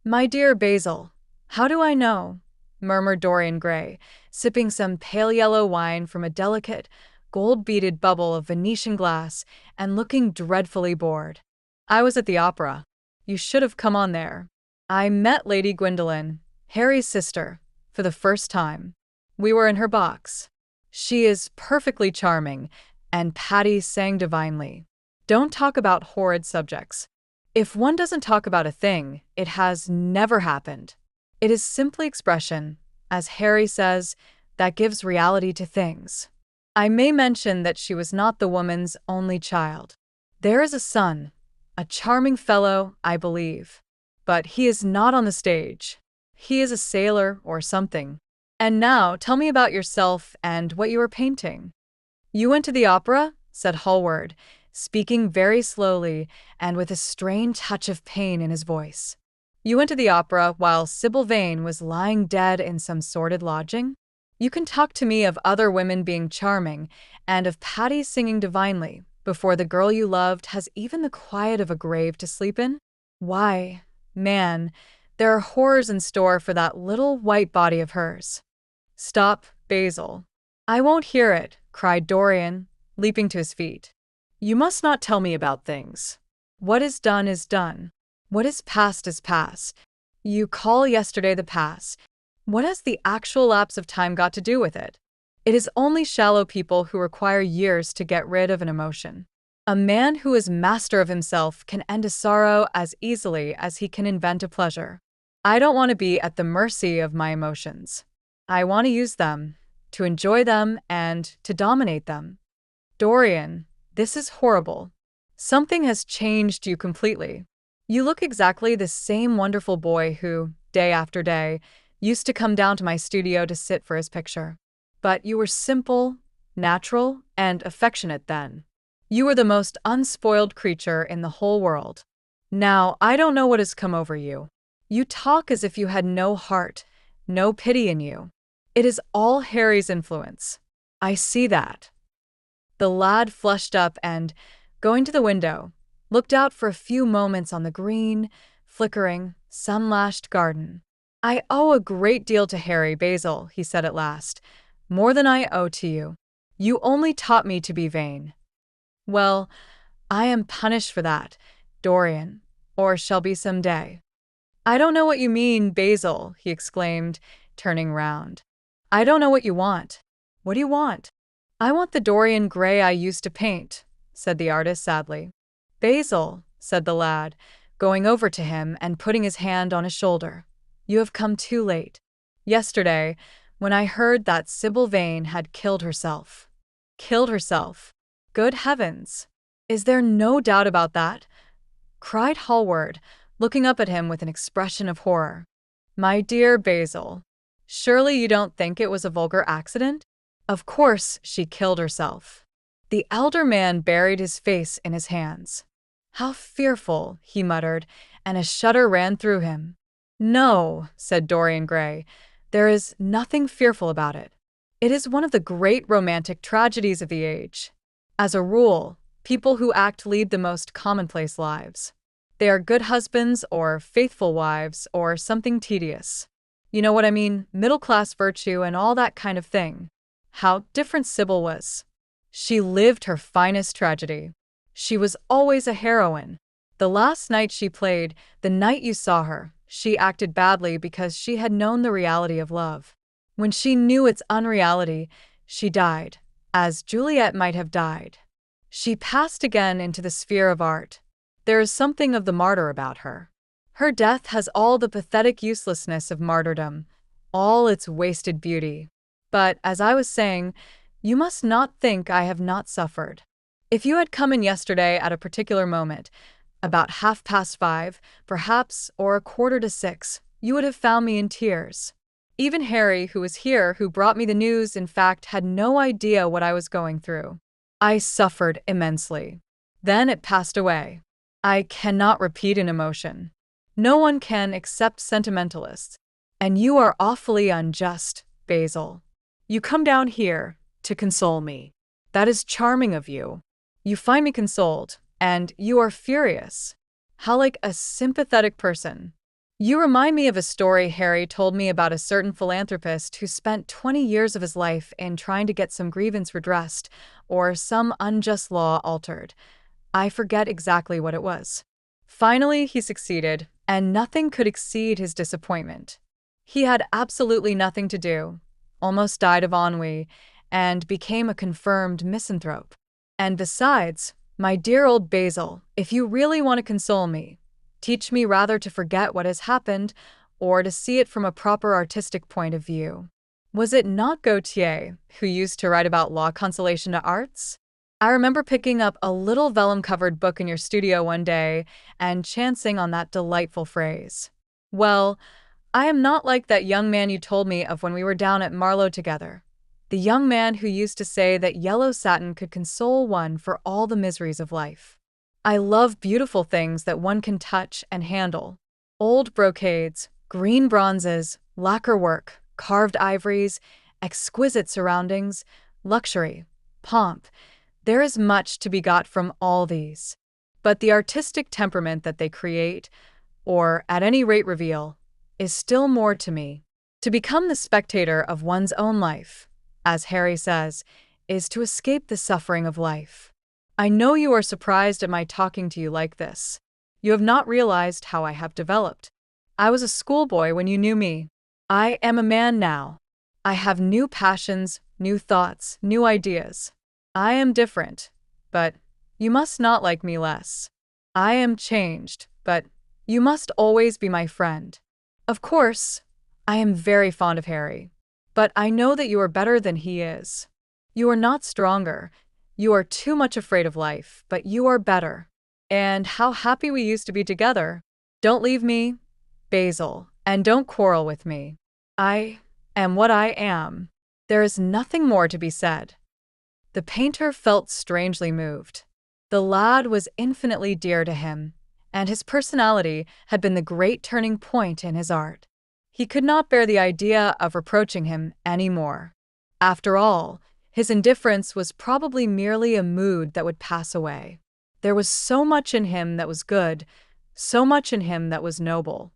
Speaker 1: My dear Basil, how do I know? Murmured Dorian Gray, sipping some pale yellow wine from a delicate, gold-beaded bubble of Venetian glass and looking dreadfully bored. I was at the opera. You should have come on there. I met Lady Gwendolen, Harry's sister, for the first time. We were in her box. She is perfectly charming, and Patty sang divinely. Don't talk about horrid subjects. If one doesn't talk about a thing, it has never happened. It is simply expression, as Harry says, that gives reality to things. I may mention that she was not the woman's only child. There is a son, a charming fellow, I believe. But he is not on the stage. He is a sailor or something. And now tell me about yourself and what you were painting. You went to the opera? Said Hallward, speaking very slowly and with a strange touch of pain in his voice. You went to the opera while Sybil Vane was lying dead in some sordid lodging? You can talk to me of other women being charming and of Patty singing divinely before the girl you loved has even the quiet of a grave to sleep in? Why, man, there are horrors in store for that little white body of hers. Stop, Basil. I won't hear it, cried Dorian, leaping to his feet. You must not tell me about things. What is done is done. What is past is past. You call yesterday the past. What has the actual lapse of time got to do with it? It is only shallow people who require years to get rid of an emotion. A man who is master of himself can end a sorrow as easily as he can invent a pleasure. I don't want to be at the mercy of my emotions. I want to use them, to enjoy them, and to dominate them. Dorian, this is horrible. Something has changed you completely. You look exactly the same wonderful boy who, day after day, used to come down to my studio to sit for his picture. But you were simple, natural, and affectionate then. You were the most unspoiled creature in the whole world. Now, I don't know what has come over you. You talk as if you had no heart, no pity in you. It is all Harry's influence. I see that. The lad flushed up and, going to the window, looked out for a few moments on the green, flickering, sun-lashed garden. I owe a great deal to Harry, Basil, he said at last. More than I owe to you. You only taught me to be vain. Well, I am punished for that, Dorian, or shall be some day. I don't know what you mean, Basil, he exclaimed, turning round. I don't know what you want. What do you want? I want the Dorian Gray I used to paint, said the artist sadly. Basil, said the lad, going over to him and putting his hand on his shoulder. You have come too late. Yesterday, when I heard that Sybil Vane had killed herself. Killed herself. Good heavens! Is there no doubt about that? Cried Hallward, looking up at him with an expression of horror. My dear Basil, surely you don't think it was a vulgar accident? Of course she killed herself. The elder man buried his face in his hands. How fearful, he muttered, and a shudder ran through him. No, said Dorian Gray, there is nothing fearful about it. It is one of the great romantic tragedies of the age. As a rule, people who act lead the most commonplace lives. They are good husbands or faithful wives or something tedious. You know what I mean, middle-class virtue and all that kind of thing. How different Sybil was. She lived her finest tragedy. She was always a heroine. The last night she played, the night you saw her, she acted badly because she had known the reality of love. When she knew its unreality, she died, as Juliet might have died. She passed again into the sphere of art. There is something of the martyr about her. Her death has all the pathetic uselessness of martyrdom, all its wasted beauty. But, as I was saying, you must not think I have not suffered. If you had come in yesterday at a particular moment, about 5:30, perhaps, or 5:45, you would have found me in tears. Even Harry, who was here, who brought me the news, in fact, had no idea what I was going through. I suffered immensely. Then it passed away. I cannot repeat an emotion. No one can except sentimentalists. And you are awfully unjust, Basil. You come down here to console me. That is charming of you. You find me consoled, and you are furious. How like a sympathetic person. You remind me of a story Harry told me about a certain philanthropist who spent 20 years of his life in trying to get some grievance redressed or some unjust law altered. I forget exactly what it was. Finally, he succeeded, and nothing could exceed his disappointment. He had absolutely nothing to do, almost died of ennui, and became a confirmed misanthrope. And besides, my dear old Basil, if you really want to console me, teach me rather to forget what has happened or to see it from a proper artistic point of view. Was it not Gautier who used to write about law consolation to arts? I remember picking up a little vellum-covered book in your studio one day and chancing on that delightful phrase. Well, I am not like that young man you told me of when we were down at Marlow together. The young man who used to say that yellow satin could console one for all the miseries of life. I love beautiful things that one can touch and handle. Old brocades, green bronzes, lacquer work, carved ivories, exquisite surroundings, luxury, pomp. There is much to be got from all these. But the artistic temperament that they create, or at any rate reveal, is still more to me. To become the spectator of one's own life, as Harry says, is to escape the suffering of life. I know you are surprised at my talking to you like this. You have not realized how I have developed. I was a schoolboy when you knew me. I am a man now. I have new passions, new thoughts, new ideas. I am different, but you must not like me less. I am changed, but you must always be my friend. Of course, I am very fond of Harry, but I know that you are better than he is. You are not stronger. You are too much afraid of life, but you are better. And how happy we used to be together. Don't leave me, Basil, and don't quarrel with me. I am what I am. There is nothing more to be said. The painter felt strangely moved. The lad was infinitely dear to him, and his personality had been the great turning point in his art. He could not bear the idea of reproaching him any more. After all, his indifference was probably merely a mood that would pass away. There was so much in him that was good, so much in him that was noble.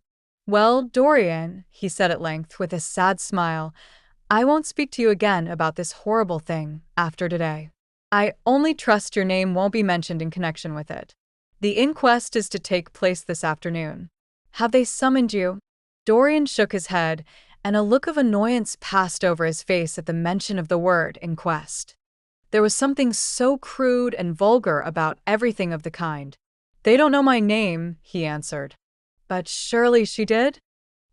Speaker 1: Well, Dorian, he said at length with a sad smile, I won't speak to you again about this horrible thing after today. I only trust your name won't be mentioned in connection with it. The inquest is to take place this afternoon. Have they summoned you? Dorian shook his head, and a look of annoyance passed over his face at the mention of the word inquest. There was something so crude and vulgar about everything of the kind. They don't know my name, he answered. But surely she did?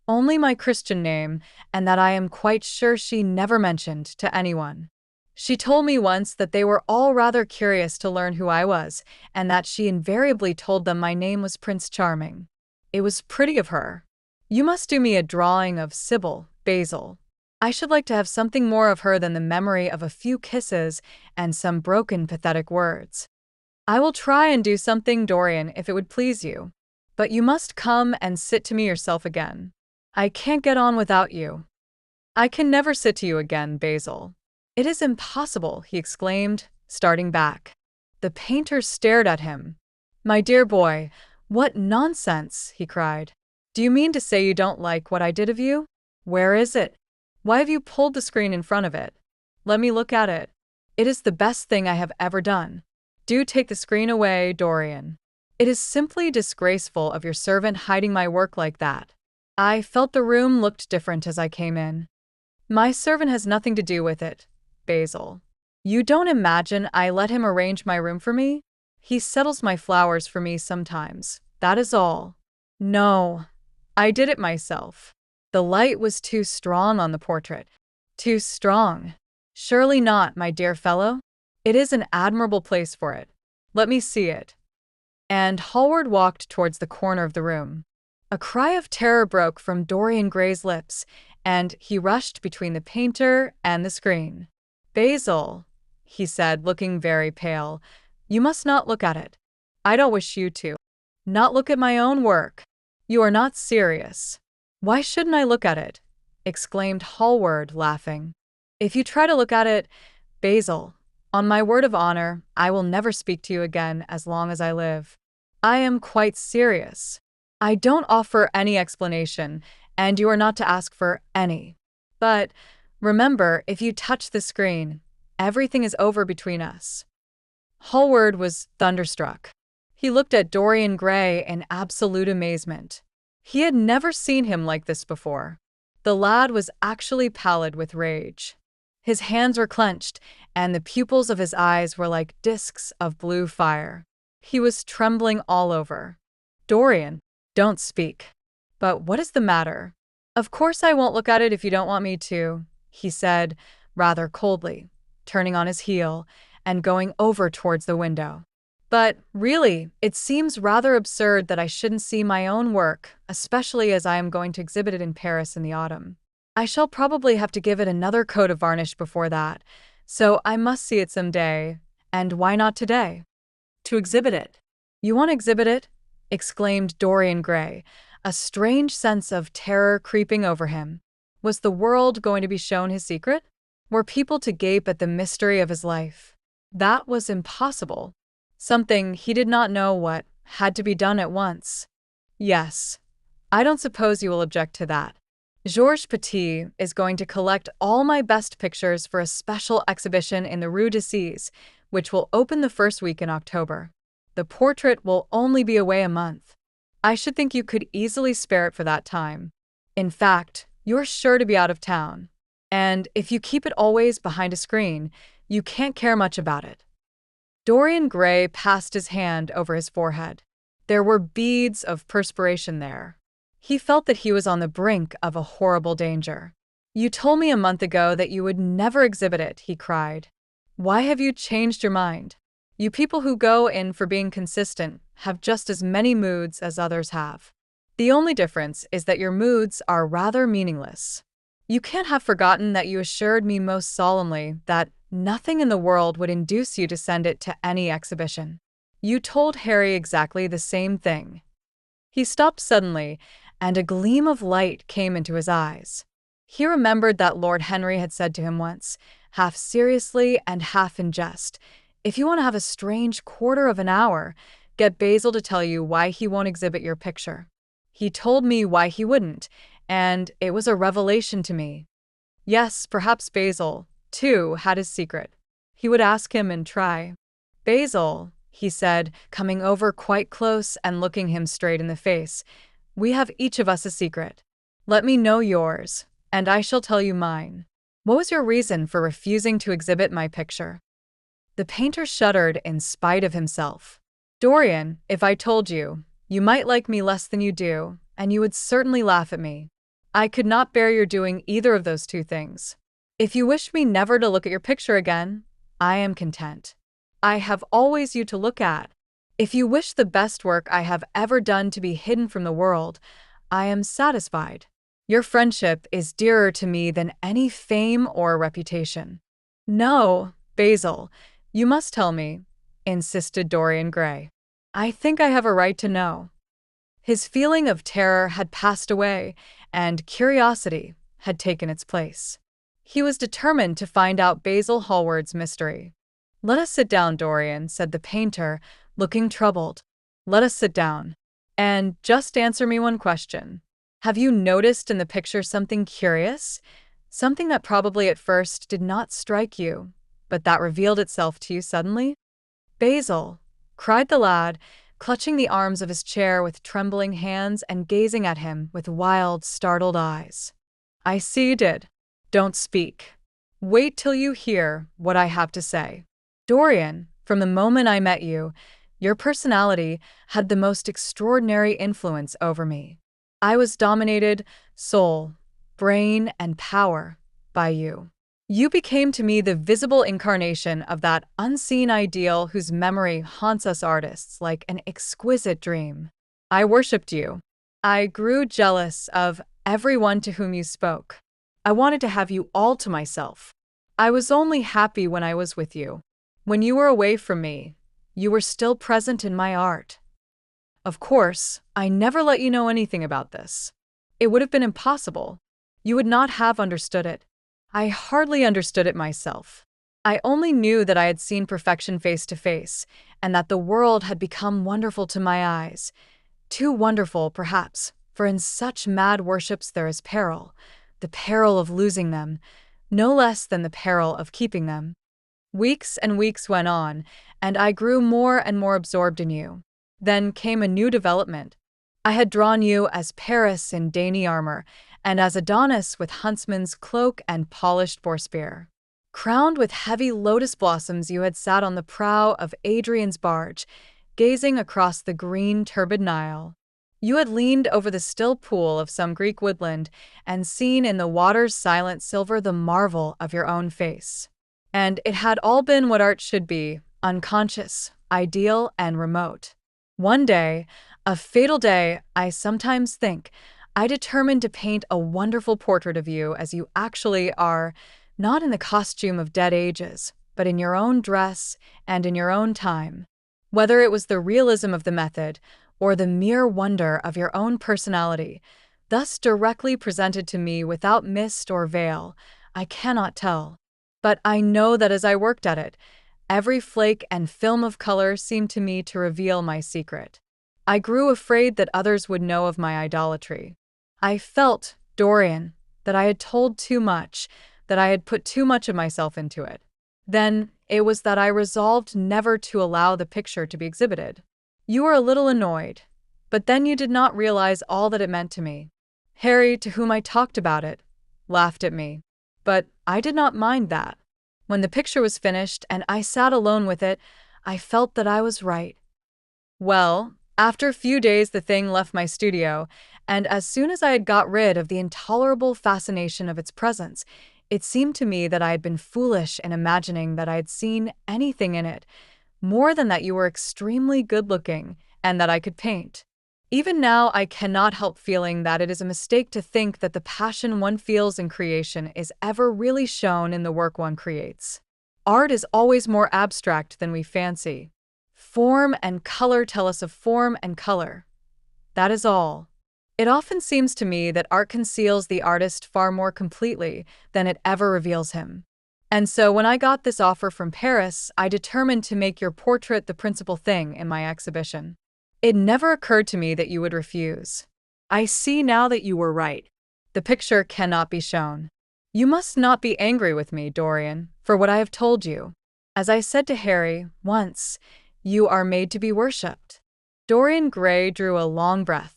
Speaker 1: Only my Christian name, and that I am quite sure she never mentioned to anyone. She told me once that they were all rather curious to learn who I was, and that she invariably told them my name was Prince Charming. It was pretty of her. You must do me a drawing of Sybil, Basil. I should like to have something more of her than the memory of a few kisses and some broken, pathetic words. I will try and do something, Dorian, if it would please you. But you must come and sit to me yourself again. I can't get on without you. I can never sit to you again, Basil. It is impossible, he exclaimed, starting back. The painter stared at him. My dear boy, what nonsense, he cried. Do you mean to say you don't like what I did of you? Where is it? Why have you pulled the screen in front of it? Let me look at it. It is the best thing I have ever done. Do take the screen away, Dorian. It is simply disgraceful of your servant hiding my work like that. I felt the room looked different as I came in. My servant has nothing to do with it, Basil. You don't imagine I let him arrange my room for me? He settles my flowers for me sometimes, that is all. No, I did it myself. The light was too strong on the portrait. Too strong. Surely not, my dear fellow. It is an admirable place for it. Let me see it. And Hallward walked towards the corner of the room. A cry of terror broke from Dorian Gray's lips, and he rushed between the painter and the screen. Basil, he said, looking very pale, you must not look at it. I don't wish you to. Not look at my own work. You are not serious. Why shouldn't I look at it? Exclaimed Hallward, laughing. If you try to look at it, Basil, on my word of honor, I will never speak to you again as long as I live. I am quite serious. I don't offer any explanation, and you are not to ask for any. But remember, if you touch the screen, everything is over between us." Hallward was thunderstruck. He looked at Dorian Gray in absolute amazement. He had never seen him like this before. The lad was actually pallid with rage. His hands were clenched, and the pupils of his eyes were like discs of blue fire. He was trembling all over. "Dorian, don't speak." "But what is the matter?" "Of course I won't look at it if you don't want me to," he said, rather coldly, turning on his heel and going over towards the window. "But really, it seems rather absurd that I shouldn't see my own work, especially as I am going to exhibit it in Paris in the autumn. I shall probably have to give it another coat of varnish before that, so I must see it some day. And why not today?"
Speaker 2: To exhibit it.
Speaker 1: "You want to exhibit it?" exclaimed Dorian Gray, a strange sense of terror creeping over him. Was the world going to be shown his secret? Were people to gape at the mystery of his life? That was impossible. Something he did not know what had to be done at once. "Yes. I don't suppose you will object to that. Georges Petit is going to collect all my best pictures for a special exhibition in the Rue d'Assise, which will open the first week in October. The portrait will only be away a month. I should think you could easily spare it for that time. In fact, you're sure to be out of town. And if you keep it always behind a screen, you can't care much about it." Dorian Gray passed his hand over his forehead. There were beads of perspiration there. He felt that he was on the brink of a horrible danger. "You told me a month ago that you would never exhibit it," he cried. "Why have you changed your mind? You people who go in for being consistent have just as many moods as others have. The only difference is that your moods are rather meaningless. You can't have forgotten that you assured me most solemnly that nothing in the world would induce you to send it to any exhibition. You told Harry exactly the same thing." He stopped suddenly, and a gleam of light came into his eyes. He remembered that Lord Henry had said to him once, half seriously and half in jest, "If you want to have a strange quarter of an hour, get Basil to tell you why he won't exhibit your picture." He told me why he wouldn't, and it was a revelation to me. Yes, perhaps Basil, too, had his secret. He would ask him and try. "Basil," he said, coming over quite close and looking him straight in the face, "we have each of us a secret. Let me know yours, and I shall tell you mine. What was your reason for refusing to exhibit my picture?" The painter shuddered in spite of himself. "Dorian, if I told you, you might like me less than you do, and you would certainly laugh at me. I could not bear your doing either of those two things. If you wish me never to look at your picture again, I am content. I have always you to look at. If you wish the best work I have ever done to be hidden from the world, I am satisfied. Your friendship is dearer to me than any fame or reputation." "No, Basil, you must tell me," insisted Dorian Gray. "I think I have a right to know." His feeling of terror had passed away, and curiosity had taken its place. He was determined to find out Basil Hallward's mystery. "Let us sit down, Dorian," said the painter, looking troubled. "Let us sit down. And just answer me one question. Have you noticed in the picture something curious? Something that probably at first did not strike you, but that revealed itself to you suddenly?" "Basil," cried the lad, clutching the arms of his chair with trembling hands and gazing at him with wild, startled eyes. "I see you did. Don't speak. Wait till you hear what I have to say. Dorian, from the moment I met you, your personality had the most extraordinary influence over me. I was dominated, soul, brain, and power, by you. You became to me the visible incarnation of that unseen ideal whose memory haunts us artists like an exquisite dream. I worshipped you. I grew jealous of everyone to whom you spoke. I wanted to have you all to myself. I was only happy when I was with you. When you were away from me, you were still present in my art. Of course, I never let you know anything about this. It would have been impossible. You would not have understood it. I hardly understood it myself. I only knew that I had seen perfection face to face, and that the world had become wonderful to my eyes. Too wonderful, perhaps, for in such mad worships there is peril, the peril of losing them, no less than the peril of keeping them. Weeks and weeks went on, and I grew more and more absorbed in you. Then came a new development. I had drawn you as Paris in dainty armor, and as Adonis with huntsman's cloak and polished boar spear. Crowned with heavy lotus blossoms, you had sat on the prow of Adrian's barge, gazing across the green, turbid Nile. You had leaned over the still pool of some Greek woodland and seen in the water's silent silver the marvel of your own face. And it had all been what art should be, unconscious, ideal, and remote. One day, a fatal day, I sometimes think, I determined to paint a wonderful portrait of you as you actually are, not in the costume of dead ages, but in your own dress and in your own time. Whether it was the realism of the method or the mere wonder of your own personality, thus directly presented to me without mist or veil, I cannot tell. But I know that as I worked at it, every flake and film of color seemed to me to reveal my secret. I grew afraid that others would know of my idolatry. I felt, Dorian, that I had told too much, that I had put too much of myself into it. Then it was that I resolved never to allow the picture to be exhibited. You were a little annoyed, but then you did not realize all that it meant to me. Harry, to whom I talked about it, laughed at me. But I did not mind that. When the picture was finished and I sat alone with it, I felt that I was right. Well, after a few days the thing left my studio, and as soon as I had got rid of the intolerable fascination of its presence, it seemed to me that I had been foolish in imagining that I had seen anything in it, more than that you were extremely good-looking and that I could paint. Even now, I cannot help feeling that it is a mistake to think that the passion one feels in creation is ever really shown in the work one creates. Art is always more abstract than we fancy. Form and color tell us of form and color. That is all. It often seems to me that art conceals the artist far more completely than it ever reveals him. And so when I got this offer from Paris, I determined to make your portrait the principal thing in my exhibition. It never occurred to me that you would refuse.
Speaker 2: I see now that you were right.
Speaker 1: The picture cannot be shown. You must not be angry with me, Dorian, for what I have told you. As I said to Harry once, you are made to be worshipped. Dorian Gray drew a long breath.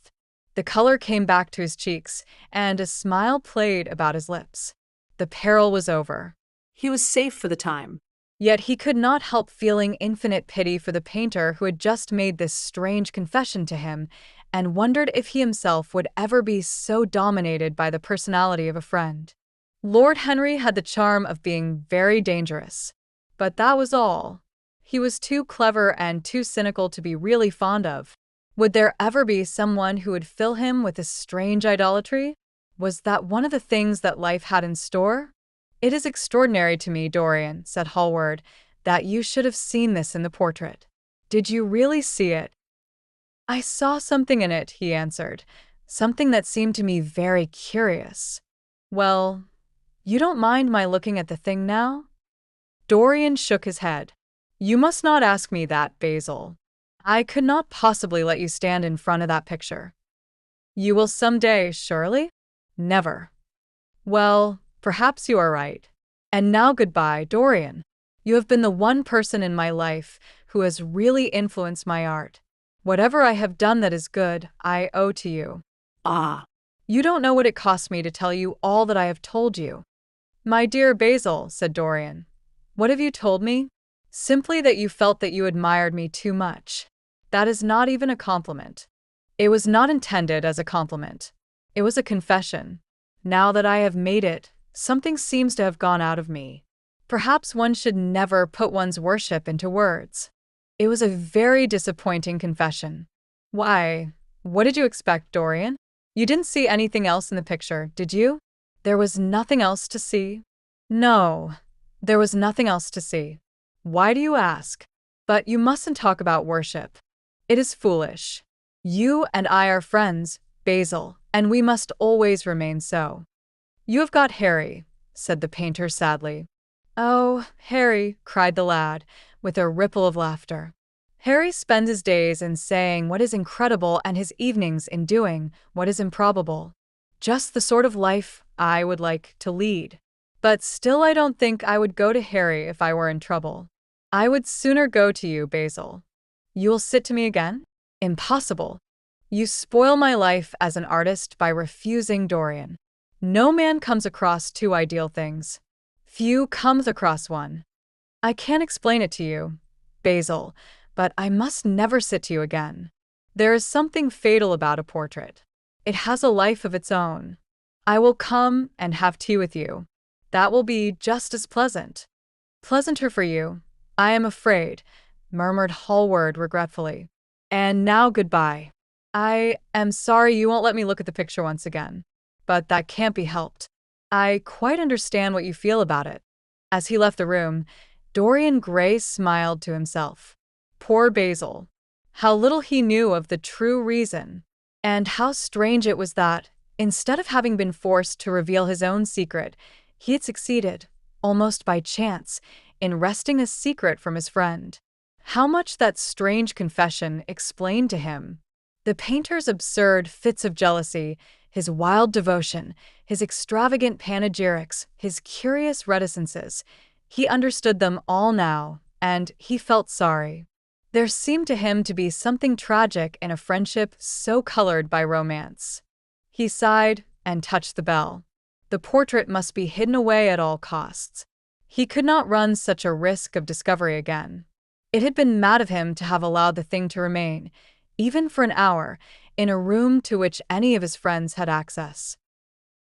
Speaker 1: The color came back to his cheeks, and a smile played about his lips. The peril was over.
Speaker 2: He was safe for the time.
Speaker 1: Yet he could not help feeling infinite pity for the painter who had just made this strange confession to him, and wondered if he himself would ever be so dominated by the personality of a friend. Lord Henry had the charm of being very dangerous. But that was all. He was too clever and too cynical to be really fond of. Would there ever be someone who would fill him with a strange idolatry? Was that one of the things that life had in store? It is extraordinary to me, Dorian, said Hallward, that you should have seen this in the portrait. Did you really see it? I saw something in it, he answered, something that seemed to me very curious. Well, you don't mind my looking at the thing now? Dorian shook his head. You must not ask me that, Basil. I could not possibly let you stand in front of that picture. You will some day, surely? Never. Well, perhaps you are right. And now goodbye, Dorian. You have been the one person in my life who has really influenced my art. Whatever I have done that is good, I owe to you.
Speaker 2: Ah.
Speaker 1: You don't know what it cost me to tell you all that I have told you. My dear Basil, said Dorian, what have you told me? Simply that you felt that you admired me too much. That is not even a compliment. It was not intended as a compliment. It was a confession. Now that I have made it, something seems to have gone out of me. Perhaps one should never put one's worship into words. It was a very disappointing confession. Why, what did you expect, Dorian? You didn't see anything else in the picture, did you? There was nothing else to see? No, there was nothing else to see. Why do you ask? But you mustn't talk about worship. It is foolish. You and I are friends, Basil, and we must always remain so. You have got Harry, said the painter sadly. "Oh, Harry," cried the lad, with a ripple of laughter. Harry spends his days in saying what is incredible and his evenings in doing what is improbable. Just the sort of life I would like to lead. But still I don't think I would go to Harry if I were in trouble. I would sooner go to you, Basil. You will sit to me again? Impossible. You spoil my life as an artist by refusing Dorian. No man comes across two ideal things. Few comes across one. I can't explain it to you, Basil, but I must never sit to you again. There is something fatal about a portrait. It has a life of its own. I will come and have tea with you. That will be just as pleasant. Pleasanter for you, I am afraid, murmured Hallward regretfully. And now goodbye. I am sorry you won't let me look at the picture once again, but that can't be helped. I quite understand what you feel about it. As he left the room, Dorian Gray smiled to himself. Poor Basil. How little he knew of the true reason. And how strange it was that, instead of having been forced to reveal his own secret, he had succeeded, almost by chance, in wresting a secret from his friend. How much that strange confession explained to him. The painter's absurd fits of jealousy, his wild devotion, his extravagant panegyrics, his curious reticences. He understood them all now, and he felt sorry. There seemed to him to be something tragic in a friendship so colored by romance. He sighed and touched the bell. The portrait must be hidden away at all costs. He could not run such a risk of discovery again. It had been mad of him to have allowed the thing to remain, even for an hour, in a room to which any of his friends had access.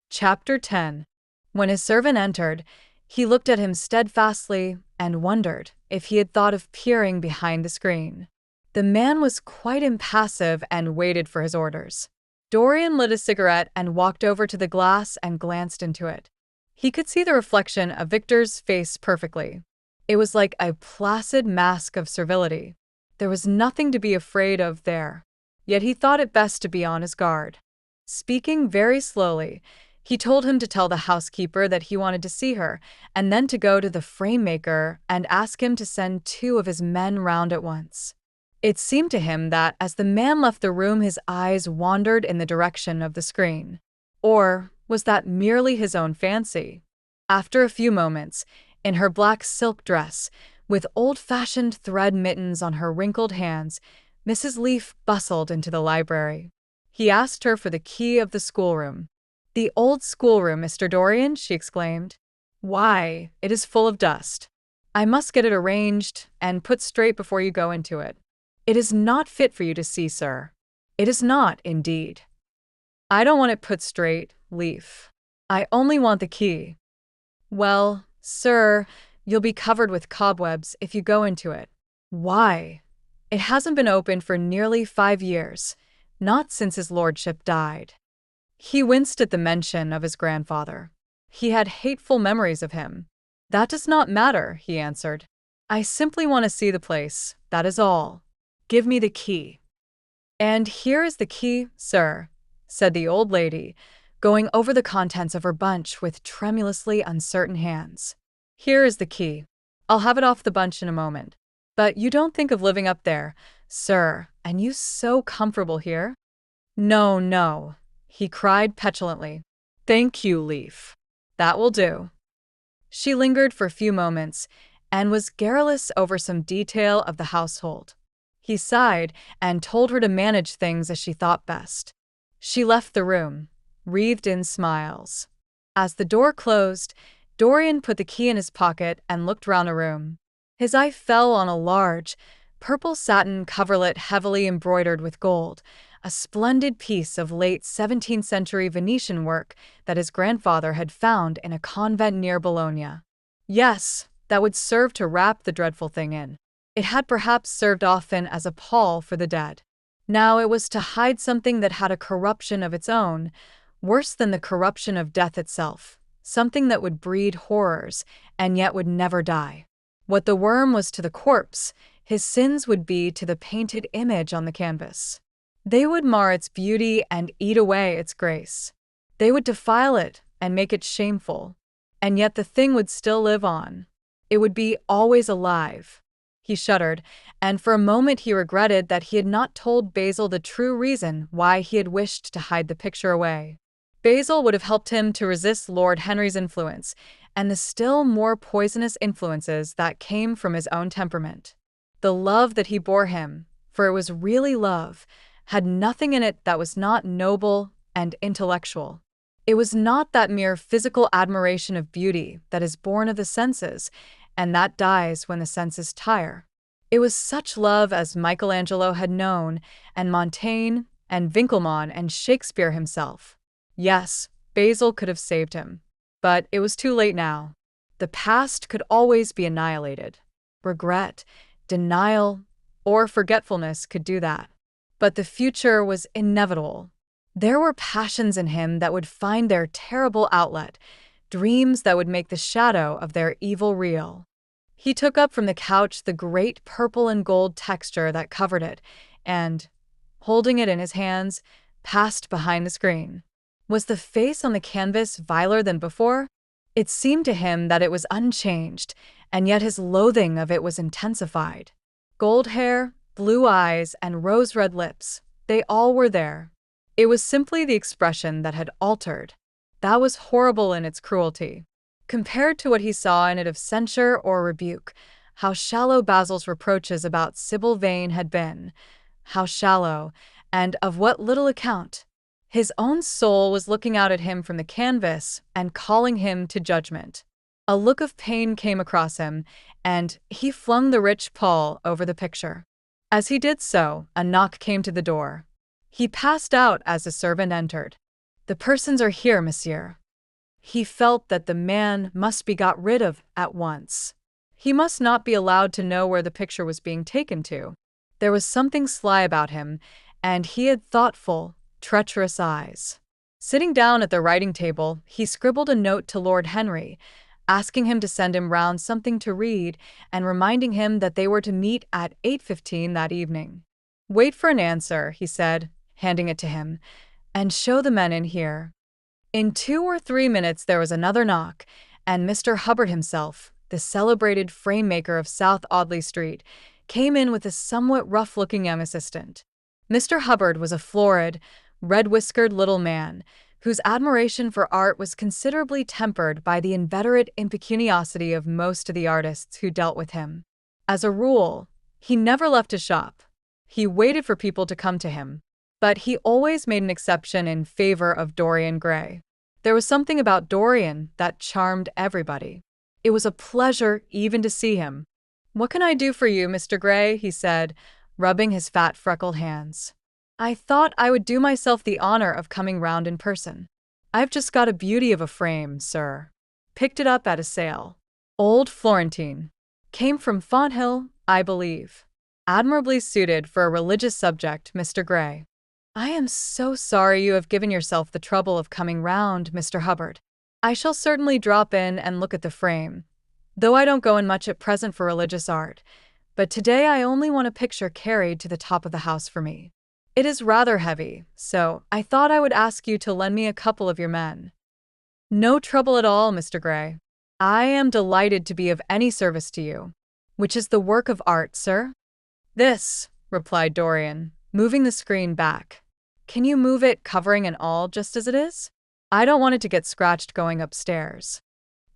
Speaker 1: Chapter 10. When his servant entered, he looked at him steadfastly and wondered if he had thought of peering behind the screen. The man was quite impassive and waited for his orders. Dorian lit a cigarette and walked over to the glass and glanced into it. He could see the reflection of Victor's face perfectly. It was like a placid mask of servility. There was nothing to be afraid of there. Yet he thought it best to be on his guard. Speaking very slowly, he told him to tell the housekeeper that he wanted to see her, and then to go to the frame maker and ask him to send 2 of his men round at once. It seemed to him that as the man left the room his eyes wandered in the direction of the screen. Or was that merely his own fancy? After a few moments, in her black silk dress, with old-fashioned thread mittens on her wrinkled hands, Mrs. Leaf bustled into the library. He asked her for the key of the schoolroom. "The old schoolroom, Mr. Dorian?" she exclaimed. "Why, it is full of dust. I must get it arranged and put straight before you go into it. It is not fit for you to see, sir. It is not, indeed." "I don't want it put straight, Leaf. I only want the key." "Well, sir, you'll be covered with cobwebs if you go into it." "Why? It hasn't been opened for nearly 5 years, not since his lordship died." He winced at the mention of his grandfather. He had hateful memories of him. "That does not matter," he answered. "I simply want to see the place, that is all. Give me the key." "And here is the key, sir," said the old lady, going over the contents of her bunch with tremulously uncertain hands. "Here is the key. I'll have it off the bunch in a moment. But you don't think of living up there, sir, and you so comfortable here?" "No, no," he cried petulantly. "Thank you, Leaf. That will do." She lingered for a few moments and was garrulous over some detail of the household. He sighed and told her to manage things as she thought best. She left the room, wreathed in smiles. As the door closed, Dorian put the key in his pocket and looked round the room. His eye fell on a large, purple satin coverlet heavily embroidered with gold, a splendid piece of late 17th century Venetian work that his grandfather had found in a convent near Bologna. Yes, that would serve to wrap the dreadful thing in. It had perhaps served often as a pall for the dead. Now it was to hide something that had a corruption of its own, worse than the corruption of death itself, something that would breed horrors and yet would never die. What the worm was to the corpse, his sins would be to the painted image on the canvas. They would mar its beauty and eat away its grace. They would defile it and make it shameful, and yet the thing would still live on. It would be always alive. He shuddered, and for a moment he regretted that he had not told Basil the true reason why he had wished to hide the picture away. Basil would have helped him to resist Lord Henry's influence and the still more poisonous influences that came from his own temperament. The love that he bore him, for it was really love, had nothing in it that was not noble and intellectual. It was not that mere physical admiration of beauty that is born of the senses, and that dies when the senses tire. It was such love as Michelangelo had known, and Montaigne, and Winkelmann, and Shakespeare himself. Yes, Basil could have saved him. But it was too late now. The past could always be annihilated. Regret, denial, or forgetfulness could do that. But the future was inevitable. There were passions in him that would find their terrible outlet, dreams that would make the shadow of their evil real. He took up from the couch the great purple and gold texture that covered it, and, holding it in his hands, passed behind the screen. Was the face on the canvas viler than before? It seemed to him that it was unchanged, and yet his loathing of it was intensified. Gold hair, blue eyes, and rose-red lips, they all were there. It was simply the expression that had altered. That was horrible in its cruelty. Compared to what he saw in it of censure or rebuke, how shallow Basil's reproaches about Sybil Vane had been. How shallow, and of what little account. His own soul was looking out at him from the canvas and calling him to judgment. A look of pain came across him, and he flung the rich pall over the picture. As he did so, a knock came to the door. He passed out as the servant entered. "The persons are here, monsieur." He felt that the man must be got rid of at once. He must not be allowed to know where the picture was being taken to. There was something sly about him, and he had thoughtful, treacherous eyes. Sitting down at the writing table, he scribbled a note to Lord Henry, asking him to send him round something to read and reminding him that they were to meet at 8:15 that evening. "Wait for an answer," he said, handing it to him, "and show the men in here." In 2 or 3 minutes there was another knock, and Mr. Hubbard himself, the celebrated frame-maker of South Audley Street, came in with a somewhat rough-looking young assistant. Mr. Hubbard was a florid, red-whiskered little man, whose admiration for art was considerably tempered by the inveterate impecuniosity of most of the artists who dealt with him. As a rule, he never left his shop. He waited for people to come to him. But he always made an exception in favor of Dorian Gray. There was something about Dorian that charmed everybody. It was a pleasure even to see him. "What can I do for you, Mr. Gray?" he said, rubbing his fat freckled hands. "I thought I would do myself the honor of coming round in person. I've just got a beauty of a frame, sir. Picked it up at a sale. Old Florentine. Came from Fonthill, I believe. Admirably suited for a religious subject, Mr. Gray." "I am so sorry you have given yourself the trouble of coming round, Mr. Hubbard. I shall certainly drop in and look at the frame, though I don't go in much at present for religious art, but today I only want a picture carried to the top of the house for me. It is rather heavy, so I thought I would ask you to lend me a couple of your men." "No trouble at all, Mr. Gray. I am delighted to be of any service to you. Which is the work of art, sir?" "This," replied Dorian, moving the screen back. "Can you move it, covering and all, just as it is? I don't want it to get scratched going upstairs."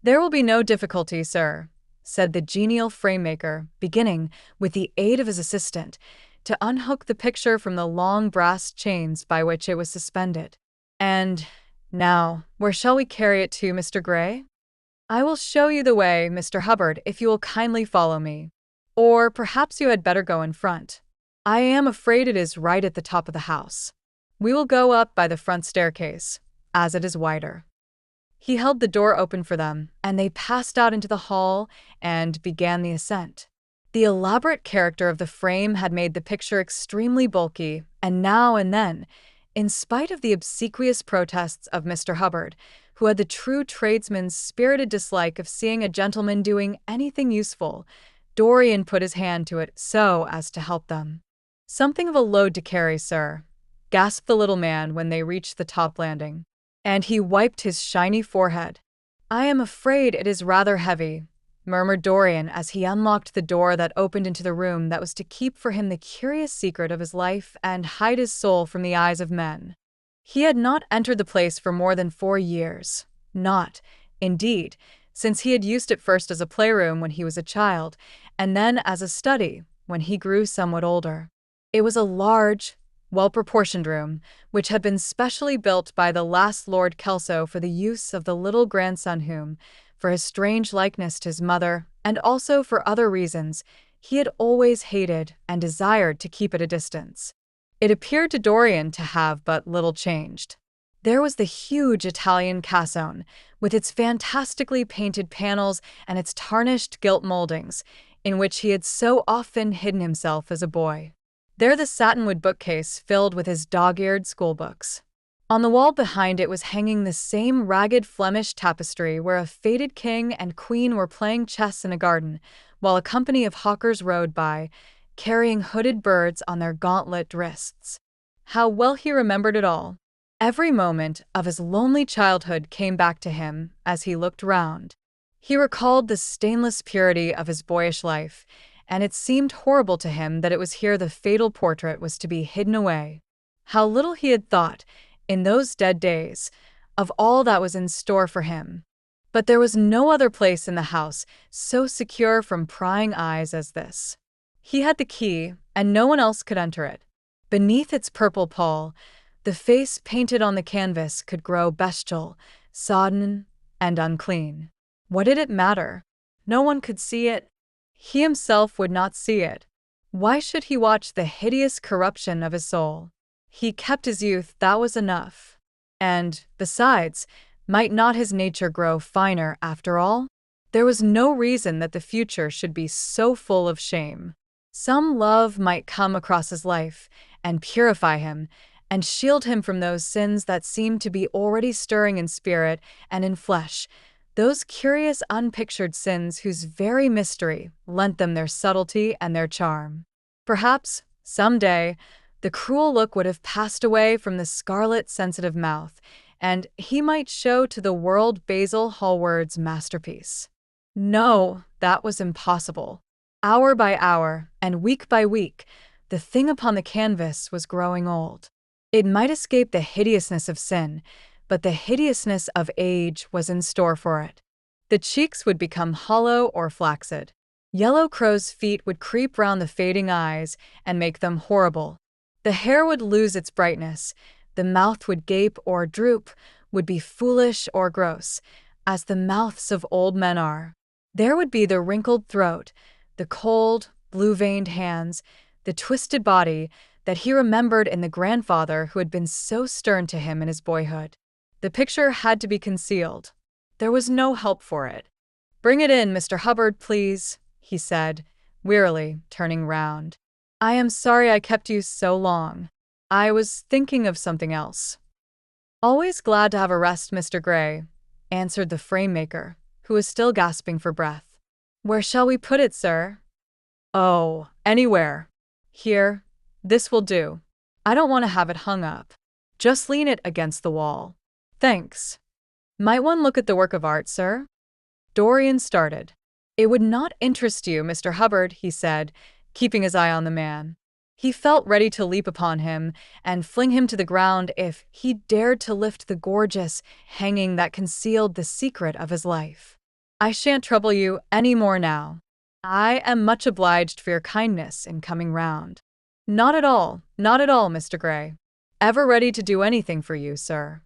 Speaker 1: "There will be no difficulty, sir," said the genial frame-maker, beginning, with the aid of his assistant, to unhook the picture from the long brass chains by which it was suspended. "And now, where shall we carry it to, Mr. Gray?" "I will show you the way, Mr. Hubbard, if you will kindly follow me. Or perhaps you had better go in front. I am afraid it is right at the top of the house. We will go up by the front staircase, as it is wider." He held the door open for them, and they passed out into the hall and began the ascent. The elaborate character of the frame had made the picture extremely bulky, and now and then, in spite of the obsequious protests of Mr. Hubbard, who had the true tradesman's spirited dislike of seeing a gentleman doing anything useful, Dorian put his hand to it so as to help them. "Something of a load to carry, sir," gasped the little man when they reached the top landing. And he wiped his shiny forehead. "I am afraid it is rather heavy. murmured Dorian as he unlocked the door that opened into the room that was to keep for him the curious secret of his life and hide his soul from the eyes of men. He had not entered the place for more than 4 years. Not, indeed, since he had used it first as a playroom when he was a child, and then as a study when he grew somewhat older. It was a large, well-proportioned room, which had been specially built by the last Lord Kelso for the use of the little grandson whom, for his strange likeness to his mother, and also for other reasons, he had always hated and desired to keep at a distance. It appeared to Dorian to have but little changed. There was the huge Italian cassone, with its fantastically painted panels and its tarnished gilt moldings, in which he had so often hidden himself as a boy. There the satinwood bookcase filled with his dog-eared schoolbooks. On the wall behind it was hanging the same ragged Flemish tapestry where a faded king and queen were playing chess in a garden, while a company of hawkers rode by, carrying hooded birds on their gauntlet wrists. How well he remembered it all. Every moment of his lonely childhood came back to him as he looked round. He recalled the stainless purity of his boyish life, and it seemed horrible to him that it was here the fatal portrait was to be hidden away. How little he had thought, in those dead days, of all that was in store for him. But there was no other place in the house so secure from prying eyes as this. He had the key, and no one else could enter it. Beneath its purple pall, the face painted on the canvas could grow bestial, sodden, and unclean. What did it matter? No one could see it. He himself would not see it. Why should he watch the hideous corruption of his soul? He kept his youth, that was enough. And, besides, might not his nature grow finer after all? There was no reason that the future should be so full of shame. Some love might come across his life, and purify him, and shield him from those sins that seemed to be already stirring in spirit and in flesh, those curious unpictured sins whose very mystery lent them their subtlety and their charm. Perhaps, some day, the cruel look would have passed away from the scarlet sensitive mouth, and he might show to the world Basil Hallward's masterpiece. No, that was impossible. Hour by hour, and week by week, the thing upon the canvas was growing old. It might escape the hideousness of sin, but the hideousness of age was in store for it. The cheeks would become hollow or flaccid. Yellow crow's feet would creep round the fading eyes and make them horrible. The hair would lose its brightness, the mouth would gape or droop, would be foolish or gross, as the mouths of old men are. There would be the wrinkled throat, the cold, blue-veined hands, the twisted body that he remembered in the grandfather who had been so stern to him in his boyhood. The picture had to be concealed. There was no help for it. "Bring it in, Mr. Hubbard, please," he said, wearily, turning round. "I am sorry I kept you so long. I was thinking of something else." "Always glad to have a rest, Mr. Gray," answered the frame-maker, who was still gasping for breath. "Where shall we put it, sir?" "Oh, anywhere. Here, this will do. I don't want to have it hung up. Just lean it against the wall." "Thanks. Might one look at the work of art, sir?" Dorian started. "It would not interest you, Mr. Hubbard," he said, keeping his eye on the man. He felt ready to leap upon him and fling him to the ground if he dared to lift the gorgeous hanging that concealed the secret of his life. "I shan't trouble you any more now. I am much obliged for your kindness in coming round." Not at all, Mr. Gray. Ever ready to do anything for you, sir."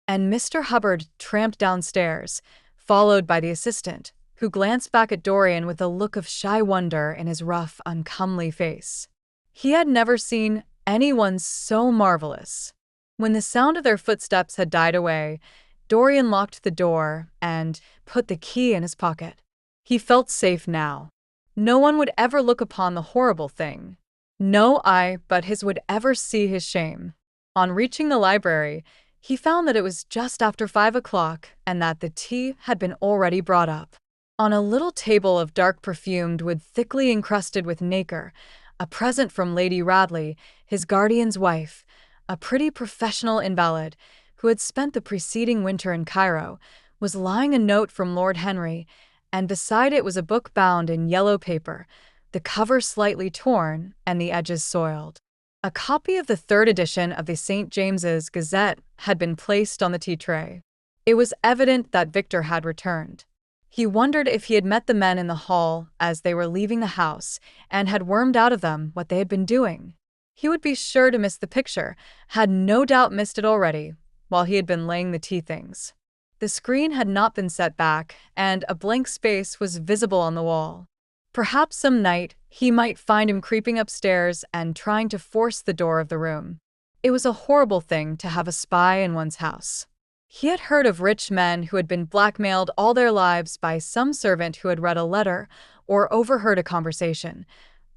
Speaker 1: And Mr. Hubbard tramped downstairs, followed by the assistant, who glanced back at Dorian with a look of shy wonder in his rough, uncomely face. He had never seen anyone so marvelous. When the sound of their footsteps had died away, Dorian locked the door and put the key in his pocket. He felt safe now. No one would ever look upon the horrible thing. No eye but his would ever see his shame. On reaching the library, he found that it was just after 5 o'clock and that the tea had been already brought up. On a little table of dark perfumed wood thickly encrusted with nacre, a present from Lady Radley, his guardian's wife, a pretty professional invalid, who had spent the preceding winter in Cairo, was lying a note from Lord Henry, and beside it was a book bound in yellow paper, the cover slightly torn and the edges soiled. A copy of the third edition of the St. James's Gazette had been placed on the tea tray. It was evident that Victor had returned. He wondered if he had met the men in the hall as they were leaving the house and had wormed out of them what they had been doing. He would be sure to miss the picture, had no doubt missed it already, while he had been laying the tea things. The screen had not been set back, and a blank space was visible on the wall. Perhaps some night he might find him creeping upstairs and trying to force the door of the room. It was a horrible thing to have a spy in one's house. He had heard of rich men who had been blackmailed all their lives by some servant who had read a letter, or overheard a conversation,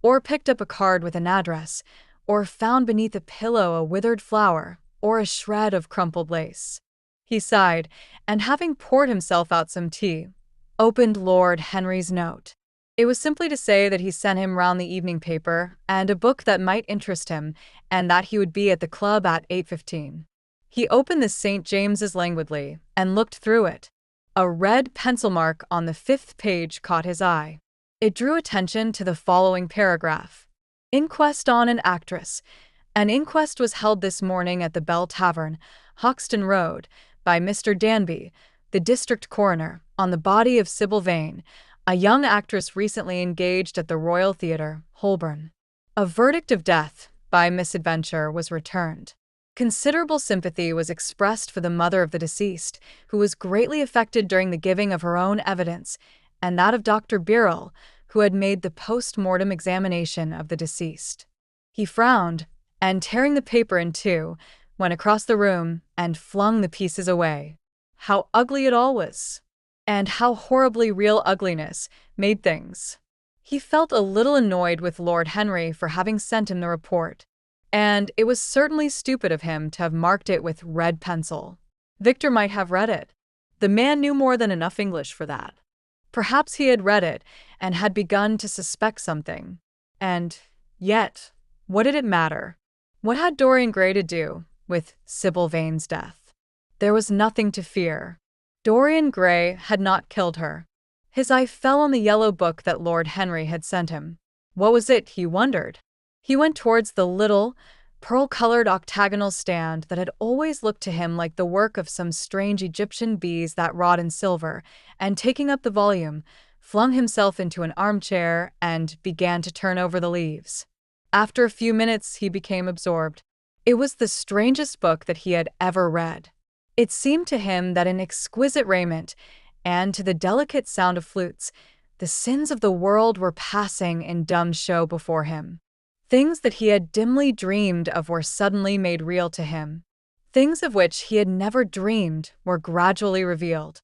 Speaker 1: or picked up a card with an address, or found beneath a pillow a withered flower, or a shred of crumpled lace. He sighed, and having poured himself out some tea, opened Lord Henry's note. It was simply to say that he sent him round the evening paper and a book that might interest him, and that he would be at the club at 8:15. He opened the St. James's languidly and looked through it. A red pencil mark on the 5th page caught his eye. It drew attention to the following paragraph. Inquest on an actress. An inquest was held this morning at the Bell Tavern, Hoxton Road, by Mr. Danby, the district coroner, on the body of Sybil Vane, a young actress recently engaged at the Royal Theatre, Holborn. A verdict of death, by misadventure, was returned. Considerable sympathy was expressed for the mother of the deceased, who was greatly affected during the giving of her own evidence, and that of Dr. Birrell, who had made the post-mortem examination of the deceased. He frowned, and tearing the paper in two, went across the room and flung the pieces away. How ugly it all was! And how horribly real ugliness made things. He felt a little annoyed with Lord Henry for having sent him the report, and it was certainly stupid of him to have marked it with red pencil. Victor might have read it. The man knew more than enough English for that. Perhaps he had read it and had begun to suspect something. And yet, what did it matter? What had Dorian Gray to do with Sybil Vane's death? There was nothing to fear. Dorian Gray had not killed her. His eye fell on the yellow book that Lord Henry had sent him. What was it, he wondered? He went towards the little, pearl-colored octagonal stand that had always looked to him like the work of some strange Egyptian bees that wrought in silver, and taking up the volume, flung himself into an armchair and began to turn over the leaves. After a few minutes, he became absorbed. It was the strangest book that he had ever read. It seemed to him that in exquisite raiment, and to the delicate sound of flutes, the sins of the world were passing in dumb show before him. Things that he had dimly dreamed of were suddenly made real to him. Things of which he had never dreamed were gradually revealed.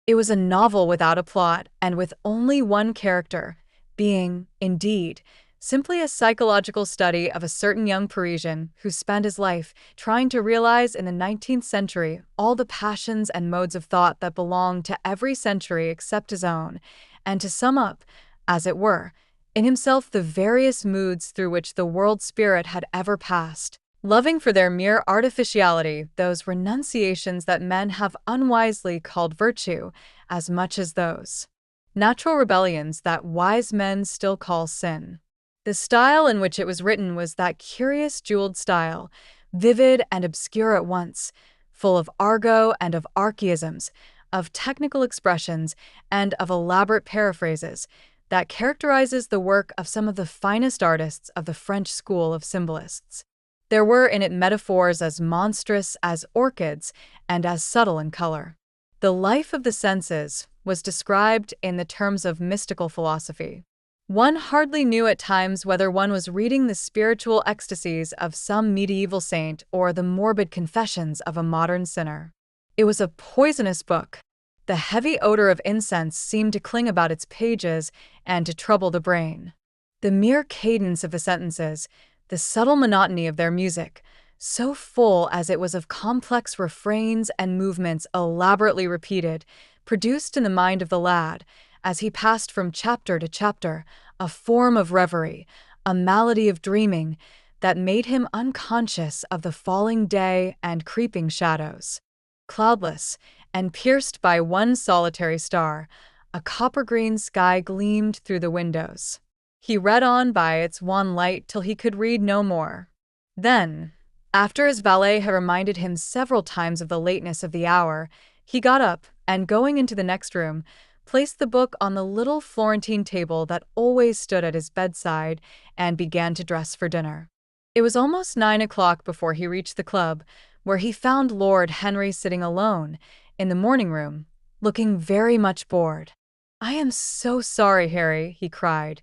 Speaker 1: It was a novel without a plot and with only one character, being, indeed, simply a psychological study of a certain young Parisian who spent his life trying to realize in the 19th century all the passions and modes of thought that belonged to every century except his own, and to sum up, as it were, in himself the various moods through which the world spirit had ever passed, loving for their mere artificiality those renunciations that men have unwisely called virtue as much as those natural rebellions that wise men still call sin. The style in which it was written was that curious jeweled style, vivid and obscure at once, full of argot and of archaisms, of technical expressions and of elaborate paraphrases, that characterizes the work of some of the finest artists of the French school of symbolists. There were in it metaphors as monstrous as orchids and as subtle in color. The life of the senses was described in the terms of mystical philosophy. One hardly knew at times whether one was reading the spiritual ecstasies of some medieval saint or the morbid confessions of a modern sinner. It was a poisonous book. The heavy odor of incense seemed to cling about its pages and to trouble the brain. The mere cadence of the sentences, the subtle monotony of their music, so full as it was of complex refrains and movements elaborately repeated, produced in the mind of the lad, as he passed from chapter to chapter, a form of reverie, a malady of dreaming, that made him unconscious of the falling day and creeping shadows. Cloudless, and pierced by one solitary star, A copper-green sky gleamed through the windows. He read on by its wan light till he could read no more. Then, after his valet had reminded him several times of the lateness of the hour, he got up and, going into the next room, placed the book on the little Florentine table that always stood at his bedside and began to dress for dinner. It was almost 9 o'clock before he reached the club, where he found Lord Henry sitting alone in the morning room, looking very much bored. "I am so sorry, Harry," he cried,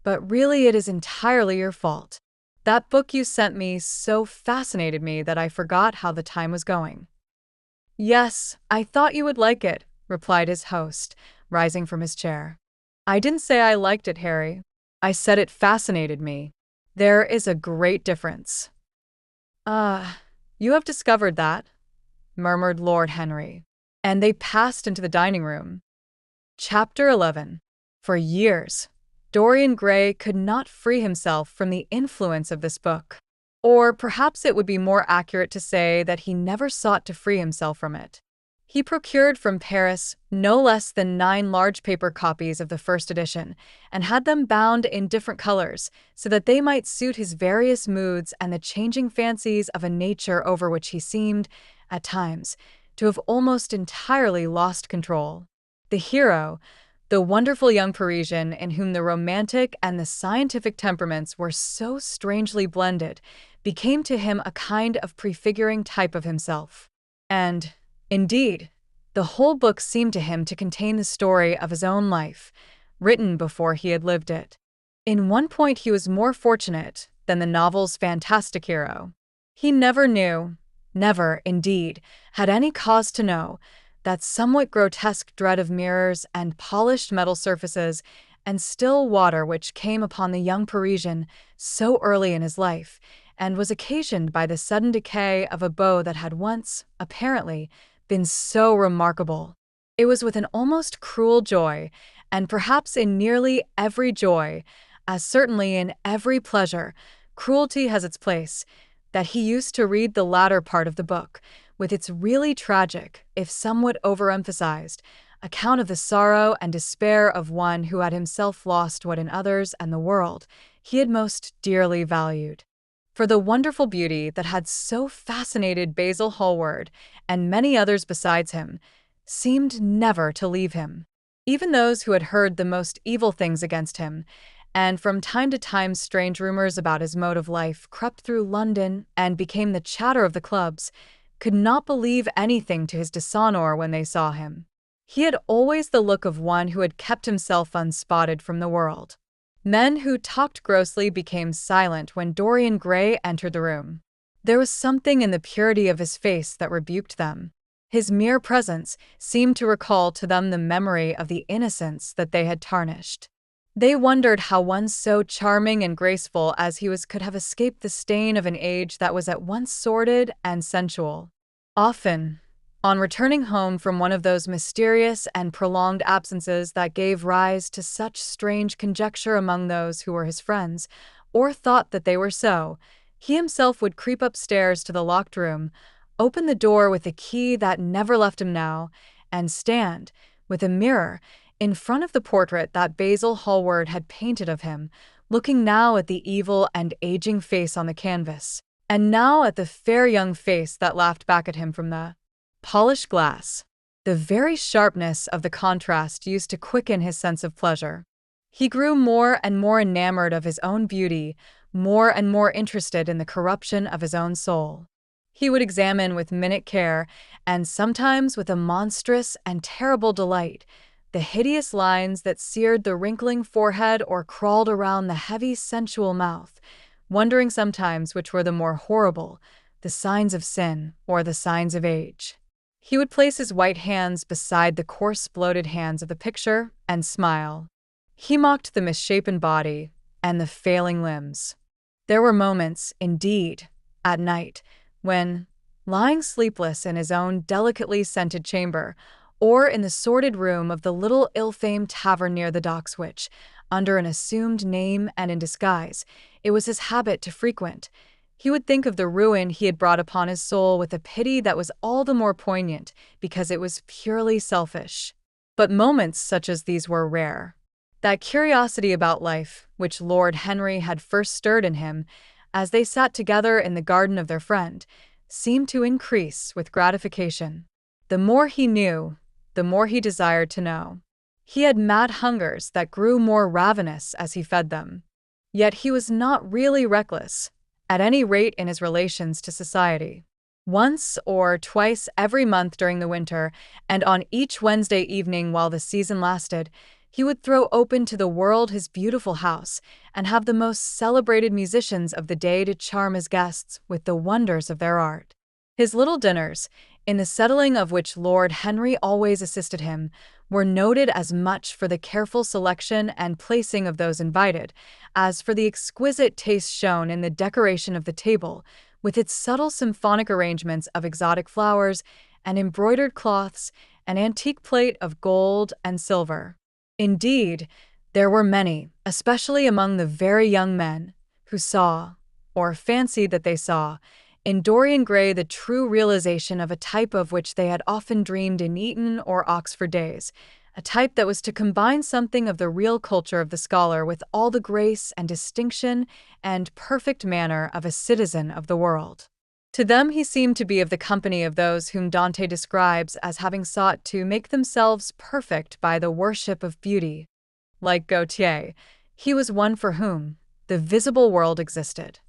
Speaker 1: "but really it is entirely your fault. That book you sent me so fascinated me that I forgot how the time was going." "Yes, I thought you would like it," replied his host, rising from his chair. "I didn't say I liked it, Harry. I said it fascinated me. There is a great difference." "Ah, you have discovered that," murmured Lord Henry, and they passed into the dining room. Chapter 11. For years, Dorian Gray could not free himself from the influence of this book. Or perhaps it would be more accurate to say that he never sought to free himself from it. He procured from Paris no less than 9 large paper copies of the first edition, and had them bound in different colors, so that they might suit his various moods and the changing fancies of a nature over which he seemed, at times, to have almost entirely lost control. The hero, the wonderful young Parisian in whom the romantic and the scientific temperaments were so strangely blended, became to him a kind of prefiguring type of himself. And, indeed, the whole book seemed to him to contain the story of his own life, written before he had lived it. In one point he was more fortunate than the novel's fantastic hero. He never knew, never, indeed, had any cause to know, that somewhat grotesque dread of mirrors and polished metal surfaces and still water which came upon the young Parisian so early in his life, and was occasioned by the sudden decay of a beau that had once, apparently, been so remarkable. It was with an almost cruel joy, and perhaps in nearly every joy, as certainly in every pleasure, cruelty has its place, that he used to read the latter part of the book, with its really tragic, if somewhat overemphasized, account of the sorrow and despair of one who had himself lost what in others and the world he had most dearly valued. For the wonderful beauty that had so fascinated Basil Hallward, and many others besides him, seemed never to leave him. Even those who had heard the most evil things against him, and from time to time strange rumors about his mode of life crept through London and became the chatter of the clubs, could not believe anything to his dishonor when they saw him. He had always the look of one who had kept himself unspotted from the world. Men who talked grossly became silent when Dorian Gray entered the room. There was something in the purity of his face that rebuked them. His mere presence seemed to recall to them the memory of the innocence that they had tarnished. They wondered how one so charming and graceful as he was could have escaped the stain of an age that was at once sordid and sensual. Often, on returning home from one of those mysterious and prolonged absences that gave rise to such strange conjecture among those who were his friends, or thought that they were so, he himself would creep upstairs to the locked room, open the door with a key that never left him now, and stand, with a mirror, in front of the portrait that Basil Hallward had painted of him, looking now at the evil and aging face on the canvas, and now at the fair young face that laughed back at him from the polished glass. The very sharpness of the contrast used to quicken his sense of pleasure. He grew more and more enamored of his own beauty, more and more interested in the corruption of his own soul. He would examine with minute care, and sometimes with a monstrous and terrible delight, the hideous lines that seared the wrinkling forehead or crawled around the heavy, sensual mouth, wondering sometimes which were the more horrible, the signs of sin or the signs of age. He would place his white hands beside the coarse, bloated hands of the picture and smile. He mocked the misshapen body and the failing limbs. There were moments, indeed, at night, when, lying sleepless in his own delicately scented chamber, or in the sordid room of the little ill-famed tavern near the docks which, under an assumed name and in disguise, it was his habit to frequent, he would think of the ruin he had brought upon his soul with a pity that was all the more poignant because it was purely selfish. But moments such as these were rare. That curiosity about life, which Lord Henry had first stirred in him as they sat together in the garden of their friend, seemed to increase with gratification. The more he knew, the more he desired to know. He had mad hungers that grew more ravenous as he fed them. Yet he was not really reckless, at any rate in his relations to society. Once or twice every month during the winter, and on each Wednesday evening while the season lasted, he would throw open to the world his beautiful house and have the most celebrated musicians of the day to charm his guests with the wonders of their art. His little dinners, in the settling of which Lord Henry always assisted him, were noted as much for the careful selection and placing of those invited, as for the exquisite taste shown in the decoration of the table, with its subtle symphonic arrangements of exotic flowers and embroidered cloths and antique plate of gold and silver. Indeed, there were many, especially among the very young men, who saw, or fancied that they saw, in Dorian Gray the true realization of a type of which they had often dreamed in Eton or Oxford days, a type that was to combine something of the real culture of the scholar with all the grace and distinction and perfect manner of a citizen of the world. To them he seemed to be of the company of those whom Dante describes as having sought to make themselves perfect by the worship of beauty. Like Gautier, he was one for whom the visible world existed.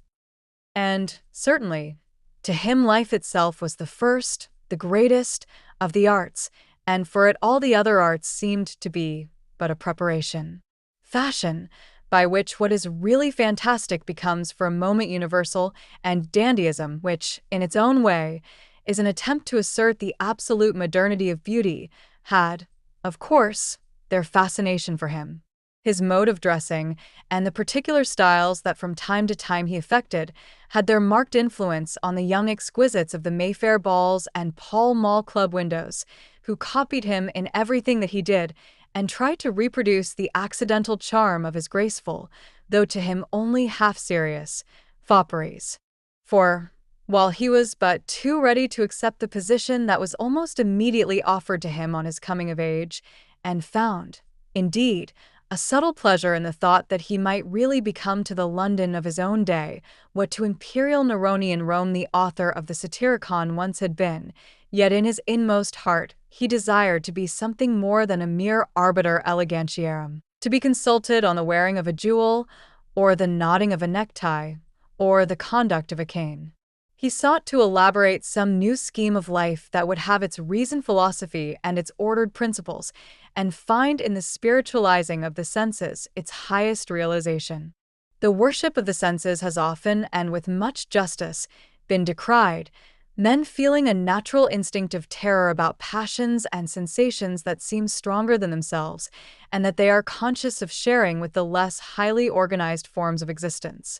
Speaker 1: And, certainly, to him life itself was the first, the greatest, of the arts, and for it all the other arts seemed to be but a preparation. Fashion, by which what is really fantastic becomes for a moment universal, and dandyism, which, in its own way, is an attempt to assert the absolute modernity of beauty, had, of course, their fascination for him. His mode of dressing, and the particular styles that from time to time he affected, had their marked influence on the young exquisites of the Mayfair balls and Pall Mall club windows, who copied him in everything that he did, and tried to reproduce the accidental charm of his graceful, though to him only half-serious, fopperies. For, while he was but too ready to accept the position that was almost immediately offered to him on his coming of age, and found, indeed, a subtle pleasure in the thought that he might really become to the London of his own day what to Imperial Neroni in Rome the author of the Satyricon once had been, yet in his inmost heart he desired to be something more than a mere arbiter elegantiarum, to be consulted on the wearing of a jewel, or the knotting of a necktie, or the conduct of a cane. He sought to elaborate some new scheme of life that would have its reasoned philosophy and its ordered principles, and find in the spiritualizing of the senses its highest realization. The worship of the senses has often, and with much justice, been decried, men feeling a natural instinct of terror about passions and sensations that seem stronger than themselves, and that they are conscious of sharing with the less highly organized forms of existence.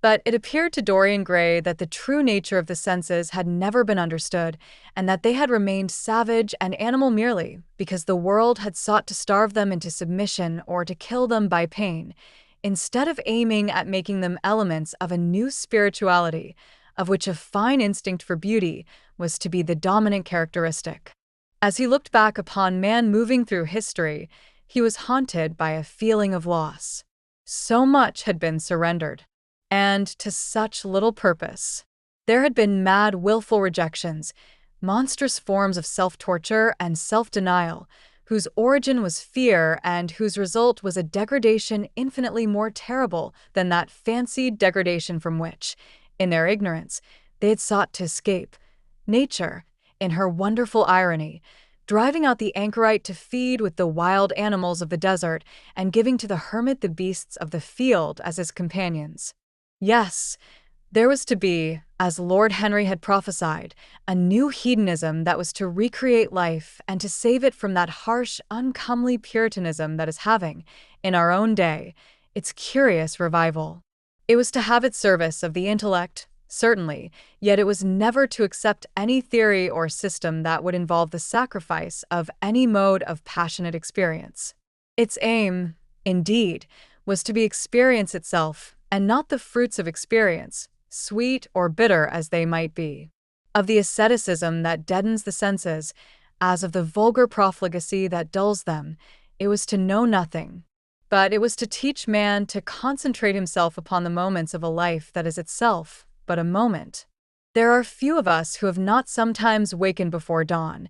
Speaker 1: But it appeared to Dorian Gray that the true nature of the senses had never been understood, and that they had remained savage and animal merely because the world had sought to starve them into submission or to kill them by pain, instead of aiming at making them elements of a new spirituality, of which a fine instinct for beauty was to be the dominant characteristic. As he looked back upon man moving through history, he was haunted by a feeling of loss. So much had been surrendered, and to such little purpose. There had been mad, willful rejections, monstrous forms of self-torture and self-denial, whose origin was fear and whose result was a degradation infinitely more terrible than that fancied degradation from which, in their ignorance, they had sought to escape. Nature, in her wonderful irony, driving out the anchorite to feed with the wild animals of the desert and giving to the hermit the beasts of the field as his companions. Yes, there was to be, as Lord Henry had prophesied, a new hedonism that was to recreate life and to save it from that harsh, uncomely Puritanism that is having, in our own day, its curious revival. It was to have its service of the intellect, certainly, yet it was never to accept any theory or system that would involve the sacrifice of any mode of passionate experience. Its aim, indeed, was to be experience itself, and not the fruits of experience, sweet or bitter as they might be. Of the asceticism that deadens the senses, as of the vulgar profligacy that dulls them. It was to know nothing. But it was to teach man to concentrate himself upon the moments of a life that is itself but a moment. There are few of us who have not sometimes wakened before dawn,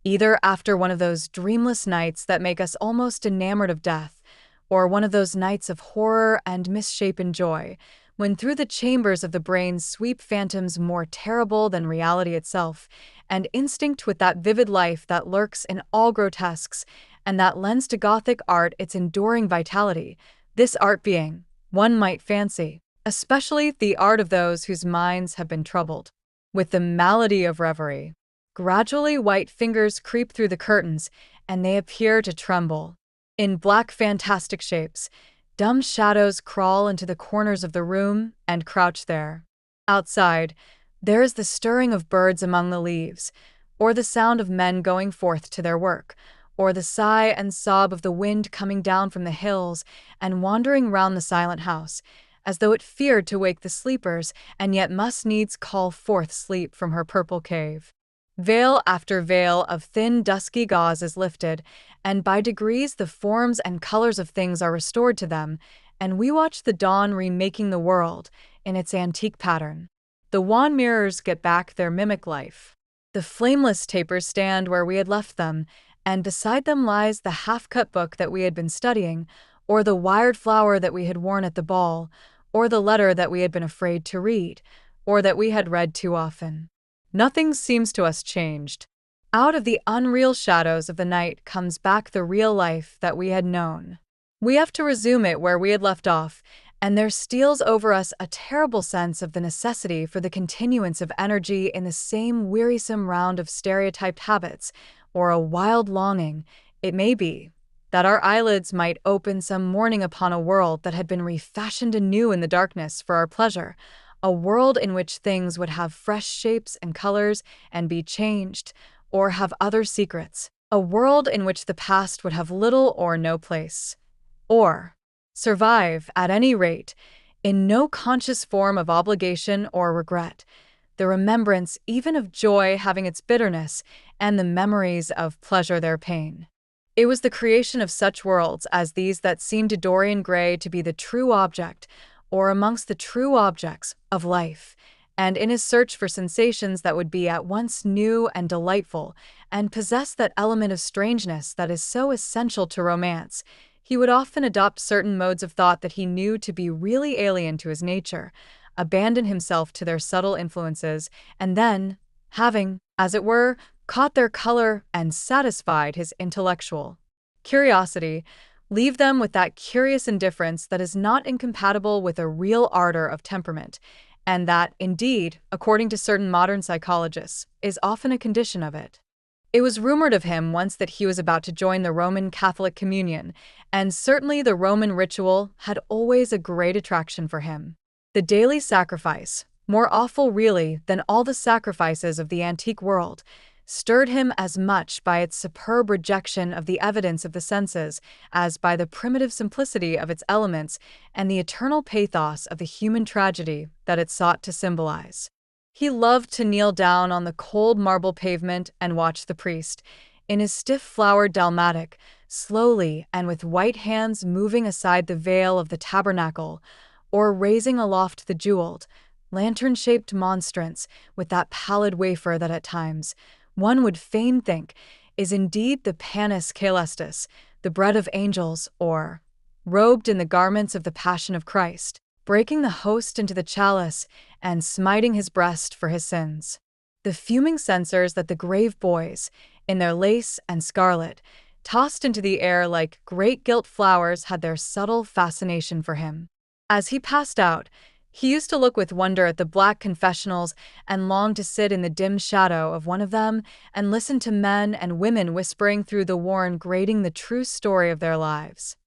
Speaker 1: either after one of those dreamless nights that make us almost enamored of death, or one of those nights of horror and misshapen joy, when through the chambers of the brain sweep phantoms more terrible than reality itself, and instinct with that vivid life that lurks in all grotesques, and that lends to Gothic art its enduring vitality, this art being, one might fancy, especially the art of those whose minds have been troubled with the malady of reverie. Gradually white fingers creep through the curtains, and they appear to tremble. In black fantastic shapes, dumb shadows crawl into the corners of the room and crouch there. Outside, there is the stirring of birds among the leaves, or the sound of men going forth to their work, or the sigh and sob of the wind coming down from the hills and wandering round the silent house, as though it feared to wake the sleepers and yet must needs call forth sleep from her purple cave. Veil after veil of thin dusky gauze is lifted, and by degrees the forms and colors of things are restored to them, and we watch the dawn remaking the world in its antique pattern. The wan mirrors get back their mimic life. The flameless tapers stand where we had left them, and beside them lies the half-cut book that we had been studying, or the wired flower that we had worn at the ball, or the letter that we had been afraid to read, or that we had read too often. Nothing seems to us changed. Out of the unreal shadows of the night comes back the real life that we had known. We have to resume it where we had left off, and there steals over us a terrible sense of the necessity for the continuance of energy in the same wearisome round of stereotyped habits, or a wild longing, it may be, that our eyelids might open some morning upon a world that had been refashioned anew in the darkness for our pleasure, a world in which things would have fresh shapes and colors and be changed, or have other secrets, a world in which the past would have little or no place, or survive, at any rate, in no conscious form of obligation or regret, the remembrance even of joy having its bitterness, and the memories of pleasure their pain. It was the creation of such worlds as these that seemed to Dorian Gray to be the true object, or amongst the true objects, of life, and in his search for sensations that would be at once new and delightful, and possess that element of strangeness that is so essential to romance, he would often adopt certain modes of thought that he knew to be really alien to his nature, abandon himself to their subtle influences, and then, having, as it were, caught their color and satisfied his intellectual curiosity, leave them with that curious indifference that is not incompatible with a real ardor of temperament, and that, indeed, according to certain modern psychologists, is often a condition of it. It was rumored of him once that he was about to join the Roman Catholic communion, and certainly the Roman ritual had always a great attraction for him. The daily sacrifice, more awful really than all the sacrifices of the antique world, stirred him as much by its superb rejection of the evidence of the senses as by the primitive simplicity of its elements and the eternal pathos of the human tragedy that it sought to symbolize. He loved to kneel down on the cold marble pavement and watch the priest, in his stiff flowered dalmatic, slowly and with white hands moving aside the veil of the tabernacle, or raising aloft the jeweled, lantern-shaped monstrance with that pallid wafer that at times, one would fain think, is indeed the panis caelestis, the bread of angels, or, robed in the garments of the Passion of Christ, breaking the host into the chalice and smiting his breast for his sins. The fuming censers that the grave boys, in their lace and scarlet, tossed into the air like great gilt flowers had their subtle fascination for him. As he passed out, he used to look with wonder at the black confessionals and long to sit in the dim shadow of one of them and listen to men and women whispering through the worn grating the true story of their lives.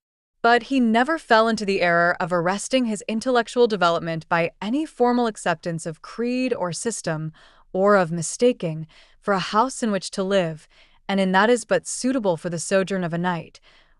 Speaker 1: But he never fell into the error of arresting his intellectual development by any formal acceptance of creed or system, or of mistaking for a house in which to live, and in that is but suitable for the sojourn of a night,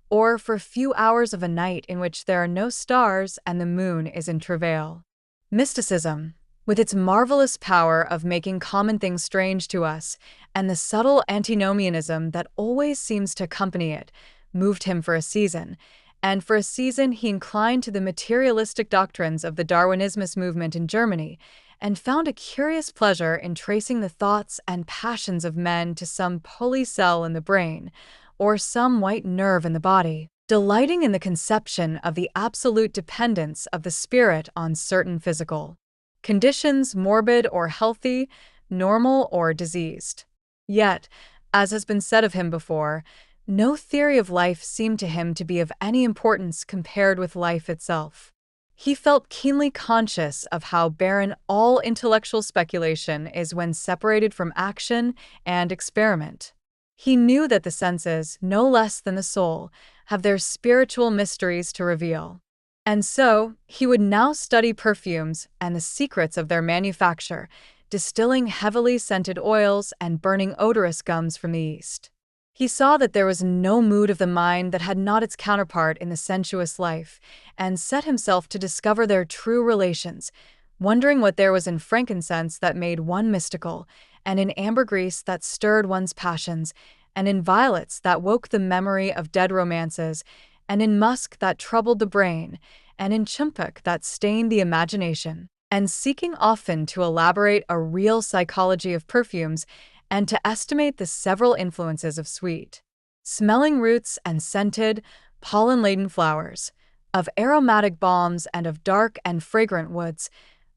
Speaker 1: or for few hours of a night in which there are no stars and the moon is in travail. Mysticism, With its marvelous power of making common things strange to us, and the subtle antinomianism that always seems to accompany it, moved him for a season. And for a season he inclined to the materialistic doctrines of the Darwinismus movement in Germany, and found a curious pleasure in tracing the thoughts and passions of men to some holy cell in the brain, or some white nerve in the body, delighting in the conception of the absolute dependence of the spirit on certain physical conditions, morbid or healthy, normal or diseased. Yet, as has been said of him before, no theory of life seemed to him to be of any importance compared with life itself. He felt keenly conscious of how barren all intellectual speculation is when separated from action and experiment. He knew that the senses, no less than the soul, have their spiritual mysteries to reveal. And so, he would now study perfumes and the secrets of their manufacture, distilling heavily scented oils and burning odorous gums from the East. He saw that there was no mood of the mind that had not its counterpart in the sensuous life, and set himself to discover their true relations, wondering what there was in frankincense that made one mystical, and in ambergris that stirred one's passions, and in violets that woke the memory of dead romances, and in musk that troubled the brain, and in chumpak that stained the imagination, and seeking often to elaborate a real psychology of perfumes and to estimate the several influences of sweet smelling roots and scented, pollen-laden flowers, of aromatic balms and of dark and fragrant woods,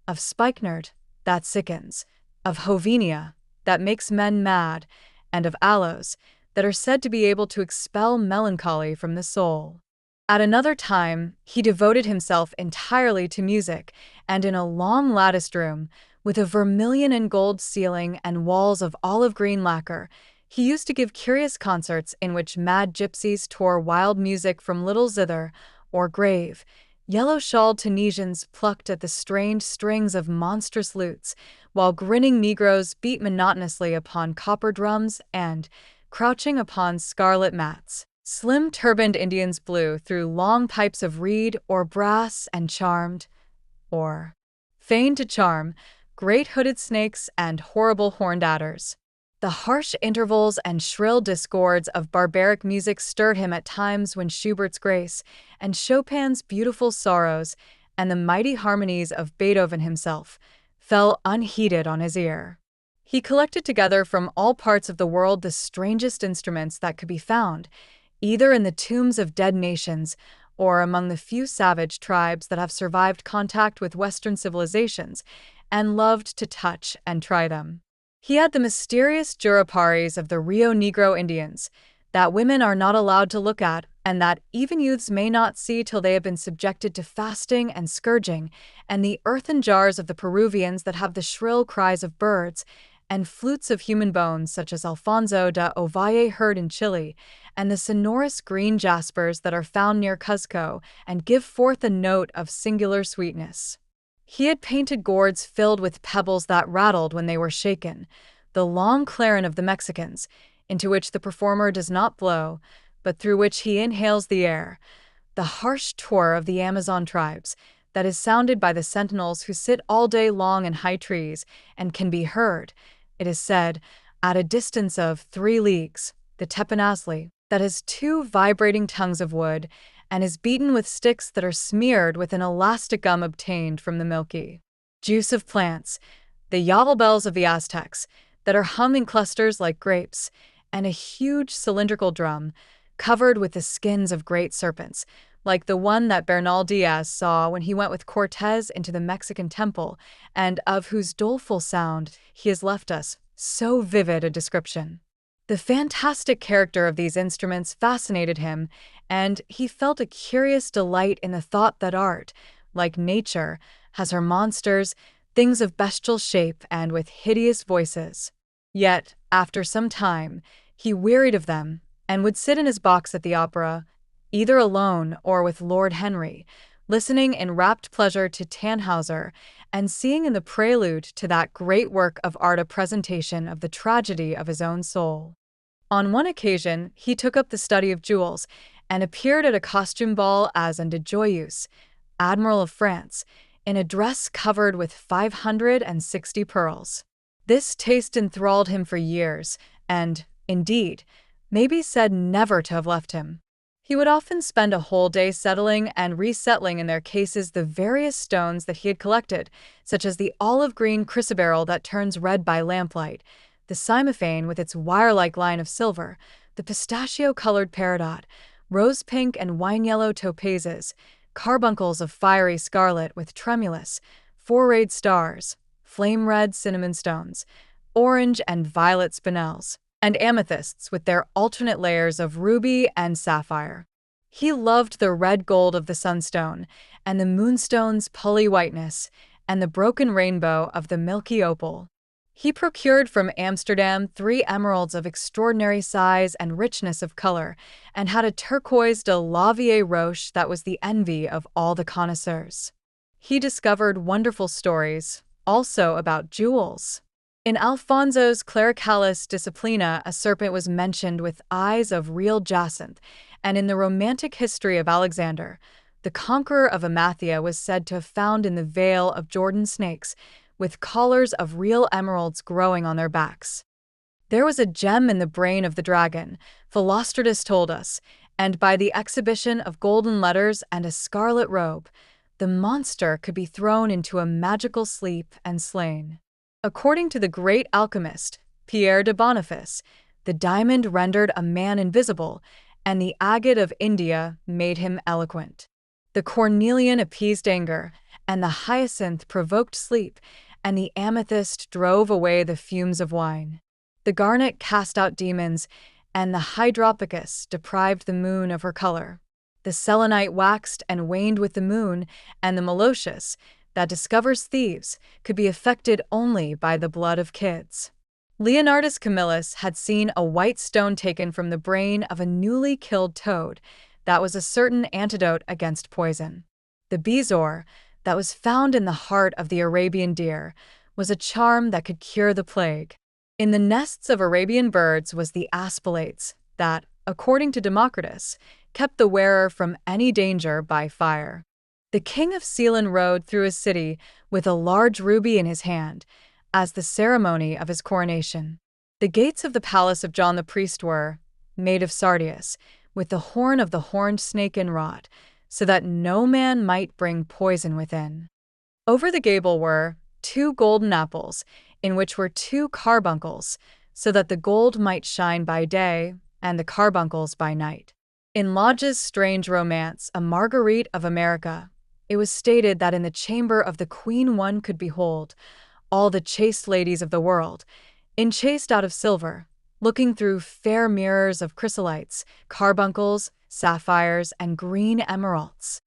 Speaker 1: of spikenard that sickens, of hovenia that makes men mad, and of aloes that are said to be able to expel melancholy from the soul. At another time, he devoted himself entirely to music, and in a long latticed room, with a vermilion and gold ceiling and walls of olive green lacquer, he used to give curious concerts in which mad gypsies tore wild music from little zither, or grave, yellow-shawled Tunisians plucked at the strained strings of monstrous lutes, while grinning Negroes beat monotonously upon copper drums and, crouching upon scarlet mats, slim turbaned Indians blew through long pipes of reed or brass and charmed, or feigned to charm, great hooded snakes and horrible horned adders. The harsh intervals and shrill discords of barbaric music stirred him at times when Schubert's Grace and Chopin's Beautiful Sorrows and the mighty harmonies of Beethoven himself fell unheeded on his ear. He collected together from all parts of the world the strangest instruments that could be found, either in the tombs of dead nations or among the few savage tribes that have survived contact with Western civilizations, and loved to touch and try them. He had the mysterious juraparis of the Rio Negro Indians, that women are not allowed to look at, and that even youths may not see till they have been subjected to fasting and scourging, and the earthen jars of the Peruvians that have the shrill cries of birds, and flutes of human bones such as Alfonso da Ovalle heard in Chile, and the sonorous green jaspers that are found near Cuzco and give forth a note of singular sweetness. He had painted gourds filled with pebbles that rattled when they were shaken, the long clarin of the Mexicans, into which the performer does not blow, but through which he inhales the air, the harsh tour of the Amazon tribes, that is sounded by the sentinels who sit all day long in high trees, and can be heard, it is said, at a distance of 3 leagues, the teponazli, that has 2 vibrating tongues of wood, and is beaten with sticks that are smeared with an elastic gum obtained from the milky juice of plants, the yavel bells of the Aztecs, that are hung in clusters like grapes, and a huge cylindrical drum, covered with the skins of great serpents, like the one that Bernal Diaz saw when he went with Cortez into the Mexican temple, and of whose doleful sound he has left us so vivid a description. The fantastic character of these instruments fascinated him, and he felt a curious delight in the thought that art, like nature, has her monsters, things of bestial shape and with hideous voices. Yet, after some time, he wearied of them, and would sit in his box at the opera, either alone or with Lord Henry, listening in rapt pleasure to Tannhauser, and seeing in the prelude to that great work of art a presentation of the tragedy of his own soul. On one occasion, he took up the study of jewels, and appeared at a costume ball as un de Joyeuse, Admiral of France, in a dress covered with 560 pearls. This taste enthralled him for years, and, indeed, may be said never to have left him. He would often spend a whole day settling and resettling in their cases the various stones that he had collected, such as the olive-green chrysoberyl that turns red by lamplight, the cymophane with its wire-like line of silver, the pistachio-colored peridot, rose-pink and wine-yellow topazes, carbuncles of fiery scarlet with tremulous, four-rayed stars, flame-red cinnamon stones, orange and violet spinels, and amethysts with their alternate layers of ruby and sapphire. He loved the red gold of the sunstone, and the moonstone's pulley whiteness, and the broken rainbow of the milky opal. He procured from Amsterdam 3 emeralds of extraordinary size and richness of color, and had a turquoise de la Vieille Roche that was the envy of all the connoisseurs. He discovered wonderful stories, also about jewels. In Alfonso's Clericalis Disciplina, a serpent was mentioned with eyes of real jacinth, and in the romantic history of Alexander, the conqueror of Amathia was said to have found in the Vale of Jordan snakes, with collars of real emeralds growing on their backs. There was a gem in the brain of the dragon, Philostratus told us, and by the exhibition of golden letters and a scarlet robe, the monster could be thrown into a magical sleep and slain. According to the great alchemist, Pierre de Boniface, the diamond rendered a man invisible, and the agate of India made him eloquent. The cornelian appeased anger, and the hyacinth provoked sleep, and the amethyst drove away the fumes of wine. The garnet cast out demons, and the hydropicus deprived the moon of her color. The selenite waxed and waned with the moon, and the meloceus, that discovers thieves, could be affected only by the blood of kids. Leonardus Camillus had seen a white stone taken from the brain of a newly killed toad that was a certain antidote against poison. The bezoar, that was found in the heart of the Arabian deer, was a charm that could cure the plague. In the nests of Arabian birds was the aspilates that, according to Democritus, kept the wearer from any danger by fire. The king of Ceylon rode through his city with a large ruby in his hand, as the ceremony of his coronation. The gates of the palace of John the priest were made of sardius, with the horn of the horned snake inwrought, so that no man might bring poison within. Over the gable were 2 golden apples, in which were 2 carbuncles, so that the gold might shine by day and the carbuncles by night. In Lodge's strange romance, A Marguerite of America, it was stated that in the chamber of the queen one could behold all the chaste ladies of the world, enchased out of silver, looking through fair mirrors of chrysolites, carbuncles, sapphires, and green emeralds.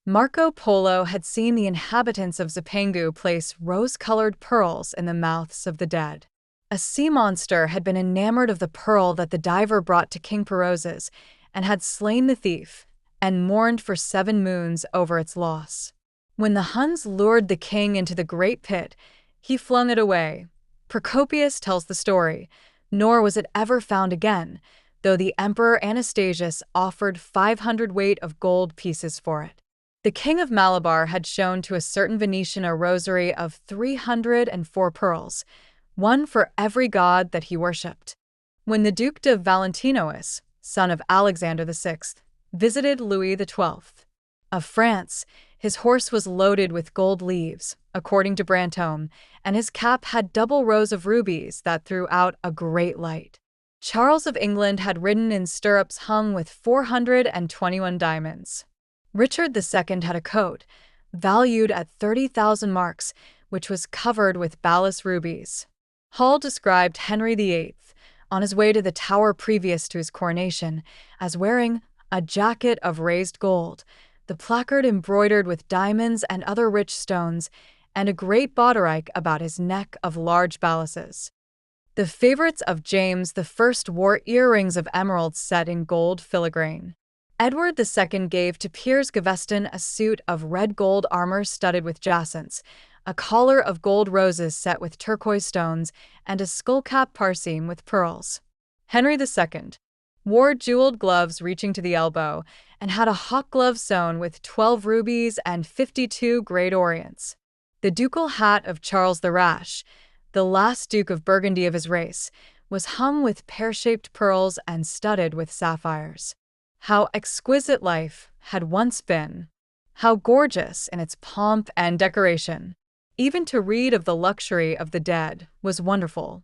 Speaker 1: Marco Polo had seen the inhabitants of Zipangu place rose-colored pearls in the mouths of the dead. A sea monster had been enamored of the pearl that the diver brought to King Perozes, and had slain the thief, and mourned for 7 moons over its loss. When the Huns lured the king into the great pit, he flung it away. Procopius tells the story, nor was it ever found again, though the Emperor Anastasius offered 500 weight of gold pieces for it. The king of Malabar had shown to a certain Venetian a rosary of 304 pearls, one for every god that he worshipped. When the Duke de Valentinois, son of Alexander VI, visited Louis XII of France, his horse was loaded with gold leaves, according to Brantome, and his cap had double rows of rubies that threw out a great light. Charles of England had ridden in stirrups hung with 421 diamonds. Richard II had a coat, valued at 30,000 marks, which was covered with balas rubies. Hall described Henry VIII, on his way to the Tower previous to his coronation, as wearing a jacket of raised gold, the placard embroidered with diamonds and other rich stones, and a great bauderike about his neck of large balasses. The favorites of James I wore earrings of emeralds set in gold filigrane. Edward II gave to Piers Gaveston a suit of red gold armor studded with jacinths, a collar of gold roses set with turquoise stones, and a skullcap parseam with pearls. Henry II, wore jeweled gloves reaching to the elbow, and had a hawk glove sewn with 12 rubies and 52 great orients. The ducal hat of Charles the Rash, the last Duke of Burgundy of his race, was hung with pear-shaped pearls and studded with sapphires. How exquisite life had once been! How gorgeous in its pomp and decoration! Even to read of the luxury of the dead was wonderful.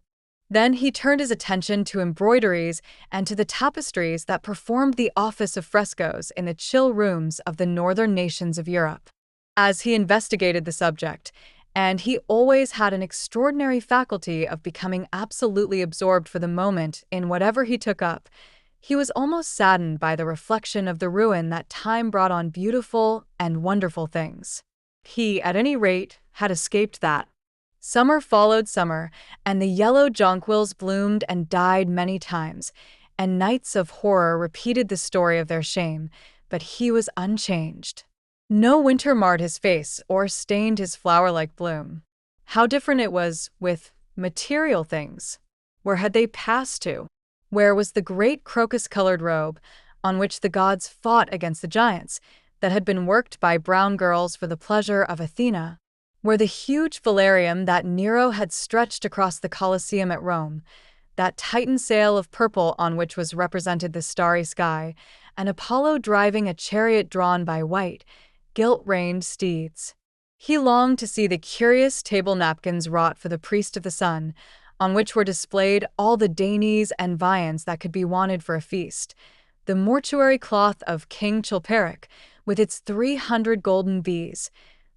Speaker 1: Then he turned his attention to embroideries and to the tapestries that performed the office of frescoes in the chill rooms of the northern nations of Europe. As he investigated the subject, and he always had an extraordinary faculty of becoming absolutely absorbed for the moment in whatever he took up, he was almost saddened by the reflection of the ruin that time brought on beautiful and wonderful things. He, at any rate, had escaped that. Summer followed summer, and the yellow jonquils bloomed and died many times, and nights of horror repeated the story of their shame, but he was unchanged. No winter marred his face or stained his flower-like bloom. How different it was with material things. Where had they passed to? Where was the great crocus-colored robe, on which the gods fought against the giants, that had been worked by brown girls for the pleasure of Athena? Where the huge velarium that Nero had stretched across the Colosseum at Rome, that Titan sail of purple on which was represented the starry sky, and Apollo driving a chariot drawn by white, gilt-reined steeds? He longed to see the curious table napkins wrought for the priest of the sun, on which were displayed all the dainties and viands that could be wanted for a feast, the mortuary cloth of King Chilperic, with its 300 golden bees,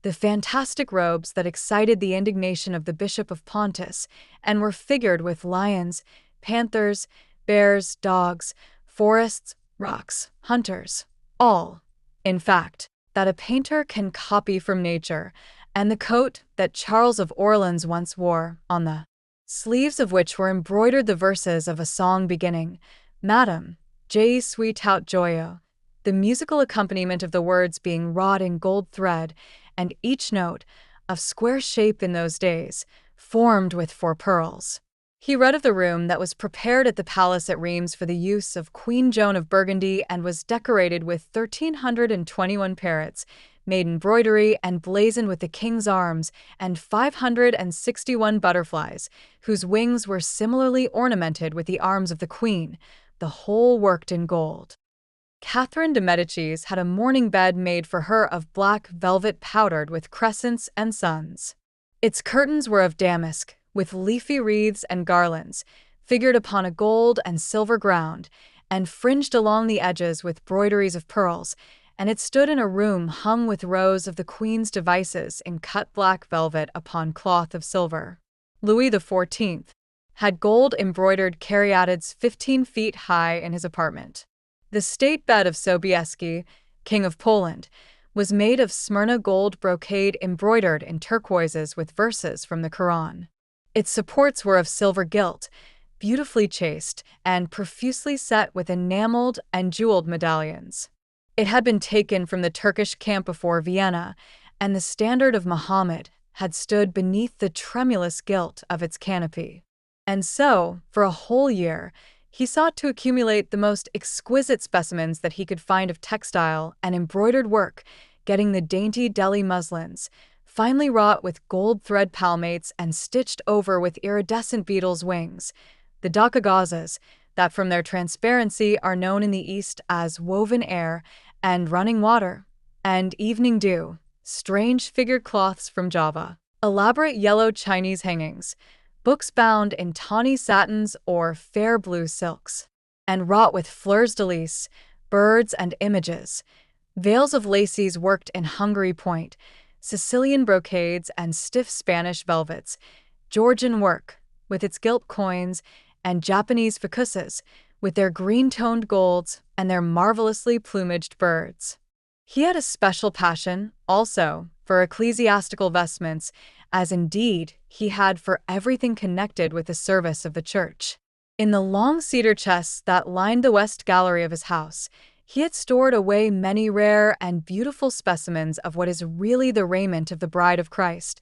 Speaker 1: the fantastic robes that excited the indignation of the Bishop of Pontus and were figured with lions, panthers, bears, dogs, forests, rocks, hunters, all, in fact, that a painter can copy from nature, and the coat that Charles of Orleans once wore, on the sleeves of which were embroidered the verses of a song beginning, Madame, je suis tout joyeux, the musical accompaniment of the words being wrought in gold thread, and each note, of square shape in those days, formed with 4 pearls. He read of the room that was prepared at the palace at Rheims for the use of Queen Joan of Burgundy and was decorated with 1,321 parrots, made embroidery and blazoned with the king's arms, and 561 butterflies, whose wings were similarly ornamented with the arms of the queen, the whole worked in gold. Catherine de Medicis had a mourning bed made for her of black velvet powdered with crescents and suns. Its curtains were of damask, with leafy wreaths and garlands, figured upon a gold and silver ground, and fringed along the edges with broideries of pearls, and it stood in a room hung with rows of the queen's devices in cut black velvet upon cloth of silver. Louis XIV had gold-embroidered caryatids 15 feet high in his apartment. The state bed of Sobieski, King of Poland, was made of Smyrna gold brocade embroidered in turquoises with verses from the Quran. Its supports were of silver gilt, beautifully chased, and profusely set with enameled and jeweled medallions. It had been taken from the Turkish camp before Vienna, and the standard of Muhammad had stood beneath the tremulous gilt of its canopy. And so, for a whole year, he sought to accumulate the most exquisite specimens that he could find of textile and embroidered work, getting the dainty Delhi muslins, finely wrought with gold thread palmates and stitched over with iridescent beetles' wings, the Dhaka gauzes, that from their transparency are known in the East as woven air and running water, and evening dew, strange figured cloths from Java, elaborate yellow Chinese hangings, books bound in tawny satins or fair blue silks, and wrought with fleurs de lis, birds and images, veils of laces worked in Hungary point, Sicilian brocades and stiff Spanish velvets, Georgian work, with its gilt coins, and Japanese fukuses, with their green-toned golds and their marvelously plumaged birds. He had a special passion, also, for ecclesiastical vestments, as indeed he had for everything connected with the service of the church. In the long cedar chests that lined the west gallery of his house, he had stored away many rare and beautiful specimens of what is really the raiment of the Bride of Christ,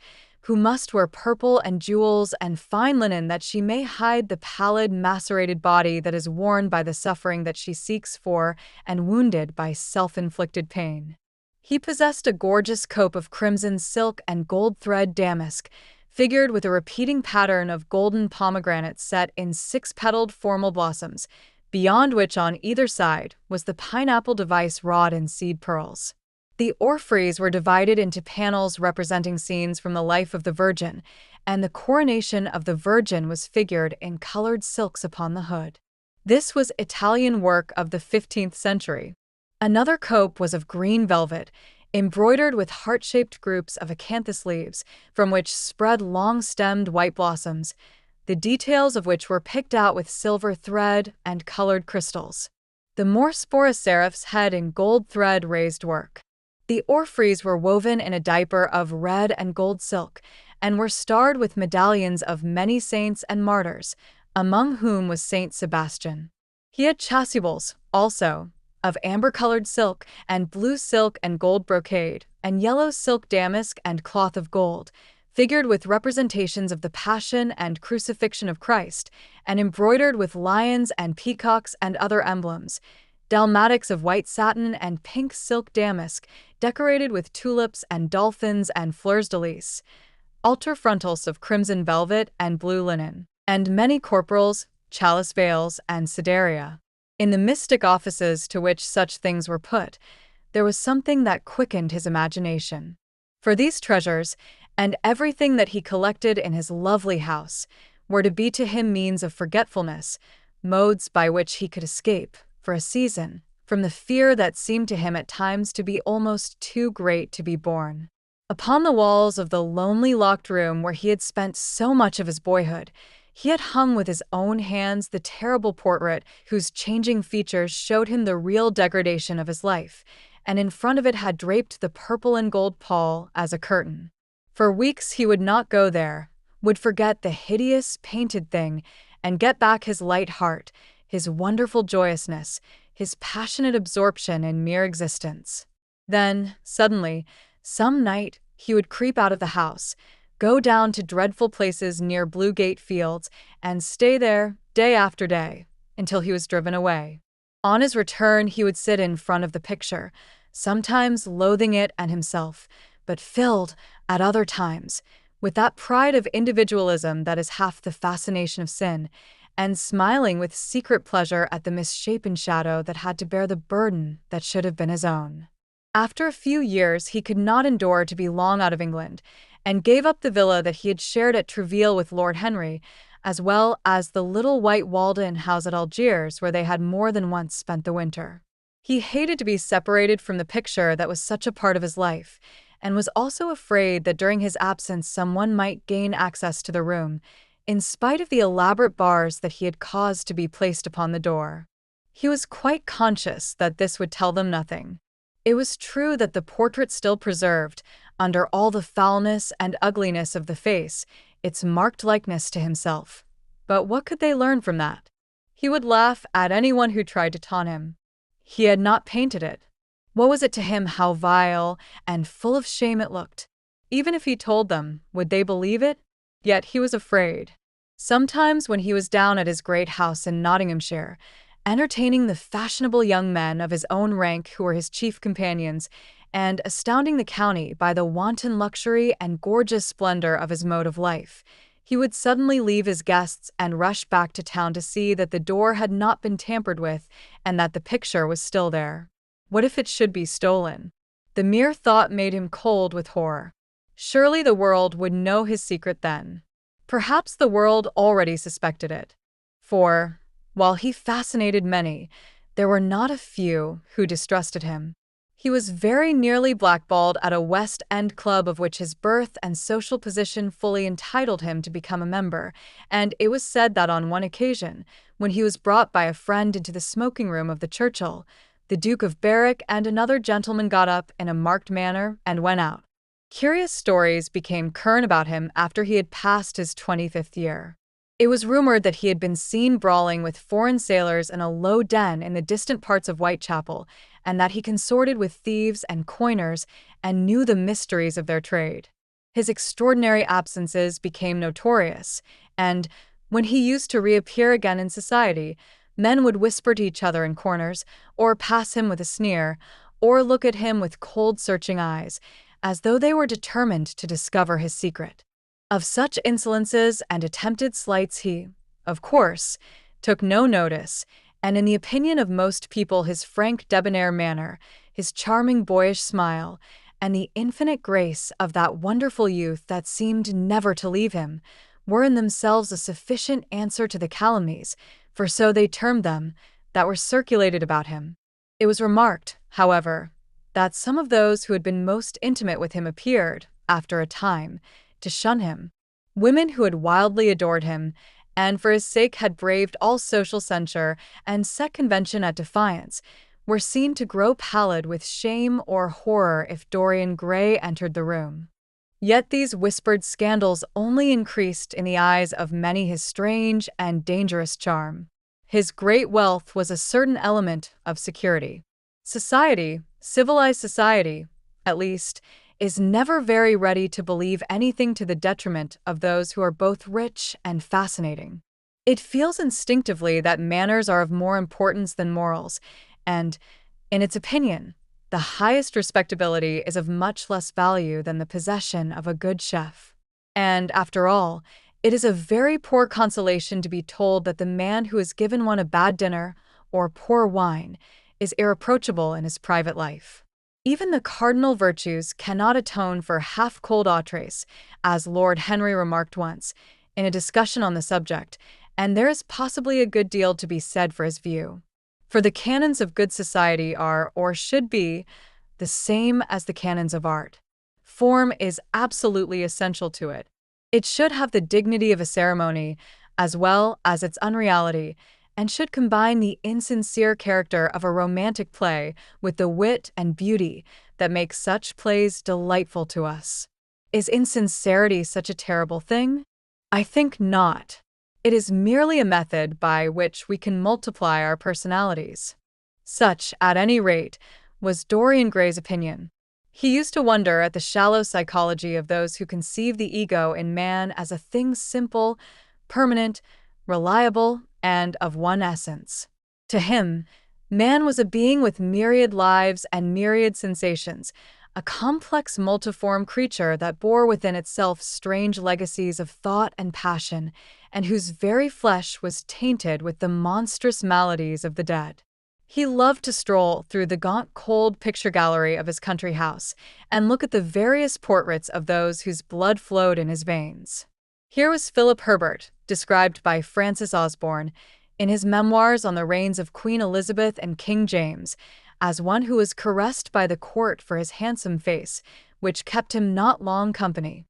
Speaker 1: who must wear purple and jewels and fine linen that she may hide the pallid, macerated body that is worn by the suffering that she seeks for and wounded by self-inflicted pain. He possessed a gorgeous cope of crimson silk and gold thread damask, figured with a repeating pattern of golden pomegranates set in six-petaled formal blossoms, beyond which on either side was the pineapple device wrought in seed pearls. The orphreys were divided into panels representing scenes from the life of the Virgin, and the coronation of the Virgin was figured in colored silks upon the hood. This was Italian work of the 15th century. Another cope was of green velvet, embroidered with heart-shaped groups of acanthus leaves, from which spread long-stemmed white blossoms, the details of which were picked out with silver thread and colored crystals. The more seraphs had in gold thread raised work. The orphreys were woven in a diaper of red and gold silk, and were starred with medallions of many saints and martyrs, among whom was Saint Sebastian. He had chasubles, also, of amber-colored silk and blue silk and gold brocade, and yellow silk damask and cloth of gold, figured with representations of the Passion and Crucifixion of Christ, and embroidered with lions and peacocks and other emblems, dalmatics of white satin and pink silk damask, decorated with tulips and dolphins and fleurs-de-lis, altar-frontals of crimson velvet and blue linen, and many corporals, chalice veils, and sideria. In the mystic offices to which such things were put, there was something that quickened his imagination. For these treasures, and everything that he collected in his lovely house, were to be to him means of forgetfulness, modes by which he could escape, for a season, from the fear that seemed to him at times to be almost too great to be borne. Upon the walls of the lonely locked room where he had spent so much of his boyhood, he had hung with his own hands the terrible portrait whose changing features showed him the real degradation of his life, and in front of it had draped the purple and gold pall as a curtain. For weeks he would not go there, would forget the hideous, painted thing, and get back his light heart, his wonderful joyousness, his passionate absorption in mere existence. Then, suddenly, some night, he would creep out of the house, go down to dreadful places near Bluegate Fields, and stay there day after day, until he was driven away. On his return, he would sit in front of the picture, sometimes loathing it and himself, but filled, at other times, with that pride of individualism that is half the fascination of sin, and smiling with secret pleasure at the misshapen shadow that had to bear the burden that should have been his own. After a few years, he could not endure to be long out of England, and gave up the villa that he had shared at Trouville with Lord Henry, as well as the little white walled-in house at Algiers where they had more than once spent the winter. He hated to be separated from the picture that was such a part of his life, and was also afraid that during his absence someone might gain access to the room, in spite of the elaborate bars that he had caused to be placed upon the door. He was quite conscious that this would tell them nothing. It was true that the portrait still preserved, under all the foulness and ugliness of the face, its marked likeness to himself. But what could they learn from that? He would laugh at anyone who tried to taunt him. He had not painted it. What was it to him how vile and full of shame it looked? Even if he told them, would they believe it? Yet he was afraid. Sometimes when he was down at his great house in Nottinghamshire, entertaining the fashionable young men of his own rank who were his chief companions, and astounding the county by the wanton luxury and gorgeous splendor of his mode of life, he would suddenly leave his guests and rush back to town to see that the door had not been tampered with and that the picture was still there. What if it should be stolen? The mere thought made him cold with horror. Surely the world would know his secret then. Perhaps the world already suspected it. For, while he fascinated many, there were not a few who distrusted him. He was very nearly blackballed at a West End club of which his birth and social position fully entitled him to become a member, and it was said that on one occasion, when he was brought by a friend into the smoking room of the Churchill, the Duke of Berwick and another gentleman got up in a marked manner and went out. Curious stories became current about him after he had passed his 25th year. It was rumored that he had been seen brawling with foreign sailors in a low den in the distant parts of Whitechapel, and that he consorted with thieves and coiners and knew the mysteries of their trade. His extraordinary absences became notorious, and when he used to reappear again in society, men would whisper to each other in corners, or pass him with a sneer, or look at him with cold, searching eyes, as though they were determined to discover his secret. Of such insolences and attempted slights he, of course, took no notice, and in the opinion of most people his frank debonair manner, his charming boyish smile, and the infinite grace of that wonderful youth that seemed never to leave him, were in themselves a sufficient answer to the calumnies, for so they termed them, that were circulated about him. It was remarked, however, that some of those who had been most intimate with him appeared, after a time, to shun him. Women who had wildly adored him, and for his sake had braved all social censure and set convention at defiance, were seen to grow pallid with shame or horror if Dorian Gray entered the room. Yet these whispered scandals only increased in the eyes of many his strange and dangerous charm. His great wealth was a certain element of security. Society, civilized society, at least, is never very ready to believe anything to the detriment of those who are both rich and fascinating. It feels instinctively that manners are of more importance than morals, and, in its opinion, the highest respectability is of much less value than the possession of a good chef. And, after all, it is a very poor consolation to be told that the man who has given one a bad dinner or poor wine is irreproachable in his private life. Even the cardinal virtues cannot atone for half-cold entrees, as Lord Henry remarked once, in a discussion on the subject, and there is possibly a good deal to be said for his view. For the canons of good society are, or should be, the same as the canons of art. Form is absolutely essential to it. It should have the dignity of a ceremony, as well as its unreality, and should combine the insincere character of a romantic play with the wit and beauty that make such plays delightful to us. Is insincerity such a terrible thing? I think not. It is merely a method by which we can multiply our personalities. Such, at any rate, was Dorian Gray's opinion. He used to wonder at the shallow psychology of those who conceive the ego in man as a thing simple, permanent, reliable, and of one essence. To him, man was a being with myriad lives and myriad sensations, a complex multiform creature that bore within itself strange legacies of thought and passion, and whose very flesh was tainted with the monstrous maladies of the dead. He loved to stroll through the gaunt, cold picture gallery of his country house and look at the various portraits of those whose blood flowed in his veins. Here was Philip Herbert, described by Francis Osborne, in his memoirs on the reigns of Queen Elizabeth and King James, as one who was caressed by the court for his handsome face, which kept him not long company.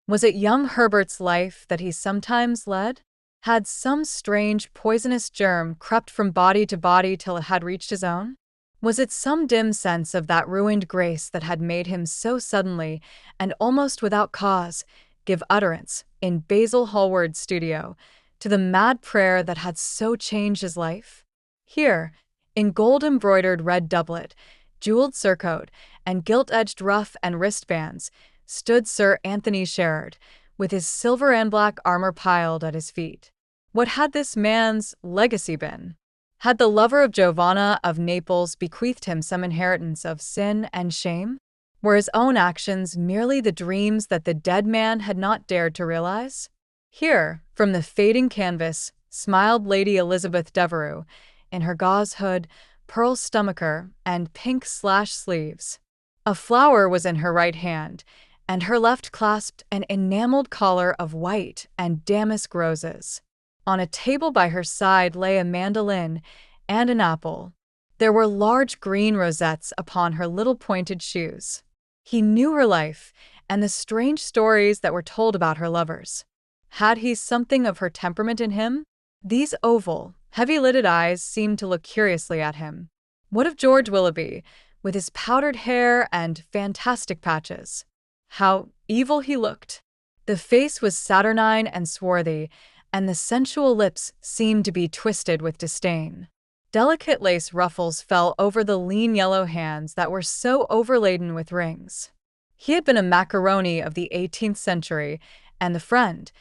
Speaker 1: Was it young Herbert's life that he sometimes led? Had some strange, poisonous germ crept from body to body till it had reached his own? Was it some dim sense of that ruined grace that had made him so suddenly, and almost without cause, give utterance, in Basil Hallward's studio, to the mad prayer that had so changed his life? Here, in gold-embroidered red doublet, jeweled surcoat, and gilt-edged ruff and wristbands, stood Sir Anthony Sherard, with his silver and black armor piled at his feet. What had this man's legacy been? Had the lover of Giovanna of Naples bequeathed him some inheritance of sin and shame? Were his own actions merely the dreams that the dead man had not dared to realize? Here, from the fading canvas, smiled Lady Elizabeth Devereux, in her gauze hood, pearl stomacher, and pink slash sleeves. A flower was in her right hand, and her left clasped an enameled collar of white and damask roses. On a table by her side lay a mandolin and an apple. There were large green rosettes upon her little pointed shoes. He knew her life and the strange stories that were told about her lovers. Had he something of her temperament in him? These oval, heavy-lidded eyes seemed to look curiously at him. What of George Willoughby, with his powdered hair and fantastic patches? How evil he looked! The face was saturnine and swarthy, and the sensual lips seemed to be twisted with disdain. Delicate lace ruffles fell over the lean yellow hands that were so overladen with rings. He had been a macaroni of the 18th century and the friend,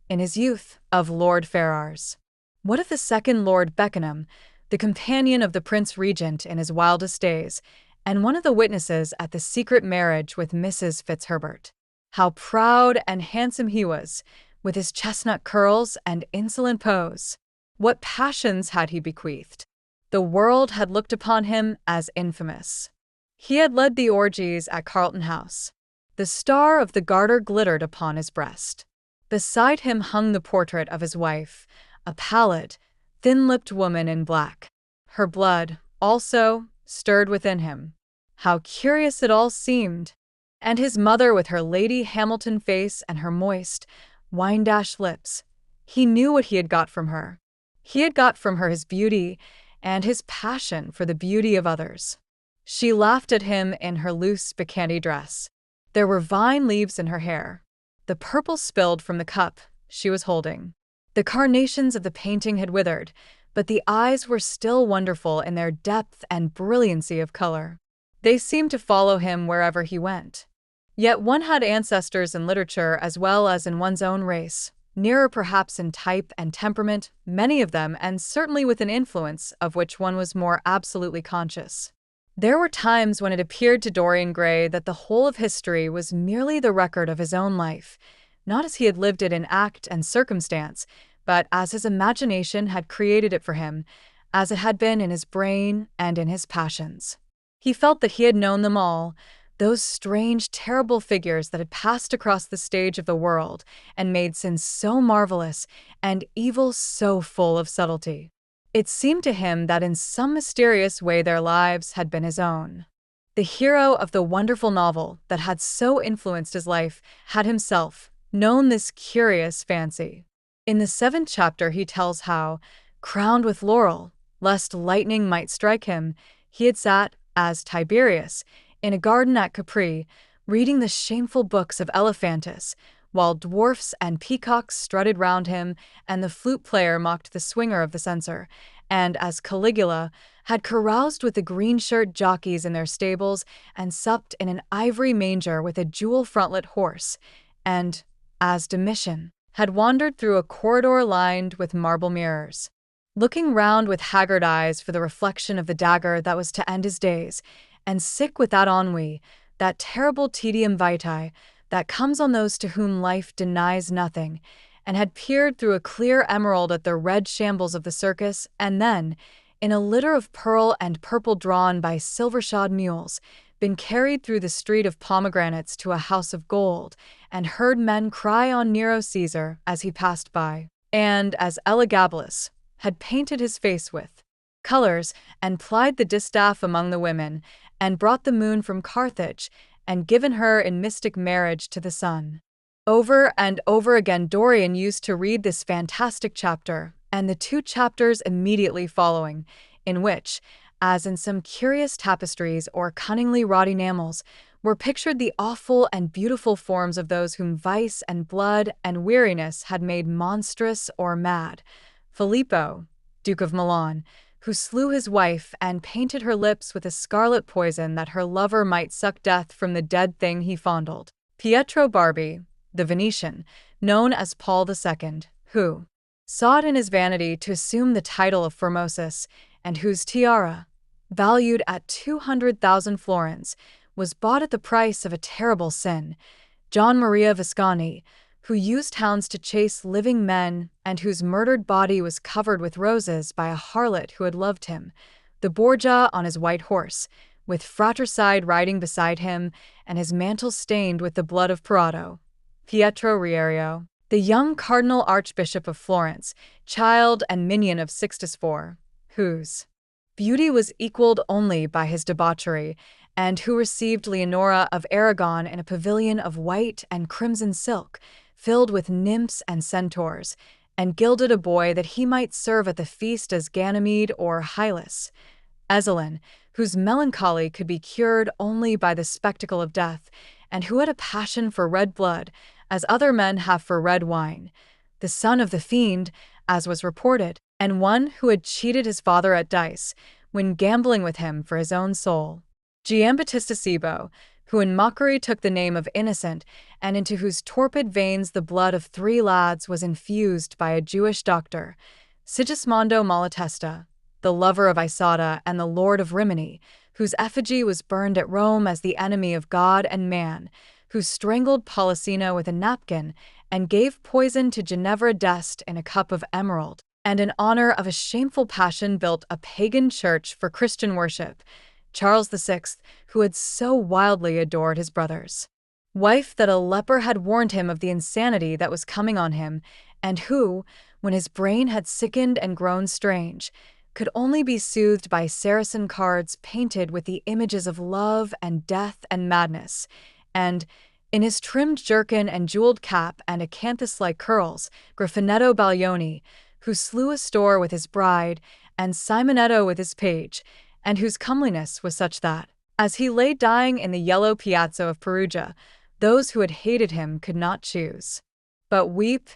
Speaker 1: in his youth, of Lord Ferrars. What if the second Lord Beckenham, the companion of the Prince Regent in his wildest days, and one of the witnesses at the secret marriage with Mrs. Fitzherbert? How proud and handsome he was, with his chestnut curls and insolent pose. What passions had he bequeathed? The world had looked upon him as infamous. He had led the orgies at Carlton House. The star of the Garter glittered upon his breast. Beside him hung the portrait of his wife, a pallid, thin-lipped woman in black. Her blood, also, stirred within him. How curious it all seemed! And his mother with her Lady Hamilton face and her moist, wine-dashed lips. He knew what he had got from her. He had got from her his beauty and his passion for the beauty of others. She laughed at him in her loose, bacchanty dress. There were vine leaves in her hair. The purple spilled from the cup she was holding. The carnations of the painting had withered, but the eyes were still wonderful in their depth and brilliancy of color. They seemed to follow him wherever he went. Yet one had ancestors in literature as well as in one's own race, nearer perhaps in type and temperament, many of them, and certainly with an influence of which one was more absolutely conscious. There were times when it appeared to Dorian Gray that the whole of history was merely the record of his own life, not as he had lived it in act and circumstance, but as his imagination had created it for him, as it had been in his brain and in his passions. He felt that he had known them all, those strange, terrible figures that had passed across the stage of the world and made sin so marvelous and evil so full of subtlety. It seemed to him that in some mysterious way their lives had been his own. The hero of the wonderful novel that had so influenced his life had himself known this curious fancy. In the 7th chapter he tells how, crowned with laurel, lest lightning might strike him, he had sat, as Tiberius, in a garden at Capri, reading the shameful books of Elephantis, while dwarfs and peacocks strutted round him, and the flute-player mocked the swinger of the censer, and, as Caligula, had caroused with the green-shirt jockeys in their stables, and supped in an ivory manger with a jewel-frontlet horse, and, as Domitian, had wandered through a corridor lined with marble mirrors, looking round with haggard eyes for the reflection of the dagger that was to end his days, and sick with that ennui, that terrible tedium vitae, that comes on those to whom life denies nothing, and had peered through a clear emerald at the red shambles of the circus, and then, in a litter of pearl and purple drawn by silver-shod mules, been carried through the street of pomegranates to a house of gold, and heard men cry on Nero Caesar as he passed by, and, as Elagabalus, had painted his face with colors, and plied the distaff among the women, and brought the moon from Carthage, and given her in mystic marriage to the sun. Over and over again Dorian used to read this fantastic chapter, and the 2 chapters immediately following, in which, as in some curious tapestries or cunningly wrought enamels, were pictured the awful and beautiful forms of those whom vice and blood and weariness had made monstrous or mad. Filippo, Duke of Milan, who slew his wife and painted her lips with a scarlet poison that her lover might suck death from the dead thing he fondled. Pietro Barbi, the Venetian, known as Paul II, who sought in his vanity to assume the title of Formosus, and whose tiara, valued at 200,000 florins, was bought at the price of a terrible sin. John Maria Visconti, who used hounds to chase living men and whose murdered body was covered with roses by a harlot who had loved him, the Borgia on his white horse, with fratricide riding beside him and his mantle stained with the blood of Perato, Pietro Riario, the young Cardinal Archbishop of Florence, child and minion of Sixtus IV, whose beauty was equaled only by his debauchery, and who received Leonora of Aragon in a pavilion of white and crimson silk, filled with nymphs and centaurs, and gilded a boy that he might serve at the feast as Ganymede or Hylas. Ezelin, whose melancholy could be cured only by the spectacle of death, and who had a passion for red blood, as other men have for red wine. The son of the fiend, as was reported, and one who had cheated his father at dice, when gambling with him for his own soul. Giambattista Cibo, who in mockery took the name of innocent, and into whose torpid veins the blood of 3 lads was infused by a Jewish doctor, Sigismondo Malatesta, the lover of Isotta and the lord of Rimini, whose effigy was burned at Rome as the enemy of God and man, who strangled Polissena with a napkin and gave poison to Ginevra d'Este in a cup of emerald, and in honor of a shameful passion built a pagan church for Christian worship, Charles VI, who had so wildly adored his brothers. Wife that a leper had warned him of the insanity that was coming on him, and who, when his brain had sickened and grown strange, could only be soothed by Saracen cards painted with the images of love and death and madness, and, in his trimmed jerkin and jeweled cap and acanthus-like curls, Graffinetto Baglioni, who slew a store with his bride, and Simonetto with his page, and whose comeliness was such that, as he lay dying in the yellow piazza of Perugia, those who had hated him could not choose but weep,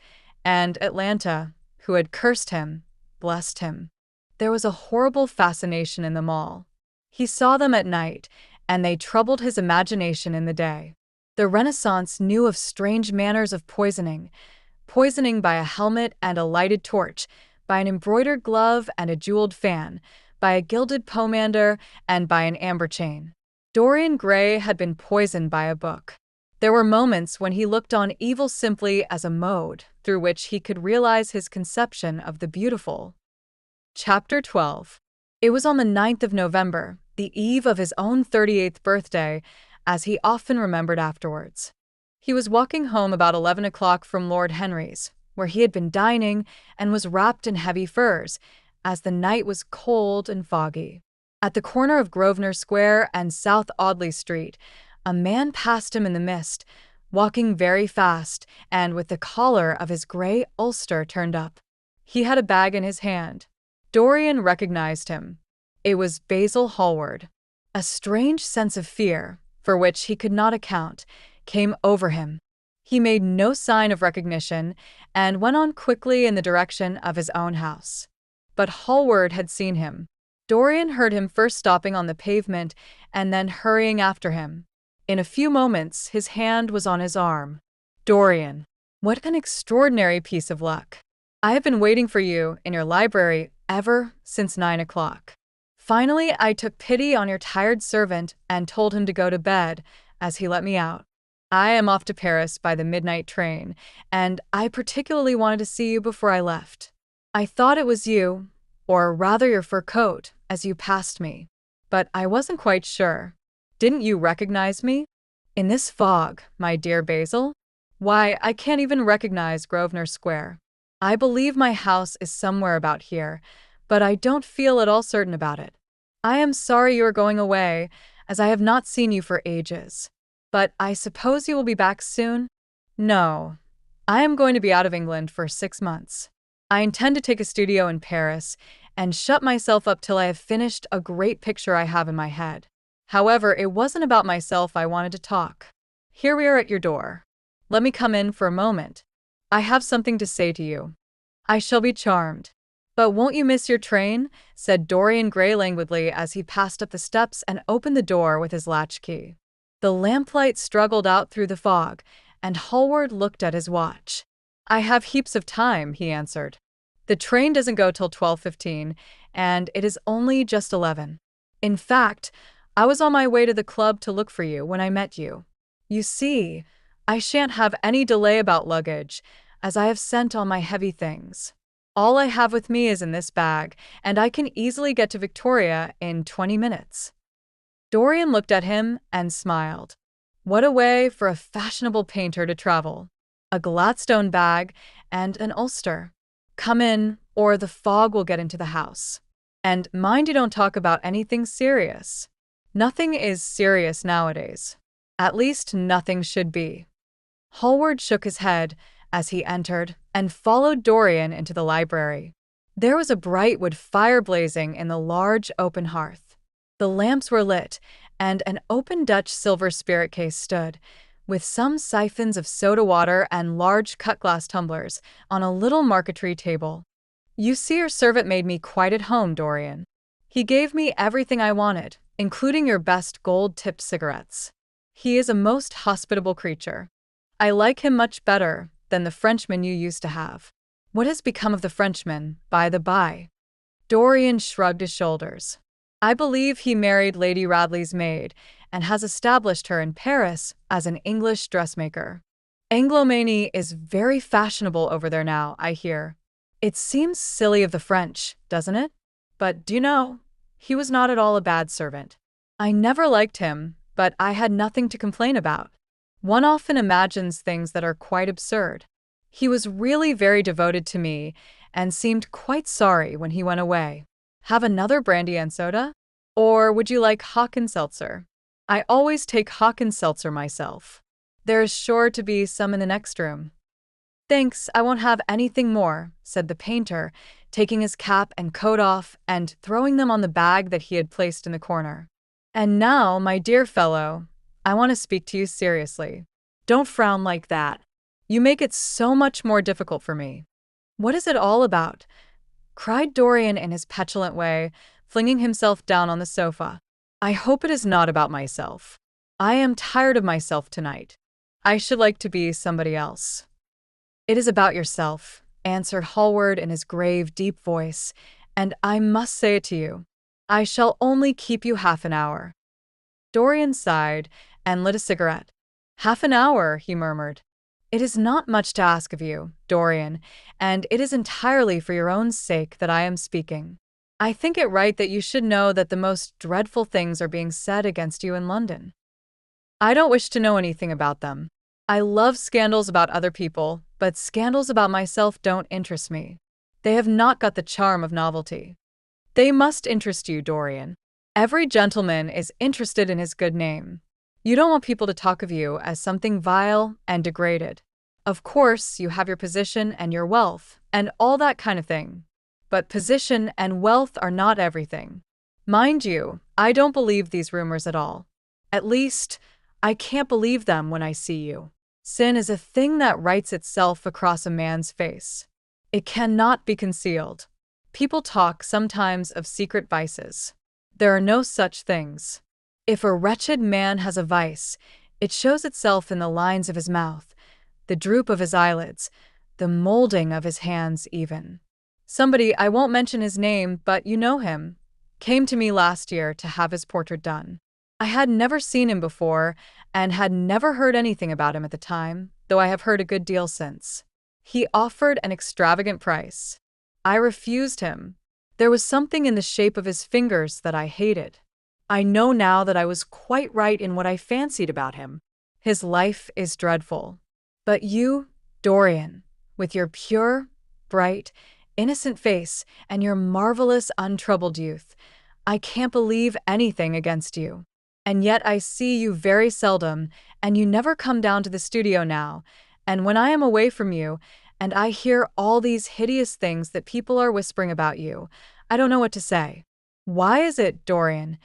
Speaker 1: and Atlanta, who had cursed him, blessed him. There was a horrible fascination in them all. He saw them at night, and they troubled his imagination in the day. The Renaissance knew of strange manners of poisoning by a helmet and a lighted torch, by an embroidered glove and a jeweled fan, by a gilded pomander and by an amber chain. Dorian Gray had been poisoned by a book. There were moments when he looked on evil simply as a mode through which he could realize his conception of the beautiful. Chapter 12. It was on the 9th of November, the eve of his own 38th birthday, as he often remembered afterwards. He was walking home about 11 o'clock from Lord Henry's, where he had been dining and was wrapped in heavy furs, as the night was cold and foggy. At the corner of Grosvenor Square and South Audley Street, a man passed him in the mist, walking very fast and with the collar of his grey ulster turned up. He had a bag in his hand. Dorian recognized him. It was Basil Hallward. A strange sense of fear, for which he could not account, came over him. He made no sign of recognition and went on quickly in the direction of his own house. But Hallward had seen him. Dorian heard him first stopping on the pavement and then hurrying after him. In a few moments, his hand was on his arm. Dorian, what an extraordinary piece of luck. I have been waiting for you in your library ever since 9 o'clock. Finally, I took pity on your tired servant and told him to go to bed, as he let me out. I am off to Paris by the midnight train, and I particularly wanted to see you before I left. I thought it was you, or rather your fur coat, as you passed me, but I wasn't quite sure. Didn't you recognize me? In this fog, my dear Basil? Why, I can't even recognize Grosvenor Square. I believe my house is somewhere about here, but I don't feel at all certain about it. I am sorry you are going away, as I have not seen you for ages. But I suppose you will be back soon? No. I am going to be out of England for 6 months. I intend to take a studio in Paris and shut myself up till I have finished a great picture I have in my head. However, it wasn't about myself I wanted to talk. Here we are at your door. Let me come in for a moment. I have something to say to you. I shall be charmed. But won't you miss your train? Said Dorian Gray languidly as he passed up the steps and opened the door with his latchkey. The lamplight struggled out through the fog, and Hallward looked at his watch. I have heaps of time, he answered. The train doesn't go till 12:15, and it is only just 11. In fact, I was on my way to the club to look for you when I met you. You see, I shan't have any delay about luggage, as I have sent all my heavy things. All I have with me is in this bag, and I can easily get to Victoria in 20 minutes. Dorian looked at him and smiled. What a way for a fashionable painter to travel. A Gladstone bag and an ulster. Come in, or the fog will get into the house. And mind you don't talk about anything serious. Nothing is serious nowadays. At least nothing should be. Hallward shook his head as he entered and followed Dorian into the library. There was a bright wood fire blazing in the large open hearth. The lamps were lit, and an open Dutch silver spirit case stood, with some siphons of soda water and large cut-glass tumblers, on a little marquetry table. You see, your servant made me quite at home, Dorian. He gave me everything I wanted, including your best gold-tipped cigarettes. He is a most hospitable creature. I like him much better than the Frenchman you used to have. What has become of the Frenchman, by the by? Dorian shrugged his shoulders. I believe he married Lady Radley's maid and has established her in Paris as an English dressmaker. Anglomanie is very fashionable over there now, I hear. It seems silly of the French, doesn't it? But do you know, he was not at all a bad servant. I never liked him, but I had nothing to complain about. One often imagines things that are quite absurd. He was really very devoted to me and seemed quite sorry when he went away. Have another brandy and soda? Or would you like hock and seltzer? I always take hock and seltzer myself. There is sure to be some in the next room. Thanks, I won't have anything more, said the painter, taking his cap and coat off and throwing them on the bag that he had placed in the corner. And now, my dear fellow, I want to speak to you seriously.
Speaker 2: Don't frown like that.
Speaker 1: You make it so much more difficult for me. What is it all about? Cried Dorian in his petulant way, flinging himself down on the sofa. I hope it is not about myself. I am tired of myself tonight. I should like to be somebody else. It is about yourself, answered Hallward in his grave, deep voice, and I must say it to you. I shall only keep you half an hour. Dorian sighed and lit a cigarette. Half an hour, he murmured. It is not much to ask of you, Dorian, and it is entirely for your own sake that I am speaking. I think it right that you should know that the most dreadful things are being said against you in London. I don't wish to know anything about them. I love scandals about other people, but scandals about myself don't interest me. They have not got the charm of novelty. They must interest you, Dorian. Every gentleman is interested in his good name. You don't want people to talk of you as something vile and degraded. Of course, you have your position and your wealth, and all that kind of thing. But position and wealth are not everything. Mind you, I don't believe these rumors at all. At least, I can't believe them when I see you. Sin is a thing that writes itself across a man's face. It cannot be concealed. People talk sometimes of secret vices. There are no such things. If a wretched man has a vice, it shows itself in the lines of his mouth, the droop of his eyelids, the molding of his hands even. Somebody, I won't mention his name, but you know him, came to me last year to have his portrait done. I had never seen him before and had never heard anything about him at the time, though I have heard a good deal since. He offered an extravagant price. I refused him. There was something in the shape of his fingers that I hated. I know now that I was quite right in what I fancied about him. His life is dreadful. But you, Dorian, with your pure, bright, innocent face and your marvelous untroubled youth, I can't believe anything against you. And yet I see you very seldom, and you never come down to the studio now, and when I am away from you, and I hear all these hideous things that people are whispering about you, I don't know what to say. Why is it, Dorian,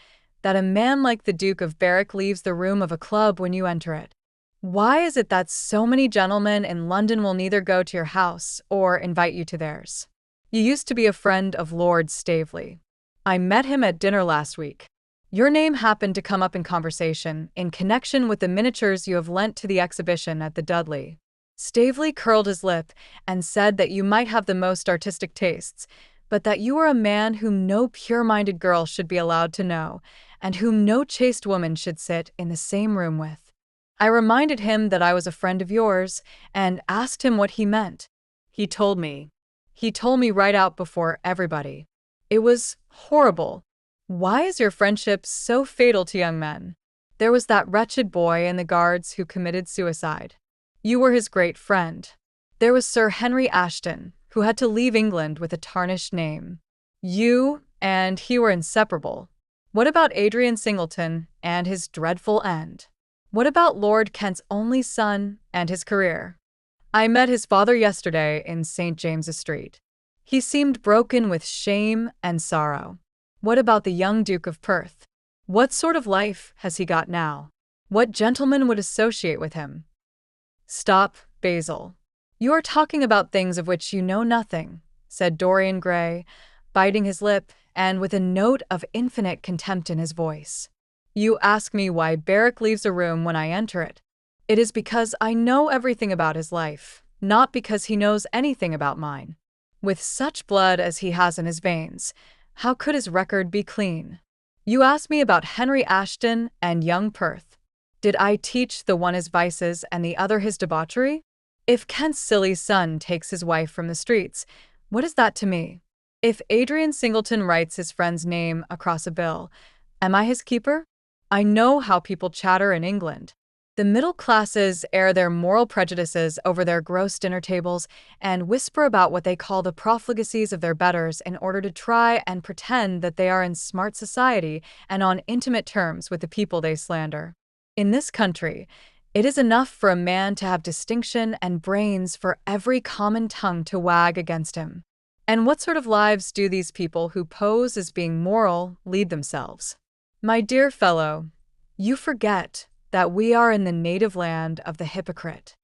Speaker 1: that a man like the Duke of Berwick leaves the room of a club when you enter it? Why is it that so many gentlemen in London will neither go to your house or invite you to theirs? You used to be a friend of Lord Staveley. I met him at dinner last week. Your name happened to come up in conversation in connection with the miniatures you have lent to the exhibition at the Dudley. Staveley curled his lip and said that you might have the most artistic tastes, but that you are a man whom no pure-minded girl should be allowed to know, and whom no chaste woman should sit in the same room with. I reminded him that I was a friend of yours, and asked him what he meant. He told me. He told me right out before everybody. It was horrible. Why is your friendship so fatal to young men? There was that wretched boy in the Guards who committed suicide. You were his great friend. There was Sir Henry Ashton, who had to leave England with a tarnished name. You and he were inseparable. What about Adrian Singleton and his dreadful end? What about Lord Kent's only son and his career? I met his father yesterday in St. James's Street. He seemed broken with shame and sorrow. What about the young Duke of Perth? What sort of life has he got now? What gentleman would associate with him? Stop, Basil. You are talking about things of which you know nothing, said Dorian Gray, biting his lip and with a note of infinite contempt in his voice. You ask me why Barrack leaves a room when I enter it. It is because I know everything about his life, not because he knows anything about mine. With such blood as he has in his veins, how could his record be clean? You ask me about Henry Ashton and young Perth. Did I teach the one his vices and the other his debauchery? If Kent's silly son takes his wife from the streets, what is that to me? If Adrian Singleton writes his friend's name across a bill, am I his keeper? I know how people chatter in England. The middle classes air their moral prejudices over their gross dinner tables and whisper about what they call the profligacies of their betters in order to try and pretend that they are in smart society and on intimate terms with the people they slander. In this country, it is enough for a man to have distinction and brains for every common tongue to wag against him. And what sort of lives do these people who pose as being moral lead themselves? My dear fellow, you forget that we are in the native land of the hypocrite.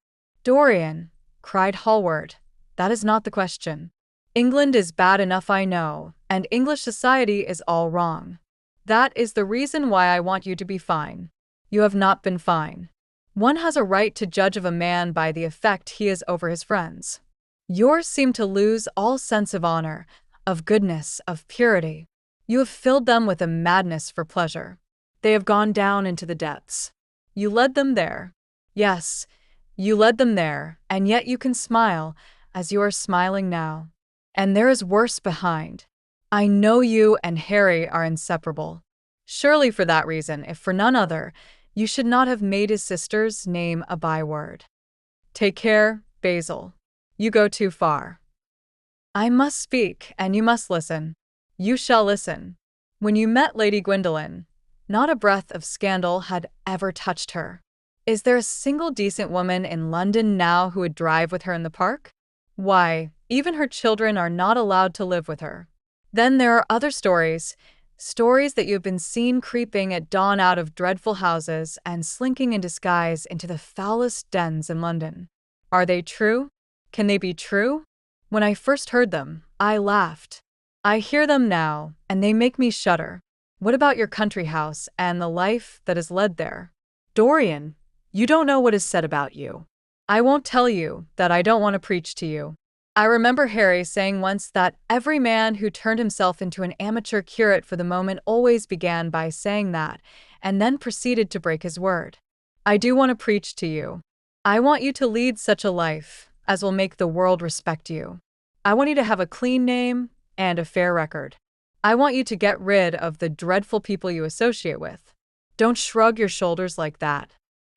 Speaker 1: Dorian, cried Hallward, that is not the question. England is bad enough, I know, and English society is all wrong. That is the reason why I want you to be fine. You have not been fine. One has a right to judge of a man by the effect he is over his friends. Yours seem to lose all sense of honor, of goodness, of purity. You have filled them with a madness for pleasure. They have gone down into the depths. You led them there. Yes, you led them there, and yet you can smile, as you are smiling now. And there is worse behind. I know you and Harry are inseparable. Surely for that reason, if for none other, you should not have made his sister's name a byword. Take care, Basil. You go too far. I must speak, and you must listen. You shall listen. When you met Lady Gwendolen, not a breath of scandal had ever touched her. Is there a single decent woman in London now who would drive with her in the park? Why, even her children are not allowed to live with her. Then there are other stories that you have been seen creeping at dawn out of dreadful houses and slinking in disguise into the foulest dens in London. Are they true? Can they be true? When I first heard them, I laughed. I hear them now, and they make me shudder. What about your country house and the life that is led there?
Speaker 2: Dorian, you don't know what is said about you.
Speaker 1: I won't tell you that I don't want to preach to you. I remember Harry saying once that every man who turned himself into an amateur curate for the moment always began by saying that, and then proceeded to break his word. I do want to preach to you. I want you to lead such a life as will make the world respect you. I want you to have a clean name and a fair record. I want you to get rid of the dreadful people you associate with. Don't shrug your shoulders like that.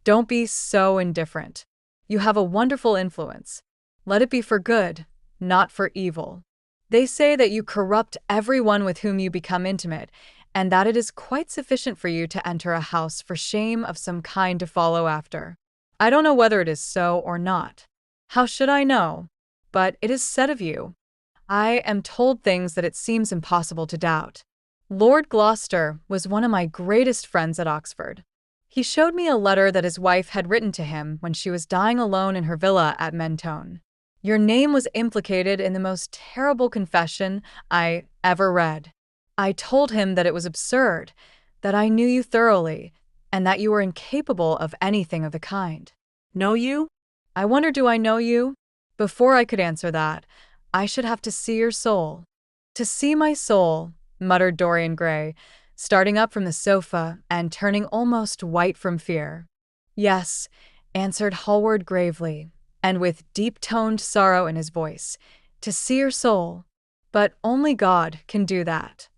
Speaker 1: Don't be so indifferent. You have a wonderful influence. Let it be for good, not for evil. They say that you corrupt everyone with whom you become intimate, and that it is quite sufficient for you to enter a house for shame of some kind to follow after. I don't know whether it is so or not. How should I know? But it is said of you. I am told things that it seems impossible to doubt. Lord Gloucester was one of my greatest friends at Oxford. He showed me a letter that his wife had written to him when she was dying alone in her villa at Mentone. Your name was implicated in the most terrible confession I ever read. I told him that it was absurd, that I knew you thoroughly, and that you were incapable of anything of the kind.
Speaker 2: Know you?
Speaker 1: I wonder, do I know you? Before I could answer that, I should have to see your soul. To see my soul, muttered Dorian Gray, starting up from the sofa and turning almost white from fear. Yes, answered Hallward gravely, and with deep-toned sorrow in his voice, to see your soul. But only God can do that.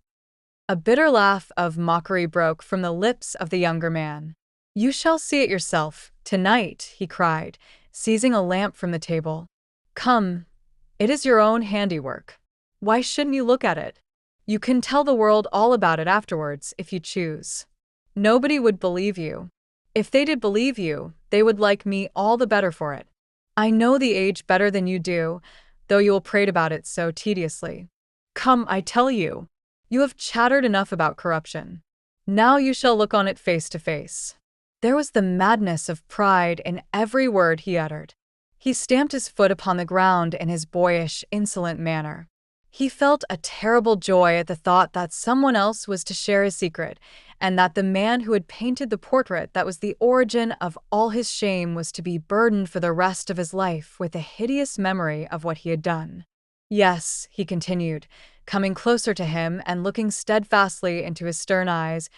Speaker 1: A bitter laugh of mockery broke from the lips of the younger man. You shall see it yourself, tonight, he cried, seizing a lamp from the table. Come, it is your own handiwork. Why shouldn't you look at it? You can tell the world all about it afterwards, if you choose. Nobody would believe you. If they did believe you, they would like me all the better for it. I know the age better than you do, though you will prate about it so tediously. Come, I tell you. You have chattered enough about corruption. Now you shall look on it face to face. There was the madness of pride in every word he uttered. He stamped his foot upon the ground in his boyish, insolent manner. He felt a terrible joy at the thought that someone else was to share his secret, and that the man who had painted the portrait that was the origin of all his shame was to be burdened for the rest of his life with a hideous memory of what he had done. Yes, he continued, coming closer to him and looking steadfastly into his stern eyes,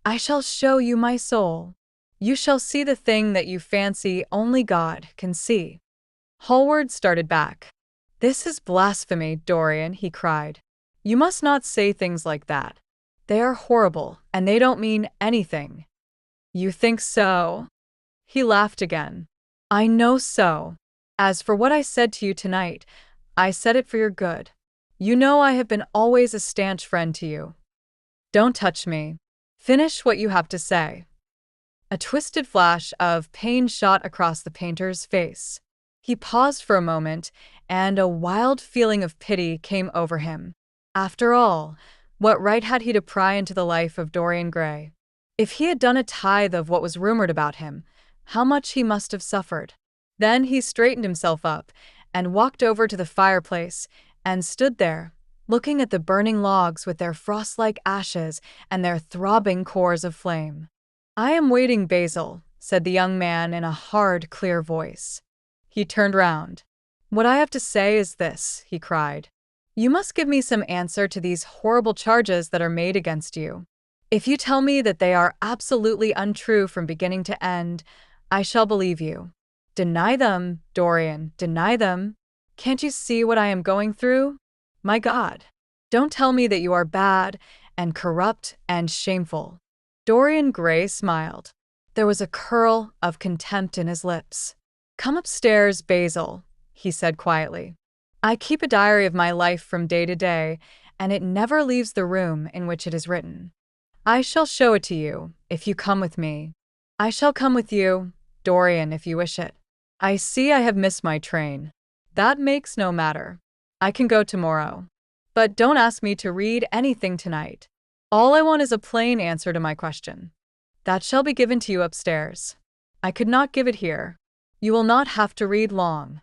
Speaker 1: I shall show you my soul. You shall see the thing that you fancy only God can see. Hallward started back. This is blasphemy, Dorian, he cried. You must not say things like that. They are horrible, and they don't mean anything. You think so? He laughed again. I know so. As for what I said to you tonight, I said it for your good. You know I have been always a stanch friend to you. Don't touch me. Finish what you have to say. A twisted flash of pain shot across the painter's face. He paused for a moment, and a wild feeling of pity came over him. After all, what right had he to pry into the life of Dorian Gray? If he had done a tithe of what was rumored about him, how much he must have suffered. Then he straightened himself up and walked over to the fireplace and stood there, looking at the burning logs with their frost-like ashes and their throbbing cores of flame. I am waiting, Basil, said the young man in a hard, clear voice. He turned round. What I have to say is this, he cried. You must give me some answer to these horrible charges that are made against you. If you tell me that they are absolutely untrue from beginning to end, I shall believe you. Deny them, Dorian, deny them. Can't you see what I am going through? My God, don't tell me that you are bad and corrupt and shameful. Dorian Gray smiled. There was a curl of contempt in his lips. Come upstairs, Basil, he said quietly. I keep a diary of my life from day to day, and it never leaves the room in which it is written. I shall show it to you, if you come with me. I shall come with you, Dorian, if you wish it. I see I have missed my train. That makes no matter. I can go tomorrow. But don't ask me to read anything tonight. All I want is a plain answer to my question. That shall be given to you upstairs. I could not give it here. You will not have to read long.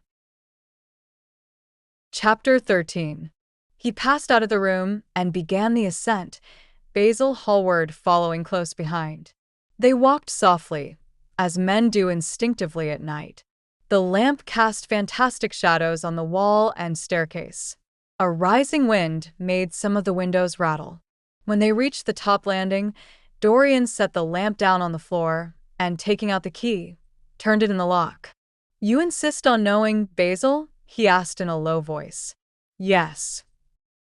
Speaker 1: Chapter 13. He passed out of the room and began the ascent, Basil Hallward following close behind. They walked softly, as men do instinctively at night. The lamp cast fantastic shadows on the wall and staircase. A rising wind made some of the windows rattle. When they reached the top landing, Dorian set the lamp down on the floor and, taking out the key, turned it in the lock. You insist on knowing, Basil? He asked in a low voice. Yes.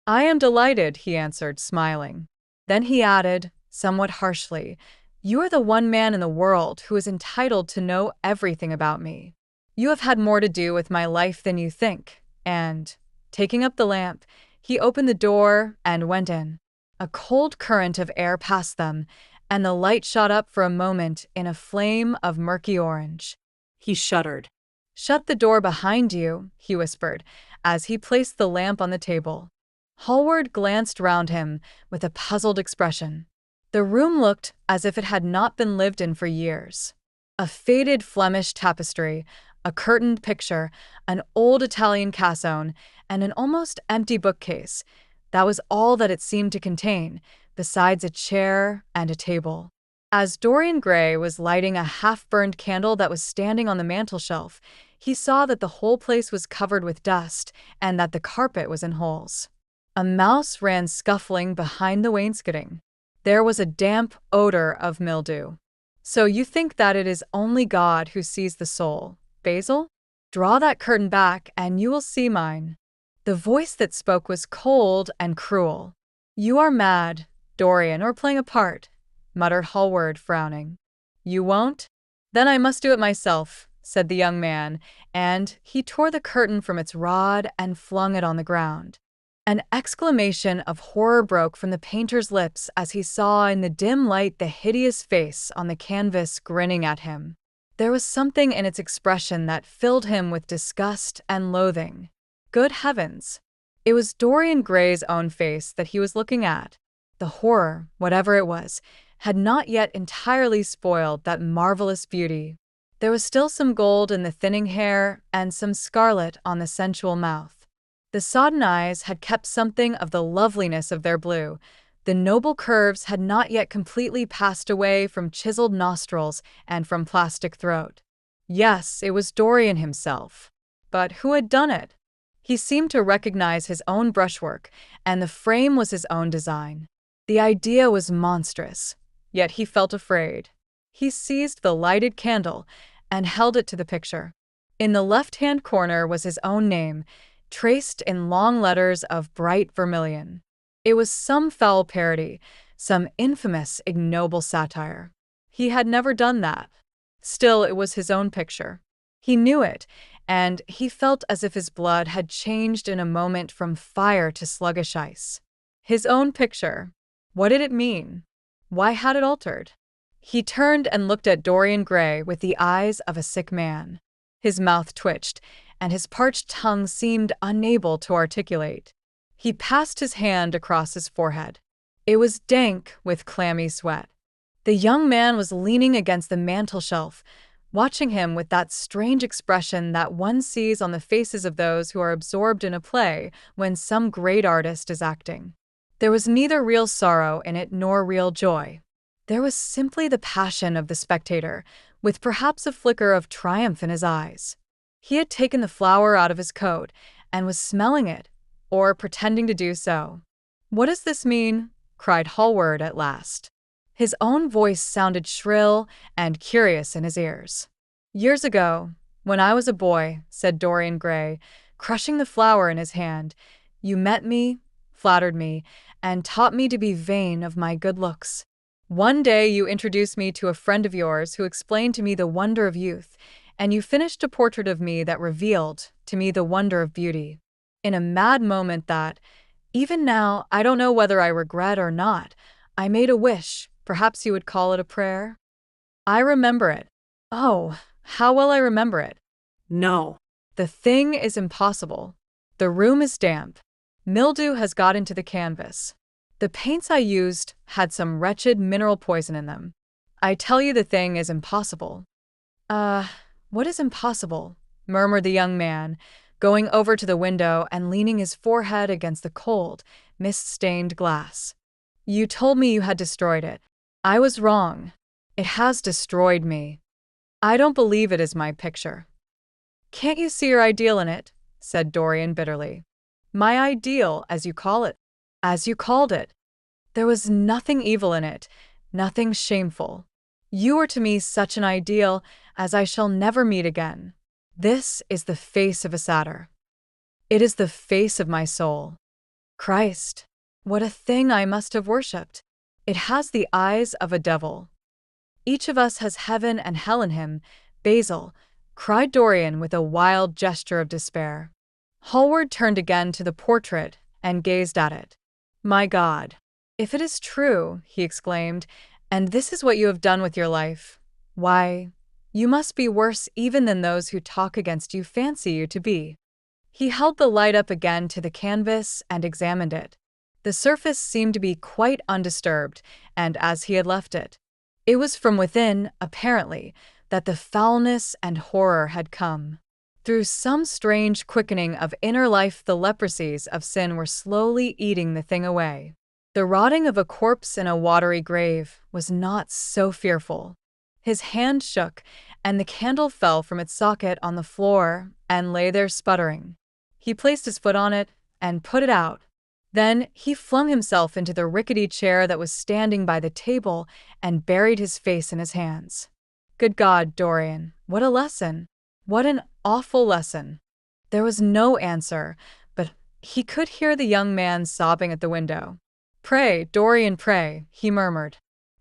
Speaker 1: I am delighted, he answered, smiling. Then he added, somewhat harshly, You are the one man in the world who is entitled to know everything about me. You have had more to do with my life than you think, and, taking up the lamp, he opened the door and went in. A cold current of air passed them, and the light shot up for a moment in a flame of murky orange.
Speaker 2: He shuddered.
Speaker 1: Shut the door behind you, he whispered, as he placed the lamp on the table. Hallward glanced round him with a puzzled expression. The room looked as if it had not been lived in for years. A faded Flemish tapestry, a curtained picture, an old Italian cassone, and an almost empty bookcase. That was all that it seemed to contain, besides a chair and a table. As Dorian Gray was lighting a half-burned candle that was standing on the mantelshelf, he saw that the whole place was covered with dust and that the carpet was in holes. A mouse ran scuffling behind the wainscoting. There was a damp odor of mildew. So you think that it is only God who sees the soul, Basil? Draw that curtain back and you will see mine. The voice that spoke was cold and cruel. You are mad, Dorian, or playing a part, muttered Hallward, frowning. You won't? Then I must do it myself, said the young man, and he tore the curtain from its rod and flung it on the ground. An exclamation of horror broke from the painter's lips as he saw in the dim light the hideous face on the canvas grinning at him. There was something in its expression that filled him with disgust and loathing. Good heavens! It was Dorian Gray's own face that he was looking at. The horror, whatever it was, had not yet entirely spoiled that marvelous beauty. There was still some gold in the thinning hair and some scarlet on the sensual mouth. The sodden eyes had kept something of the loveliness of their blue, The noble curves had not yet completely passed away from chiseled nostrils and from plastic throat. Yes, it was Dorian himself. But who had done it? He seemed to recognize his own brushwork, and the frame was his own design. The idea was monstrous, yet he felt afraid. He seized the lighted candle and held it to the picture. In the left-hand corner was his own name, traced in long letters of bright vermilion. It was some foul parody, some infamous, ignoble satire. He had never done that. Still, it was his own picture. He knew it, and he felt as if his blood had changed in a moment from fire to sluggish ice. His own picture. What did it mean? Why had it altered? He turned and looked at Dorian Gray with the eyes of a sick man. His mouth twitched, and his parched tongue seemed unable to articulate. He passed his hand across his forehead. It was dank with clammy sweat. The young man was leaning against the mantel-shelf, watching him with that strange expression that one sees on the faces of those who are absorbed in a play when some great artist is acting. There was neither real sorrow in it nor real joy. There was simply the passion of the spectator, with perhaps a flicker of triumph in his eyes. He had taken the flower out of his coat and was smelling it, or pretending to do so. "What does this mean?" cried Hallward at last. His own voice sounded shrill and curious in his ears. "Years ago, when I was a boy," said Dorian Gray, crushing the flower in his hand, "you met me, flattered me, and taught me to be vain of my good looks. One day you introduced me to a friend of yours who explained to me the wonder of youth, and you finished a portrait of me that revealed to me the wonder of beauty. In a mad moment that, even now, I don't know whether I regret or not, I made a wish. Perhaps you would call it a prayer? I remember it. Oh, how well I remember it.
Speaker 2: No.
Speaker 1: The thing is impossible. The room is damp. Mildew has got into the canvas. The paints I used had some wretched mineral poison in them. I tell you the thing is impossible." What is impossible?" murmured the young man, going over to the window and leaning his forehead against the cold, mist-stained glass. "You told me you had destroyed it. I was wrong. It has destroyed me. I don't believe it is my picture." "Can't you see your ideal in it?" said Dorian bitterly. "My ideal, as you call it. As you called it. There was nothing evil in it, nothing shameful. You are to me such an ideal as I shall never meet again. This is the face of a satyr. It is the face of my soul. Christ, what a thing I must have worshipped! It has the eyes of a devil. Each of us has heaven and hell in him, Basil," cried Dorian with a wild gesture of despair. Hallward turned again to the portrait and gazed at it. "My God, if it is true," he exclaimed, "and this is what you have done with your life, why, you must be worse even than those who talk against you fancy you to be." He held the light up again to the canvas and examined it. The surface seemed to be quite undisturbed, and as he had left it. It was from within, apparently, that the foulness and horror had come. Through some strange quickening of inner life, the leprosies of sin were slowly eating the thing away. The rotting of a corpse in a watery grave was not so fearful. His hand shook, and the candle fell from its socket on the floor and lay there sputtering. He placed his foot on it and put it out. Then he flung himself into the rickety chair that was standing by the table and buried his face in his hands. Good God, Dorian, what a lesson! What an awful lesson! There was no answer, but he could hear the young man sobbing at the window. "Pray, Dorian, pray," he murmured.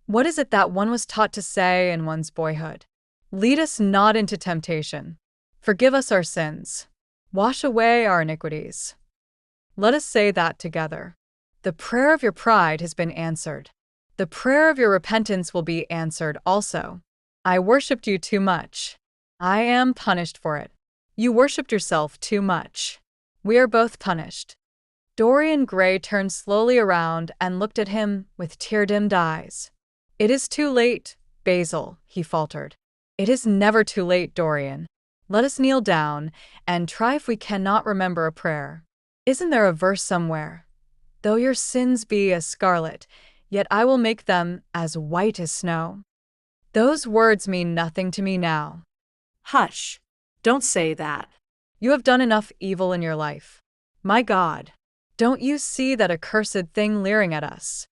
Speaker 1: "What is it that one was taught to say in one's boyhood? Lead us not into temptation. Forgive us our sins. Wash away our iniquities." Let us say that together. The prayer of your pride has been answered. The prayer of your repentance will be answered also. I worshipped you too much. I am punished for it. You worshipped yourself too much. We are both punished. Dorian Gray turned slowly around and looked at him with tear-dimmed eyes. "It is too late, Basil," he faltered. "It is never too late, Dorian. Let us kneel down and try if we cannot remember a prayer. Isn't there a verse somewhere? Though your sins be as scarlet, yet I will make them as white as snow. Those words mean nothing to me now.
Speaker 2: Hush. Don't say that.
Speaker 1: You have done enough evil in your life. My God, don't you see that accursed thing leering at us?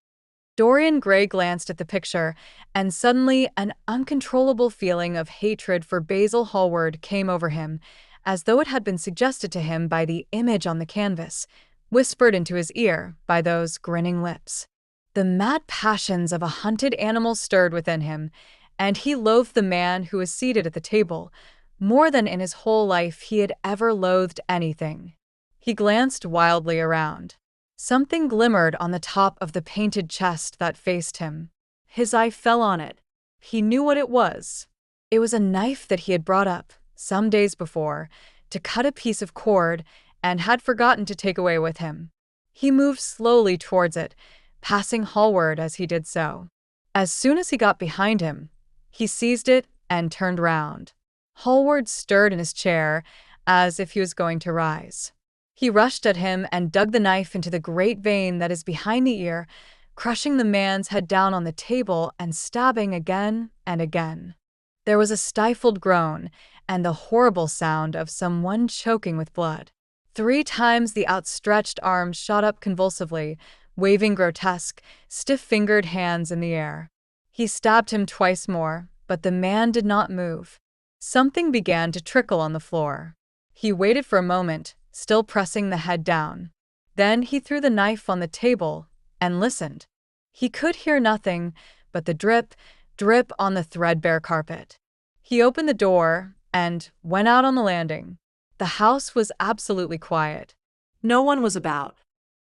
Speaker 1: Dorian Gray glanced at the picture, and suddenly an uncontrollable feeling of hatred for Basil Hallward came over him, as though it had been suggested to him by the image on the canvas, whispered into his ear by those grinning lips. The mad passions of a hunted animal stirred within him, and he loathed the man who was seated at the table, more than in his whole life he had ever loathed anything. He glanced wildly around. Something glimmered on the top of the painted chest that faced him. His eye fell on it. He knew what it was. It was a knife that he had brought up, some days before, to cut a piece of cord and had forgotten to take away with him. He moved slowly towards it, passing Hallward as he did so. As soon as he got behind him, he seized it and turned round. Hallward stirred in his chair as if he was going to rise. He rushed at him and dug the knife into the great vein that is behind the ear, crushing the man's head down on the table and stabbing again and again. There was a stifled groan and the horrible sound of someone choking with blood. 3 times the outstretched arms shot up convulsively, waving grotesque, stiff-fingered hands in the air. He stabbed him twice more, but the man did not move. Something began to trickle on the floor. He waited for a moment, still pressing the head down. Then he threw the knife on the table and listened. He could hear nothing but the drip, drip on the threadbare carpet. He opened the door and went out on the landing. The house was absolutely quiet.
Speaker 2: No one was about.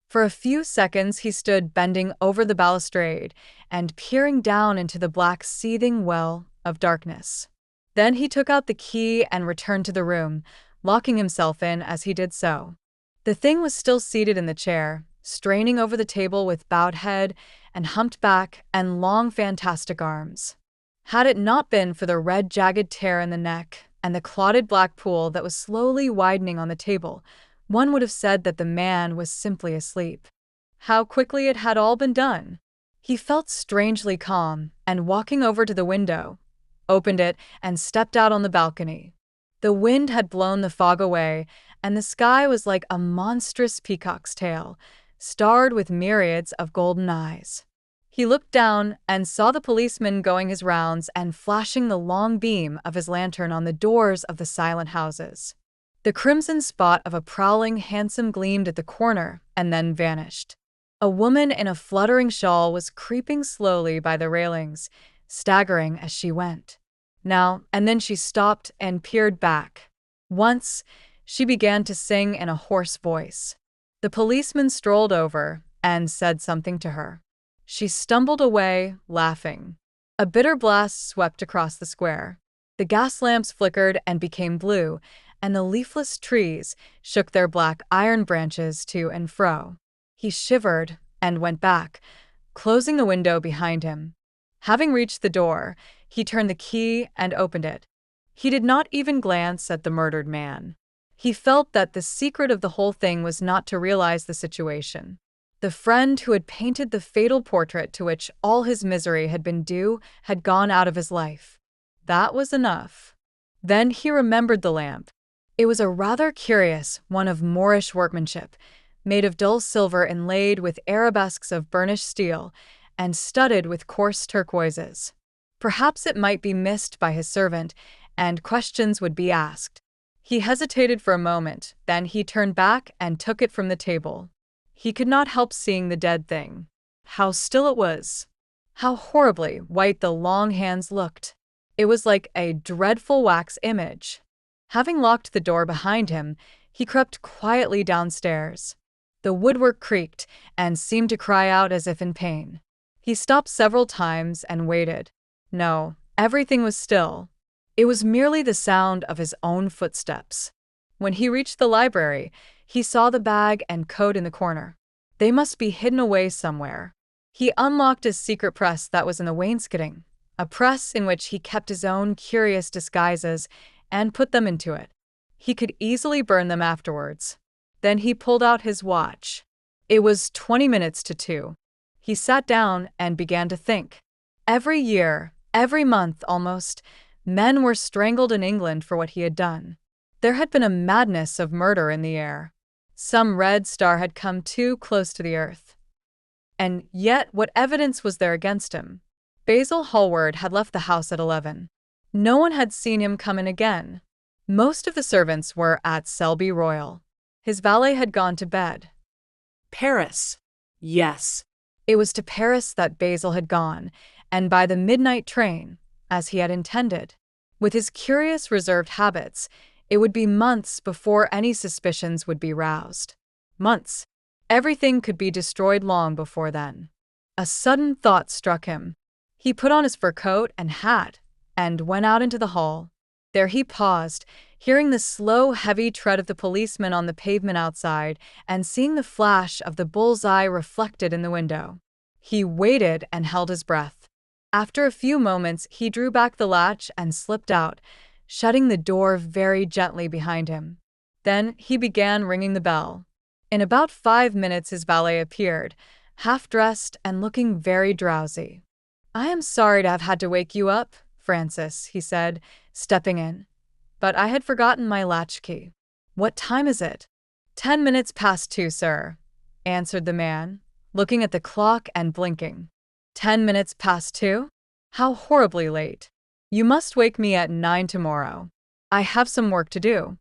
Speaker 1: For a few seconds he stood bending over the balustrade and peering down into the black seething well of darkness. Then he took out the key and returned to the room, locking himself in as he did so. The thing was still seated in the chair, straining over the table with bowed head and humped back and long fantastic arms. Had it not been for the red jagged tear in the neck and the clotted black pool that was slowly widening on the table, one would have said that the man was simply asleep. How quickly it had all been done! He felt strangely calm, and walking over to the window, opened it and stepped out on the balcony. The wind had blown the fog away, and the sky was like a monstrous peacock's tail, starred with myriads of golden eyes. He looked down and saw the policeman going his rounds and flashing the long beam of his lantern on the doors of the silent houses. The crimson spot of a prowling hansom gleamed at the corner and then vanished. A woman in a fluttering shawl was creeping slowly by the railings, staggering as she went. Now and then she stopped and peered back. Once, she began to sing in a hoarse voice. The policeman strolled over and said something to her. She stumbled away, laughing. A bitter blast swept across the square. The gas lamps flickered and became blue, and the leafless trees shook their black iron branches to and fro. He shivered and went back, closing the window behind him. Having reached the door, he turned the key and opened it. He did not even glance at the murdered man. He felt that the secret of the whole thing was not to realize the situation. The friend who had painted the fatal portrait to which all his misery had been due had gone out of his life. That was enough. Then he remembered the lamp. It was a rather curious one of Moorish workmanship, made of dull silver inlaid with arabesques of burnished steel and studded with coarse turquoises. Perhaps it might be missed by his servant, and questions would be asked. He hesitated for a moment, then he turned back and took it from the table. He could not help seeing the dead thing. How still it was! How horribly white the long hands looked! It was like a dreadful wax image. Having locked the door behind him, he crept quietly downstairs. The woodwork creaked and seemed to cry out as if in pain. He stopped several times and waited. No, everything was still. It was merely the sound of his own footsteps. When he reached the library, he saw the bag and coat in the corner. They must be hidden away somewhere. He unlocked a secret press that was in the wainscoting, a press in which he kept his own curious disguises, and put them into it. He could easily burn them afterwards. Then he pulled out his watch. It was 20 minutes to 2. He sat down and began to think. Every year, every month almost, men were strangled in England for what he had done. There had been a madness of murder in the air. Some red star had come too close to the earth. And yet, what evidence was there against him? Basil Hallward had left the house at 11. No one had seen him come in again. Most of the servants were at Selby Royal. His valet had gone to bed.
Speaker 2: Paris. Yes.
Speaker 1: It was to Paris that Basil had gone, and by the midnight train, as he had intended. With his curious, reserved habits, it would be months before any suspicions would be roused. Months. Everything could be destroyed long before then. A sudden thought struck him. He put on his fur coat and hat and went out into the hall. There he paused, hearing the slow, heavy tread of the policeman on the pavement outside and seeing the flash of the bull's-eye reflected in the window. He waited and held his breath. After a few moments, he drew back the latch and slipped out, shutting the door very gently behind him. Then he began ringing the bell. In about 5 minutes his valet appeared, half-dressed and looking very drowsy. "I am sorry to have had to wake you up, Francis," he said, stepping in. "But I had forgotten my latchkey." "What time is it?" 10 minutes past 2, sir," answered the man, looking at the clock and blinking. 10 minutes past 2? How horribly late. You must wake me at 9 tomorrow. I have some work to do.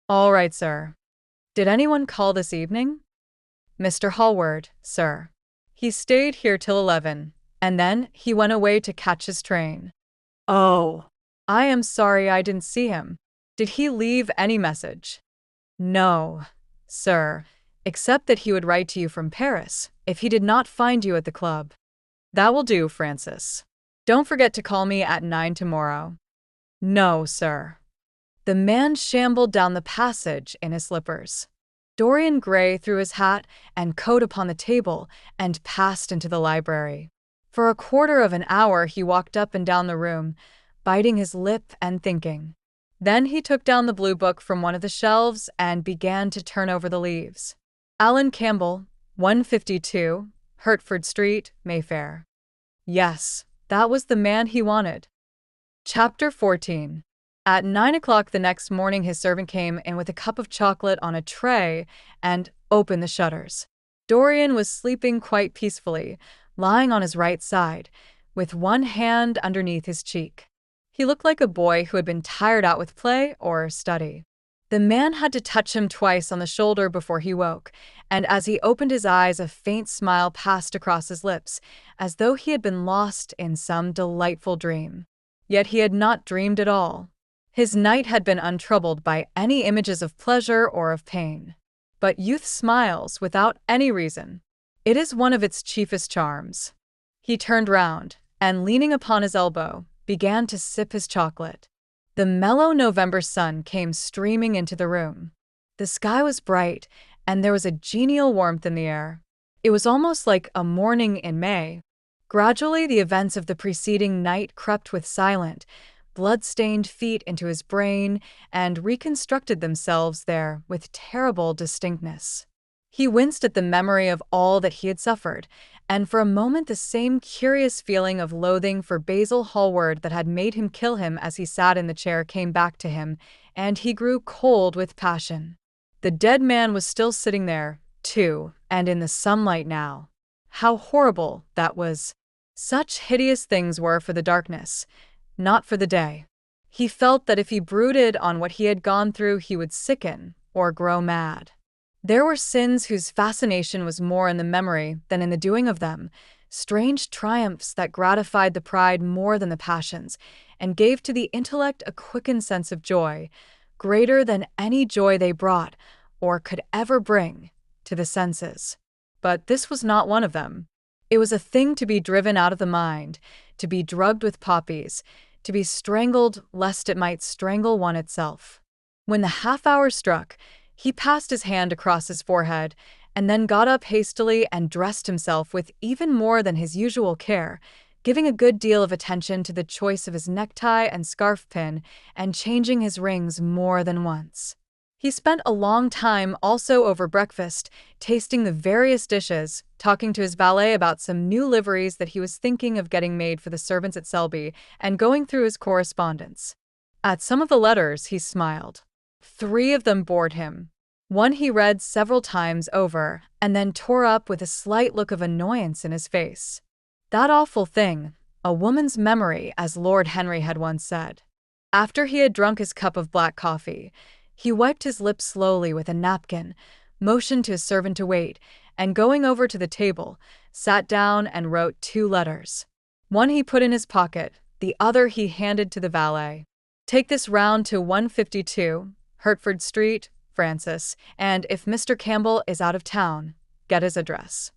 Speaker 1: All right, sir. Did anyone call this evening? Mr. Hallward, sir. He stayed here till 11, and then he went away to catch his train.
Speaker 2: Oh.
Speaker 1: I am sorry I didn't see him. Did he leave any message? No, sir, except that he would write to you from Paris if he did not find you at the club. That will do, Francis. Don't forget to call me at 9 tomorrow. No, sir. The man shambled down the passage in his slippers. Dorian Gray threw his hat and coat upon the table and passed into the library. For a quarter of an hour he walked up and down the room, biting his lip and thinking. Then he took down the blue book from one of the shelves and began to turn over the leaves. Alan Campbell, 152, Hertford Street, Mayfair. Yes, that was the man he wanted. Chapter 14. At 9 o'clock the next morning his servant came in with a cup of chocolate on a tray and opened the shutters. Dorian was sleeping quite peacefully, lying on his right side, with one hand underneath his cheek. He looked like a boy who had been tired out with play or study. The man had to touch him twice on the shoulder before he woke, and as he opened his eyes a faint smile passed across his lips, as though he had been lost in some delightful dream. Yet he had not dreamed at all. His night had been untroubled by any images of pleasure or of pain. But youth smiles without any reason. It is one of its chiefest charms. He turned round, and leaning upon his elbow, began to sip his chocolate. The mellow November sun came streaming into the room. The sky was bright, and there was a genial warmth in the air. It was almost like a morning in May. Gradually the events of the preceding night crept with silent, blood-stained feet into his brain and reconstructed themselves there with terrible distinctness. He winced at the memory of all that he had suffered, and for a moment the same curious feeling of loathing for Basil Hallward that had made him kill him as he sat in the chair came back to him, and he grew cold with passion. The dead man was still sitting there, too, and in the sunlight now. How horrible that was! Such hideous things were for the darkness, not for the day. He felt that if he brooded on what he had gone through, he would sicken or grow mad. There were sins whose fascination was more in the memory than in the doing of them, strange triumphs that gratified the pride more than the passions, and gave to the intellect a quickened sense of joy, greater than any joy they brought, or could ever bring, to the senses. But this was not one of them. It was a thing to be driven out of the mind, to be drugged with poppies, to be strangled lest it might strangle one itself. When the half-hour struck, he passed his hand across his forehead, and then got up hastily and dressed himself with even more than his usual care, giving a good deal of attention to the choice of his necktie and scarf pin, and changing his rings more than once. He spent a long time also over breakfast, tasting the various dishes, talking to his valet about some new liveries that he was thinking of getting made for the servants at Selby, and going through his correspondence. At some of the letters, he smiled. 3 of them bored him. One he read several times over, and then tore up with a slight look of annoyance in his face. That awful thing, a woman's memory, as Lord Henry had once said. After he had drunk his cup of black coffee, he wiped his lips slowly with a napkin, motioned to his servant to wait, and going over to the table, sat down and wrote 2 letters. One he put in his pocket, the other he handed to the valet. Take this round to 152, Hertford Street, Francis, and if Mr. Campbell is out of town, get his address.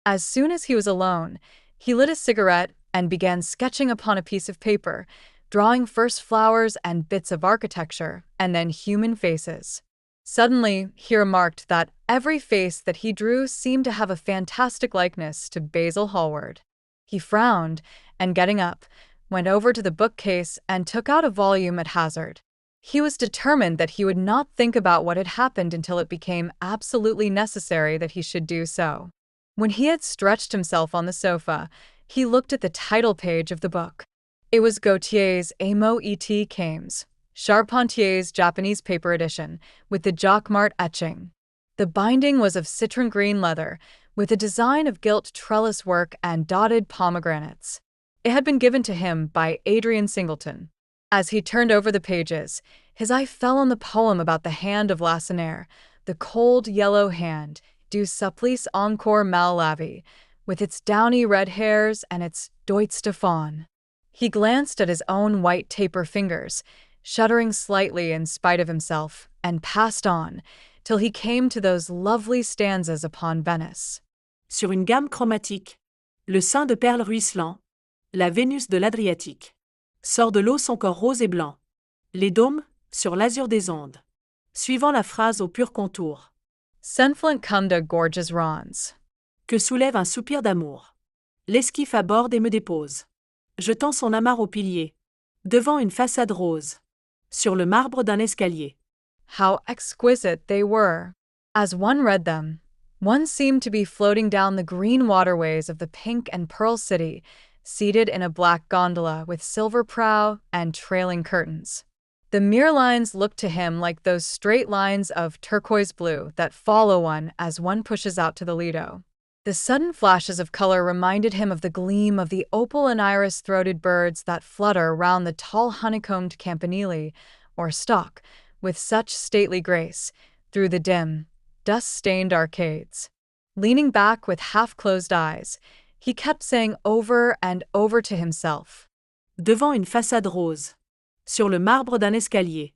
Speaker 1: As soon as he was alone, he lit a cigarette and began sketching upon a piece of paper, drawing first flowers and bits of architecture, and then human faces. Suddenly, he remarked that every face that he drew seemed to have a fantastic likeness to Basil Hallward. He frowned, and getting up, went over to the bookcase and took out a volume at hazard. He was determined that he would not think about what had happened until it became absolutely necessary that he should do so. When he had stretched himself on the sofa, he looked at the title page of the book. It was Gautier's Amo et Cames, Charpentier's Japanese paper edition, with the Jacquemart etching. The binding was of citron green leather, with a design of gilt trellis work and dotted pomegranates. It had been given to him by Adrian Singleton. As he turned over the pages, his eye fell on the poem about the hand of Lacenaire, the cold yellow hand, du supplice encore mal lavé, with its downy red hairs and its doigt de faune. He glanced at his own white taper fingers, shuddering slightly in spite of himself, and passed on, till he came to those lovely stanzas upon Venice.
Speaker 2: Sur une gamme chromatique, le sein de perles ruisselant, la Vénus de l'Adriatique. Sort de l'eau son corps rose et blanc. Les dômes, sur l'azur des ondes. Suivant la phrase au pur contour.
Speaker 1: Senflant comme de gorgeous ronds.
Speaker 2: Que soulève un soupir d'amour. L'esquif aborde et me dépose. Jetant son amarre au pilier. Devant une façade rose. Sur le marbre d'un escalier.
Speaker 1: How exquisite they were! As one read them, one seemed to be floating down the green waterways of the pink and pearl city, seated in a black gondola with silver prow and trailing curtains. The mere lines looked to him like those straight lines of turquoise blue that follow one as one pushes out to the Lido. The sudden flashes of color reminded him of the gleam of the opal and iris-throated birds that flutter round the tall honeycombed campanile, or stalk, with such stately grace, through the dim, dust-stained arcades. Leaning back with half-closed eyes, he kept saying over and over to himself,
Speaker 2: Devant une façade rose. Sur le marbre d'un escalier.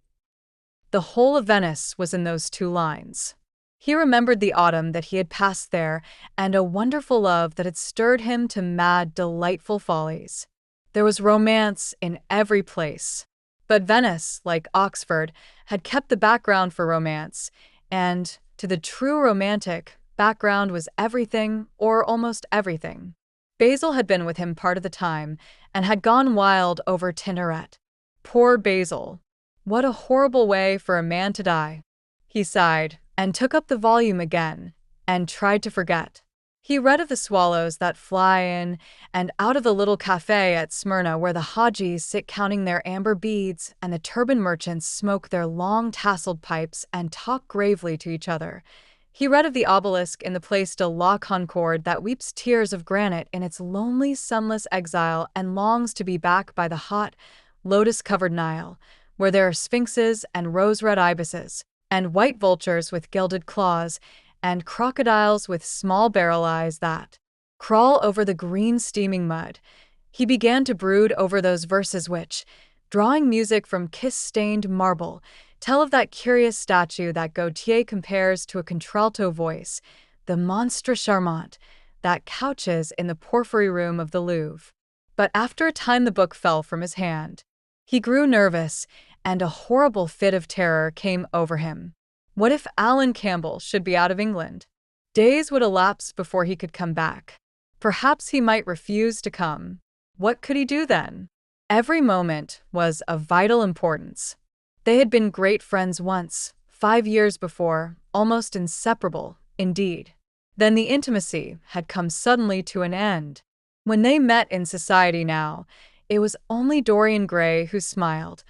Speaker 1: The whole of Venice was in those 2 lines. He remembered the autumn that he had passed there and a wonderful love that had stirred him to mad, delightful follies. There was romance in every place. But Venice, like Oxford, had kept the background for romance, and, to the true romantic, background was everything or almost everything. Basil had been with him part of the time and had gone wild over Tintoret. Poor Basil. What a horrible way for a man to die. He sighed and took up the volume again and tried to forget. He read of the swallows that fly in and out of the little cafe at Smyrna where the Hajis sit counting their amber beads and the turban merchants smoke their long tasseled pipes and talk gravely to each other. He read of the obelisk in the Place de la Concorde that weeps tears of granite in its lonely, sunless exile and longs to be back by the hot, lotus-covered Nile, where there are sphinxes and rose-red ibises, and white vultures with gilded claws, and crocodiles with small barrel eyes that crawl over the green steaming mud. He began to brood over those verses which, drawing music from kiss-stained marble, tell of that curious statue that Gautier compares to a contralto voice, the monstre charmant, that couches in the porphyry room of the Louvre. But after a time the book fell from his hand. He grew nervous, and a horrible fit of terror came over him. What if Alan Campbell should be out of England? Days would elapse before he could come back. Perhaps he might refuse to come. What could he do then? Every moment was of vital importance. They had been great friends once, 5 years before, almost inseparable, indeed. Then the intimacy had come suddenly to an end. When they met in society now, it was only Dorian Gray who smiled.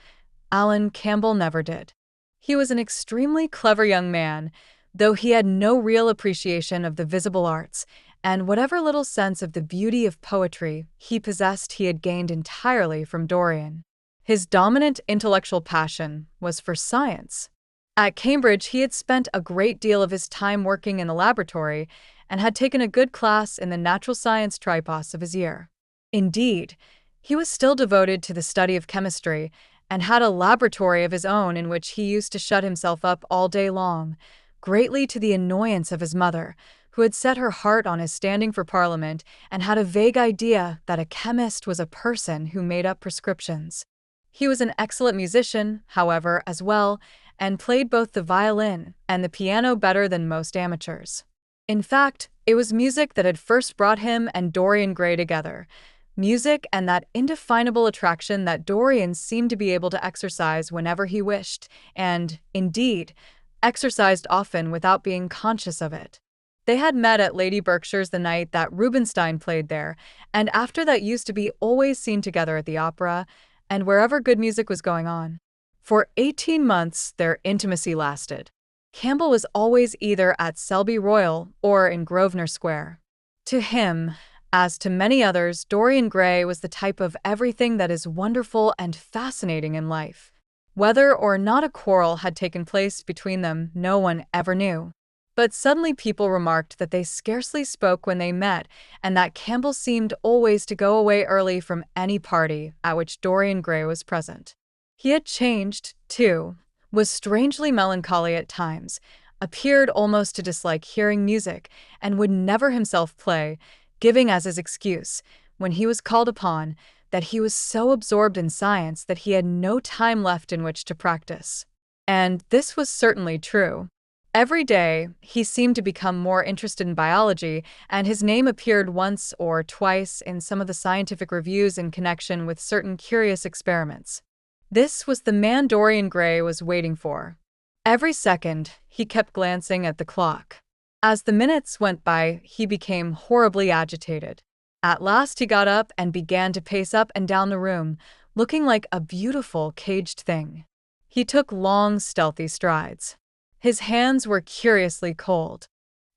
Speaker 1: Alan Campbell never did. He was an extremely clever young man, though he had no real appreciation of the visible arts, and whatever little sense of the beauty of poetry he possessed he had gained entirely from Dorian. His dominant intellectual passion was for science. At Cambridge, he had spent a great deal of his time working in the laboratory and had taken a good class in the natural science tripos of his year. Indeed, he was still devoted to the study of chemistry and had a laboratory of his own in which he used to shut himself up all day long, greatly to the annoyance of his mother, who had set her heart on his standing for Parliament and had a vague idea that a chemist was a person who made up prescriptions. He was an excellent musician, however, as well, and played both the violin and the piano better than most amateurs. In fact, it was music that had first brought him and Dorian Gray together. Music and that indefinable attraction that Dorian seemed to be able to exercise whenever he wished, and, indeed, exercised often without being conscious of it. They had met at Lady Berkshire's the night that Rubinstein played there, and after that used to be always seen together at the opera and wherever good music was going on. For 18 months, their intimacy lasted. Campbell was always either at Selby Royal or in Grosvenor Square. To him, as to many others, Dorian Gray was the type of everything that is wonderful and fascinating in life. Whether or not a quarrel had taken place between them, no one ever knew. But suddenly people remarked that they scarcely spoke when they met, and that Campbell seemed always to go away early from any party at which Dorian Gray was present. He had changed, too, was strangely melancholy at times, appeared almost to dislike hearing music, and would never himself play, giving as his excuse, when he was called upon, that he was so absorbed in science that he had no time left in which to practice. And this was certainly true. Every day, he seemed to become more interested in biology, and his name appeared once or twice in some of the scientific reviews in connection with certain curious experiments. This was the man Dorian Gray was waiting for. Every second, he kept glancing at the clock. As the minutes went by, he became horribly agitated. At last he got up and began to pace up and down the room, looking like a beautiful caged thing. He took long, stealthy strides. His hands were curiously cold.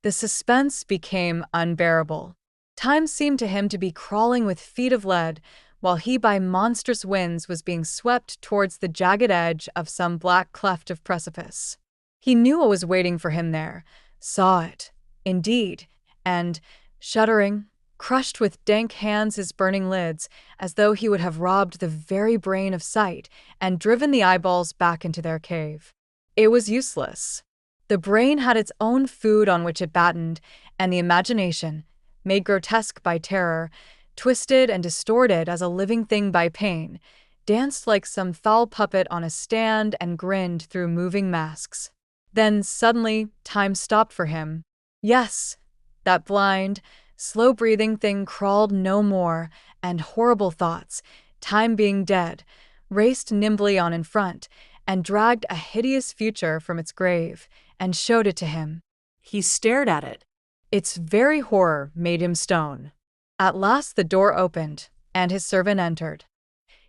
Speaker 1: The suspense became unbearable. Time seemed to him to be crawling with feet of lead, while he by monstrous winds was being swept towards the jagged edge of some black cleft of precipice. He knew what was waiting for him there, saw it, indeed, and, shuddering, crushed with dank hands his burning lids, as though he would have robbed the very brain of sight and driven the eyeballs back into their cave. It was useless. The brain had its own food on which it battened, and the imagination, made grotesque by terror, twisted and distorted as a living thing by pain, danced like some foul puppet on a stand and grinned through moving masks. Then, suddenly, time stopped for him. Yes, that blind, slow-breathing thing crawled no more, and horrible thoughts, time being dead, raced nimbly on in front, and dragged a hideous future from its grave, and showed it to him.
Speaker 2: He stared at it.
Speaker 1: Its very horror made him stone. At last the door opened, and his servant entered.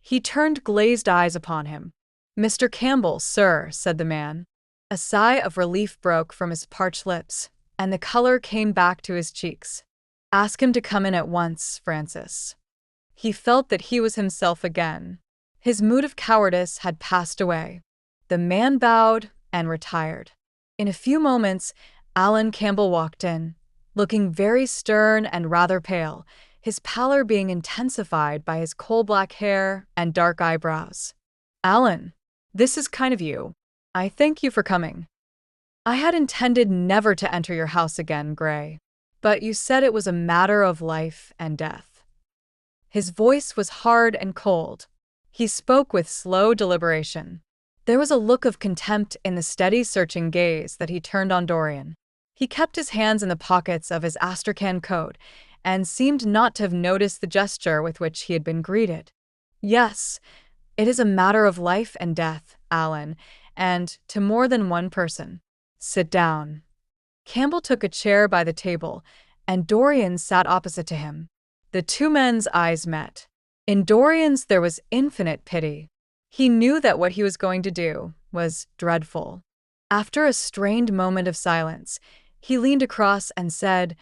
Speaker 1: He turned glazed eyes upon him. "Mr. Campbell, sir," said the man. A sigh of relief broke from his parched lips, and the color came back to his cheeks. "Ask him to come in at once, Francis." He felt that he was himself again. His mood of cowardice had passed away. The man bowed and retired. In a few moments, Alan Campbell walked in, looking very stern and rather pale, his pallor being intensified by his coal-black hair and dark eyebrows. "Alan, this is kind of you. I thank you for coming. I had intended never to enter your house again, Gray, but you said it was a matter of life and death." His voice was hard and cold. He spoke with slow deliberation. There was a look of contempt in the steady, searching gaze that he turned on Dorian. He kept his hands in the pockets of his astrakhan coat and seemed not to have noticed the gesture with which he had been greeted. "Yes, it is a matter of life and death, Alan, and to more than one person. Sit down. Campbell took a chair by the table, and Dorian sat opposite to him. The two men's eyes met. In Dorian's there was infinite pity. He knew that what he was going to do was dreadful. After a strained moment of silence, he leaned across and said,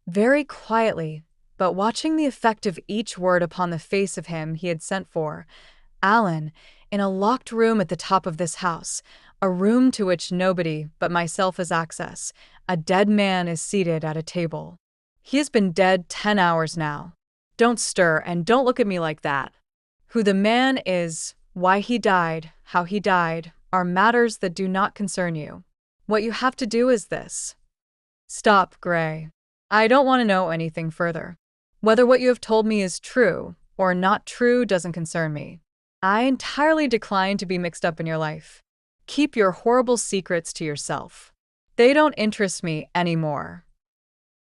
Speaker 1: very quietly, but watching the effect of each word upon the face of him he had sent for, "Alan, in a locked room at the top of this house, a room to which nobody but myself has access, a dead man is seated at a table. He has been dead 10 hours now. Don't stir and don't look at me like that. Who the man is, why he died, how he died, are matters that do not concern you. What you have to do is this." "Stop, Gray. I don't want to know anything further. Whether what you have told me is true or not true doesn't concern me. I entirely decline to be mixed up in your life. Keep your horrible secrets to yourself. They don't interest me anymore.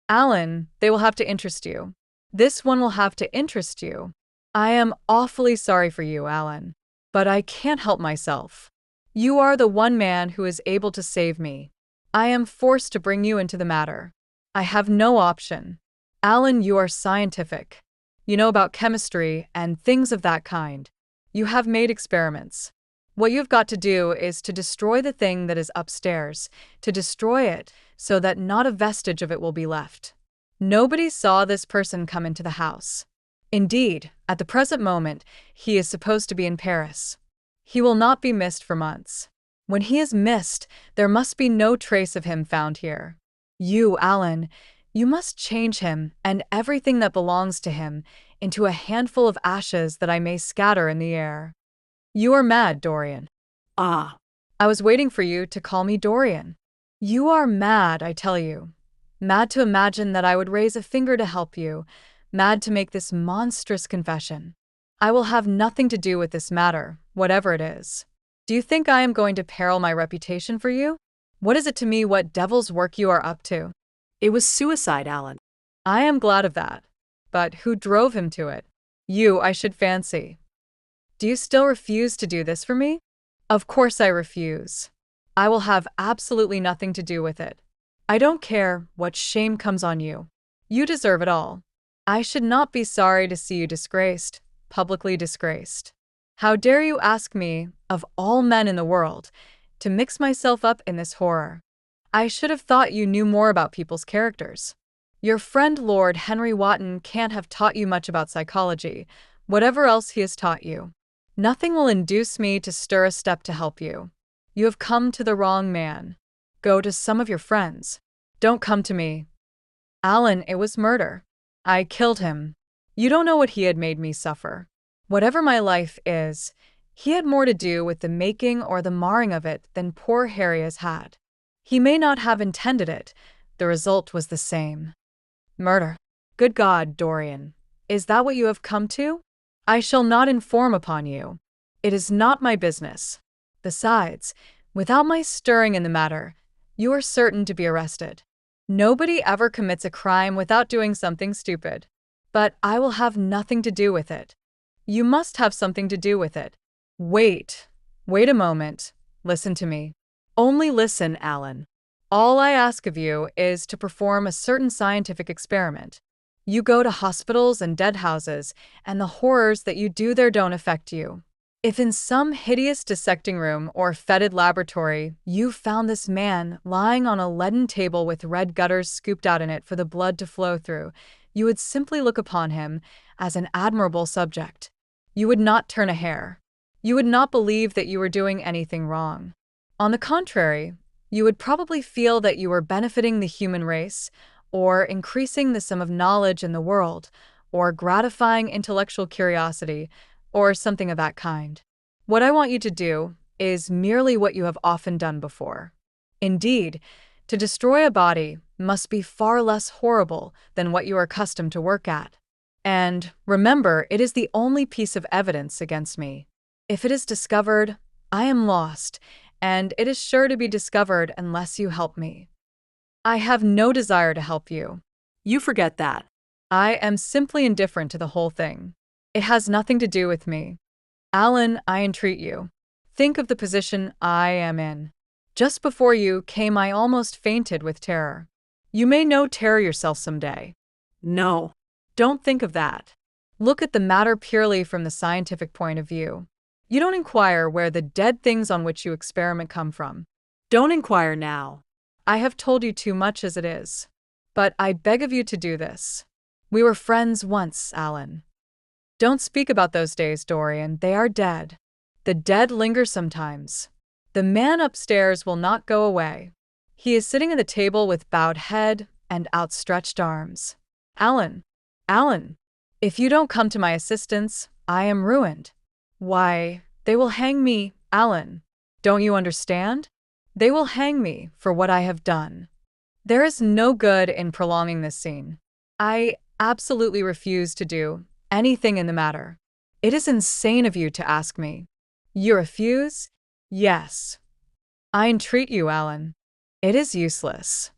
Speaker 1: Alan, they will have to interest you. This one will have to interest you. I am awfully sorry for you, Alan, but I can't help myself. You are the one man who is able to save me. I am forced to bring you into the matter. I have no option. Alan, you are scientific. You know about chemistry and things of that kind. You have made experiments. What you've got to do is to destroy the thing that is upstairs, to destroy it so that not a vestige of it will be left. Nobody saw this person come into the house. Indeed, at the present moment, he is supposed to be in Paris. He will not be missed for months. When he is missed, there must be no trace of him found here. You, Alan, you must change him and everything that belongs to him into a handful of ashes that I may scatter in the air. You are mad, Dorian."
Speaker 2: Ah,
Speaker 1: "I was waiting for you to call me Dorian." "You are mad, I tell you. Mad to imagine that I would raise a finger to help you, mad to make this monstrous confession. I will have nothing to do with this matter, whatever it is. Do you think I am going to peril my reputation for you? What is it to me what devil's work you are up to?"
Speaker 2: it was suicide, Alan.
Speaker 1: "I am glad of that. But who drove him to it? You, I should fancy. Do you still refuse to do this for me?" "Of course I refuse. I will have absolutely nothing to do with it. I don't care what shame comes on you. You deserve it all. I should not be sorry to see you disgraced, publicly disgraced. How dare you ask me, of all men in the world, to mix myself up in this horror? I should have thought you knew more about people's characters. Your friend Lord Henry Wotton can't have taught you much about psychology, whatever else he has taught you. Nothing will induce me to stir a step to help you. You have come to the wrong man. Go to some of your friends. Don't come to me. Alan, it was murder. I killed him. You don't know what he had made me suffer. Whatever my life is, he had more to do with the making or the marring of it than poor Harry has had. He may not have intended it. The result was the same. Murder. Good God, Dorian. Is that what you have come to? I shall not inform upon you. It is not my business. Besides, without my stirring in the matter, you are certain to be arrested. Nobody ever commits a crime without doing something stupid. But I will have nothing to do with it. You must have something to do with it. Wait a moment. Listen to me. Only listen, Alan. All I ask of you is to perform a certain scientific experiment. You go to hospitals and dead houses, and the horrors that you do there don't affect you. If in some hideous dissecting room or fetid laboratory you found this man lying on a leaden table with red gutters scooped out in it for the blood to flow through, you would simply look upon him as an admirable subject. You would not turn a hair. You would not believe that you were doing anything wrong. On the contrary, you would probably feel that you were benefiting the human race, or increasing the sum of knowledge in the world, or gratifying intellectual curiosity, or something of that kind. What I want you to do is merely what you have often done before. Indeed, to destroy a body must be far less horrible than what you are accustomed to work at. And remember, it is the only piece of evidence against me. If it is discovered, I am lost, and it is sure to be discovered unless you help me. I have no desire to help you.
Speaker 2: You forget that.
Speaker 1: I am simply indifferent to the whole thing. It has nothing to do with me. Alan, I entreat you. Think of the position I am in. Just before you came, I almost fainted with terror. You may know terror yourself someday.
Speaker 2: No.
Speaker 1: Don't think of that. Look at the matter purely from the scientific point of view. You don't inquire where the dead things on which you experiment come from.
Speaker 2: Don't inquire now.
Speaker 1: I have told you too much as it is. But I beg of you to do this. We were friends once, Alan. Don't speak about those days, Dorian. They are dead. The dead linger sometimes. The man upstairs will not go away. He is sitting at the table with bowed head and outstretched arms. Alan, if you don't come to my assistance, I am ruined. Why, they will hang me, Alan. Don't you understand? They will hang me for what I have done. There is no good in prolonging this scene. I absolutely refuse to do anything in the matter. It is insane of you to ask me. You refuse? Yes. I entreat you, Alan. It is useless.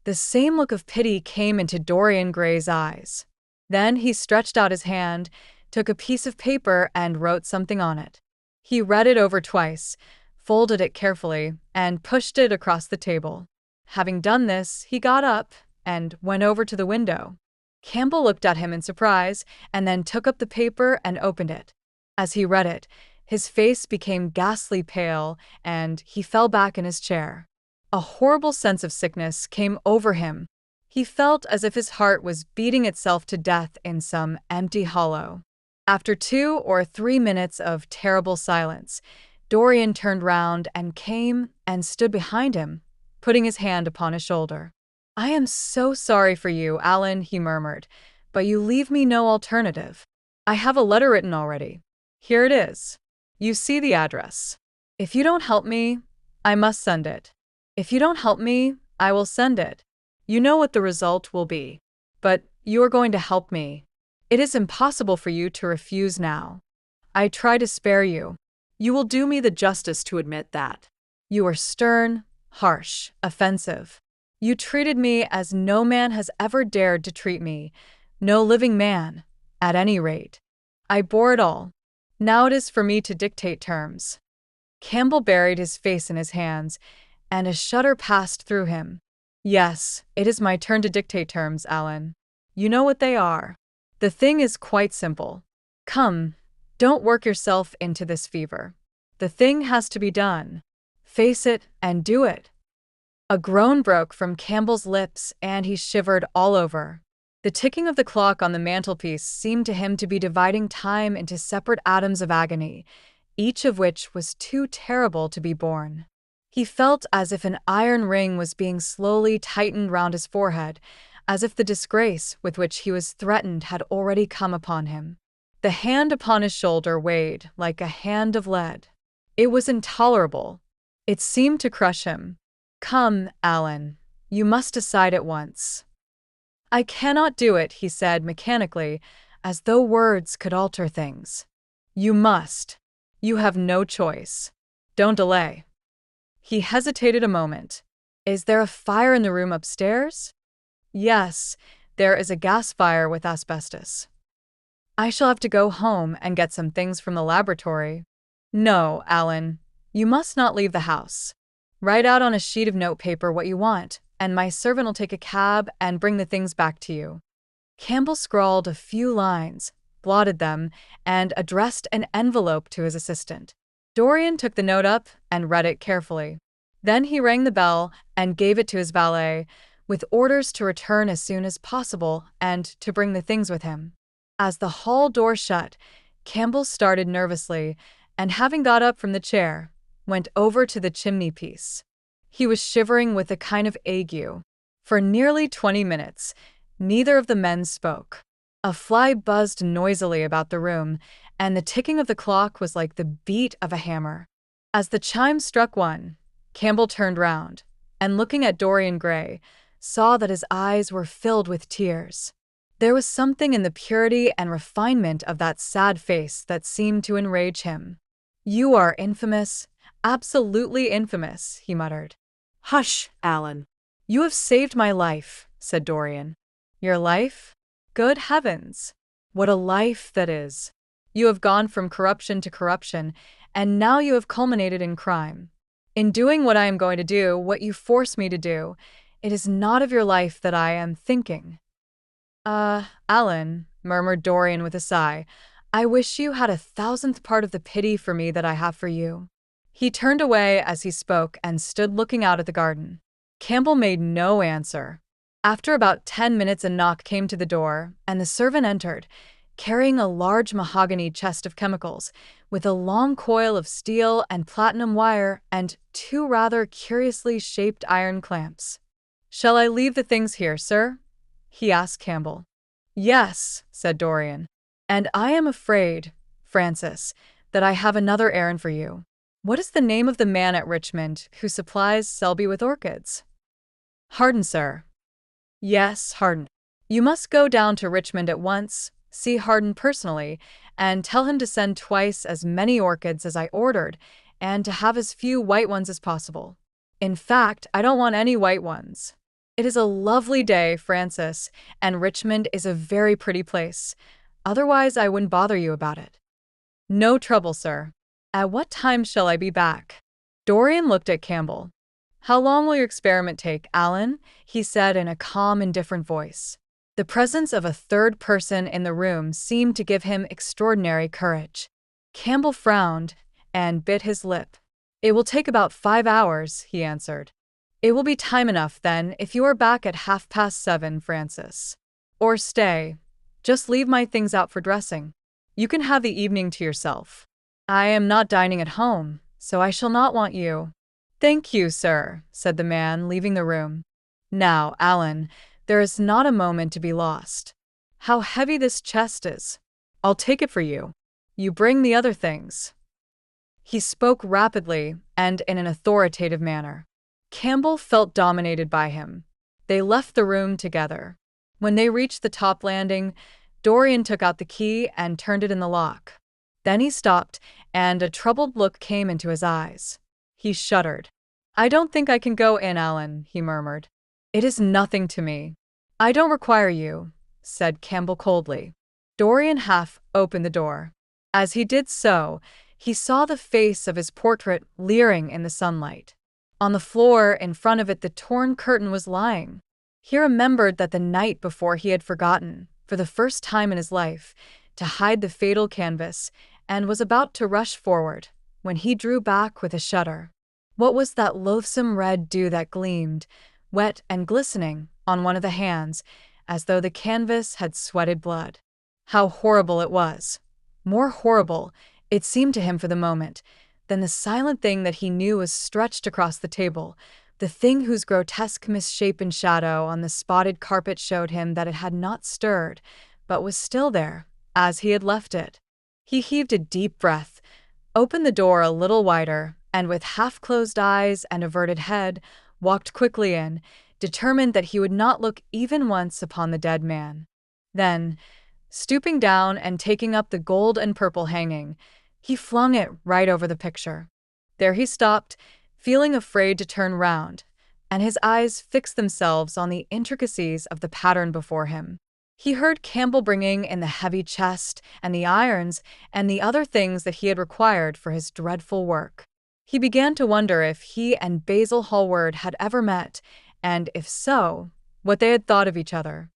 Speaker 1: The same look of pity came into Dorian Gray's eyes. Then he stretched out his hand, took a piece of paper, and wrote something on it. He read it over twice, folded it carefully, and pushed it across the table. Having done this, he got up and went over to the window. Campbell looked at him in surprise and then took up the paper and opened it. As he read it, his face became ghastly pale and he fell back in his chair. A horrible sense of sickness came over him. He felt as if his heart was beating itself to death in some empty hollow. After 2 or 3 minutes of terrible silence, Dorian turned round and came and stood behind him, putting his hand upon his shoulder. I am so sorry for you, Alan, he murmured, but you leave me no alternative. I have a letter written already. Here it is. You see the address. If you don't help me, I must send it. If you don't help me, I will send it. You know what the result will be. But you are going to help me. It is impossible for you to refuse now. I try to spare you.
Speaker 2: You will do me the justice to admit that.
Speaker 1: You are stern, harsh, offensive. You treated me as no man has ever dared to treat me, no living man, at any rate. I bore it all. Now it is for me to dictate terms. Campbell buried his face in his hands, and a shudder passed through him. Yes, it is my turn to dictate terms, Alan. You know what they are. The thing is quite simple. Come, don't work yourself into this fever. The thing has to be done. Face it and do it. A groan broke from Campbell's lips and he shivered all over. The ticking of the clock on the mantelpiece seemed to him to be dividing time into separate atoms of agony, each of which was too terrible to be borne. He felt as if an iron ring was being slowly tightened round his forehead, as if the disgrace with which he was threatened had already come upon him. The hand upon his shoulder weighed like a hand of lead. It was intolerable. It seemed to crush him. Come, Alan, you must decide at once. I cannot do it, he said mechanically, as though words could alter things. You must. You have no choice. Don't delay. He hesitated a moment. Is there a fire in the room upstairs? Yes, there is a gas fire with asbestos. I shall have to go home and get some things from the laboratory. No, Alan, you must not leave the house. Write out on a sheet of notepaper what you want, and my servant will take a cab and bring the things back to you. Campbell scrawled a few lines, blotted them, and addressed an envelope to his assistant. Dorian took the note up and read it carefully. Then he rang the bell and gave it to his valet, with orders to return as soon as possible and to bring the things with him. As the hall door shut, Campbell started nervously, and having got up from the chair, went over to the chimney-piece. He was shivering with a kind of ague. For nearly 20 minutes, neither of the men spoke. A fly buzzed noisily about the room, and the ticking of the clock was like the beat of a hammer. As the chime struck 1, Campbell turned round, and looking at Dorian Gray, saw that his eyes were filled with tears. There was something in the purity and refinement of that sad face that seemed to enrage him. You are infamous, absolutely infamous, he muttered.
Speaker 2: Hush, Alan.
Speaker 1: You have saved my life, said Dorian. Your life? Good heavens! What a life that is! You have gone from corruption to corruption, and now you have culminated in crime. In doing what I am going to do, what you force me to do, it is not of your life that I am thinking." Alan," murmured Dorian with a sigh, "I wish you had 1,000th part of the pity for me that I have for you." He turned away as he spoke and stood looking out at the garden. Campbell made no answer. After about 10 minutes, a knock came to the door, and the servant entered, carrying a large mahogany chest of chemicals, with a long coil of steel and platinum wire and 2 rather curiously shaped iron clamps. "Shall I leave the things here, sir?" he asked Campbell. "Yes," said Dorian. "And I am afraid, Francis, that I have another errand for you. What is the name of the man at Richmond who supplies Selby with orchids?" "Harden, sir." "Yes, Harden. You must go down to Richmond at once, see Harden personally, and tell him to send twice as many orchids as I ordered, and to have as few white ones as possible. In fact, I don't want any white ones. It is a lovely day, Francis, and Richmond is a very pretty place. Otherwise, I wouldn't bother you about it." "No trouble, sir. At what time shall I be back?" Dorian looked at Campbell. "How long will your experiment take, Alan?" he said in a calm, indifferent voice. The presence of a third person in the room seemed to give him extraordinary courage. Campbell frowned and bit his lip. "It will take about 5 hours," he answered. "It will be time enough, then, if you are back at 7:30, Francis. Or stay, just leave my things out for dressing. You can have the evening to yourself. I am not dining at home, so I shall not want you." "Thank you, sir," said the man, leaving the room. "Now, Alan, there is not a moment to be lost. How heavy this chest is! I'll take it for you. You bring the other things." He spoke rapidly and in an authoritative manner. Campbell felt dominated by him. They left the room together. When they reached the top landing, Dorian took out the key and turned it in the lock. Then he stopped, and a troubled look came into his eyes. He shuddered. "I don't think I can go in, Alan," he murmured. "It is nothing to me." "I don't require you," said Campbell coldly. Dorian half opened the door. As he did so, he saw the face of his portrait leering in the sunlight. On the floor in front of it, the torn curtain was lying. He remembered that the night before he had forgotten, for the first time in his life, to hide the fatal canvas, and was about to rush forward, when he drew back with a shudder. What was that loathsome red dew that gleamed, wet and glistening, on one of the hands, as though the canvas had sweated blood? How horrible it was! More horrible, it seemed to him for the moment, than the silent thing that he knew was stretched across the table, the thing whose grotesque misshapen shadow on the spotted carpet showed him that it had not stirred, but was still there, as he had left it. He heaved a deep breath, opened the door a little wider, and with half-closed eyes and averted head, walked quickly in, determined that he would not look even once upon the dead man. Then, stooping down and taking up the gold and purple hanging, he flung it right over the picture. There he stopped, feeling afraid to turn round, and his eyes fixed themselves on the intricacies of the pattern before him. He heard Campbell bringing in the heavy chest and the irons and the other things that he had required for his dreadful work. He began to wonder if he and Basil Hallward had ever met, and if so, what they had thought of each other.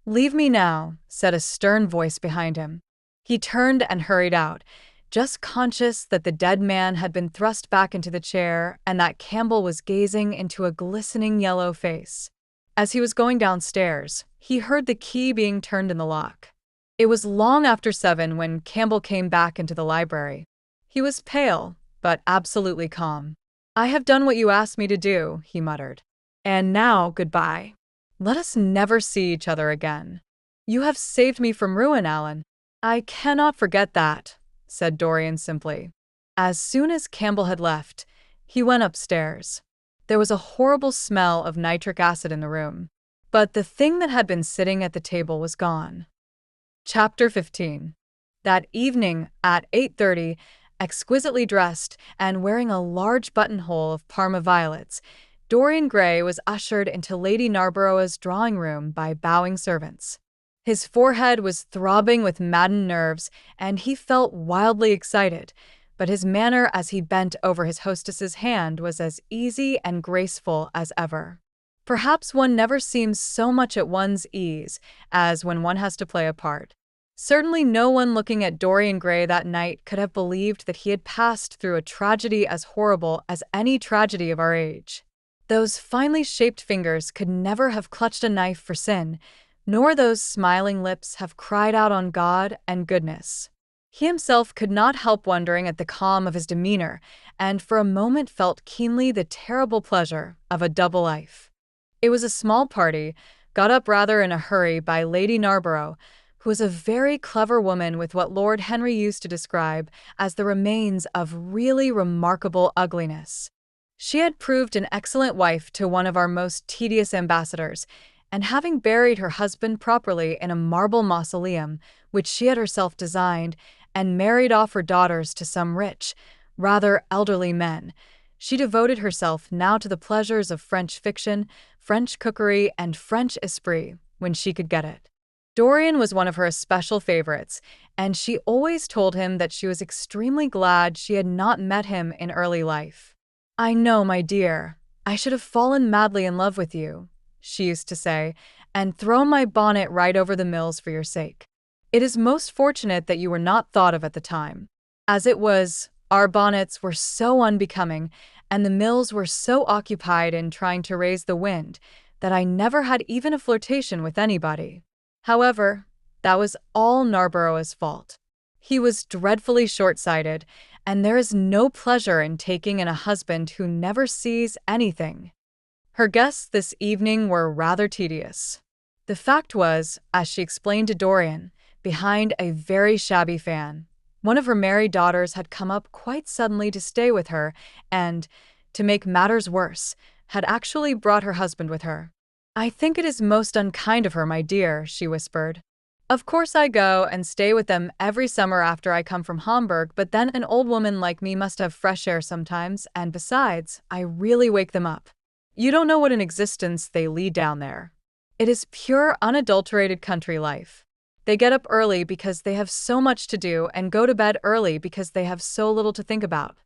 Speaker 1: "Leave me now," said a stern voice behind him. He turned and hurried out, just conscious that the dead man had been thrust back into the chair and that Campbell was gazing into a glistening yellow face. As he was going downstairs, he heard the key being turned in the lock. It was long after 7 when Campbell came back into the library. He was pale, but absolutely calm. "I have done what you asked me to do," he muttered. "And now, goodbye. Let us never see each other again. You have saved me from ruin, Alan." "I cannot forget that," said Dorian simply. As soon as Campbell had left, he went upstairs. There was a horrible smell of nitric acid in the room, but the thing that had been sitting at the table was gone. Chapter 15. That evening at 8:30, exquisitely dressed and wearing a large buttonhole of Parma violets, Dorian Gray was ushered into Lady Narborough's drawing room by bowing servants. His forehead was throbbing with maddened nerves, and he felt wildly excited, but his manner as he bent over his hostess's hand was as easy and graceful as ever. Perhaps one never seems so much at one's ease as when one has to play a part. Certainly no one looking at Dorian Gray that night could have believed that he had passed through a tragedy as horrible as any tragedy of our age. Those finely shaped fingers could never have clutched a knife for sin, nor those smiling lips have cried out on God and goodness. He himself could not help wondering at the calm of his demeanor, and for a moment felt keenly the terrible pleasure of a double life. It was a small party, got up rather in a hurry by Lady Narborough, who was a very clever woman with what Lord Henry used to describe as the remains of really remarkable ugliness. She had proved an excellent wife to one of our most tedious ambassadors, and having buried her husband properly in a marble mausoleum, which she had herself designed, and married off her daughters to some rich, rather elderly men, she devoted herself now to the pleasures of French fiction, French cookery, and French esprit when she could get it. Dorian was one of her especial favorites, and she always told him that she was extremely glad she had not met him in early life. "I know, my dear, I should have fallen madly in love with you," she used to say, "and thrown my bonnet right over the mills for your sake. It is most fortunate that you were not thought of at the time. As it was, our bonnets were so unbecoming, and the mills were so occupied in trying to raise the wind, that I never had even a flirtation with anybody." However, that was all Narborough's fault. He was dreadfully short-sighted, and there is no pleasure in taking in a husband who never sees anything. Her guests this evening were rather tedious. The fact was, as she explained to Dorian, behind a very shabby fan, one of her married daughters had come up quite suddenly to stay with her and, to make matters worse, had actually brought her husband with her. "I think it is most unkind of her, my dear," she whispered. "Of course I go and stay with them every summer after I come from Hamburg, but then an old woman like me must have fresh air sometimes, and besides, I really wake them up. You don't know what an existence they lead down there. It is pure, unadulterated country life. They get up early because they have so much to do and go to bed early because they have so little to think about.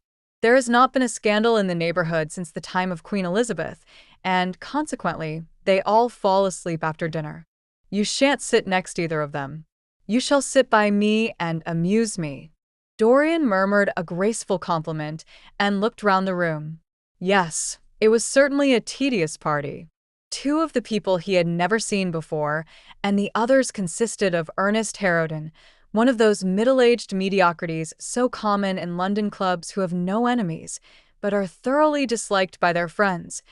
Speaker 1: There has not been a scandal in the neighborhood since the time of Queen Elizabeth, and consequently, they all fall asleep after dinner. You shan't sit next either of them. You shall sit by me and amuse me." Dorian murmured a graceful compliment and looked round the room. Yes, it was certainly a tedious party. Two of the people he had never seen before, and the others consisted of Ernest Harrowden, one of those middle-aged mediocrities so common in London clubs who have no enemies, but are thoroughly disliked by their friends;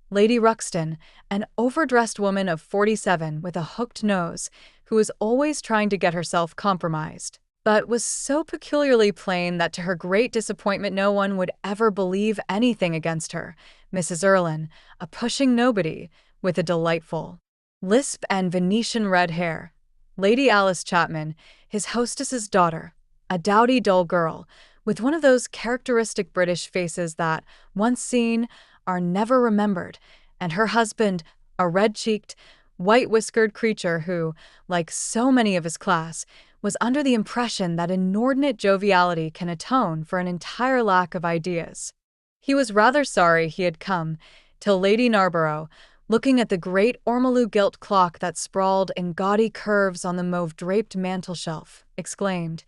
Speaker 1: Lady Ruxton, an overdressed woman of 47 with a hooked nose, who was always trying to get herself compromised, but was so peculiarly plain that to her great disappointment no one would ever believe anything against her; Mrs. Erlynne, a pushing nobody, with a delightful lisp and Venetian red hair; Lady Alice Chapman, his hostess's daughter, a dowdy dull girl, with one of those characteristic British faces that, once seen, are never remembered, and her husband, a red-cheeked, white-whiskered creature who, like so many of his class, was under the impression that inordinate joviality can atone for an entire lack of ideas. He was rather sorry he had come, till Lady Narborough, looking at the great ormolu gilt clock that sprawled in gaudy curves on the mauve-draped mantel-shelf, exclaimed,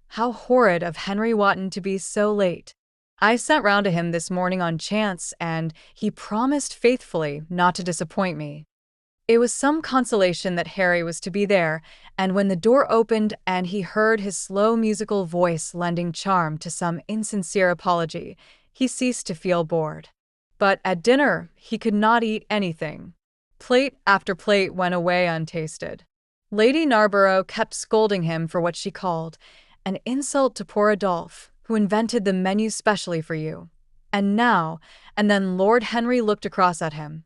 Speaker 1: "How horrid of Henry Wotton to be so late! I sent round to him this morning on chance, and he promised faithfully not to disappoint me." It was some consolation that Harry was to be there, and when the door opened and he heard his slow musical voice lending charm to some insincere apology, he ceased to feel bored. But at dinner he could not eat anything. Plate after plate went away untasted. Lady Narborough kept scolding him for what she called an insult to poor Adolphe, who invented the menu specially for you. And then Lord Henry looked across at him,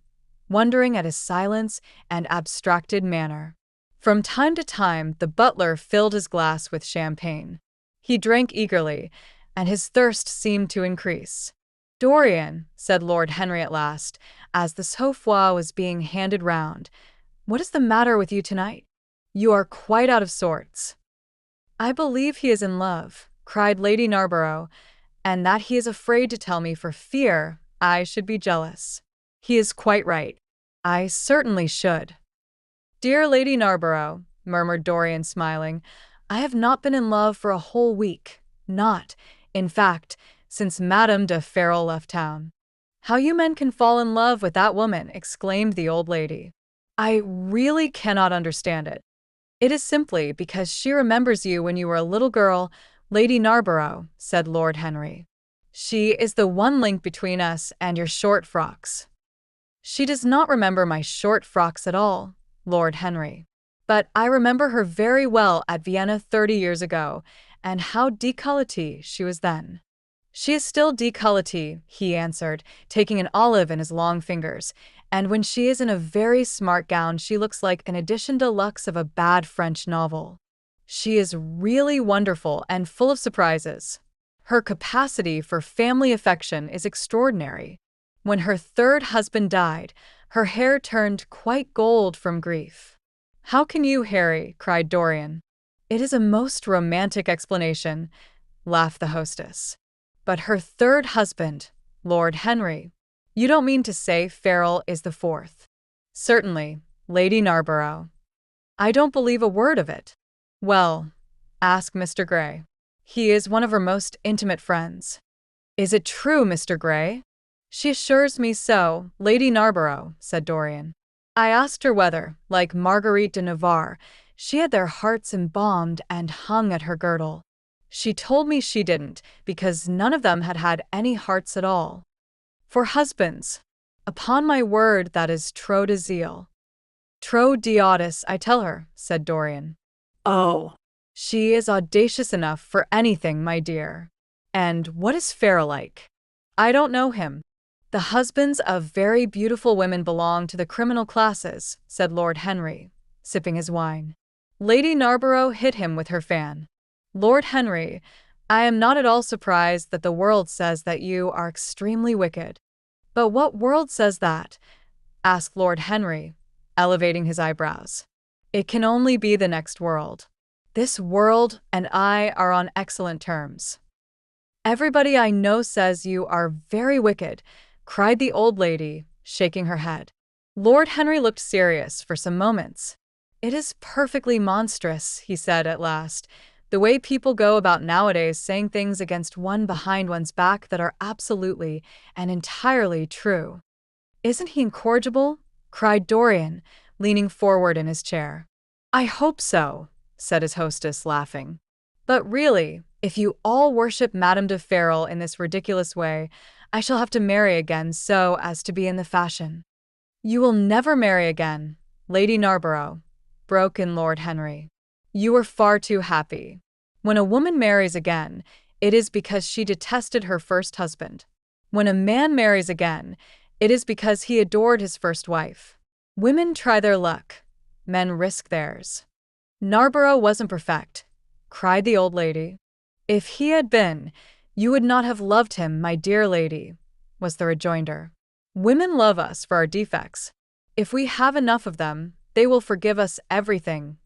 Speaker 1: wondering at his silence and abstracted manner. From time to time the butler filled his glass with champagne. He drank eagerly, and his thirst seemed to increase. "Dorian," said Lord Henry at last, as the souffle was being handed round, "what is the matter with you tonight? You are quite out of sorts." "I believe he is in love," cried Lady Narborough, and that he is afraid to tell me for fear I should be jealous. He is quite right. I certainly should. Dear Lady Narborough, murmured Dorian, smiling, I have not been in love for a whole week. Not, in fact, since Madame de Ferrol left town. How you men can fall in love with that woman, exclaimed the old lady. I really cannot understand it. It is simply because she remembers you when you were a little girl, Lady Narborough, said Lord Henry. She is the one link between us and your short frocks. She does not remember my short frocks at all, Lord Henry. But I remember her very well at Vienna 30 years ago, and how décolletée she was then. She is still décolletée, he answered, taking an olive in his long fingers, and when she is in a very smart gown she looks like an edition de luxe of a bad French novel. She is really wonderful and full of surprises. Her capacity for family affection is extraordinary. When her third husband died, her hair turned quite gold from grief. How can you, Harry? Cried Dorian. It is a most romantic explanation, laughed the hostess. But her third husband, Lord Henry. You don't mean to say Ferrol is the fourth? Certainly, Lady Narborough. I don't believe a word of it. Well, ask Mr. Gray. He is one of her most intimate friends. Is it true, Mr. Gray? She assures me so, Lady Narborough, said Dorian. I asked her whether, like Marguerite de Navarre, she had their hearts embalmed and hung at her girdle. She told me she didn't, because none of them had had any hearts at all. For husbands. Upon my word, that is trop de zeal. Trop d'audace, I tell her, said Dorian. Oh. She is audacious enough for anything, my dear. And what is Ferrol like? I don't know him. The husbands of very beautiful women belong to the criminal classes, said Lord Henry, sipping his wine. Lady Narborough hit him with her fan. Lord Henry, I am not at all surprised that the world says that you are extremely wicked. But what world says that? Asked Lord Henry, elevating his eyebrows. It can only be the next world. This world and I are on excellent terms. Everybody I know says you are very wicked, cried the old lady, shaking her head. Lord Henry looked serious for some moments. It is perfectly monstrous, he said at last, the way people go about nowadays saying things against one behind one's back that are absolutely and entirely true. Isn't he incorrigible? Cried Dorian, leaning forward in his chair. I hope so, said his hostess, laughing. But really, if you all worship Madame de Ferrol in this ridiculous way, I shall have to marry again so as to be in the fashion. You will never marry again, Lady Narborough, broke in Lord Henry. You are far too happy. When a woman marries again, it is because she detested her first husband. When a man marries again, it is because he adored his first wife. Women try their luck. Men risk theirs. Narborough wasn't perfect, cried the old lady. If he had been, you would not have loved him, my dear lady, was the rejoinder. Women love us for our defects. If we have enough of them, they will forgive us everything,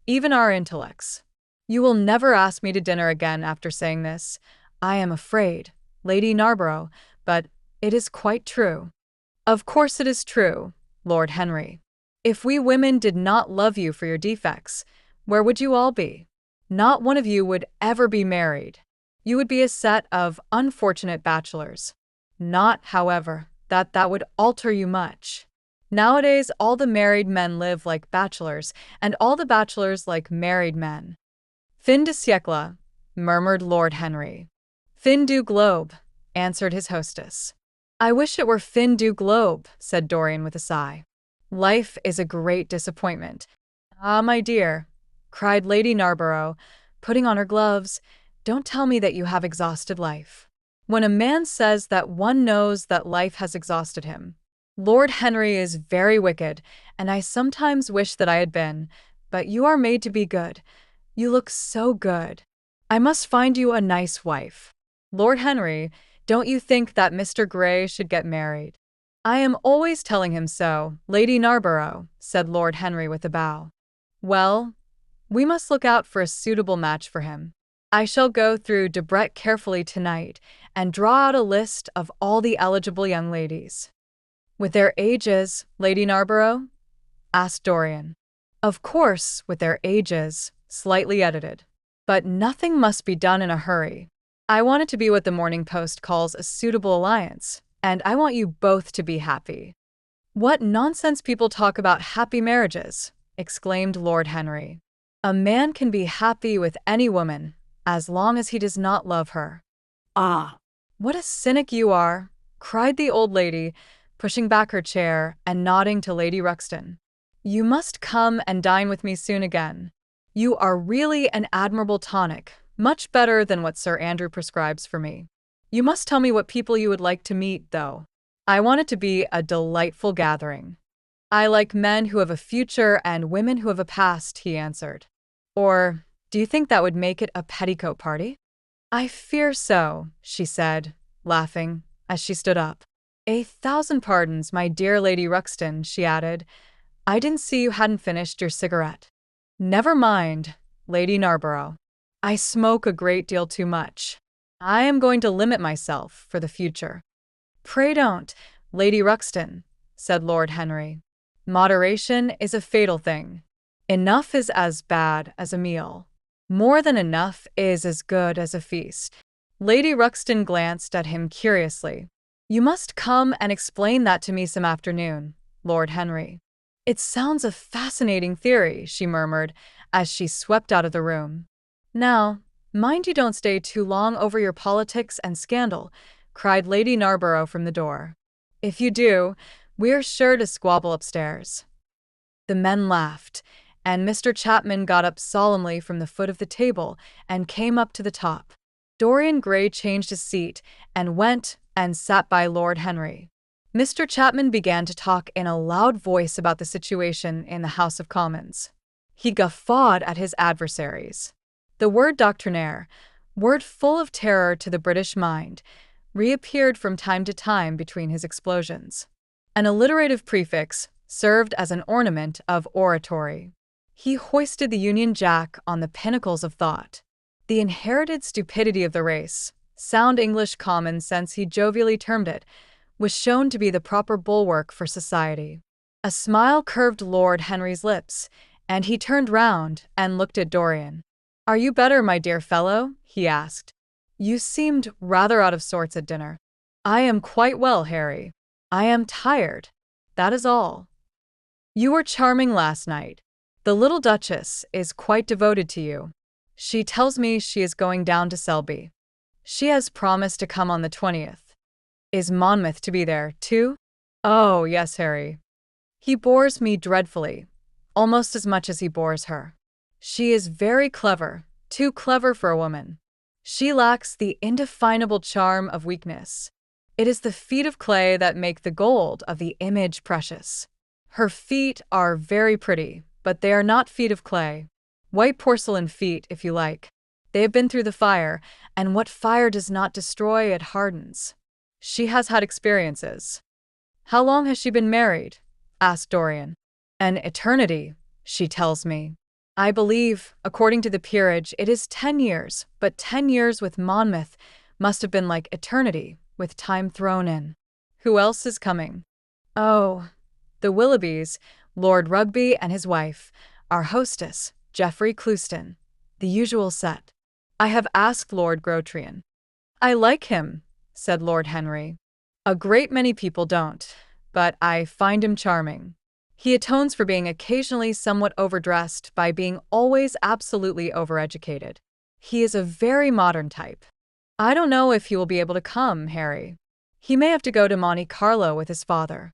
Speaker 1: even our intellects. You will never ask me to dinner again after saying this, I am afraid, Lady Narborough, but it is quite true. Of course it is true, Lord Henry. If we women did not love you for your defects, where would you all be? Not one of you would ever be married. You would be a set of unfortunate bachelors. Not, however, that would alter you much. Nowadays, all the married men live like bachelors, and all the bachelors like married men. Fin de siècle, murmured Lord Henry. Fin du globe, answered his hostess. I wish it were fin du globe, said Dorian with a sigh. Life is a great disappointment. Ah, my dear, cried Lady Narborough, putting on her gloves, don't tell me that you have exhausted life. When a man says that, one knows that life has exhausted him. Lord Henry is very wicked, and I sometimes wish that I had been, but you are made to be good. You look so good. I must find you a nice wife. Lord Henry, don't you think that Mr. Gray should get married? I am always telling him so, Lady Narborough, said Lord Henry with a bow. Well, we must look out for a suitable match for him. I shall go through Debrett carefully tonight and draw out a list of all the eligible young ladies. With their ages, Lady Narborough? Asked Dorian. Of course, with their ages, slightly edited. But nothing must be done in a hurry. I want it to be what the Morning Post calls a suitable alliance, and I want you both to be happy. What nonsense people talk about happy marriages, exclaimed Lord Henry. A man can be happy with any woman, as long as he does not love her.
Speaker 2: Ah,
Speaker 1: What a cynic you are, cried the old lady, pushing back her chair and nodding to Lady Ruxton. You must come and dine with me soon again. You are really an admirable tonic, much better than what Sir Andrew prescribes for me. You must tell me what people you would like to meet, though. I want it to be a delightful gathering. I like men who have a future and women who have a past, he answered. Or, do you think that would make it a petticoat party? I fear so, she said, laughing, as she stood up. 1,000 pardons, my dear Lady Ruxton, she added. I didn't see you hadn't finished your cigarette. Never mind, Lady Narborough. I smoke a great deal too much. I am going to limit myself for the future. Pray don't, Lady Ruxton, said Lord Henry. Moderation is a fatal thing. Enough is as bad as a meal. More than enough is as good as a feast. Lady Ruxton glanced at him curiously. You must come and explain that to me some afternoon, Lord Henry. It sounds a fascinating theory, she murmured as she swept out of the room. Now, mind you don't stay too long over your politics and scandal, cried Lady Narborough from the door. If you do, we're sure to squabble upstairs. The men laughed, and Mr. Chapman got up solemnly from the foot of the table and came up to the top. Dorian Gray changed his seat and went and sat by Lord Henry. Mr. Chapman began to talk in a loud voice about the situation in the House of Commons. He guffawed at his adversaries. The word doctrinaire, word full of terror to the British mind, reappeared from time to time between his explosions. An alliterative prefix served as an ornament of oratory. He hoisted the Union Jack on the pinnacles of thought. The inherited stupidity of the race, sound English common sense he jovially termed it, was shown to be the proper bulwark for society. A smile curved Lord Henry's lips, and he turned round and looked at Dorian. Are you better, my dear fellow? He asked. You seemed rather out of sorts at dinner. I am quite well, Harry. I am tired. That is all. You were charming last night. The little Duchess is quite devoted to you. She tells me she is going down to Selby. She has promised to come on the 20th. Is Monmouth to be there, too? Oh, yes, Harry. He bores me dreadfully, almost as much as he bores her. She is very clever, too clever for a woman. She lacks the indefinable charm of weakness. It is the feet of clay that make the gold of the image precious. Her feet are very pretty, but they are not feet of clay. White porcelain feet, if you like. They have been through the fire, and what fire does not destroy, it hardens. She has had experiences. How long has she been married? Asked Dorian. An eternity, she tells me. I believe, according to the peerage, it is 10 years, but 10 years with Monmouth must have been like eternity, with time thrown in. Who else is coming? Oh, the Willoughbys, Lord Rugby and his wife, our hostess, Geoffrey Clouston, the usual set. I have asked Lord Grotrian. I like him, said Lord Henry. A great many people don't, but I find him charming. He atones for being occasionally somewhat overdressed by being always absolutely overeducated. He is a very modern type. I don't know if he will be able to come, Harry. He may have to go to Monte Carlo with his father.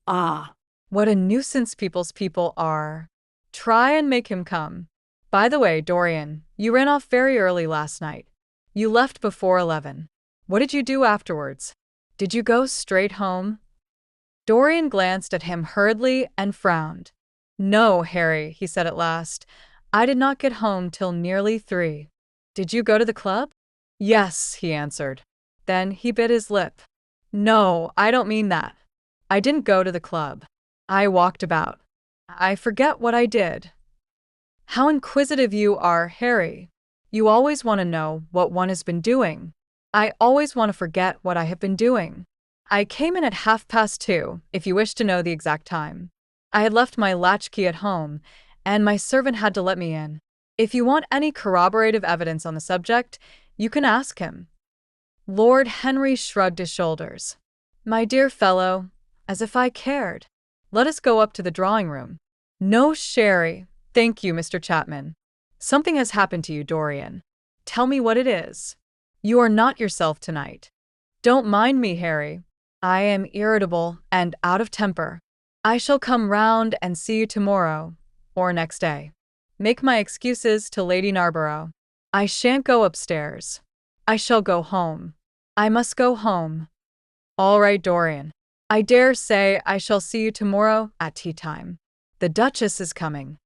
Speaker 2: ah,
Speaker 1: What a nuisance people's people are. Try and make him come. By the way, Dorian, you ran off very early last night. You left before 11. What did you do afterwards? Did you go straight home? Dorian glanced at him hurriedly and frowned. No, Harry, he said at last. I did not get home till nearly 3. Did you go to the club? Yes, he answered. Then he bit his lip. No, I don't mean that. I didn't go to the club. I walked about. I forget what I did. How inquisitive you are, Harry. You always want to know what one has been doing. I always want to forget what I have been doing. I came in at 2:30, if you wish to know the exact time. I had left my latchkey at home, and my servant had to let me in. If you want any corroborative evidence on the subject, you can ask him." Lord Henry shrugged his shoulders. "My dear fellow, as if I cared. Let us go up to the drawing room." "No sherry, thank you, Mr. Chapman. Something has happened to you, Dorian. Tell me what it is. You are not yourself tonight. Don't mind me, Harry. I am irritable and out of temper. I shall come round and see you tomorrow, or next day. Make my excuses to Lady Narborough. I shan't go upstairs. I shall go home. I must go home." "All right, Dorian. I dare say I shall see you tomorrow at tea time. The Duchess is coming."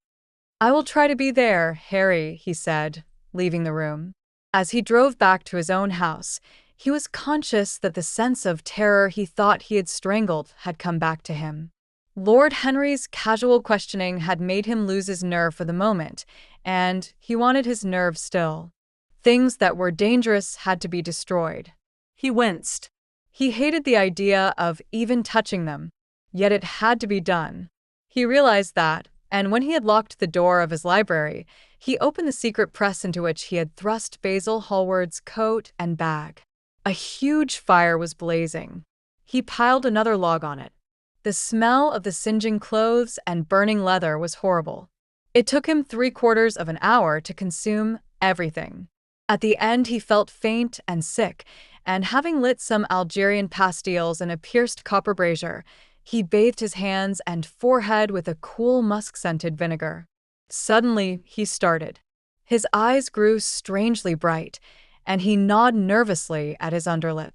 Speaker 1: "I will try to be there, Harry," he said, leaving the room. As he drove back to his own house, he was conscious that the sense of terror he thought he had strangled had come back to him. Lord Henry's casual questioning had made him lose his nerve for the moment, and he wanted his nerve still. Things that were dangerous had to be destroyed.
Speaker 2: He winced.
Speaker 1: He hated the idea of even touching them, yet it had to be done. He realized that, and when he had locked the door of his library, he opened the secret press into which he had thrust Basil Hallward's coat and bag. A huge fire was blazing. He piled another log on it. The smell of the singeing clothes and burning leather was horrible. It took him 3/4 of an hour to consume everything. At the end, he felt faint and sick, and having lit some Algerian pastilles in a pierced copper brazier, he bathed his hands and forehead with a cool musk-scented vinegar. Suddenly, he started. His eyes grew strangely bright, and he gnawed nervously at his underlip.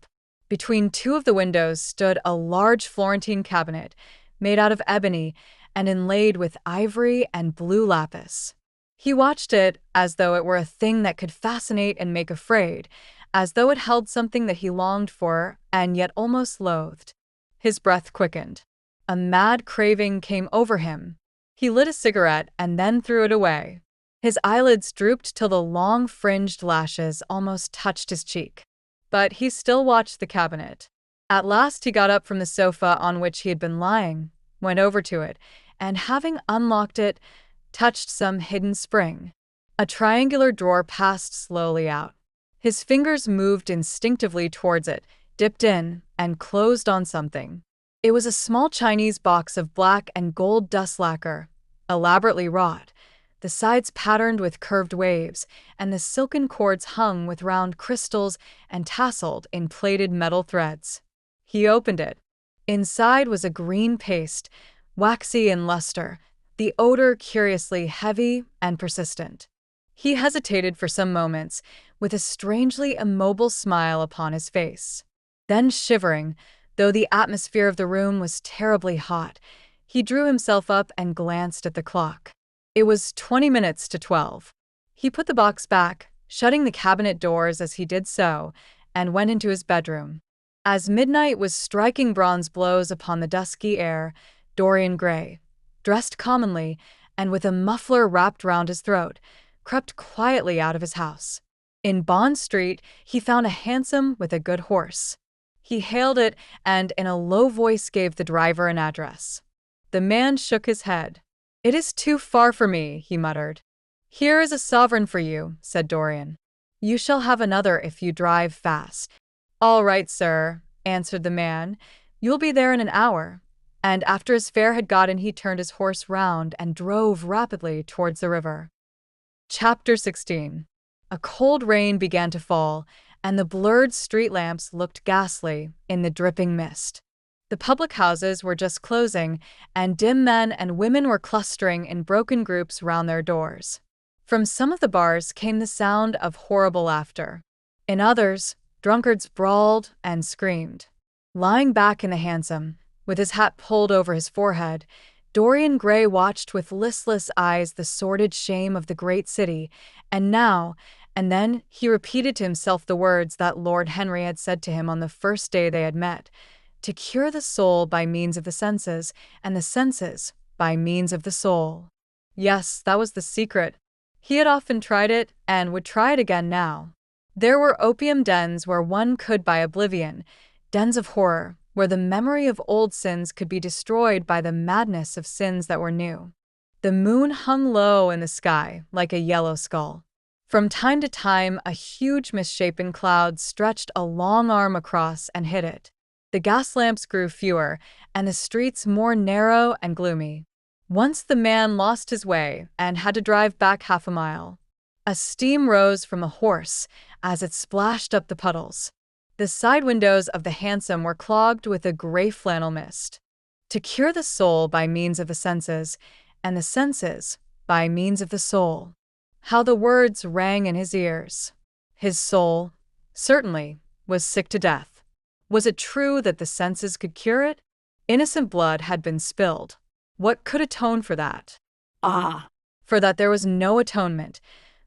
Speaker 1: Between two of the windows stood a large Florentine cabinet, made out of ebony and inlaid with ivory and blue lapis. He watched it as though it were a thing that could fascinate and make afraid, as though it held something that he longed for and yet almost loathed. His breath quickened. A mad craving came over him. He lit a cigarette and then threw it away. His eyelids drooped till the long fringed lashes almost touched his cheek. But he still watched the cabinet. At last he got up from the sofa on which he had been lying, went over to it, and having unlocked it, touched some hidden spring. A triangular drawer passed slowly out. His fingers moved instinctively towards it, dipped in, and closed on something. It was a small Chinese box of black and gold dust lacquer, elaborately wrought, the sides patterned with curved waves, and the silken cords hung with round crystals and tasseled in plaited metal threads. He opened it. Inside was a green paste, waxy in luster, the odor curiously heavy and persistent. He hesitated for some moments, with a strangely immobile smile upon his face. Then, shivering, though the atmosphere of the room was terribly hot, he drew himself up and glanced at the clock. It was 20 minutes to 12. He put the box back, shutting the cabinet doors as he did so, and went into his bedroom. As midnight was striking bronze blows upon the dusky air, Dorian Gray, dressed commonly and with a muffler wrapped round his throat, crept quietly out of his house. In Bond Street, he found a hansom with a good horse. He hailed it and in a low voice gave the driver an address. The man shook his head. "It is too far for me," he muttered. "Here is a sovereign for you," said Dorian. "You shall have another if you drive fast." "All right, sir," answered the man. "You'll be there in an hour." And after his fare had got in, he turned his horse round and drove rapidly towards the river. Chapter 16. A cold rain began to fall, and the blurred street lamps looked ghastly in the dripping mist. The public houses were just closing, and dim men and women were clustering in broken groups round their doors. From some of the bars came the sound of horrible laughter. In others, drunkards brawled and screamed. Lying back in the hansom, with his hat pulled over his forehead, Dorian Gray watched with listless eyes the sordid shame of the great city, and now and then he repeated to himself the words that Lord Henry had said to him on the first day they had met: to cure the soul by means of the senses, and the senses by means of the soul. Yes, that was the secret. He had often tried it and would try it again now. There were opium dens where one could buy oblivion, dens of horror, where the memory of old sins could be destroyed by the madness of sins that were new. The moon hung low in the sky like a yellow skull. From time to time, a huge misshapen cloud stretched a long arm across and hid it. The gas lamps grew fewer, and the streets more narrow and gloomy. Once the man lost his way and had to drive back half a mile. A steam rose from a horse as it splashed up the puddles. The side windows of the hansom were clogged with a gray flannel mist. To cure the soul by means of the senses, and the senses by means of the soul. How the words rang in his ears. His soul, certainly, was sick to death. Was it true that the senses could cure it? Innocent blood had been spilled. What could atone for that? For that there was no atonement.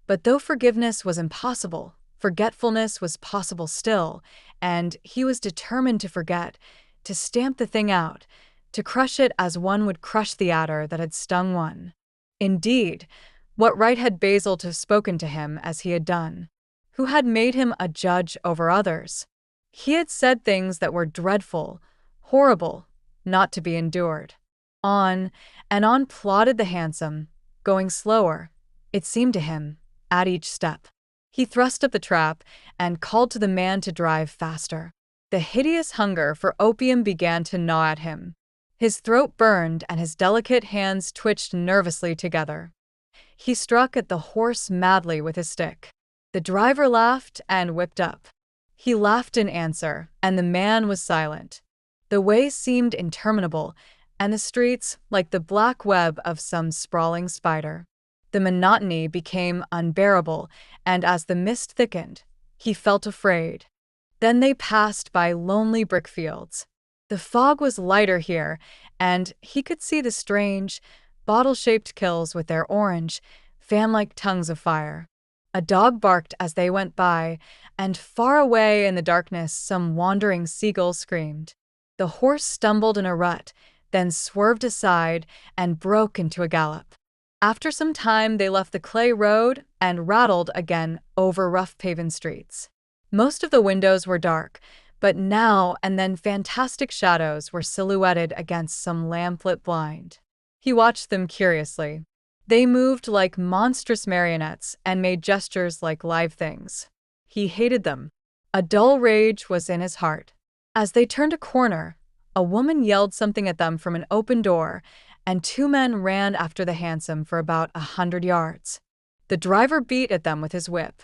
Speaker 1: But though forgiveness was impossible, forgetfulness was possible still, and he was determined to forget, to stamp the thing out, to crush it as one would crush the adder that had stung one. Indeed, what right had Basil to have spoken to him as he had done? Who had made him a judge over others? He had said things that were dreadful, horrible, not to be endured. On and on plodded the hansom, going slower, it seemed to him, at each step. He thrust up the trap and called to the man to drive faster. The hideous hunger for opium began to gnaw at him. His throat burned and his delicate hands twitched nervously together. He struck at the horse madly with his stick. The driver laughed and whipped up. He laughed in answer, and the man was silent. The way seemed interminable, and the streets like the black web of some sprawling spider. The monotony became unbearable, and as the mist thickened, he felt afraid. Then they passed by lonely brickfields. The fog was lighter here, and he could see the strange, bottle-shaped kilns with their orange, fan-like tongues of fire. A dog barked as they went by, and far away in the darkness some wandering seagull screamed. The horse stumbled in a rut, then swerved aside and broke into a gallop. After some time they left the clay road and rattled again over rough-paven streets. Most of the windows were dark, but now and then fantastic shadows were silhouetted against some lamp-lit blind. He watched them curiously. They moved like monstrous marionettes and made gestures like live things. He hated them. A dull rage was in his heart. As they turned a corner, a woman yelled something at them from an open door, and two men ran after the hansom for about 100 yards. The driver beat at them with his whip.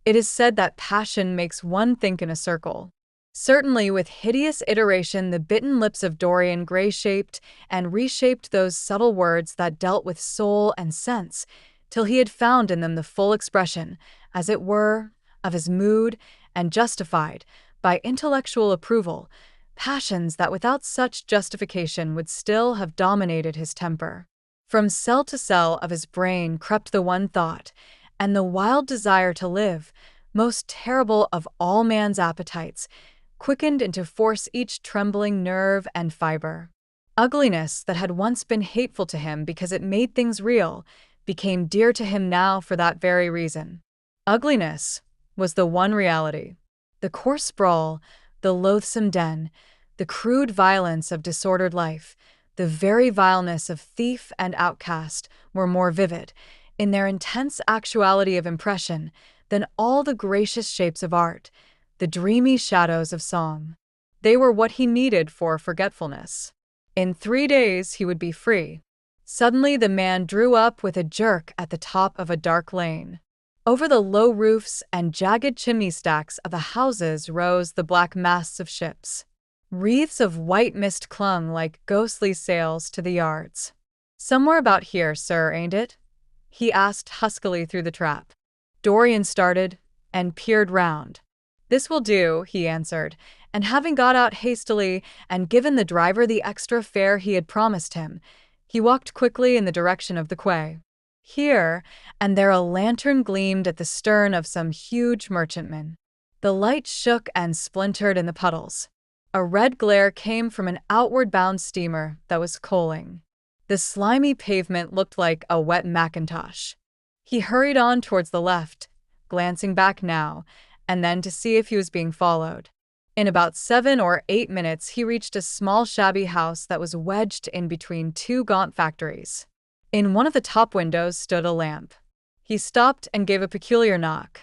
Speaker 1: It is said that passion makes one think in a circle. Certainly, with hideous iteration, the bitten lips of Dorian Gray shaped and reshaped those subtle words that dealt with soul and sense, till he had found in them the full expression, as it were, of his mood, and justified, by intellectual approval, passions that without such justification would still have dominated his temper. From cell to cell of his brain crept the one thought, and the wild desire to live, most terrible of all man's appetites, quickened into force each trembling nerve and fiber. Ugliness that had once been hateful to him because it made things real, became dear to him now for that very reason. Ugliness was the one reality. The coarse sprawl, the loathsome den, the crude violence of disordered life, the very vileness of thief and outcast were more vivid, in their intense actuality of impression, than all the gracious shapes of art, the dreamy shadows of song. They were what he needed for forgetfulness. In 3 days he would be free. Suddenly the man drew up with a jerk at the top of a dark lane. Over the low roofs and jagged chimney stacks of the houses rose the black masts of ships. Wreaths of white mist clung like ghostly sails to the yards. "Somewhere about here, sir, ain't it?" he asked huskily through the trap. Dorian started and peered round. "This will do," he answered, and having got out hastily and given the driver the extra fare he had promised him, he walked quickly in the direction of the quay. Here and there a lantern gleamed at the stern of some huge merchantman. The light shook and splintered in the puddles. A red glare came from an outward-bound steamer that was coaling. The slimy pavement looked like a wet mackintosh. He hurried on towards the left, glancing back now and then to see if he was being followed. In about 7 or 8 minutes, he reached a small shabby house that was wedged in between two gaunt factories. In one of the top windows stood a lamp. He stopped and gave a peculiar knock.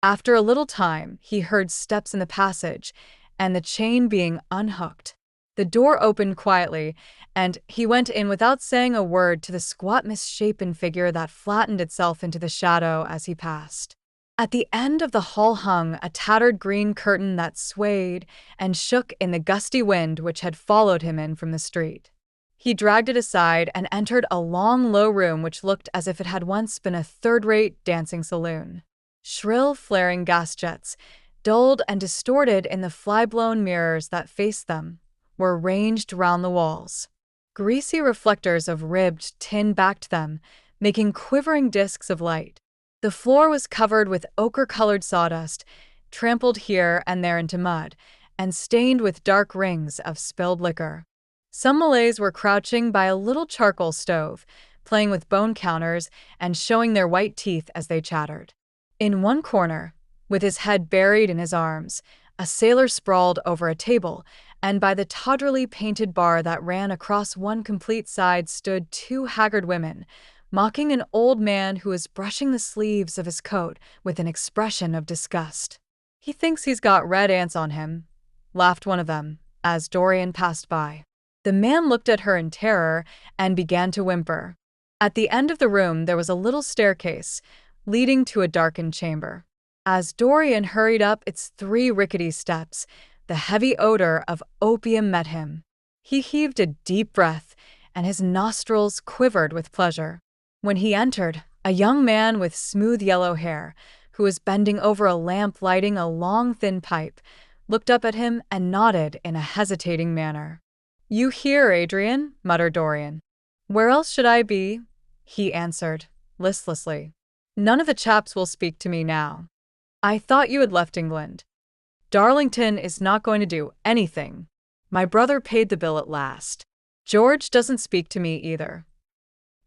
Speaker 1: After a little time, he heard steps in the passage and the chain being unhooked. The door opened quietly, and he went in without saying a word to the squat, misshapen figure that flattened itself into the shadow as he passed. At the end of the hall hung a tattered green curtain that swayed and shook in the gusty wind which had followed him in from the street. He dragged it aside and entered a long, low room which looked as if it had once been a third-rate dancing saloon. Shrill, flaring gas jets, dulled and distorted in the fly-blown mirrors that faced them, were ranged round the walls. Greasy reflectors of ribbed tin backed them, making quivering discs of light. The floor was covered with ochre-colored sawdust, trampled here and there into mud, and stained with dark rings of spilled liquor. Some Malays were crouching by a little charcoal stove, playing with bone counters and showing their white teeth as they chattered. In one corner, with his head buried in his arms, a sailor sprawled over a table, and by the tawdrily painted bar that ran across one complete side stood two haggard women, mocking an old man who was brushing the sleeves of his coat with an expression of disgust. "He thinks he's got red ants on him," laughed one of them, as Dorian passed by. The man looked at her in terror and began to whimper. At the end of the room there was a little staircase, leading to a darkened chamber. As Dorian hurried up its 3 rickety steps, the heavy odor of opium met him. He heaved a deep breath, and his nostrils quivered with pleasure. When he entered, a young man with smooth yellow hair, who was bending over a lamp lighting a long thin pipe, looked up at him and nodded in a hesitating manner. "You here, Adrian?" muttered Dorian. "Where else should I be?" he answered, listlessly. "None of the chaps will speak to me now. I thought you had left England. Darlington is not going to do anything. My brother paid the bill at last. George doesn't speak to me either.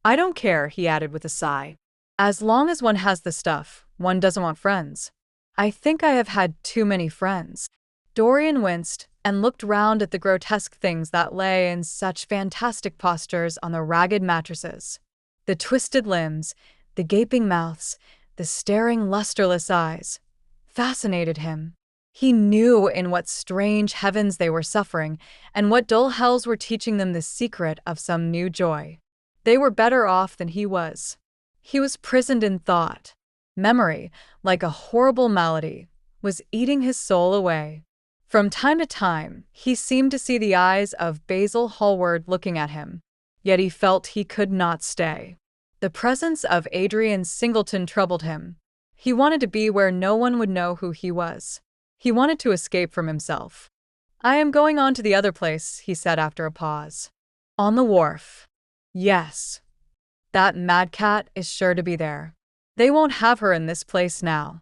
Speaker 1: I don't care," he added with a sigh. "As long as one has the stuff, one doesn't want friends. I think I have had too many friends." Dorian winced and looked round at the grotesque things that lay in such fantastic postures on the ragged mattresses. The twisted limbs, the gaping mouths, the staring lusterless eyes, fascinated him. He knew in what strange heavens they were suffering, and what dull hells were teaching them the secret of some new joy. They were better off than he was. He was prisoned in thought. Memory, like a horrible malady, was eating his soul away. From time to time, he seemed to see the eyes of Basil Hallward looking at him, yet he felt he could not stay. The presence of Adrian Singleton troubled him. He wanted to be where no one would know who he was. He wanted to escape from himself. "I am going on to the other place," he said after a pause. "On the wharf. Yes. That mad cat is sure to be there. They won't have her in this place now."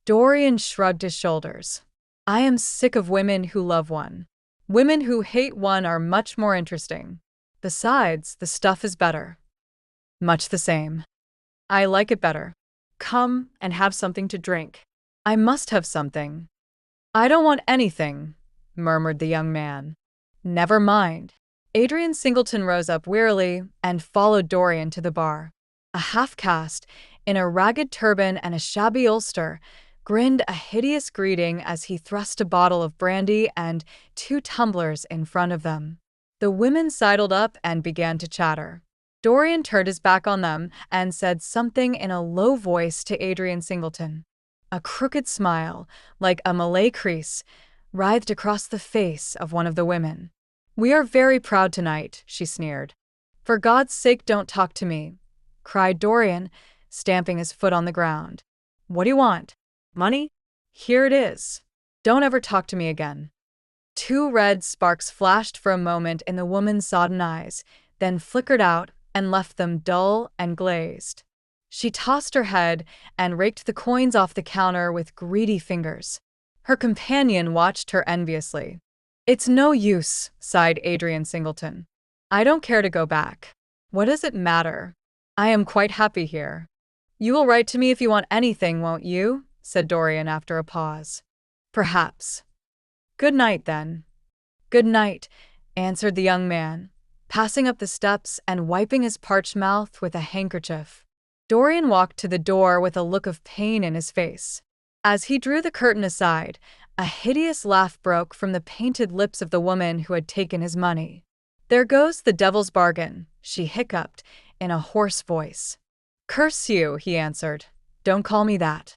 Speaker 1: Dorian shrugged his shoulders. "I am sick of women who love one. Women who hate one are much more interesting. Besides, the stuff is better." "Much the same. I like it better. Come and have something to drink." "I must have something." "I don't want anything," murmured the young man. "Never mind." Adrian Singleton rose up wearily and followed Dorian to the bar. A half-caste, in a ragged turban and a shabby ulster, grinned a hideous greeting as he thrust a bottle of brandy and 2 tumblers in front of them. The women sidled up and began to chatter. Dorian turned his back on them and said something in a low voice to Adrian Singleton. A crooked smile, like a Malay crease, writhed across the face of one of the women. "We are very proud tonight," she sneered. "For God's sake, don't talk to me," cried Dorian, stamping his foot on the ground. "What do you want? Money? Here it is. Don't ever talk to me again." 2 red sparks flashed for a moment in the woman's sodden eyes, then flickered out and left them dull and glazed. She tossed her head and raked the coins off the counter with greedy fingers. Her companion watched her enviously. "It's no use," sighed Adrian Singleton. "I don't care to go back. What does it matter? I am quite happy here." You will write to me if you want anything, won't you? Said Dorian after a pause. Perhaps. Good night, then. Good night, answered the young man, passing up the steps and wiping his parched mouth with a handkerchief. Dorian walked to the door with a look of pain in his face. As he drew the curtain aside, a hideous laugh broke from the painted lips of the woman who had taken his money. There goes the devil's bargain, she hiccuped in a hoarse voice. Curse you, he answered. Don't call me that.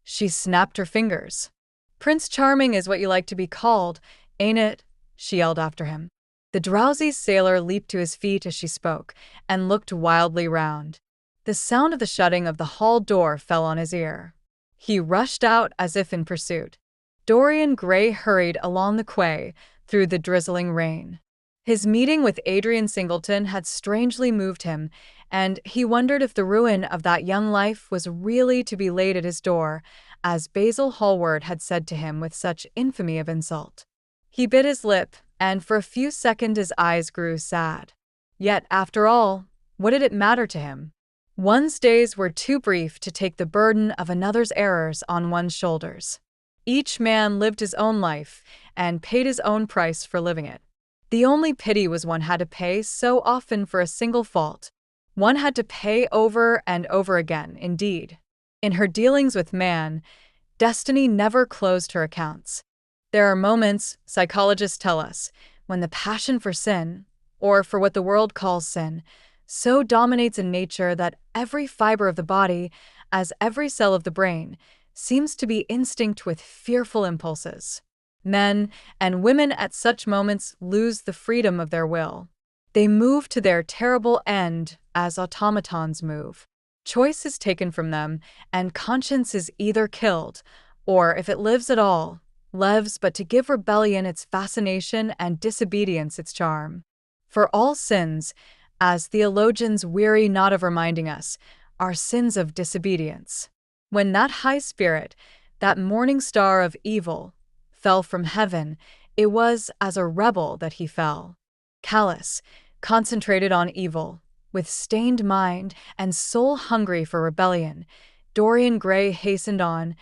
Speaker 1: She snapped her fingers. Prince Charming is what you like to be called, ain't it? She yelled after him. The drowsy sailor leaped to his feet as she spoke and looked wildly round. The sound of the shutting of the hall door fell on his ear. He rushed out as if in pursuit. Dorian Gray hurried along the quay through the drizzling rain. His meeting with Adrian Singleton had strangely moved him, and he wondered if the ruin of that young life was really to be laid at his door, as Basil Hallward had said to him with such infamy of insult. He bit his lip, and for a few seconds his eyes grew sad. Yet, after all, what did it matter to him? One's days were too brief to take the burden of another's errors on one's shoulders. Each man lived his own life and paid his own price for living it. The only pity was one had to pay so often for a single fault. One had to pay over and over again, indeed. In her dealings with man, destiny never closed her accounts. There are moments, psychologists tell us, when the passion for sin, or for what the world calls sin, so dominates in nature that every fiber of the body, as every cell of the brain, seems to be instinct with fearful impulses. Men and women at such moments lose the freedom of their will. They move to their terrible end as automatons move. Choice is taken from them, and conscience is either killed, or, if it lives at all, lives but to give rebellion its fascination and disobedience its charm. For all sins, as theologians weary not of reminding us, are sins of disobedience. When that high spirit, that morning star of evil, fell from heaven, it was as a rebel that he fell. Callous, concentrated on evil, with stained mind and soul hungry for rebellion, Dorian Gray hastened on,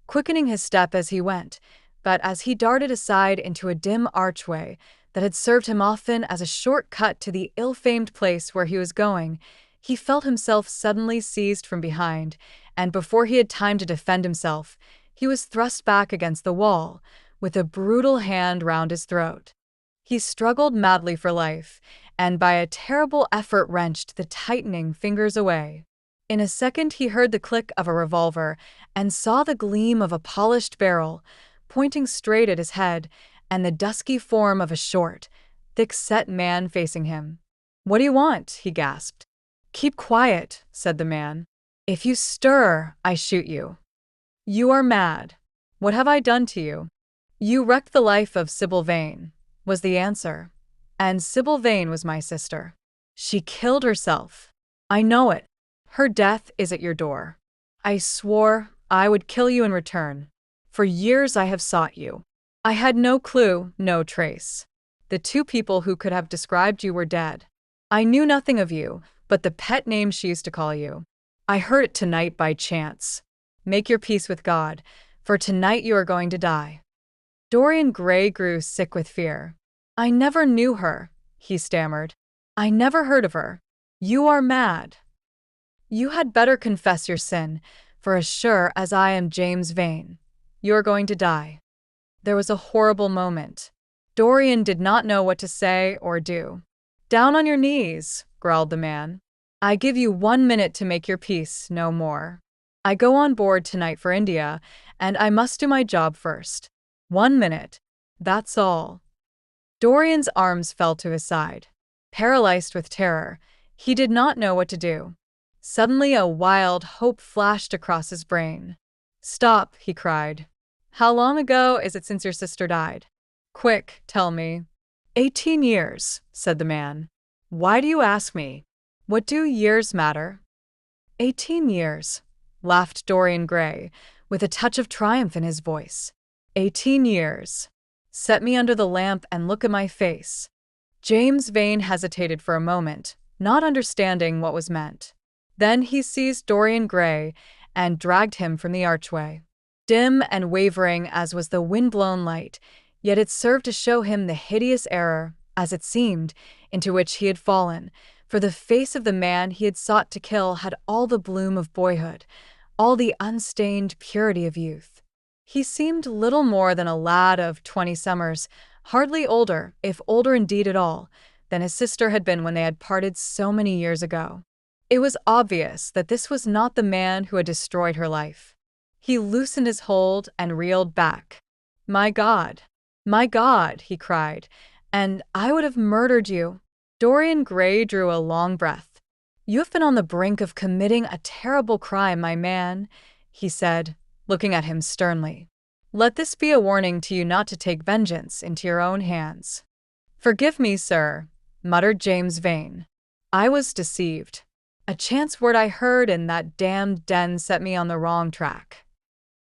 Speaker 1: quickening his step as he went, but as he darted aside into a dim archway that had served him often as a short cut to the ill-famed place where he was going, he felt himself suddenly seized from behind, and before he had time to defend himself, he was thrust back against the wall, with a brutal hand round his throat. He struggled madly for life, and by a terrible effort wrenched the tightening fingers away. In a second he heard the click of a revolver and saw the gleam of a polished barrel, pointing straight at his head, and the dusky form of a short, thick-set man facing him. "What do you want?" he gasped. "Keep quiet," said the man. "If you stir, I shoot you." "You are mad. What have I done to you?" "You wrecked the life of Sybil Vane," was the answer. "And Sybil Vane was my sister. She killed herself. I know it. Her death is at your door. I swore I would kill you in return. For years I have sought you. I had no clue, no trace. The two people who could have described you were dead. I knew nothing of you, but the pet name she used to call you. I heard it tonight by chance. Make your peace with God, for tonight you are going to die." Dorian Gray grew sick with fear. "I never knew her," he stammered. "I never heard of her. You are mad. You had better confess your sin, for as sure as I am James Vane, you are going to die." There was a horrible moment. Dorian did not know what to say or do. "Down on your knees," growled the man. "I give you 1 minute to make your peace, no more. I go on board tonight for India, and I must do my job first. 1 minute. That's all." Dorian's arms fell to his side. Paralyzed with terror, he did not know what to do. Suddenly a wild hope flashed across his brain. "Stop," he cried. "How long ago is it since your sister died? Quick, tell me." 18 years, said the man. "Why do you ask me? What do years matter?" 18 years, laughed Dorian Gray, with a touch of triumph in his voice. 18 years. Set me under the lamp and look at my face." James Vane hesitated for a moment, not understanding what was meant. Then he seized Dorian Gray and dragged him from the archway. Dim and wavering as was the wind-blown light, yet it served to show him the hideous error, as it seemed, into which he had fallen, for the face of the man he had sought to kill had all the bloom of boyhood, all the unstained purity of youth. He seemed little more than a lad of 20 summers, hardly older, if older indeed at all, than his sister had been when they had parted so many years ago. It was obvious that this was not the man who had destroyed her life. He loosened his hold and reeled back. My God, he cried, and I would have murdered you. Dorian Gray drew a long breath. You have been on the brink of committing a terrible crime, my man, he said, looking at him sternly. Let this be a warning to you not to take vengeance into your own hands. Forgive me, sir, muttered James Vane. I was deceived. A chance word I heard in that damned den set me on the wrong track.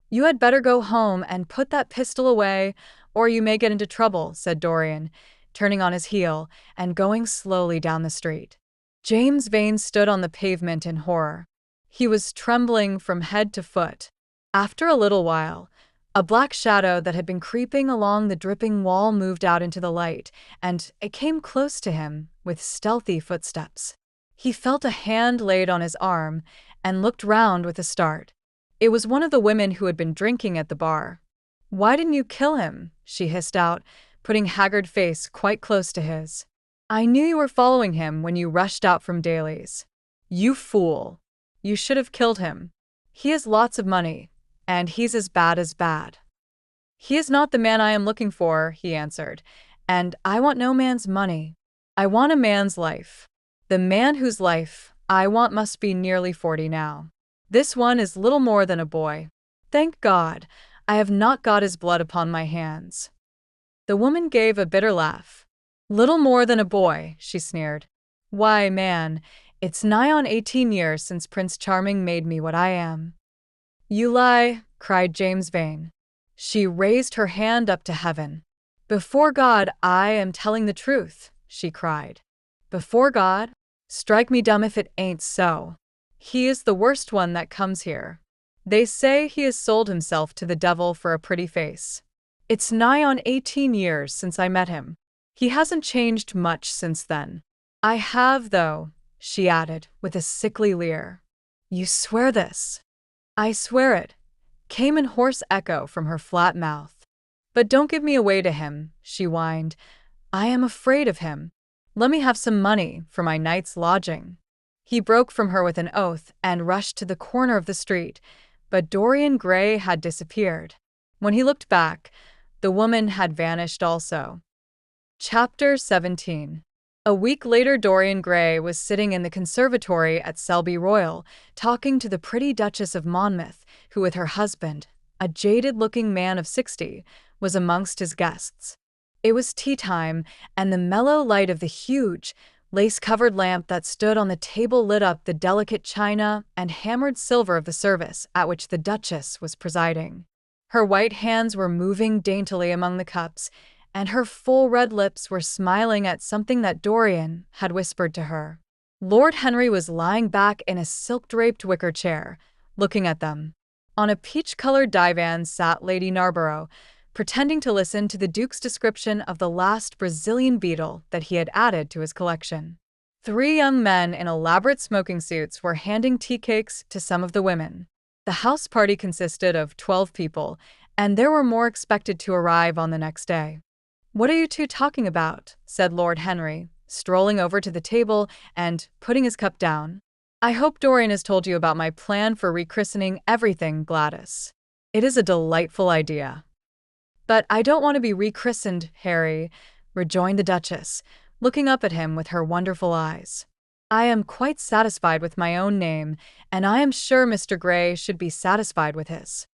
Speaker 1: You had better go home and put that pistol away, or you may get into trouble, said Dorian, turning on his heel and going slowly down the street. James Vane stood on the pavement in horror. He was trembling from head to foot. After a little while, a black shadow that had been creeping along the dripping wall moved out into the light, and it came close to him with stealthy footsteps. He felt a hand laid on his arm and looked round with a start. It was one of the women who had been drinking at the bar. Why didn't you kill him? She hissed out, putting haggard face quite close to his. I knew you were following him when you rushed out from Daly's. You fool. You should have killed him. He has lots of money, and he's as bad. He is not the man I am looking for, he answered, and I want no man's money. I want a man's life. The man whose life I want must be nearly 40 now. This one is little more than a boy. Thank God, I have not got his blood upon my hands. The woman gave a bitter laugh. Little more than a boy, she sneered. Why, man, it's nigh on 18 years since Prince Charming made me what I am. You lie, cried James Vane. She raised her hand up to heaven. Before God, I am telling the truth, she cried. Before God? Strike me dumb if it ain't so. He is the worst one that comes here. They say he has sold himself to the devil for a pretty face. It's nigh on 18 years since I met him. He hasn't changed much since then. I have, though, she added, with a sickly leer. You swear this? I swear it, came in hoarse echo from her flat mouth. But don't give me away to him, she whined. I am afraid of him. Let me have some money for my night's lodging. He broke from her with an oath and rushed to the corner of the street, but Dorian Gray had disappeared. When he looked back, the woman had vanished also. Chapter 17. A week later, Dorian Gray was sitting in the conservatory at Selby Royal, talking to the pretty Duchess of Monmouth, who with her husband, a jaded-looking man of 60, was amongst his guests. It was tea time, and the mellow light of the huge, lace-covered lamp that stood on the table lit up the delicate china and hammered silver of the service at which the Duchess was presiding. Her white hands were moving daintily among the cups, and her full red lips were smiling at something that Dorian had whispered to her. Lord Henry was lying back in a silk-draped wicker chair, looking at them. On a peach-colored divan sat Lady Narborough, pretending to listen to the Duke's description of the last Brazilian beetle that he had added to his collection. 3 young men in elaborate smoking suits were handing tea cakes to some of the women. The house party consisted of 12 people, and there were more expected to arrive on the next day. What are you two talking about? Said Lord Henry, strolling over to the table and putting his cup down. I hope Dorian has told you about my plan for rechristening everything, Gladys. It is a delightful idea. But I don't want to be rechristened, Harry, rejoined the Duchess, looking up at him with her wonderful eyes. I am quite satisfied with my own name, and I am sure Mr. Gray should be satisfied with his.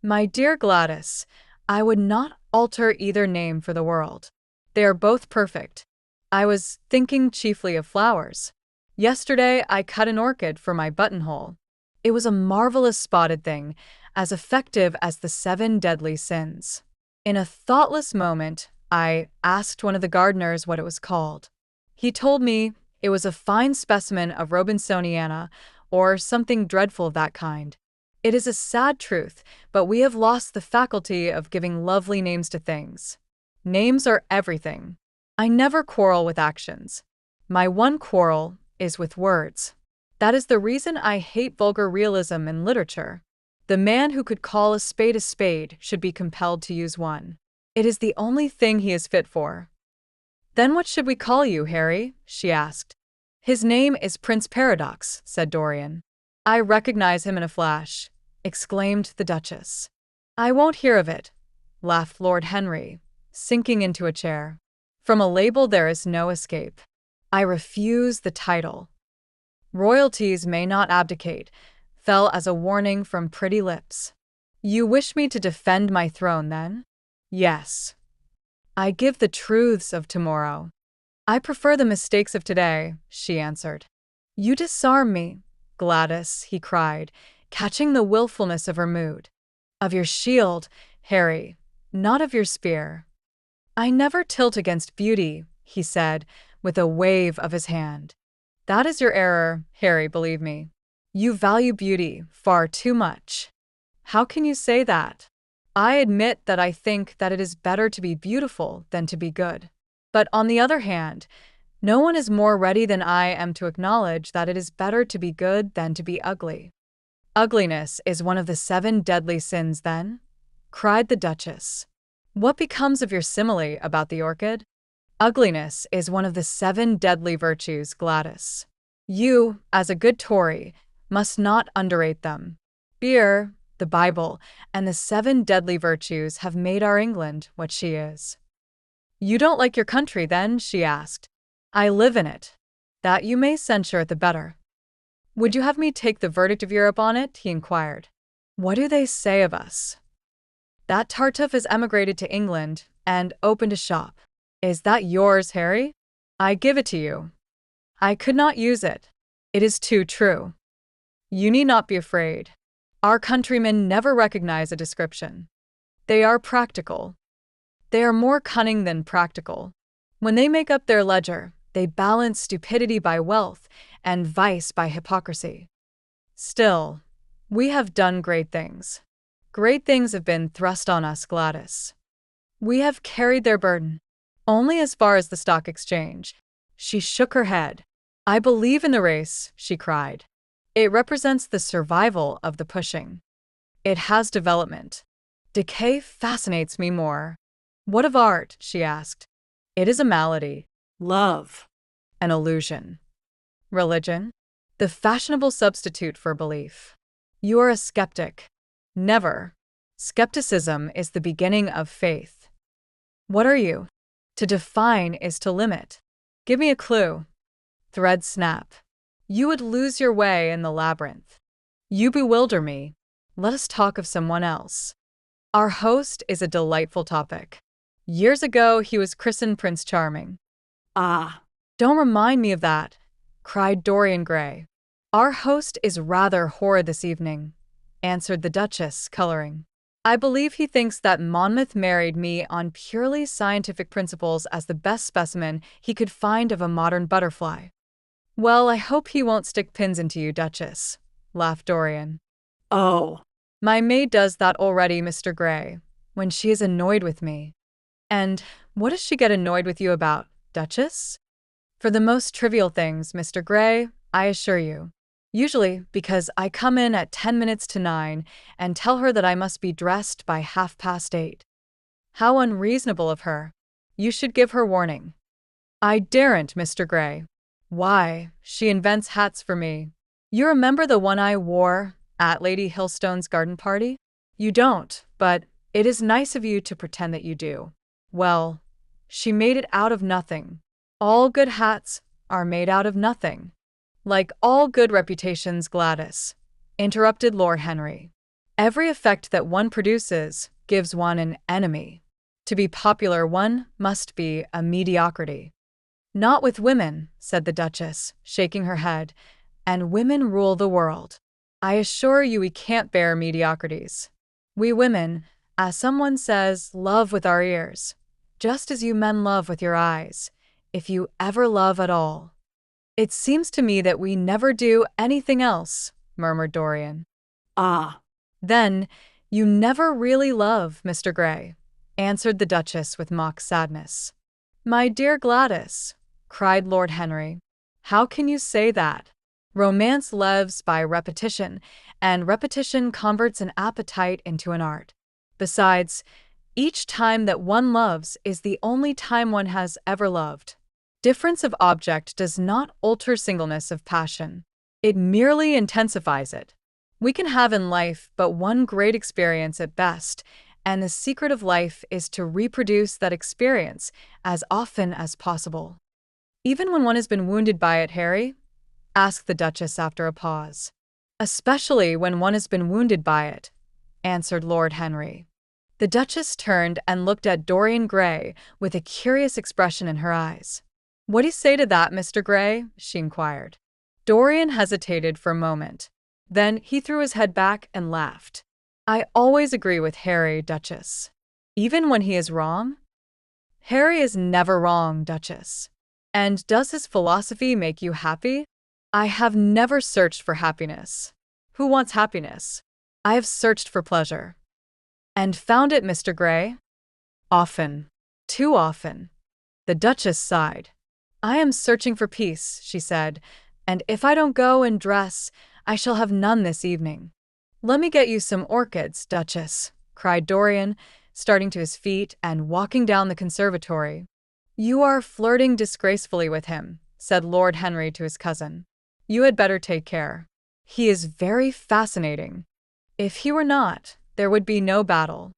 Speaker 1: My dear Gladys, I would not alter either name for the world. They are both perfect. I was thinking chiefly of flowers. Yesterday I cut an orchid for my buttonhole. It was a marvelous spotted thing, as effective as the 7 deadly sins. In a thoughtless moment, I asked one of the gardeners what it was called. He told me it was a fine specimen of Robinsoniana, or something dreadful of that kind. It is a sad truth, but we have lost the faculty of giving lovely names to things. Names are everything. I never quarrel with actions. My one quarrel is with words. That is the reason I hate vulgar realism in literature. The man who could call a spade should be compelled to use one. It is the only thing he is fit for. Then what should we call you, Harry? She asked. His name is Prince Paradox, said Dorian. I recognize him in a flash, exclaimed the Duchess. I won't hear of it, laughed Lord Henry, sinking into a chair. From a label there is no escape. I refuse the title. Royalties may not abdicate, fell as a warning from pretty lips. You wish me to defend my throne, then? Yes. I give the truths of tomorrow. I prefer the mistakes of today, she answered. You disarm me, Gladys, he cried, catching the willfulness of her mood. Of your shield, Harry, not of your spear. I never tilt against beauty, he said, with a wave of his hand. That is your error, Harry, believe me. You value beauty far too much. How can you say that? I admit that I think that it is better to be beautiful than to be good. But on the other hand, no one is more ready than I am to acknowledge that it is better to be good than to be ugly. Ugliness is one of the 7 deadly sins, then? Cried the Duchess. What becomes of your simile about the orchid? Ugliness is one of the 7 deadly virtues, Gladys. You, as a good Tory, must not underrate them. Beer, the Bible, and the 7 deadly virtues have made our England what she is. You don't like your country, then? She asked. I live in it. That you may censure it the better. Would you have me take the verdict of Europe on it? He inquired. What do they say of us? That Tartuffe has emigrated to England and opened a shop. Is that yours, Harry? I give it to you. I could not use it. It is too true. You need not be afraid. Our countrymen never recognize a description. They are practical. They are more cunning than practical. When they make up their ledger, they balance stupidity by wealth and vice by hypocrisy. Still, we have done great things. Great things have been thrust on us, Gladys. We have carried their burden, only as far as the stock exchange. She shook her head. I believe in the race, she cried. It represents the survival of the pushing. It has development. Decay fascinates me more. What of art? She asked. It is a malady.
Speaker 2: Love.
Speaker 1: An illusion. Religion? The fashionable substitute for belief. You are a skeptic. Never. Skepticism is the beginning of faith. What are you? To define is to limit. Give me a clue. Thread snap. You would lose your way in the labyrinth. You bewilder me. Let us talk of someone else. Our host is a delightful topic. Years ago, he was christened Prince Charming.
Speaker 2: Ah.
Speaker 1: Don't remind me of that, cried Dorian Gray. Our host is rather horrid this evening, answered the Duchess, coloring. I believe he thinks that Monmouth married me on purely scientific principles as the best specimen he could find of a modern butterfly. Well, I hope he won't stick pins into you, Duchess, laughed Dorian.
Speaker 2: Oh.
Speaker 1: My maid does that already, Mr. Gray, when she is annoyed with me. And what does she get annoyed with you about, Duchess? For the most trivial things, Mr. Gray, I assure you. Usually because I come in at 10 minutes to 9 and tell her that I must be dressed by 8:30. How unreasonable of her. You should give her warning. I daren't, Mr. Gray. Why, she invents hats for me. You remember the one I wore at Lady Hillstone's garden party? You don't, but it is nice of you to pretend that you do. Well, she made it out of nothing. All good hats are made out of nothing. Like all good reputations, Gladys, interrupted Lord Henry. Every effect that one produces gives one an enemy. To be popular, one must be a mediocrity. Not with women, said the Duchess, shaking her head, and women rule the world. I assure you we can't bear mediocrities. We women, as someone says, love with our ears, just as you men love with your eyes, if you ever love at all. It seems to me that we never do anything else, murmured Dorian.
Speaker 2: Ah,
Speaker 1: Then, you never really love Mr. Gray, answered the Duchess with mock sadness. My dear Gladys, cried Lord Henry, how can you say that? Romance lives by repetition, and repetition converts an appetite into an art. Besides, each time that one loves is the only time one has ever loved. Difference of object does not alter singleness of passion. It merely intensifies it. We can have in life but one great experience at best, and the secret of life is to reproduce that experience as often as possible. Even when one has been wounded by it, Harry? Asked the Duchess after a pause. Especially when one has been wounded by it, answered Lord Henry. The Duchess turned and looked at Dorian Gray with a curious expression in her eyes. What do you say to that, Mr. Gray? She inquired. Dorian hesitated for a moment. Then he threw his head back and laughed. I always agree with Harry, Duchess. Even when he is wrong? Harry is never wrong, Duchess. And does his philosophy make you happy? I have never searched for happiness. Who wants happiness? I have searched for pleasure. And found it, Mr. Gray? Often. Too often. The Duchess sighed. I am searching for peace, she said, and if I don't go and dress, I shall have none this evening. Let me get you some orchids, Duchess, cried Dorian, starting to his feet and walking down the conservatory. You are flirting disgracefully with him, said Lord Henry to his cousin. You had better take care. He is very fascinating. If he were not, there would be no battle.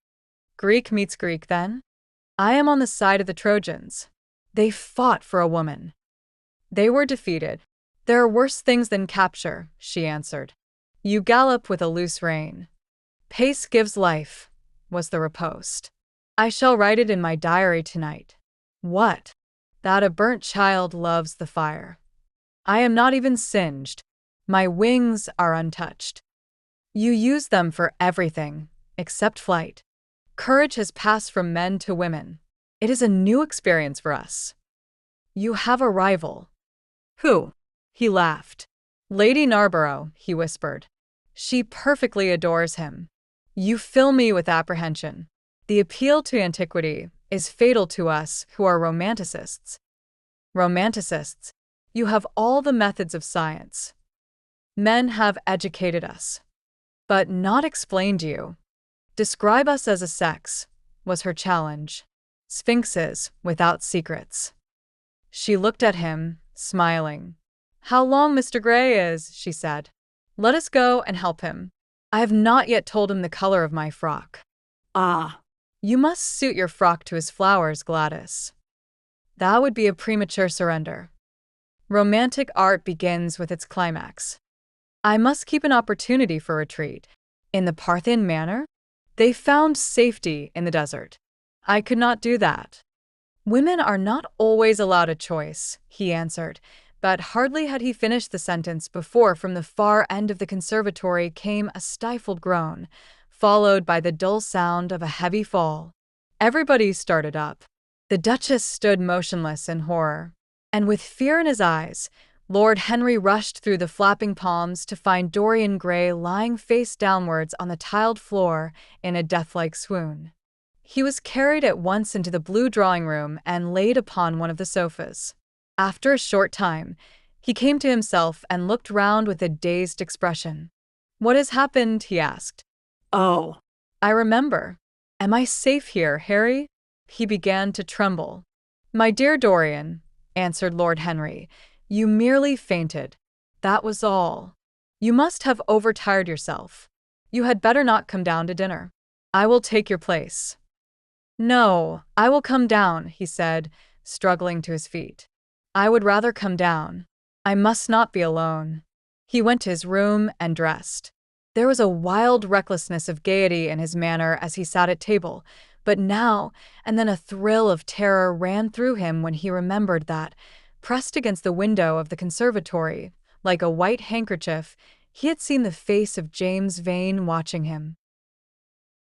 Speaker 1: Greek meets Greek, then? I am on the side of the Trojans. They fought for a woman. They were defeated. There are worse things than capture, she answered. You gallop with a loose rein. Pace gives life, was the riposte. I shall write it in my diary tonight. What? That a burnt child loves the fire. I am not even singed. My wings are untouched. You use them for everything, except flight. Courage has passed from men to women. It is a new experience for us. You have a rival. Who? He laughed. Lady Narborough, he whispered. She perfectly adores him. You fill me with apprehension. The appeal to antiquity is fatal to us who are romanticists. Romanticists, you have all the methods of science. Men have educated us, but not explained you. Describe us as a sex, was her challenge. Sphinxes without secrets. She looked at him, smiling. How long Mr. Gray is, she said. Let us go and help him. I have not yet told him the color of my frock.
Speaker 2: ah,
Speaker 1: You must suit your frock to his flowers, Gladys. That would be a premature surrender. Romantic art begins with its climax. I must keep an opportunity for retreat. In the Parthian manner? They found safety in the desert. I could not do that. Women are not always allowed a choice, he answered, but hardly had he finished the sentence before from the far end of the conservatory came a stifled groan, followed by the dull sound of a heavy fall. Everybody started up. The Duchess stood motionless in horror, and with fear in his eyes, Lord Henry rushed through the flapping palms to find Dorian Gray lying face downwards on the tiled floor in a death-like swoon. He was carried at once into the blue drawing-room and laid upon one of the sofas. After a short time, he came to himself and looked round with a dazed expression. What has happened? He asked.
Speaker 2: oh,
Speaker 1: I remember. Am I safe here, Harry? He began to tremble. My dear Dorian, answered Lord Henry, you merely fainted. That was all. You must have overtired yourself. You had better not come down to dinner. I will take your place. No, I will come down, he said, struggling to his feet. I would rather come down. I must not be alone. He went to his room and dressed. There was a wild recklessness of gaiety in his manner as he sat at table, but now and then a thrill of terror ran through him when he remembered that, pressed against the window of the conservatory, like a white handkerchief, he had seen the face of James Vane watching him.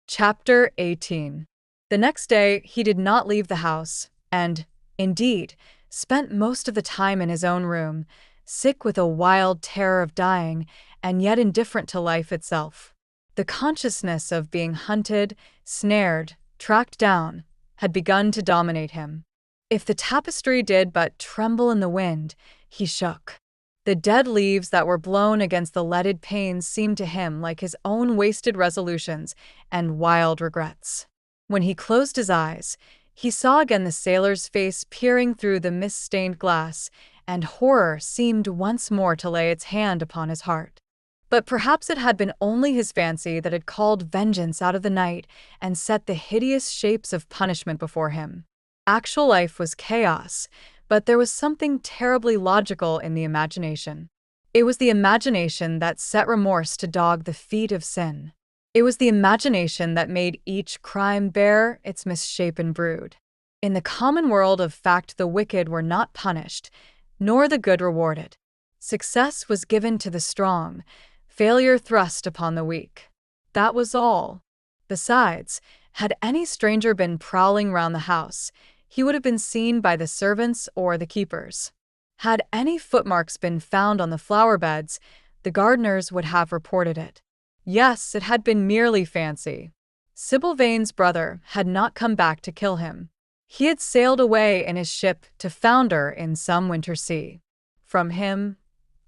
Speaker 1: Chapter 18. The next day he did not leave the house, and, indeed, spent most of the time in his own room, sick with a wild terror of dying, and yet indifferent to life itself. The consciousness of being hunted, snared, tracked down, had begun to dominate him. If the tapestry did but tremble in the wind, he shook. The dead leaves that were blown against the leaded panes seemed to him like his own wasted resolutions and wild regrets. When he closed his eyes, he saw again the sailor's face peering through the mist-stained glass, and horror seemed once more to lay its hand upon his heart. But perhaps it had been only his fancy that had called vengeance out of the night and set the hideous shapes of punishment before him. Actual life was chaos, but there was something terribly logical in the imagination. It was the imagination that set remorse to dog the feet of sin. It was the imagination that made each crime bear its misshapen brood. In the common world of fact, the wicked were not punished, nor the good rewarded. Success was given to the strong, failure thrust upon the weak. That was all. Besides, had any stranger been prowling round the house, he would have been seen by the servants or the keepers. Had any footmarks been found on the flower beds, the gardeners would have reported it. Yes, it had been merely fancy. Sybil Vane's brother had not come back to kill him. He had sailed away in his ship to founder in some winter sea. From him,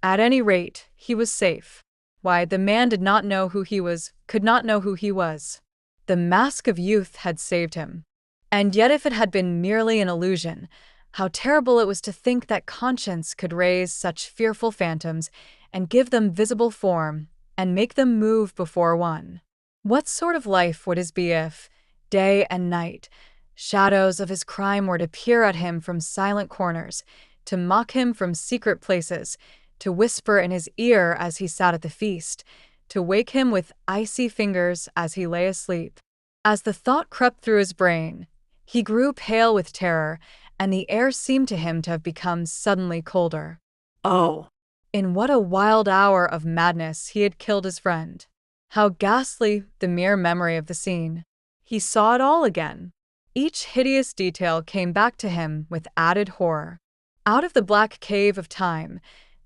Speaker 1: at any rate, he was safe. Why, the man did not know who he was, could not know who he was. The mask of youth had saved him. And yet if it had been merely an illusion, how terrible it was to think that conscience could raise such fearful phantoms and give them visible form and make them move before one. What sort of life would his be if, day and night, shadows of his crime were to peer at him from silent corners, to mock him from secret places, to whisper in his ear as he sat at the feast, to wake him with icy fingers as he lay asleep? As the thought crept through his brain, he grew pale with terror, and the air seemed to him to have become suddenly colder.
Speaker 2: Oh!
Speaker 1: In what a wild hour of madness he had killed his friend. How ghastly the mere memory of the scene. He saw it all again. Each hideous detail came back to him with added horror. Out of the black cave of time,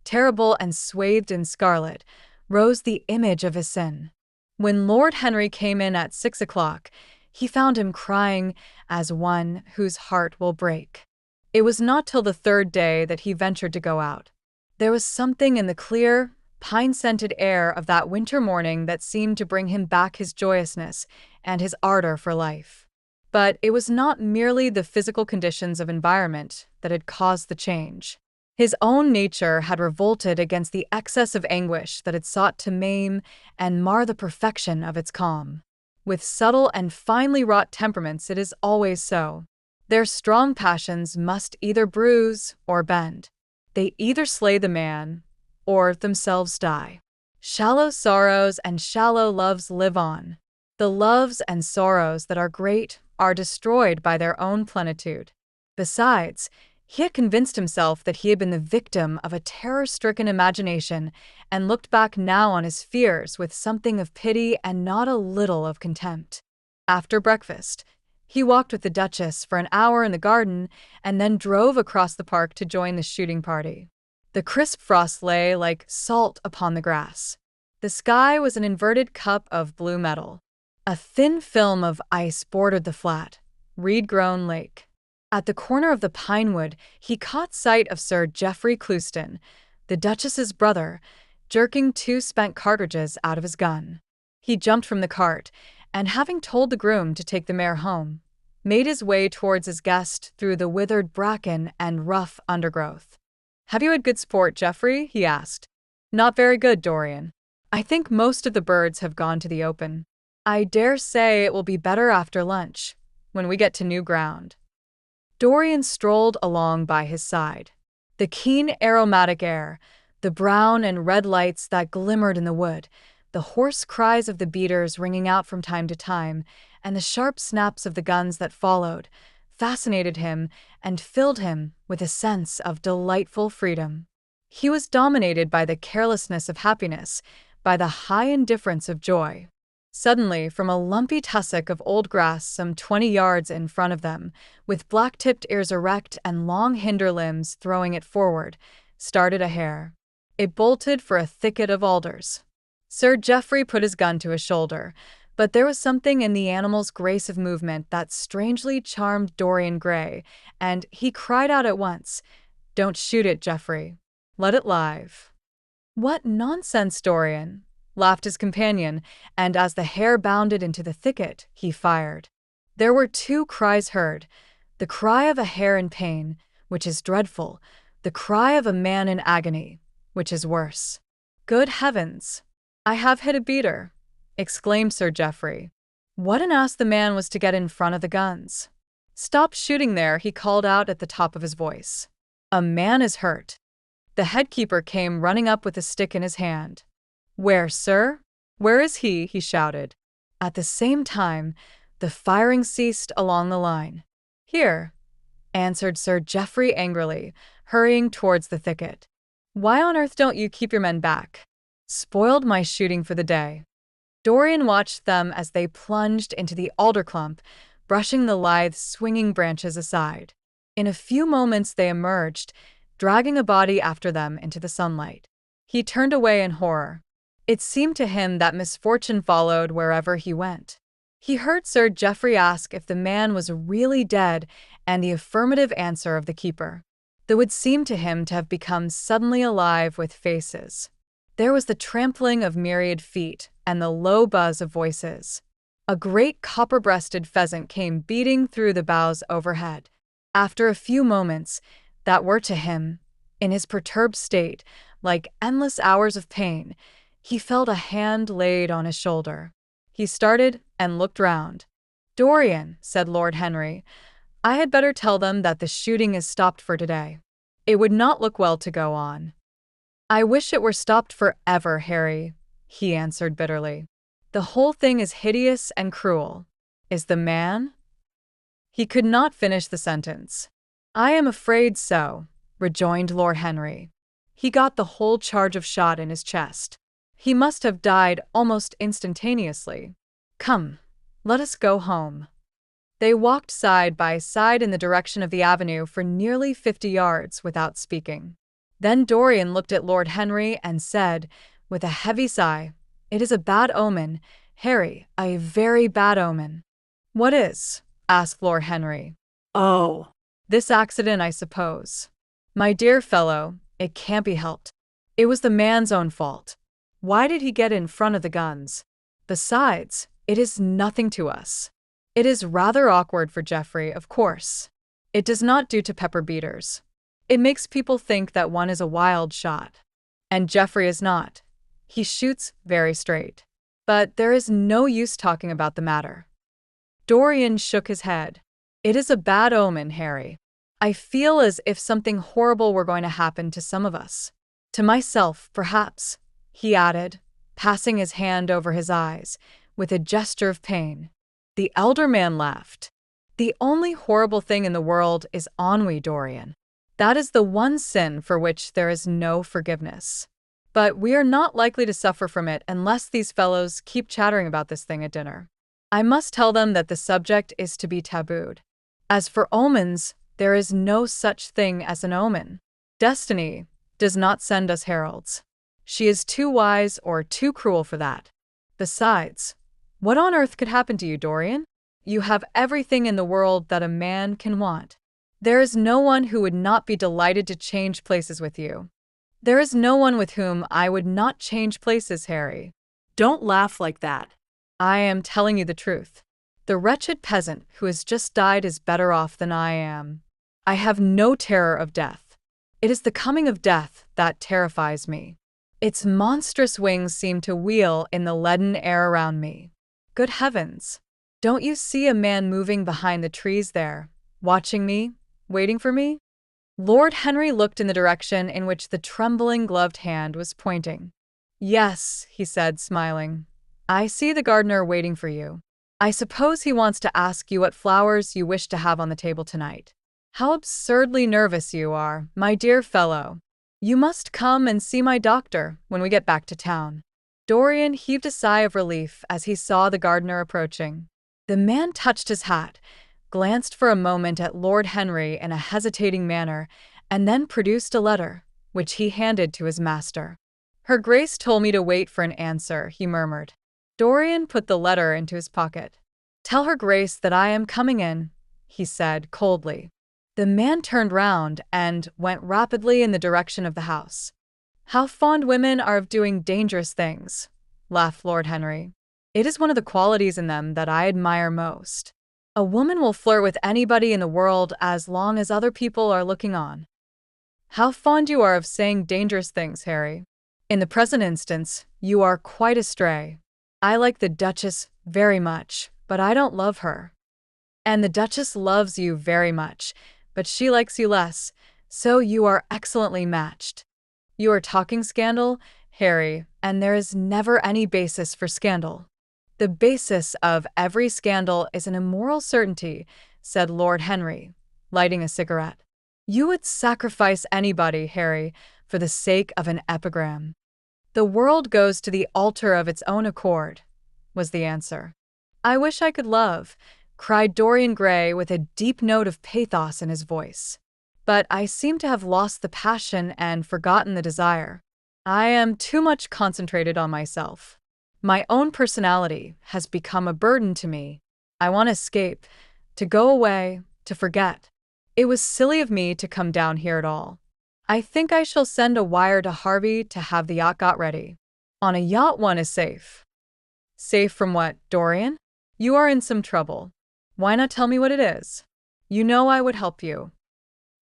Speaker 1: terrible and swathed in scarlet, rose the image of his sin. When Lord Henry came in at 6 o'clock, he found him crying as one whose heart will break. It was not till the third day that he ventured to go out. There was something in the clear, pine-scented air of that winter morning that seemed to bring him back his joyousness and his ardor for life. But it was not merely the physical conditions of environment that had caused the change. His own nature had revolted against the excess of anguish that had sought to maim and mar the perfection of its calm. With subtle and finely wrought temperaments it is always so. Their strong passions must either bruise or bend. They either slay the man or themselves die. Shallow sorrows and shallow loves live on. The loves and sorrows that are great are destroyed by their own plenitude. Besides, he had convinced himself that he had been the victim of a terror-stricken imagination and looked back now on his fears with something of pity and not a little of contempt. After breakfast, he walked with the Duchess for an hour in the garden and then drove across the park to join the shooting party. The crisp frost lay like salt upon the grass. The sky was an inverted cup of blue metal. A thin film of ice bordered the flat, reed-grown lake. At the corner of the pinewood, he caught sight of Sir Geoffrey Clouston, the Duchess's brother, jerking 2 spent cartridges out of his gun. He jumped from the cart, and having told the groom to take the mare home, made his way towards his guest through the withered bracken and rough undergrowth. "Have you had good sport, Geoffrey?" he asked. "Not very good, Dorian. I think most of the birds have gone to the open. I dare say it will be better after lunch, when we get to new ground." Dorian strolled along by his side. The keen aromatic air, the brown and red lights that glimmered in the wood, the hoarse cries of the beaters ringing out from time to time, and the sharp snaps of the guns that followed, fascinated him and filled him with a sense of delightful freedom. He was dominated by the carelessness of happiness, by the high indifference of joy. Suddenly, from a lumpy tussock of old grass some 20 yards in front of them, with black-tipped ears erect and long hinder limbs throwing it forward, started a hare. It bolted for a thicket of alders. Sir Geoffrey put his gun to his shoulder, but there was something in the animal's grace of movement that strangely charmed Dorian Gray, and he cried out at once, "Don't shoot it, Geoffrey. Let it live." "What nonsense, Dorian," laughed his companion, and as the hare bounded into the thicket, he fired. There were two cries heard, the cry of a hare in pain, which is dreadful, the cry of a man in agony, which is worse. "Good heavens! I have hit a beater," exclaimed Sir Geoffrey. What an ass the man was to get in front of the guns. "Stop shooting there," he called out at the top of his voice. "A man is hurt." The headkeeper came running up with a stick in his hand. "Where, sir? Where is he?" he shouted. At the same time, the firing ceased along the line. "Here," answered Sir Geoffrey angrily, hurrying towards the thicket. "Why on earth don't you keep your men back? Spoiled my shooting for the day." Dorian watched them as they plunged into the alder clump, brushing the lithe, swinging branches aside. In a few moments they emerged, dragging a body after them into the sunlight. He turned away in horror. It seemed to him that misfortune followed wherever he went. He heard Sir Geoffrey ask if the man was really dead, and the affirmative answer of the keeper. The wood seemed to him to have become suddenly alive with faces. There was the trampling of myriad feet and the low buzz of voices. A great copper-breasted pheasant came beating through the boughs overhead. After a few moments, that were to him, in his perturbed state, like endless hours of pain, he felt a hand laid on his shoulder. He started and looked round. "Dorian," said Lord Henry, "I had better tell them that the shooting is stopped for today. It would not look well to go on." "I wish it were stopped forever, Harry," he answered bitterly. "The whole thing is hideous and cruel. Is the man—" He could not finish the sentence. "I am afraid so," rejoined Lord Henry. "He got the whole charge of shot in his chest. He must have died almost instantaneously. Come, let us go home." They walked side by side in the direction of the avenue for nearly 50 yards without speaking. Then Dorian looked at Lord Henry and said, with a heavy sigh, "It is a bad omen, Harry, a very bad omen." "What is?" asked Lord Henry.
Speaker 2: "Oh,
Speaker 1: "This accident, I suppose." "My dear fellow, it can't be helped. It was the man's own fault. Why did he get in front of the guns? Besides, it is nothing to us. It is rather awkward for Geoffrey, of course. It does not do to pepper beaters. It makes people think that one is a wild shot. And Geoffrey is not. He shoots very straight. But there is no use talking about the matter." Dorian shook his head. "It is a bad omen, Harry. I feel as if something horrible were going to happen to some of us. To myself, perhaps," he added, passing his hand over his eyes, with a gesture of pain. The elder man laughed. "The only horrible thing in the world is ennui, Dorian. That is the one sin for which there is no forgiveness. But we are not likely to suffer from it unless these fellows keep chattering about this thing at dinner. I must tell them that the subject is to be tabooed. As for omens, there is no such thing as an omen. Destiny does not send us heralds. She is too wise or too cruel for that. Besides, what on earth could happen to you, Dorian? You have everything in the world that a man can want. There is no one who would not be delighted to change places with you. There is no one with whom I would not change places, Harry."
Speaker 2: don't laugh like that."
Speaker 1: "I am telling you the truth. The wretched peasant who has just died is better off than I am. I have no terror of death. It is the coming of death that terrifies me. Its monstrous wings seem to wheel in the leaden air around me. Good heavens! Don't you see a man moving behind the trees there, watching me, waiting for me?" Lord Henry looked in the direction in which the trembling gloved hand was pointing. "Yes," he said, smiling. "I see the gardener waiting for you. I suppose he wants to ask you what flowers you wish to have on the table tonight. How absurdly nervous you are, my dear fellow. You must come and see my doctor when we get back to town." Dorian heaved a sigh of relief as he saw the gardener approaching. The man touched his hat, glanced for a moment at Lord Henry in a hesitating manner, and then produced a letter. which he handed to his master. Her Grace told me to wait for an answer, he murmured. Dorian put the letter into his pocket. Tell Her Grace that I am coming in, he said coldly. The man turned round and went rapidly in the direction of the house. How fond women are of doing dangerous things, laughed Lord Henry. It is one of the qualities in them that I admire most. A woman will flirt with anybody in the world as long as other people are looking on. How fond you are of saying dangerous things, Harry. In the present instance, you are quite astray. I like the Duchess very much, but I don't love her. And the Duchess loves you very much, but she likes you less, so you are excellently matched. You are talking scandal, Harry, and there is never any basis for scandal. The basis of every scandal is an immoral certainty, said Lord Henry, lighting a cigarette. You would sacrifice anybody, Harry, for the sake of an epigram. The world goes to the altar of its own accord, was the answer. I wish I could love, cried Dorian Gray with a deep note of pathos in his voice. But I seem to have lost the passion and forgotten the desire. I am too much concentrated on myself. My own personality has become a burden to me. I want to escape, to go away, to forget. It was silly of me to come down here at all. I think I shall send a wire to Harvey to have the yacht got ready. On a yacht one is safe. Safe from what, Dorian? You are in some trouble. Why not tell me what it is? You know I would help you.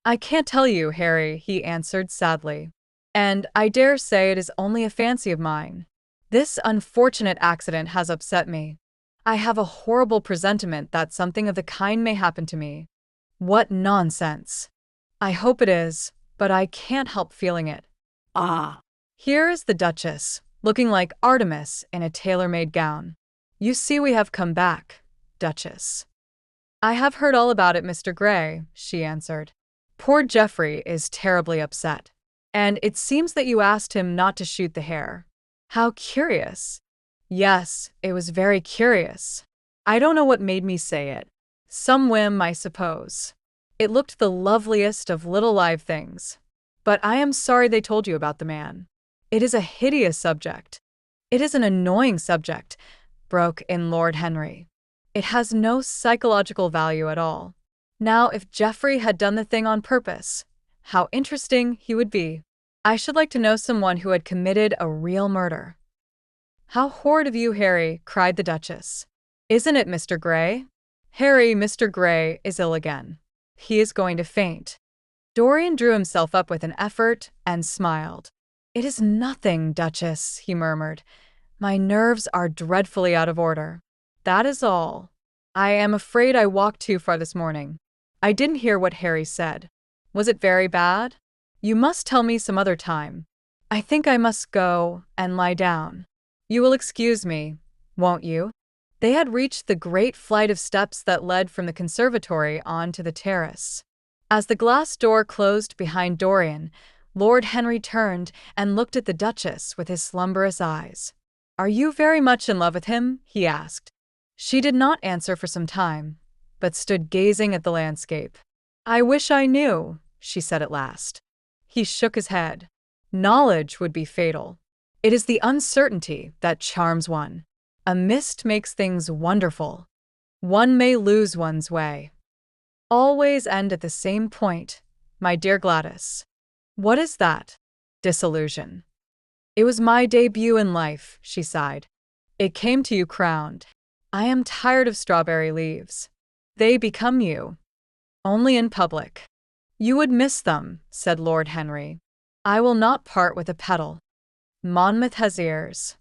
Speaker 1: I can't tell you, Harry, he answered sadly. And I dare say it is only a fancy of mine. This unfortunate accident has upset me. I have a horrible presentiment that something of the kind may happen to me. What nonsense. I hope it is, but I can't help feeling it. Ah. Here is the Duchess, looking like Artemis in a tailor-made gown. You see we have come back, Duchess. I have heard all about it, Mr. Gray, she answered. Poor Geoffrey is terribly upset. And it seems that you asked him not to shoot the hare. How curious. Yes, it was very curious. I don't know what made me say it. Some whim, I suppose. It looked the loveliest of little live things. But I am sorry they told you about the man. It is a hideous subject. It is an annoying subject, broke in Lord Henry. It has no psychological value at all. Now, if Geoffrey had done the thing on purpose, how interesting he would be. I should like to know someone who had committed a real murder. How horrid of you, Harry, cried the Duchess. Isn't it, Mr. Gray? Harry, Mr. Gray is ill again. He is going to faint. Dorian drew himself up with an effort and smiled. It is nothing, Duchess, he murmured. My nerves are dreadfully out of order. That is all. I am afraid I walked too far this morning. I didn't hear what Harry said. Was it very bad? You must tell me some other time. I think I must go and lie down. You will excuse me, won't you? They had reached the great flight of steps that led from the conservatory on to the terrace. As the glass door closed behind Dorian, Lord Henry turned and looked at the Duchess with his slumberous eyes. Are you very much in love with him? He asked. She did not answer for some time, but stood gazing at the landscape. I wish I knew, she said at last. He shook his head. Knowledge would be fatal. It is the uncertainty that charms one. A mist makes things wonderful. One may lose one's way. Always end at the same point, my dear Gladys. What is that? Disillusion. It was my debut in life, she sighed. It came to you crowned. I am tired of strawberry leaves. They become you. Only in public. You would miss them, said Lord Henry. I will not part with a petal. Monmouth has ears.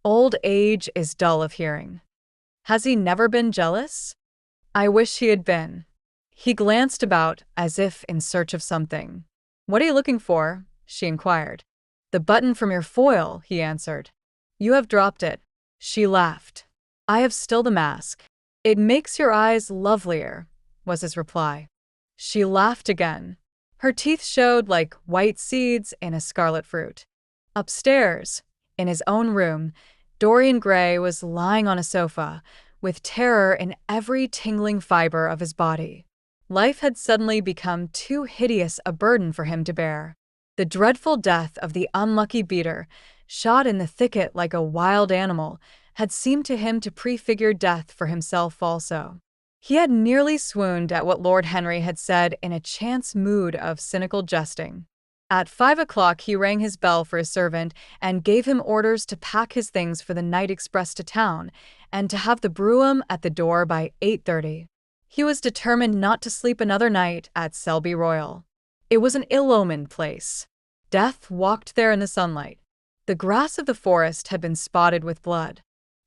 Speaker 1: Old age is dull of hearing. Has he never been jealous? I wish he had been. He glanced about as if in search of something. What are you looking for? She inquired. The button from your foil, he answered. You have dropped it. She laughed. I have still the mask. It makes your eyes lovelier, was his reply. She laughed again. Her teeth showed like white seeds in a scarlet fruit. Upstairs, in his own room, Dorian Gray was lying on a sofa, with terror in every tingling fiber of his body. Life had suddenly become too hideous a burden for him to bear. The dreadful death of the unlucky beater, shot in the thicket like a wild animal, had seemed to him to prefigure death for himself also. He had nearly swooned at what Lord Henry had said in a chance mood of cynical jesting. At 5 o'clock he rang his bell for his servant and gave him orders to pack his things for the night express to town, and to have the brougham at the door by 8:30. He was determined not to sleep another night at Selby Royal. It was an ill-omened place. Death walked there in the sunlight. The grass of the forest had been spotted with blood.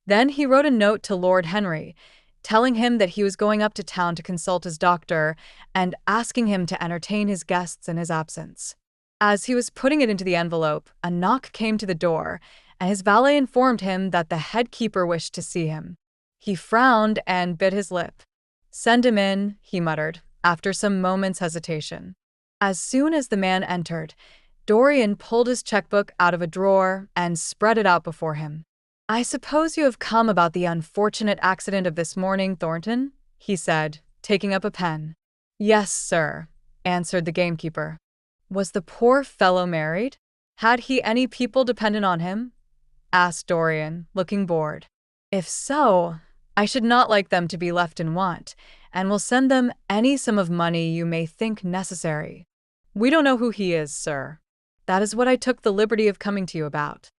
Speaker 1: Then he wrote a note to Lord Henry, telling him that he was going up to town to consult his doctor and asking him to entertain his guests in his absence. As he was putting it into the envelope, a knock came to the door, and his valet informed him that the head keeper wished to see him. He frowned and bit his lip. "Send him in," he muttered, after some moments' hesitation. As soon as the man entered, Dorian pulled his checkbook out of a drawer and spread it out before him. "I suppose you have come about the unfortunate accident of this morning, Thornton?" he said, taking up a pen. "Yes, sir," answered the gamekeeper. "Was the poor fellow married? Had he any people dependent on him?" asked Dorian, looking bored. "If so, I should not like them to be left in want, and will send them any sum of money you may think necessary." "We don't know who he is, sir. That is what I took the liberty of coming to you about."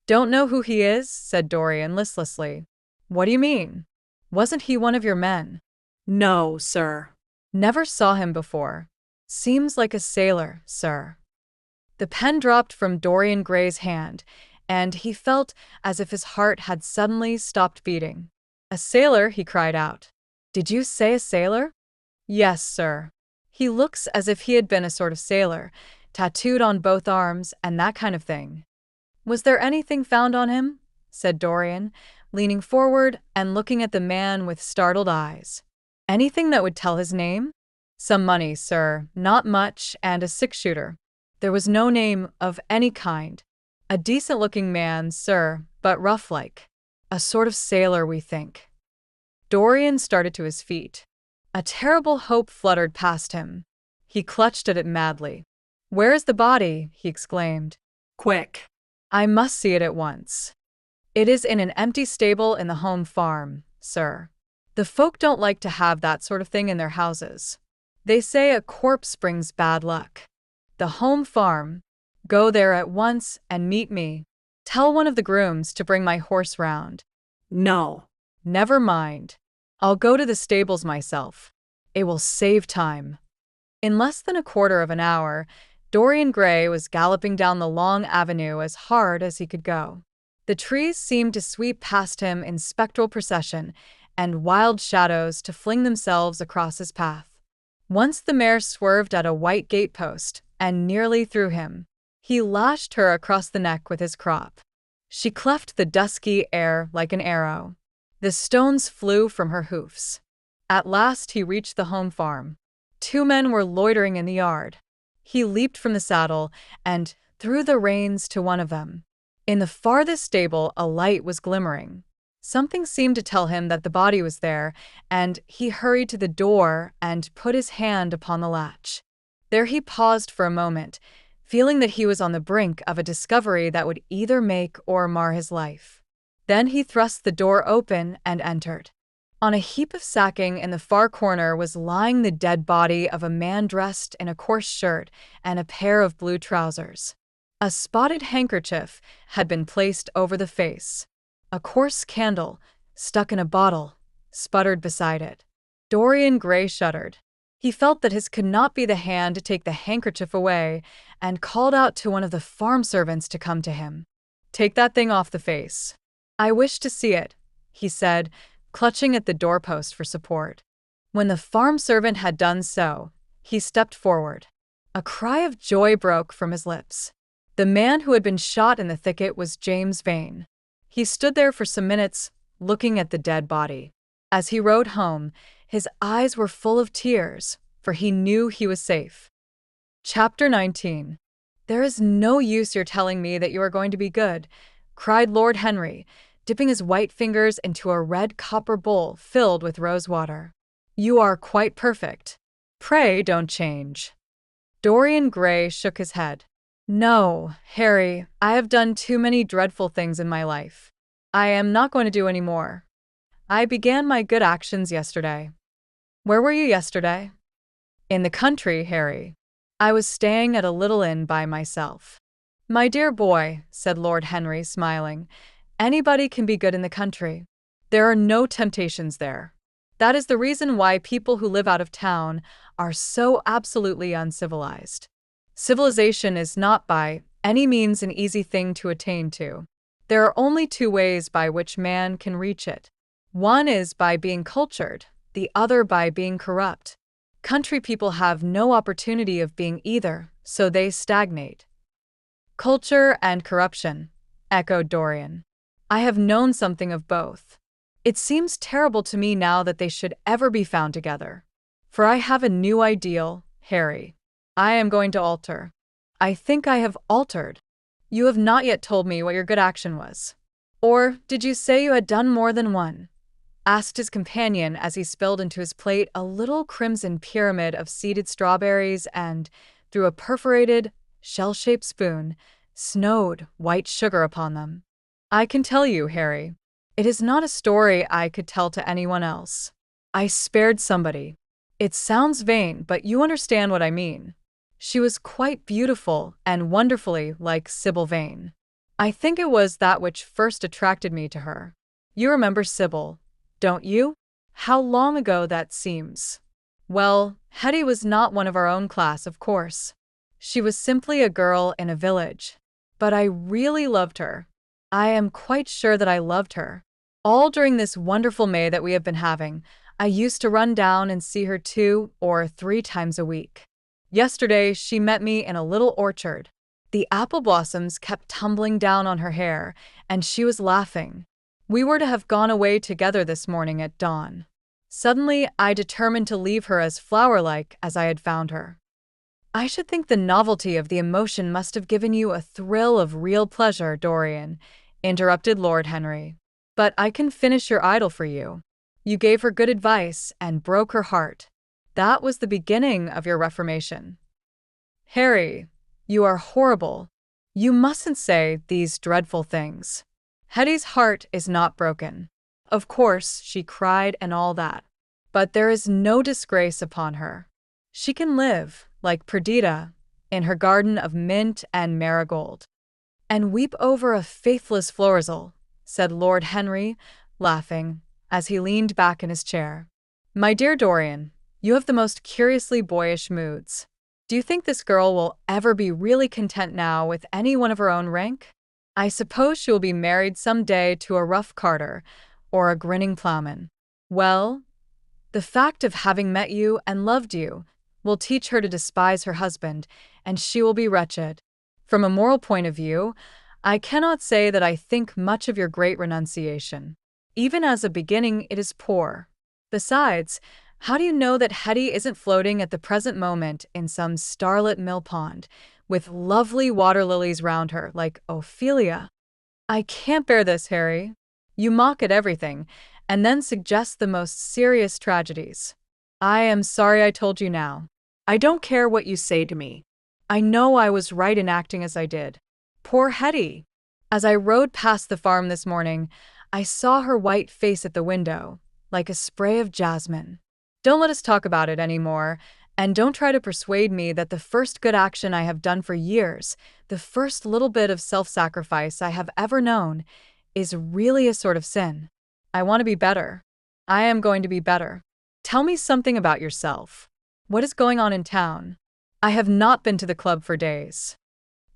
Speaker 1: "Don't know who he is?" said Dorian listlessly. "What do you mean? Wasn't he one of your men?"
Speaker 2: No, sir.
Speaker 1: "Never saw him before. Seems like a sailor, sir." The pen dropped from Dorian Gray's hand, and he felt as if his heart had suddenly stopped beating. "A sailor?" he cried out. "Did you say a sailor?" "Yes, sir. He looks as if he had been a sort of sailor, tattooed on both arms and that kind of thing." "Was there anything found on him?" said Dorian, leaning forward and looking at the man with startled eyes. "Anything that would tell his name?" "Some money, sir, not much, and a six-shooter. There was no name of any kind. A decent-looking man, sir, but rough-like. A sort of sailor, we think." Dorian started to his feet. A terrible hope fluttered past him. He clutched at it madly. "Where is the body?" he exclaimed.
Speaker 2: Quick.
Speaker 1: "I must see it at once." "It is in an empty stable in the home farm, sir. The folk don't like to have that sort of thing in their houses. They say a corpse brings bad luck. The home farm. Go there at once and meet me. Tell one of the grooms to bring my horse round."
Speaker 2: No.
Speaker 1: "Never mind. I'll go to the stables myself. It will save time." In less than a quarter of an hour, Dorian Gray was galloping down the long avenue as hard as he could go. The trees seemed to sweep past him in spectral procession, and wild shadows to fling themselves across his path. Once the mare swerved at a white gatepost and nearly threw him. He lashed her across the neck with his crop. She cleft the dusky air like an arrow. The stones flew from her hoofs. At last he reached the home farm. 2 men were loitering in the yard. He leaped from the saddle and threw the reins to one of them. In the farthest stable a light was glimmering. Something seemed to tell him that the body was there, and he hurried to the door and put his hand upon the latch. There he paused for a moment, feeling that he was on the brink of a discovery that would either make or mar his life. Then he thrust the door open and entered. On a heap of sacking in the far corner was lying the dead body of a man dressed in a coarse shirt and a pair of blue trousers. A spotted handkerchief had been placed over the face. A coarse candle, stuck in a bottle, sputtered beside it. Dorian Gray shuddered. He felt that his could not be the hand to take the handkerchief away, and called out to one of the farm servants to come to him. "Take that thing off the face." "I wish to see it," he said, clutching at the doorpost for support. When the farm servant had done so, he stepped forward. A cry of joy broke from his lips. The man who had been shot in the thicket was James Vane. He stood there for some minutes, looking at the dead body. As he rode home, his eyes were full of tears, for he knew he was safe. Chapter 19. "There is no use your telling me that you are going to be good," cried Lord Henry, dipping his white fingers into a red copper bowl filled with rose water. "You are quite perfect. Pray don't change." Dorian Gray shook his head. No, Harry, I have done too many dreadful things in my life. I am not going to do any more. I began my good actions yesterday. Where were you yesterday? In the country, Harry. I was staying at a little inn by myself. My dear boy, said Lord Henry, smiling, anybody can be good in the country. There are no temptations there. That is the reason why people who live out of town are so absolutely uncivilized. Civilization is not by any means an easy thing to attain to. There are only two ways by which man can reach it. One is by being cultured, the other by being corrupt. Country people have no opportunity of being either, so they stagnate. Culture and corruption, echoed Dorian. I have known something of both. It seems terrible to me now that they should ever be found together. For I have a new ideal, Harry. I am going to alter. I think I have altered. You have not yet told me what your good action was. Or did you say you had done more than one? Asked his companion as he spilled into his plate a little crimson pyramid of seeded strawberries and, through a perforated, shell-shaped spoon, snowed white sugar upon them. I can tell you, Harry, it is not a story I could tell to anyone else. I spared somebody. It sounds vain, but you understand what I mean. She was quite beautiful and wonderfully like Sybil Vane. I think it was that which first attracted me to her. You remember Sybil, don't you? How long ago that seems. Well, Hetty was not one of our own class, of course. She was simply a girl in a village. But I really loved her. I am quite sure that I loved her. All during this wonderful May that we have been having, I used to run down and see her 2 or 3 times a week. Yesterday, she met me in a little orchard. The apple blossoms kept tumbling down on her hair, and she was laughing. We were to have gone away together this morning at dawn. Suddenly, I determined to leave her as flower-like as I had found her. I should think the novelty of the emotion must have given you a thrill of real pleasure, Dorian, interrupted Lord Henry. But I can finish your idyll for you. You gave her good advice and broke her heart. That was the beginning of your reformation. Harry, you are horrible. You mustn't say these dreadful things. Hetty's heart is not broken. Of course, she cried and all that. But there is no disgrace upon her. She can live, like Perdita, in her garden of mint and marigold. And weep over a faithless Florizel, said Lord Henry, laughing, as he leaned back in his chair. My dear Dorian, you have the most curiously boyish moods. Do you think this girl will ever be really content now with any one of her own rank? I suppose she will be married some day to a rough carter or a grinning plowman. Well, the fact of having met you and loved you will teach her to despise her husband, and she will be wretched. From a moral point of view, I cannot say that I think much of your great renunciation. Even as a beginning, it is poor. Besides, how do you know that Hetty isn't floating at the present moment in some starlit mill pond, with lovely water lilies round her, like Ophelia? I can't bear this, Harry. You mock at everything, and then suggest the most serious tragedies. I am sorry I told you now. I don't care what you say to me. I know I was right in acting as I did. Poor Hetty! As I rode past the farm this morning, I saw her white face at the window, like a spray of jasmine. Don't let us talk about it any more, and don't try to persuade me that the first good action I have done for years, the first little bit of self-sacrifice I have ever known, is really a sort of sin. I want to be better. I am going to be better. Tell me something about yourself. What is going on in town? I have not been to the club for days.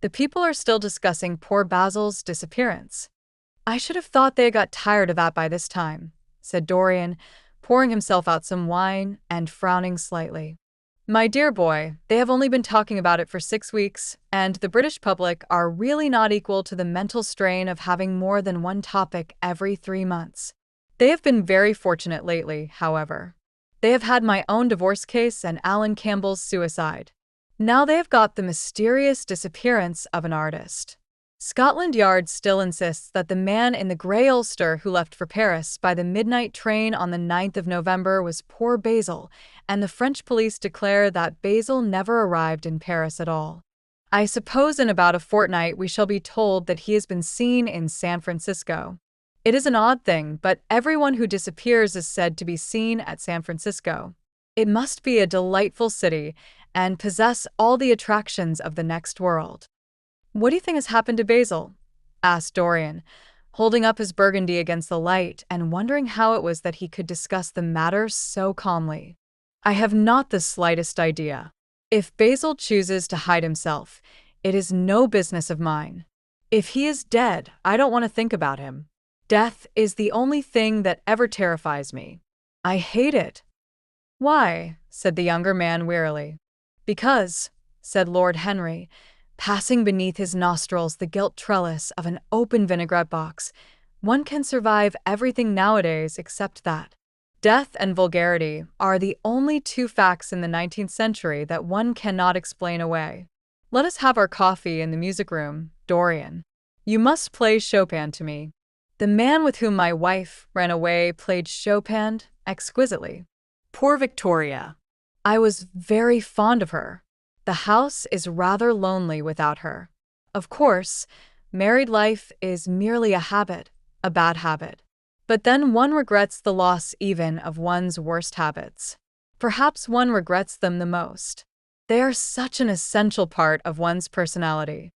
Speaker 1: The people are still discussing poor Basil's disappearance. I should have thought they got tired of that by this time, said Dorian, pouring himself out some wine and frowning slightly. My dear boy, they have only been talking about it for 6 weeks, and the British public are really not equal to the mental strain of having more than one topic every 3 months. They have been very fortunate lately, however. They have had my own divorce case and Alan Campbell's suicide. Now they have got the mysterious disappearance of an artist. Scotland Yard still insists that the man in the grey ulster who left for Paris by the midnight train on the 9th of November was poor Basil, and the French police declare that Basil never arrived in Paris at all. I suppose in about a fortnight we shall be told that he has been seen in San Francisco. It is an odd thing, but everyone who disappears is said to be seen at San Francisco. It must be a delightful city and possess all the attractions of the next world. What do you think has happened to Basil? Asked Dorian, holding up his burgundy against the light and wondering how it was that he could discuss the matter so calmly. I have not the slightest idea. If Basil chooses to hide himself, it is no business of mine. If he is dead, I don't want to think about him. Death is the only thing that ever terrifies me. I hate it. Why? Said the younger man wearily. Because, said Lord Henry, passing beneath his nostrils the gilt trellis of an open vinaigrette box, one can survive everything nowadays except that. Death and vulgarity are the only two facts in the 19th century that one cannot explain away. Let us have our coffee in the music room, Dorian. You must play Chopin to me. The man with whom my wife ran away played Chopin exquisitely.
Speaker 2: Poor Victoria.
Speaker 1: I was very fond of her. The house is rather lonely without her. Of course, married life is merely a habit, a bad habit. But then one regrets the loss even of one's worst habits. Perhaps one regrets them the most. They are such an essential part of one's personality.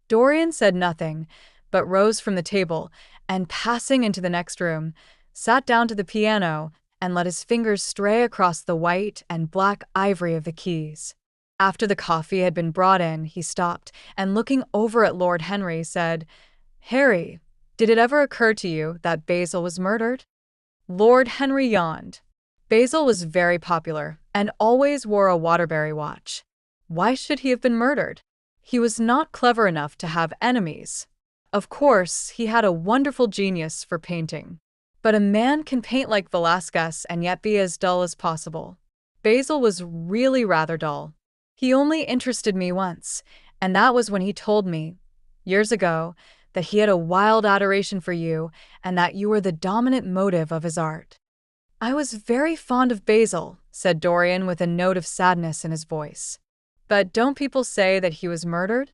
Speaker 1: Dorian said nothing, but rose from the table and, passing into the next room, sat down to the piano and let his fingers stray across the white and black ivory of the keys. After the coffee had been brought in, he stopped and, looking over at Lord Henry, said, "Harry, did it ever occur to you that Basil was murdered?" Lord Henry yawned. Basil was very popular and always wore a Waterbury watch. Why should he have been murdered? He was not clever enough to have enemies. Of course, he had a wonderful genius for painting. But a man can paint like Velasquez and yet be as dull as possible. Basil was really rather dull. He only interested me once, and that was when he told me, years ago, that he had a wild adoration for you and that you were the dominant motive of his art. I was very fond of Basil, said Dorian with a note of sadness in his voice. But don't people say that he was murdered?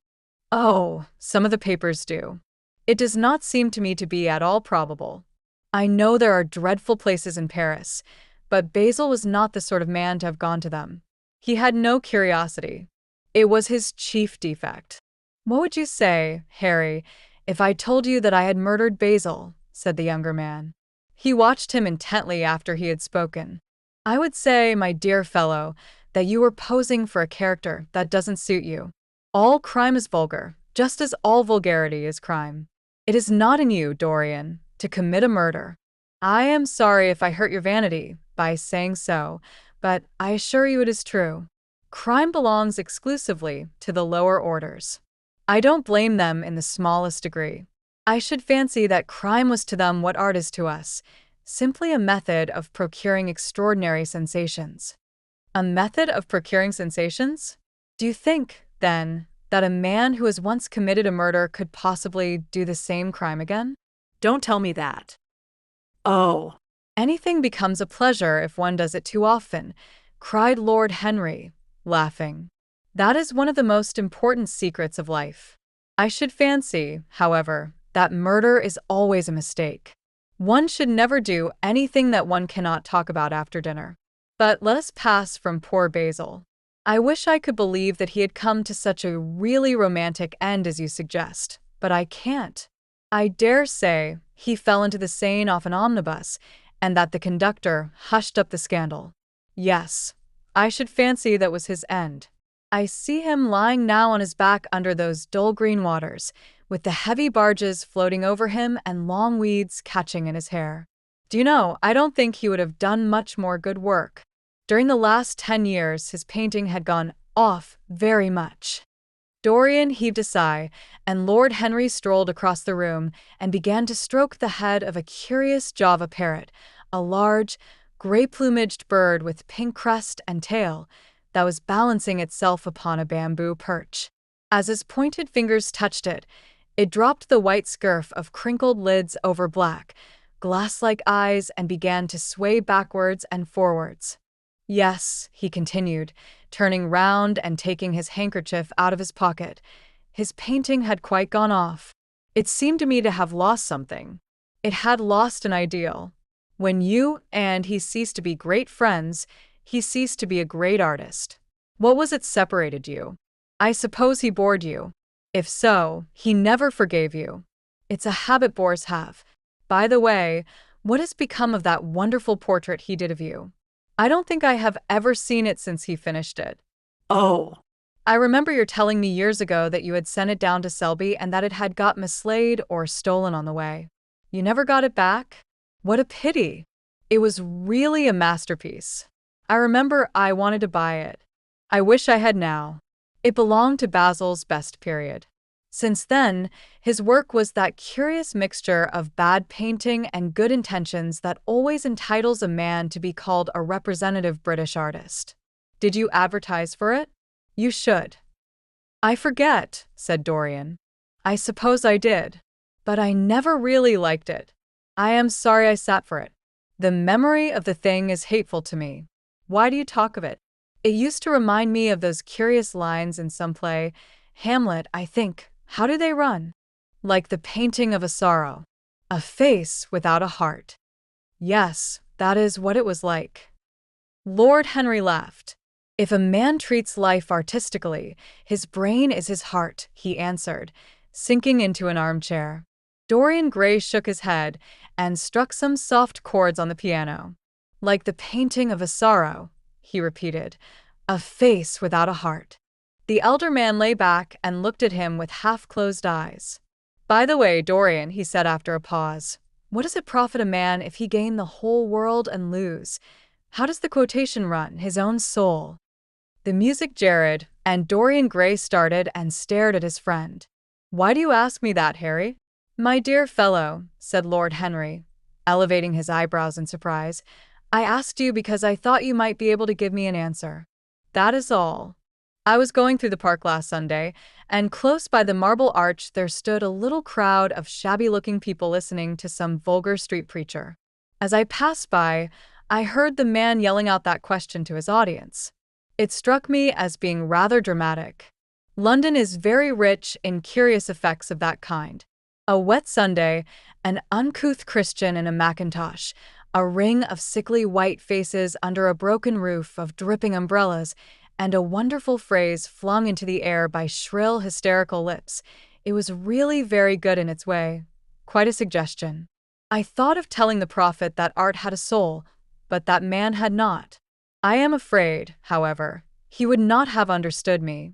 Speaker 1: Oh, some of the papers do. It does not seem to me to be at all probable. I know there are dreadful places in Paris, but Basil was not the sort of man to have gone to them. He had no curiosity. It was his chief defect. What would you say, Harry, if I told you that I had murdered Basil? Said the younger man. He watched him intently after he had spoken. I would say, my dear fellow, that you were posing for a character that doesn't suit you. All crime is vulgar, just as all vulgarity is crime. It is not in you, Dorian, to commit a murder. I am sorry if I hurt your vanity by saying so, but I assure you it is true. Crime belongs exclusively to the lower orders. I don't blame them in the smallest degree. I should fancy that crime was to them what art is to us, simply a method of procuring extraordinary sensations. A method of procuring sensations? Do you think, then, that a man who has once committed a murder could possibly do the same crime again?
Speaker 2: Don't tell me that. Oh.
Speaker 1: Anything becomes a pleasure if one does it too often, cried Lord Henry, laughing. That is one of the most important secrets of life. I should fancy, however, that murder is always a mistake. One should never do anything that one cannot talk about after dinner. But let us pass from poor Basil. I wish I could believe that he had come to such a really romantic end as you suggest, but I can't. I dare say he fell into the Seine off an omnibus, and that the conductor hushed up the scandal. Yes, I should fancy that was his end. I see him lying now on his back under those dull green waters, with the heavy barges floating over him and long weeds catching in his hair. Do you know, I don't think he would have done much more good work. During the last 10 years, his painting had gone off very much. Dorian heaved a sigh, and Lord Henry strolled across the room and began to stroke the head of a curious Java parrot, a large, gray-plumaged bird with pink crest and tail, that was balancing itself upon a bamboo perch. As his pointed fingers touched it, it dropped the white scurf of crinkled lids over black, glass-like eyes and began to sway backwards and forwards. Yes, he continued, turning round and taking his handkerchief out of his pocket. His painting had quite gone off. It seemed to me to have lost something. It had lost an ideal. When you and he ceased to be great friends, he ceased to be a great artist. What was it separated you? I suppose he bored you. If so, he never forgave you. It's a habit bores have. By the way, what has become of that wonderful portrait he did of you? I don't think I have ever seen it since he finished it.
Speaker 2: Oh,
Speaker 1: I remember your telling me years ago that you had sent it down to Selby and that it had got mislaid or stolen on the way. You never got it back? What a pity. It was really a masterpiece. I remember I wanted to buy it. I wish I had now. It belonged to Basil's best period. Since then, his work was that curious mixture of bad painting and good intentions that always entitles a man to be called a representative British artist. Did you advertise for it? You should. I forget, said Dorian. I suppose I did. But I never really liked it. I am sorry I sat for it. The memory of the thing is hateful to me. Why do you talk of it? It used to remind me of those curious lines in some play, Hamlet, I think. How do they run? Like the painting of a sorrow. A face without a heart. Yes, that is what it was like. Lord Henry laughed. If a man treats life artistically, his brain is his heart, he answered, sinking into an armchair. Dorian Gray shook his head and struck some soft chords on the piano. Like the painting of a sorrow, he repeated, a face without a heart. The elder man lay back and looked at him with half-closed eyes. By the way, Dorian, he said after a pause, what does it profit a man if he gain the whole world and lose? How does the quotation run, his own soul? The music jarred, and Dorian Gray started and stared at his friend. Why do you ask me that, Harry? My dear fellow, said Lord Henry, elevating his eyebrows in surprise, I asked you because I thought you might be able to give me an answer. That is all. I was going through the park last Sunday, and close by the Marble Arch there stood a little crowd of shabby-looking people listening to some vulgar street preacher. As I passed by, I heard the man yelling out that question to his audience. It struck me as being rather dramatic. London is very rich in curious effects of that kind. A wet Sunday, an uncouth Christian in a mackintosh, a ring of sickly white faces under a broken roof of dripping umbrellas, and a wonderful phrase flung into the air by shrill, hysterical lips. It was really very good in its way. Quite a suggestion. I thought of telling the prophet that art had a soul, but that man had not. I am afraid, however, he would not have understood me.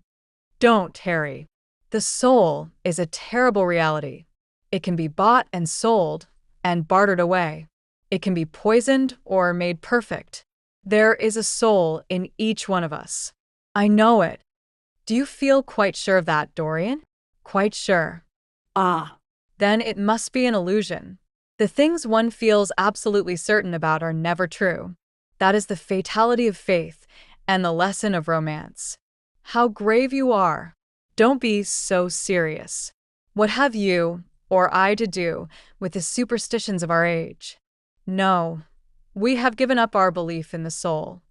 Speaker 1: Don't, Harry. The soul is a terrible reality. It can be bought and sold and bartered away. It can be poisoned or made perfect. There is a soul in each one of us. I know it. Do you feel quite sure of that, Dorian? Quite sure.
Speaker 2: ah,
Speaker 1: Then it must be an illusion. The things one feels absolutely certain about are never true. That is the fatality of faith and the lesson of romance. How grave you are. Don't be so serious. What have you, or I, to do with the superstitions of our age? No, we have given up our belief in the soul.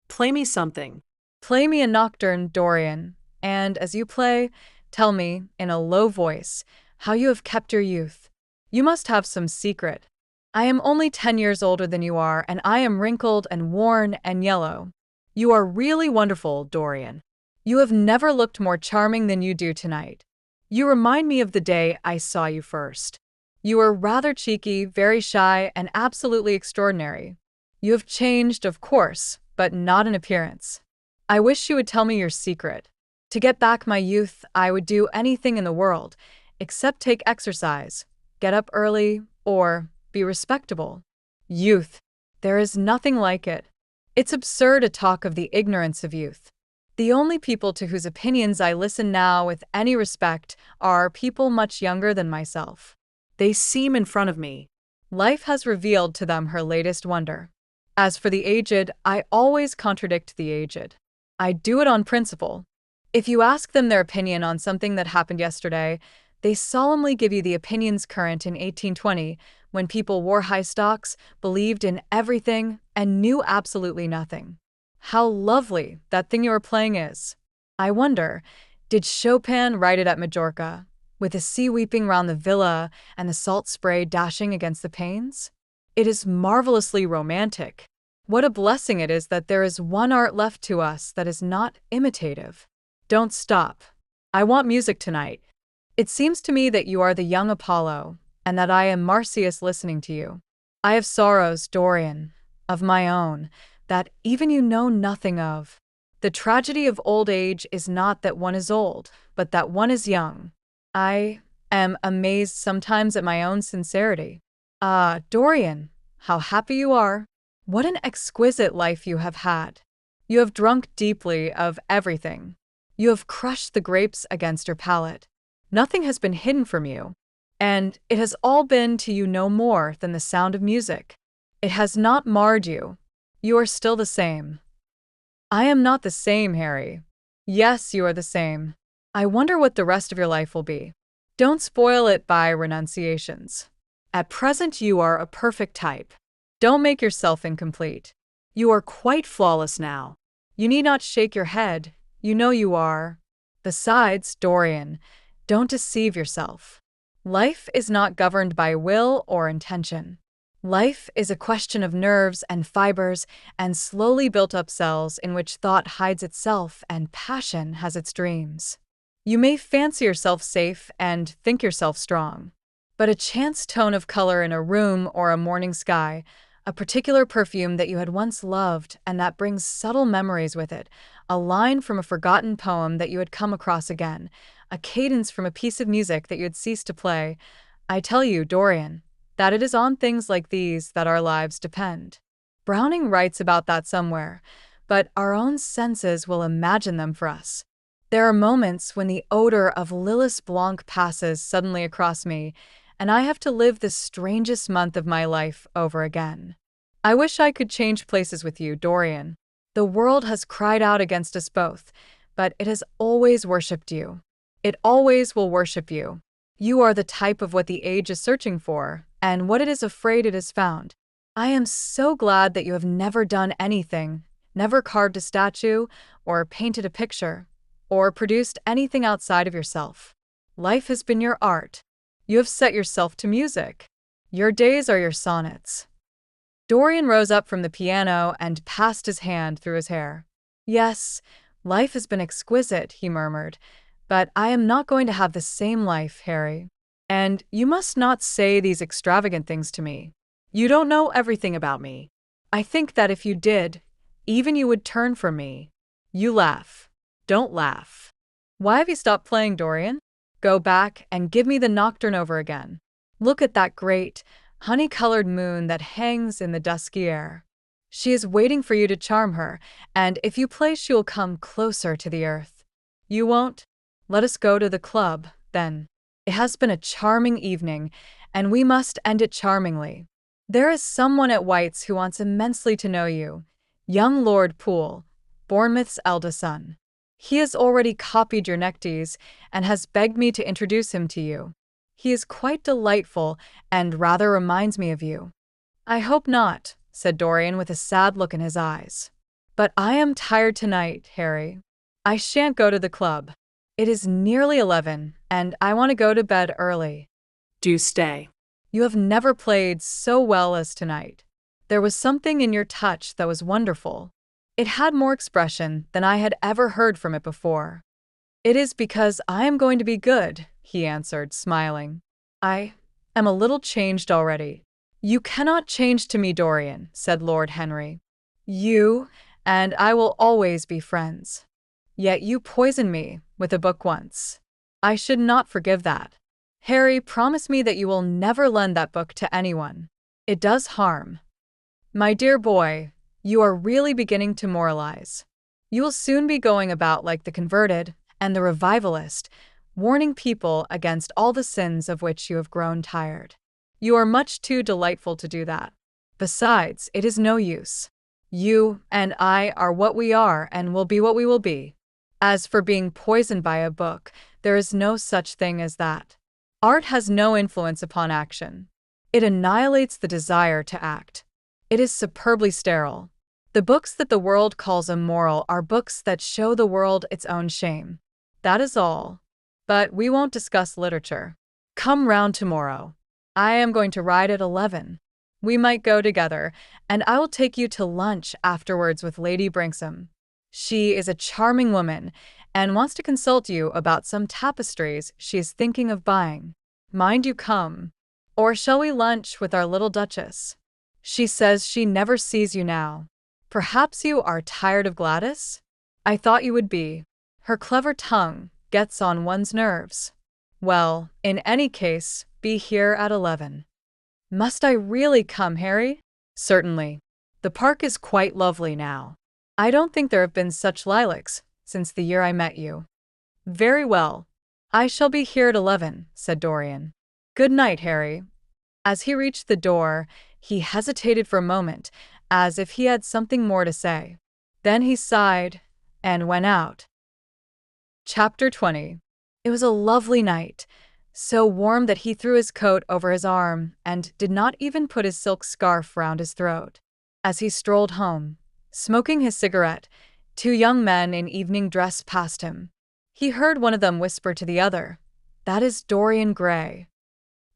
Speaker 2: play me something.
Speaker 1: Play me a nocturne, Dorian, and as you play, tell me, in a low voice, how you have kept your youth. You must have some secret. I am only 10 years older than you are, and I am wrinkled and worn and yellow. You are really wonderful, Dorian. You have never looked more charming than you do tonight. You remind me of the day I saw you first. You were rather cheeky, very shy, and absolutely extraordinary. You have changed, of course, but not in appearance. I wish you would tell me your secret. To get back my youth, I would do anything in the world, except take exercise, get up early, or be respectable. Youth. There is nothing like it. It's absurd to talk of the ignorance of youth. The only people to whose opinions I listen now with any respect are people much younger than myself.
Speaker 2: They seem in front of me.
Speaker 1: Life has revealed to them her latest wonder. As for the aged, I always contradict the aged. I do it on principle. If you ask them their opinion on something that happened yesterday, they solemnly give you the opinions current in 1820, when people wore high stocks, believed in everything, and knew absolutely nothing. how lovely that thing you are playing is. I wonder, did Chopin write it at Majorca, with the sea weeping round the villa and the salt spray dashing against the panes? It is marvelously romantic. What a blessing it is that there is one art left to us that is not imitative. Don't stop. I want music tonight. It seems to me that you are the young Apollo, and that I am Marsyas listening to you. I have sorrows, Dorian, of my own, that even you know nothing of. The tragedy of old age is not that one is old, but that one is young. I am amazed sometimes at my own sincerity. Ah, Dorian, how happy you are. What an exquisite life you have had. You have drunk deeply of everything. You have crushed the grapes against your palate. Nothing has been hidden from you. And it has all been to you no more than the sound of music. It has not marred you. You are still the same. I am not the same, Harry. Yes, you are the same. I wonder what the rest of your life will be. Don't spoil it by renunciations. At present you are a perfect type. Don't make yourself incomplete. You are quite flawless now. You need not shake your head. You know you are. Besides, Dorian, don't deceive yourself. Life is not governed by will or intention. Life is a question of nerves and fibers and slowly built up cells in which thought hides itself and passion has its dreams. You may fancy yourself safe and think yourself strong, but a chance tone of color in a room or a morning sky, a particular perfume that you had once loved and that brings subtle memories with it, a line from a forgotten poem that you had come across again, a cadence from a piece of music that you had ceased to play. I tell you, Dorian, that it is on things like these that our lives depend. Browning writes about that somewhere, but our own senses will imagine them for us. There are moments when the odor of Lillis Blanc passes suddenly across me, and I have to live the strangest month of my life over again. I wish I could change places with you, Dorian. The world has cried out against us both, but it has always worshipped you. It always will worship you. You are the type of what the age is searching for, and what it is afraid it has found. I am so glad that you have never done anything, never carved a statue, or painted a picture, or produced anything outside of yourself. Life has been your art. You have set yourself to music. Your days are your sonnets. Dorian rose up from the piano and passed his hand through his hair. Yes, life has been exquisite, he murmured, but I am not going to have the same life, Harry. And you must not say these extravagant things to me. You don't know everything about me. I think that if you did, even you would turn from me. You laugh. Don't laugh. Why have you stopped playing, Dorian? Go back and give me the nocturne over again. Look at that great, honey-colored moon that hangs in the dusky air. She is waiting for you to charm her, and if you play she will come closer to the earth. You won't? Let us go to the club, then. It has been a charming evening, and we must end it charmingly. There is someone at White's who wants immensely to know you, young Lord Poole, Bournemouth's eldest son. He has already copied your neckties and has begged me to introduce him to you. He is quite delightful and rather reminds me of you. I hope not, said Dorian with a sad look in his eyes. But I am tired tonight, Harry. I shan't go to the club. It is nearly 11, and I want to go to bed early.
Speaker 2: Do stay.
Speaker 1: You have never played so well as tonight. There was something in your touch that was wonderful. It had more expression than I had ever heard from it before. It is because I am going to be good, he answered, smiling. I am a little changed already. You cannot change to me, Dorian, said Lord Henry. You and I will always be friends. Yet you poisoned me with a book once. I should not forgive that. Harry, promise me that you will never lend that book to anyone. It does harm. My dear boy, you are really beginning to moralize. You will soon be going about like the converted and the revivalist, warning people against all the sins of which you have grown tired. You are much too delightful to do that. Besides, it is no use. You and I are what we are and will be what we will be. As for being poisoned by a book, there is no such thing as that. Art has no influence upon action. It annihilates the desire to act. It is superbly sterile. The books that the world calls immoral are books that show the world its own shame. That is all. But we won't discuss literature. Come round tomorrow. I am going to ride at 11. We might go together, and I will take you to lunch afterwards with Lady Brinksome. She is a charming woman and wants to consult you about some tapestries she is thinking of buying. Mind you come. Or shall we lunch with our little Duchess? She says she never sees you now. Perhaps you are tired of Gladys? I thought you would be. Her clever tongue gets on one's nerves. Well, in any case, be here at 11. Must I really come, Harry? Certainly. The park is quite lovely now. I don't think there have been such lilacs since the year I met you. Very well. I shall be here at 11, said Dorian. Good night, Harry. As he reached the door, he hesitated for a moment, as if he had something more to say. Then he sighed and went out. Chapter 20. It was a lovely night, so warm that he threw his coat over his arm and did not even put his silk scarf round his throat. As he strolled home, smoking his cigarette, two young men in evening dress passed him. He heard one of them whisper to the other, "That is Dorian Gray."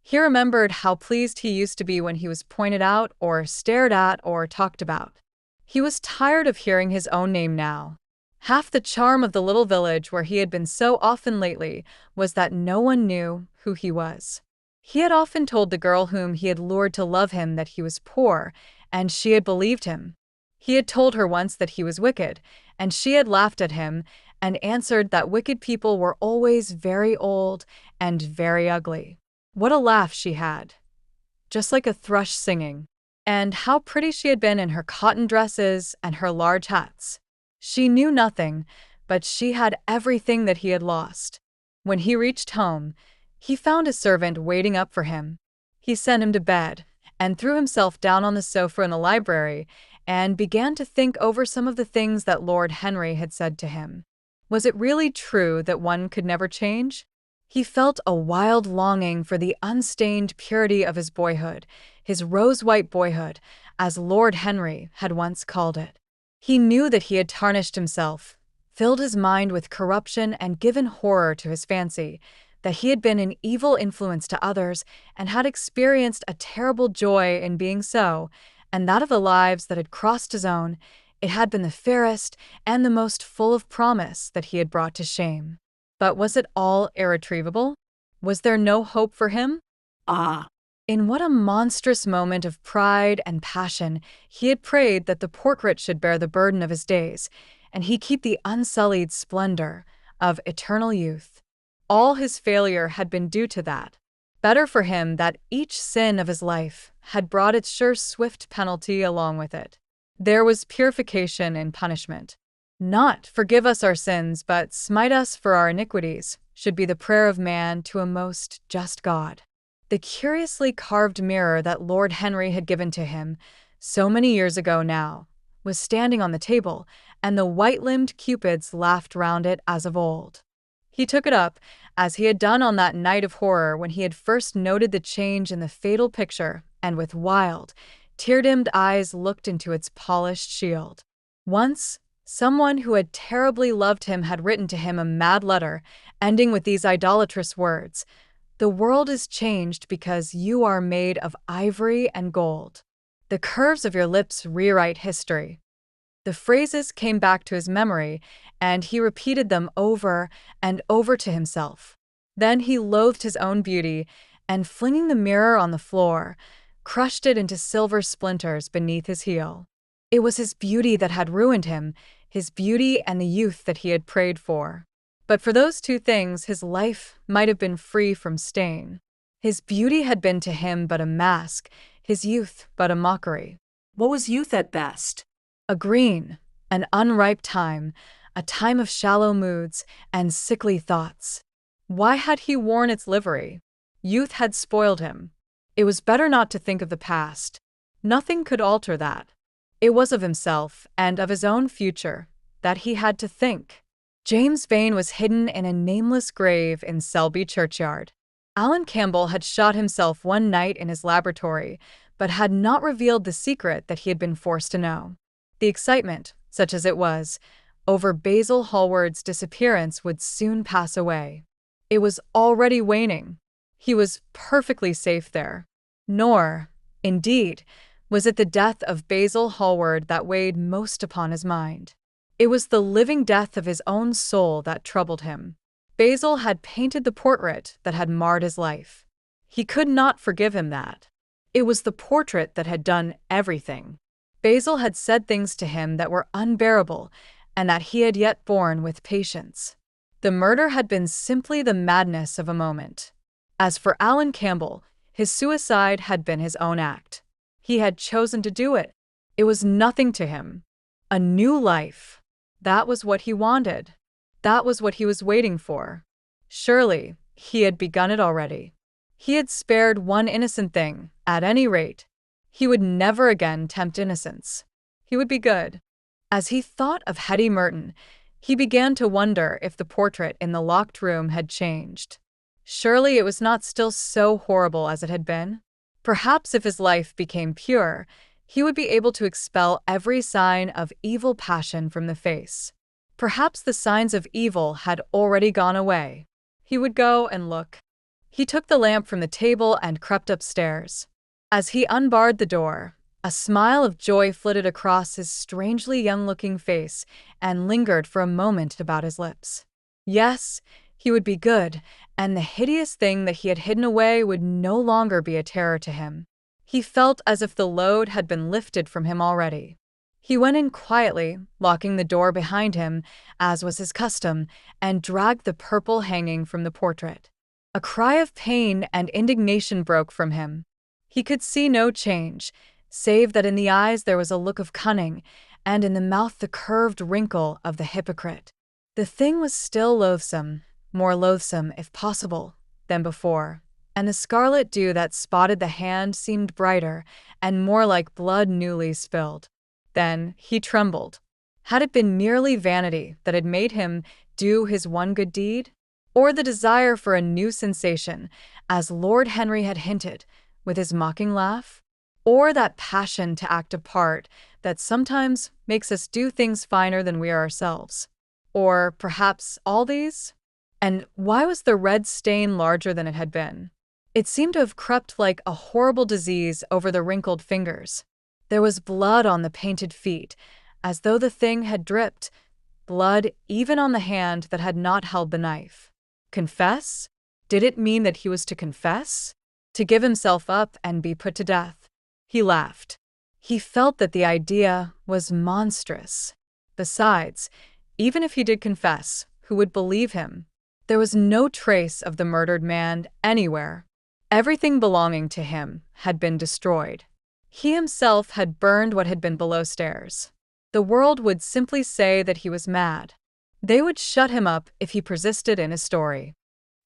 Speaker 1: He remembered how pleased he used to be when he was pointed out or stared at or talked about. He was tired of hearing his own name now. Half the charm of the little village where he had been so often lately was that no one knew who he was. He had often told the girl whom he had lured to love him that he was poor, and she had believed him. He had told her once that he was wicked, and she had laughed at him and answered that wicked people were always very old and very ugly. What a laugh she had! Just like a thrush singing. And how pretty she had been in her cotton dresses and her large hats. She knew nothing, but she had everything that he had lost. When he reached home, he found a servant waiting up for him. He sent him to bed and threw himself down on the sofa in the library and began to think over some of the things that Lord Henry had said to him. Was it really true that one could never change? He felt a wild longing for the unstained purity of his boyhood, his rose-white boyhood, as Lord Henry had once called it. He knew that he had tarnished himself, filled his mind with corruption and given horror to his fancy, that he had been an evil influence to others and had experienced a terrible joy in being so, and that of the lives that had crossed his own, it had been the fairest and the most full of promise that he had brought to shame. But was it all irretrievable? Was there no hope for him? Ah! In what a monstrous moment of pride and passion he had prayed that the portrait should bear the burden of his days, and he keep the unsullied splendor of eternal youth. All his failure had been due to that. Better for him that each sin of his life had brought its sure swift penalty along with it. There was purification in punishment. Not "forgive us our sins, but smite us for our iniquities" should be the prayer of man to a most just God. The curiously carved mirror that Lord Henry had given to him, so many years ago now, was standing on the table, and the white-limbed cupids laughed round it as of old. He took it up, as he had done on that night of horror when he had first noted the change in the fatal picture, and with wild, tear-dimmed eyes looked into its polished shield. Once, someone who had terribly loved him had written to him a mad letter, ending with these idolatrous words, "The world is changed because you are made of ivory and gold. The curves of your lips rewrite history." The phrases came back to his memory, and he repeated them over and over to himself. Then he loathed his own beauty, and flinging the mirror on the floor, crushed it into silver splinters beneath his heel. It was his beauty that had ruined him, his beauty and the youth that he had prayed for. But for those two things his life might have been free from stain. His beauty had been to him but a mask, his youth but a mockery.
Speaker 2: What was youth at best?
Speaker 1: A green, an unripe time, a time of shallow moods and sickly thoughts. Why had he worn its livery? Youth had spoiled him. It was better not to think of the past. Nothing could alter that. It was of himself and of his own future that he had to think. James Vane was hidden in a nameless grave in Selby churchyard. Alan Campbell had shot himself one night in his laboratory, but had not revealed the secret that he had been forced to know. The excitement, such as it was, over Basil Hallward's disappearance would soon pass away. It was already waning. He was perfectly safe there. Nor, indeed, was it the death of Basil Hallward that weighed most upon his mind. It was the living death of his own soul that troubled him. Basil had painted the portrait that had marred his life. He could not forgive him that. It was the portrait that had done everything. Basil had said things to him that were unbearable and that he had yet borne with patience. The murder had been simply the madness of a moment. As for Alan Campbell, his suicide had been his own act. He had chosen to do it. It was nothing to him. A new life. That was what he wanted. That was what he was waiting for. Surely, he had begun it already. He had spared one innocent thing, at any rate. He would never again tempt innocence. He would be good. As he thought of Hetty Merton, he began to wonder if the portrait in the locked room had changed. Surely it was not still so horrible as it had been. Perhaps if his life became pure, he would be able to expel every sign of evil passion from the face. Perhaps the signs of evil had already gone away. He would go and look. He took the lamp from the table and crept upstairs. As he unbarred the door, a smile of joy flitted across his strangely young-looking face and lingered for a moment about his lips. Yes, he would be good, and the hideous thing that he had hidden away would no longer be a terror to him. He felt as if the load had been lifted from him already. He went in quietly, locking the door behind him, as was his custom, and dragged the purple hanging from the portrait. A cry of pain and indignation broke from him. He could see no change, save that in the eyes there was a look of cunning, and in the mouth the curved wrinkle of the hypocrite. The thing was still loathsome, more loathsome, if possible, than before, and the scarlet dew that spotted the hand seemed brighter and more like blood newly spilled. Then he trembled. Had it been merely vanity that had made him do his one good deed? Or the desire for a new sensation, as Lord Henry had hinted, with his mocking laugh? Or that passion to act a part that sometimes makes us do things finer than we are ourselves? Or perhaps all these? And why was the red stain larger than it had been? It seemed to have crept like a horrible disease over the wrinkled fingers. There was blood on the painted feet, as though the thing had dripped, blood even on the hand that had not held the knife. Confess? Did it mean that he was to confess? To give himself up and be put to death? He laughed. He felt that the idea was monstrous. Besides, even if he did confess, who would believe him? There was no trace of the murdered man anywhere. Everything belonging to him had been destroyed. He himself had burned what had been below stairs. The world would simply say that he was mad. They would shut him up if he persisted in his story.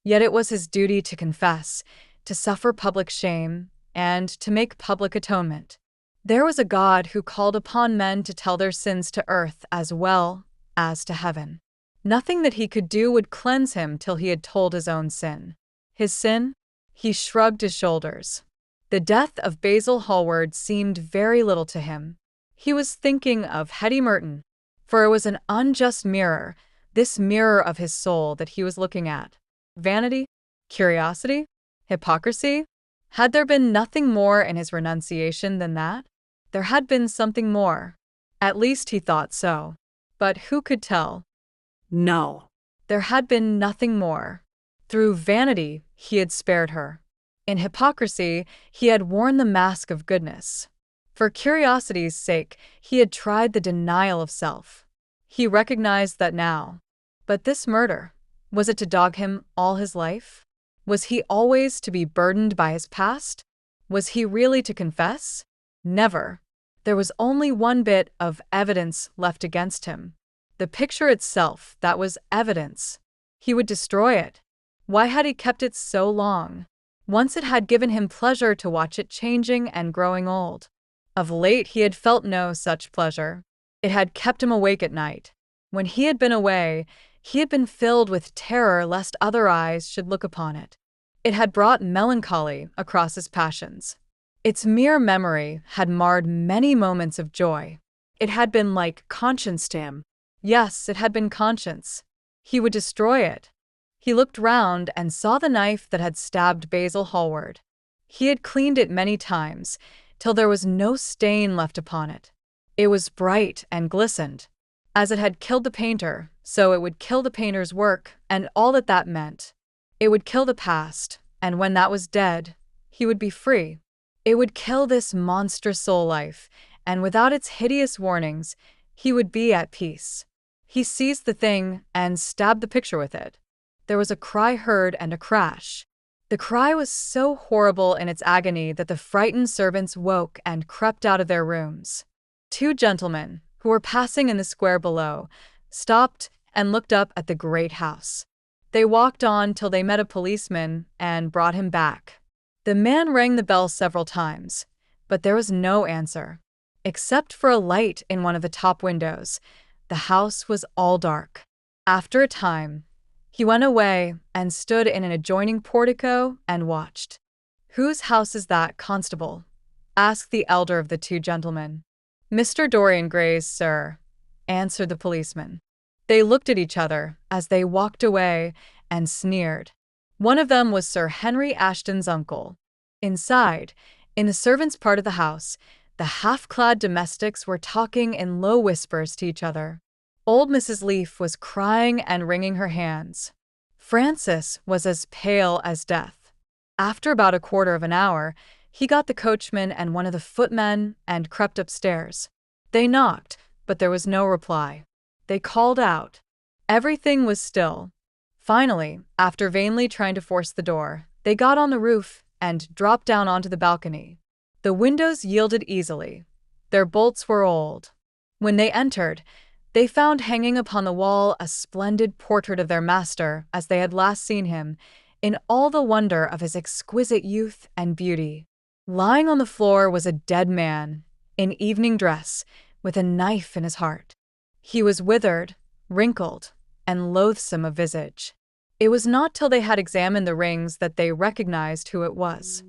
Speaker 1: Yet it was his duty to confess, to suffer public shame, and to make public atonement. There was a God who called upon men to tell their sins to earth as well as to heaven. Nothing that he could do would cleanse him till he had told his own sin. His sin? He shrugged his shoulders. The death of Basil Hallward seemed very little to him. He was thinking of Hetty Merton, for it was an unjust mirror, this mirror of his soul that he was looking at. Vanity? Curiosity? Hypocrisy? Had there been nothing more in his renunciation than that? There had been something more. At least he thought so. But who could tell?
Speaker 2: No.
Speaker 1: There had been nothing more. Through vanity, he had spared her. In hypocrisy, he had worn the mask of goodness. For curiosity's sake, he had tried the denial of self. He recognized that now. But this murder, was it to dog him all his life? Was he always to be burdened by his past? Was he really to confess? Never. There was only one bit of evidence left against him. The picture itself, that was evidence. He would destroy it. Why had he kept it so long? Once it had given him pleasure to watch it changing and growing old. Of late he had felt no such pleasure. It had kept him awake at night. When he had been away, he had been filled with terror lest other eyes should look upon it. It had brought melancholy across his passions. Its mere memory had marred many moments of joy. It had been like conscience to him. Yes, it had been conscience. He would destroy it. He looked round and saw the knife that had stabbed Basil Hallward. He had cleaned it many times, till there was no stain left upon it. It was bright and glistened. As it had killed the painter, so it would kill the painter's work and all that that meant. It would kill the past, and when that was dead, he would be free. It would kill this monster soul life, and without its hideous warnings, he would be at peace. He seized the thing and stabbed the picture with it. There was a cry heard and a crash. The cry was so horrible in its agony that the frightened servants woke and crept out of their rooms. 2 gentlemen, who were passing in the square below, stopped and looked up at the great house. They walked on till they met a policeman and brought him back. The man rang the bell several times, but there was no answer. Except for a light in one of the top windows, the house was all dark. After a time, he went away and stood in an adjoining portico and watched. "Whose house is that, constable?" asked the elder of the 2 gentlemen. "Mr. Dorian Gray's, sir," answered the policeman. They looked at each other as they walked away and sneered. One of them was Sir Henry Ashton's uncle. Inside, in the servants' part of the house, the half-clad domestics were talking in low whispers to each other. Old Mrs. Leaf was crying and wringing her hands. Francis was as pale as death. After about a quarter of an hour, he got the coachman and one of the footmen and crept upstairs. They knocked, but there was no reply. They called out. Everything was still. Finally, after vainly trying to force the door, they got on the roof and dropped down onto the balcony. The windows yielded easily. Their bolts were old. When they entered, they found hanging upon the wall a splendid portrait of their master as they had last seen him, in all the wonder of his exquisite youth and beauty. Lying on the floor was a dead man, in evening dress, with a knife in his heart. He was withered, wrinkled, and loathsome of visage. It was not till they had examined the rings that they recognized who it was.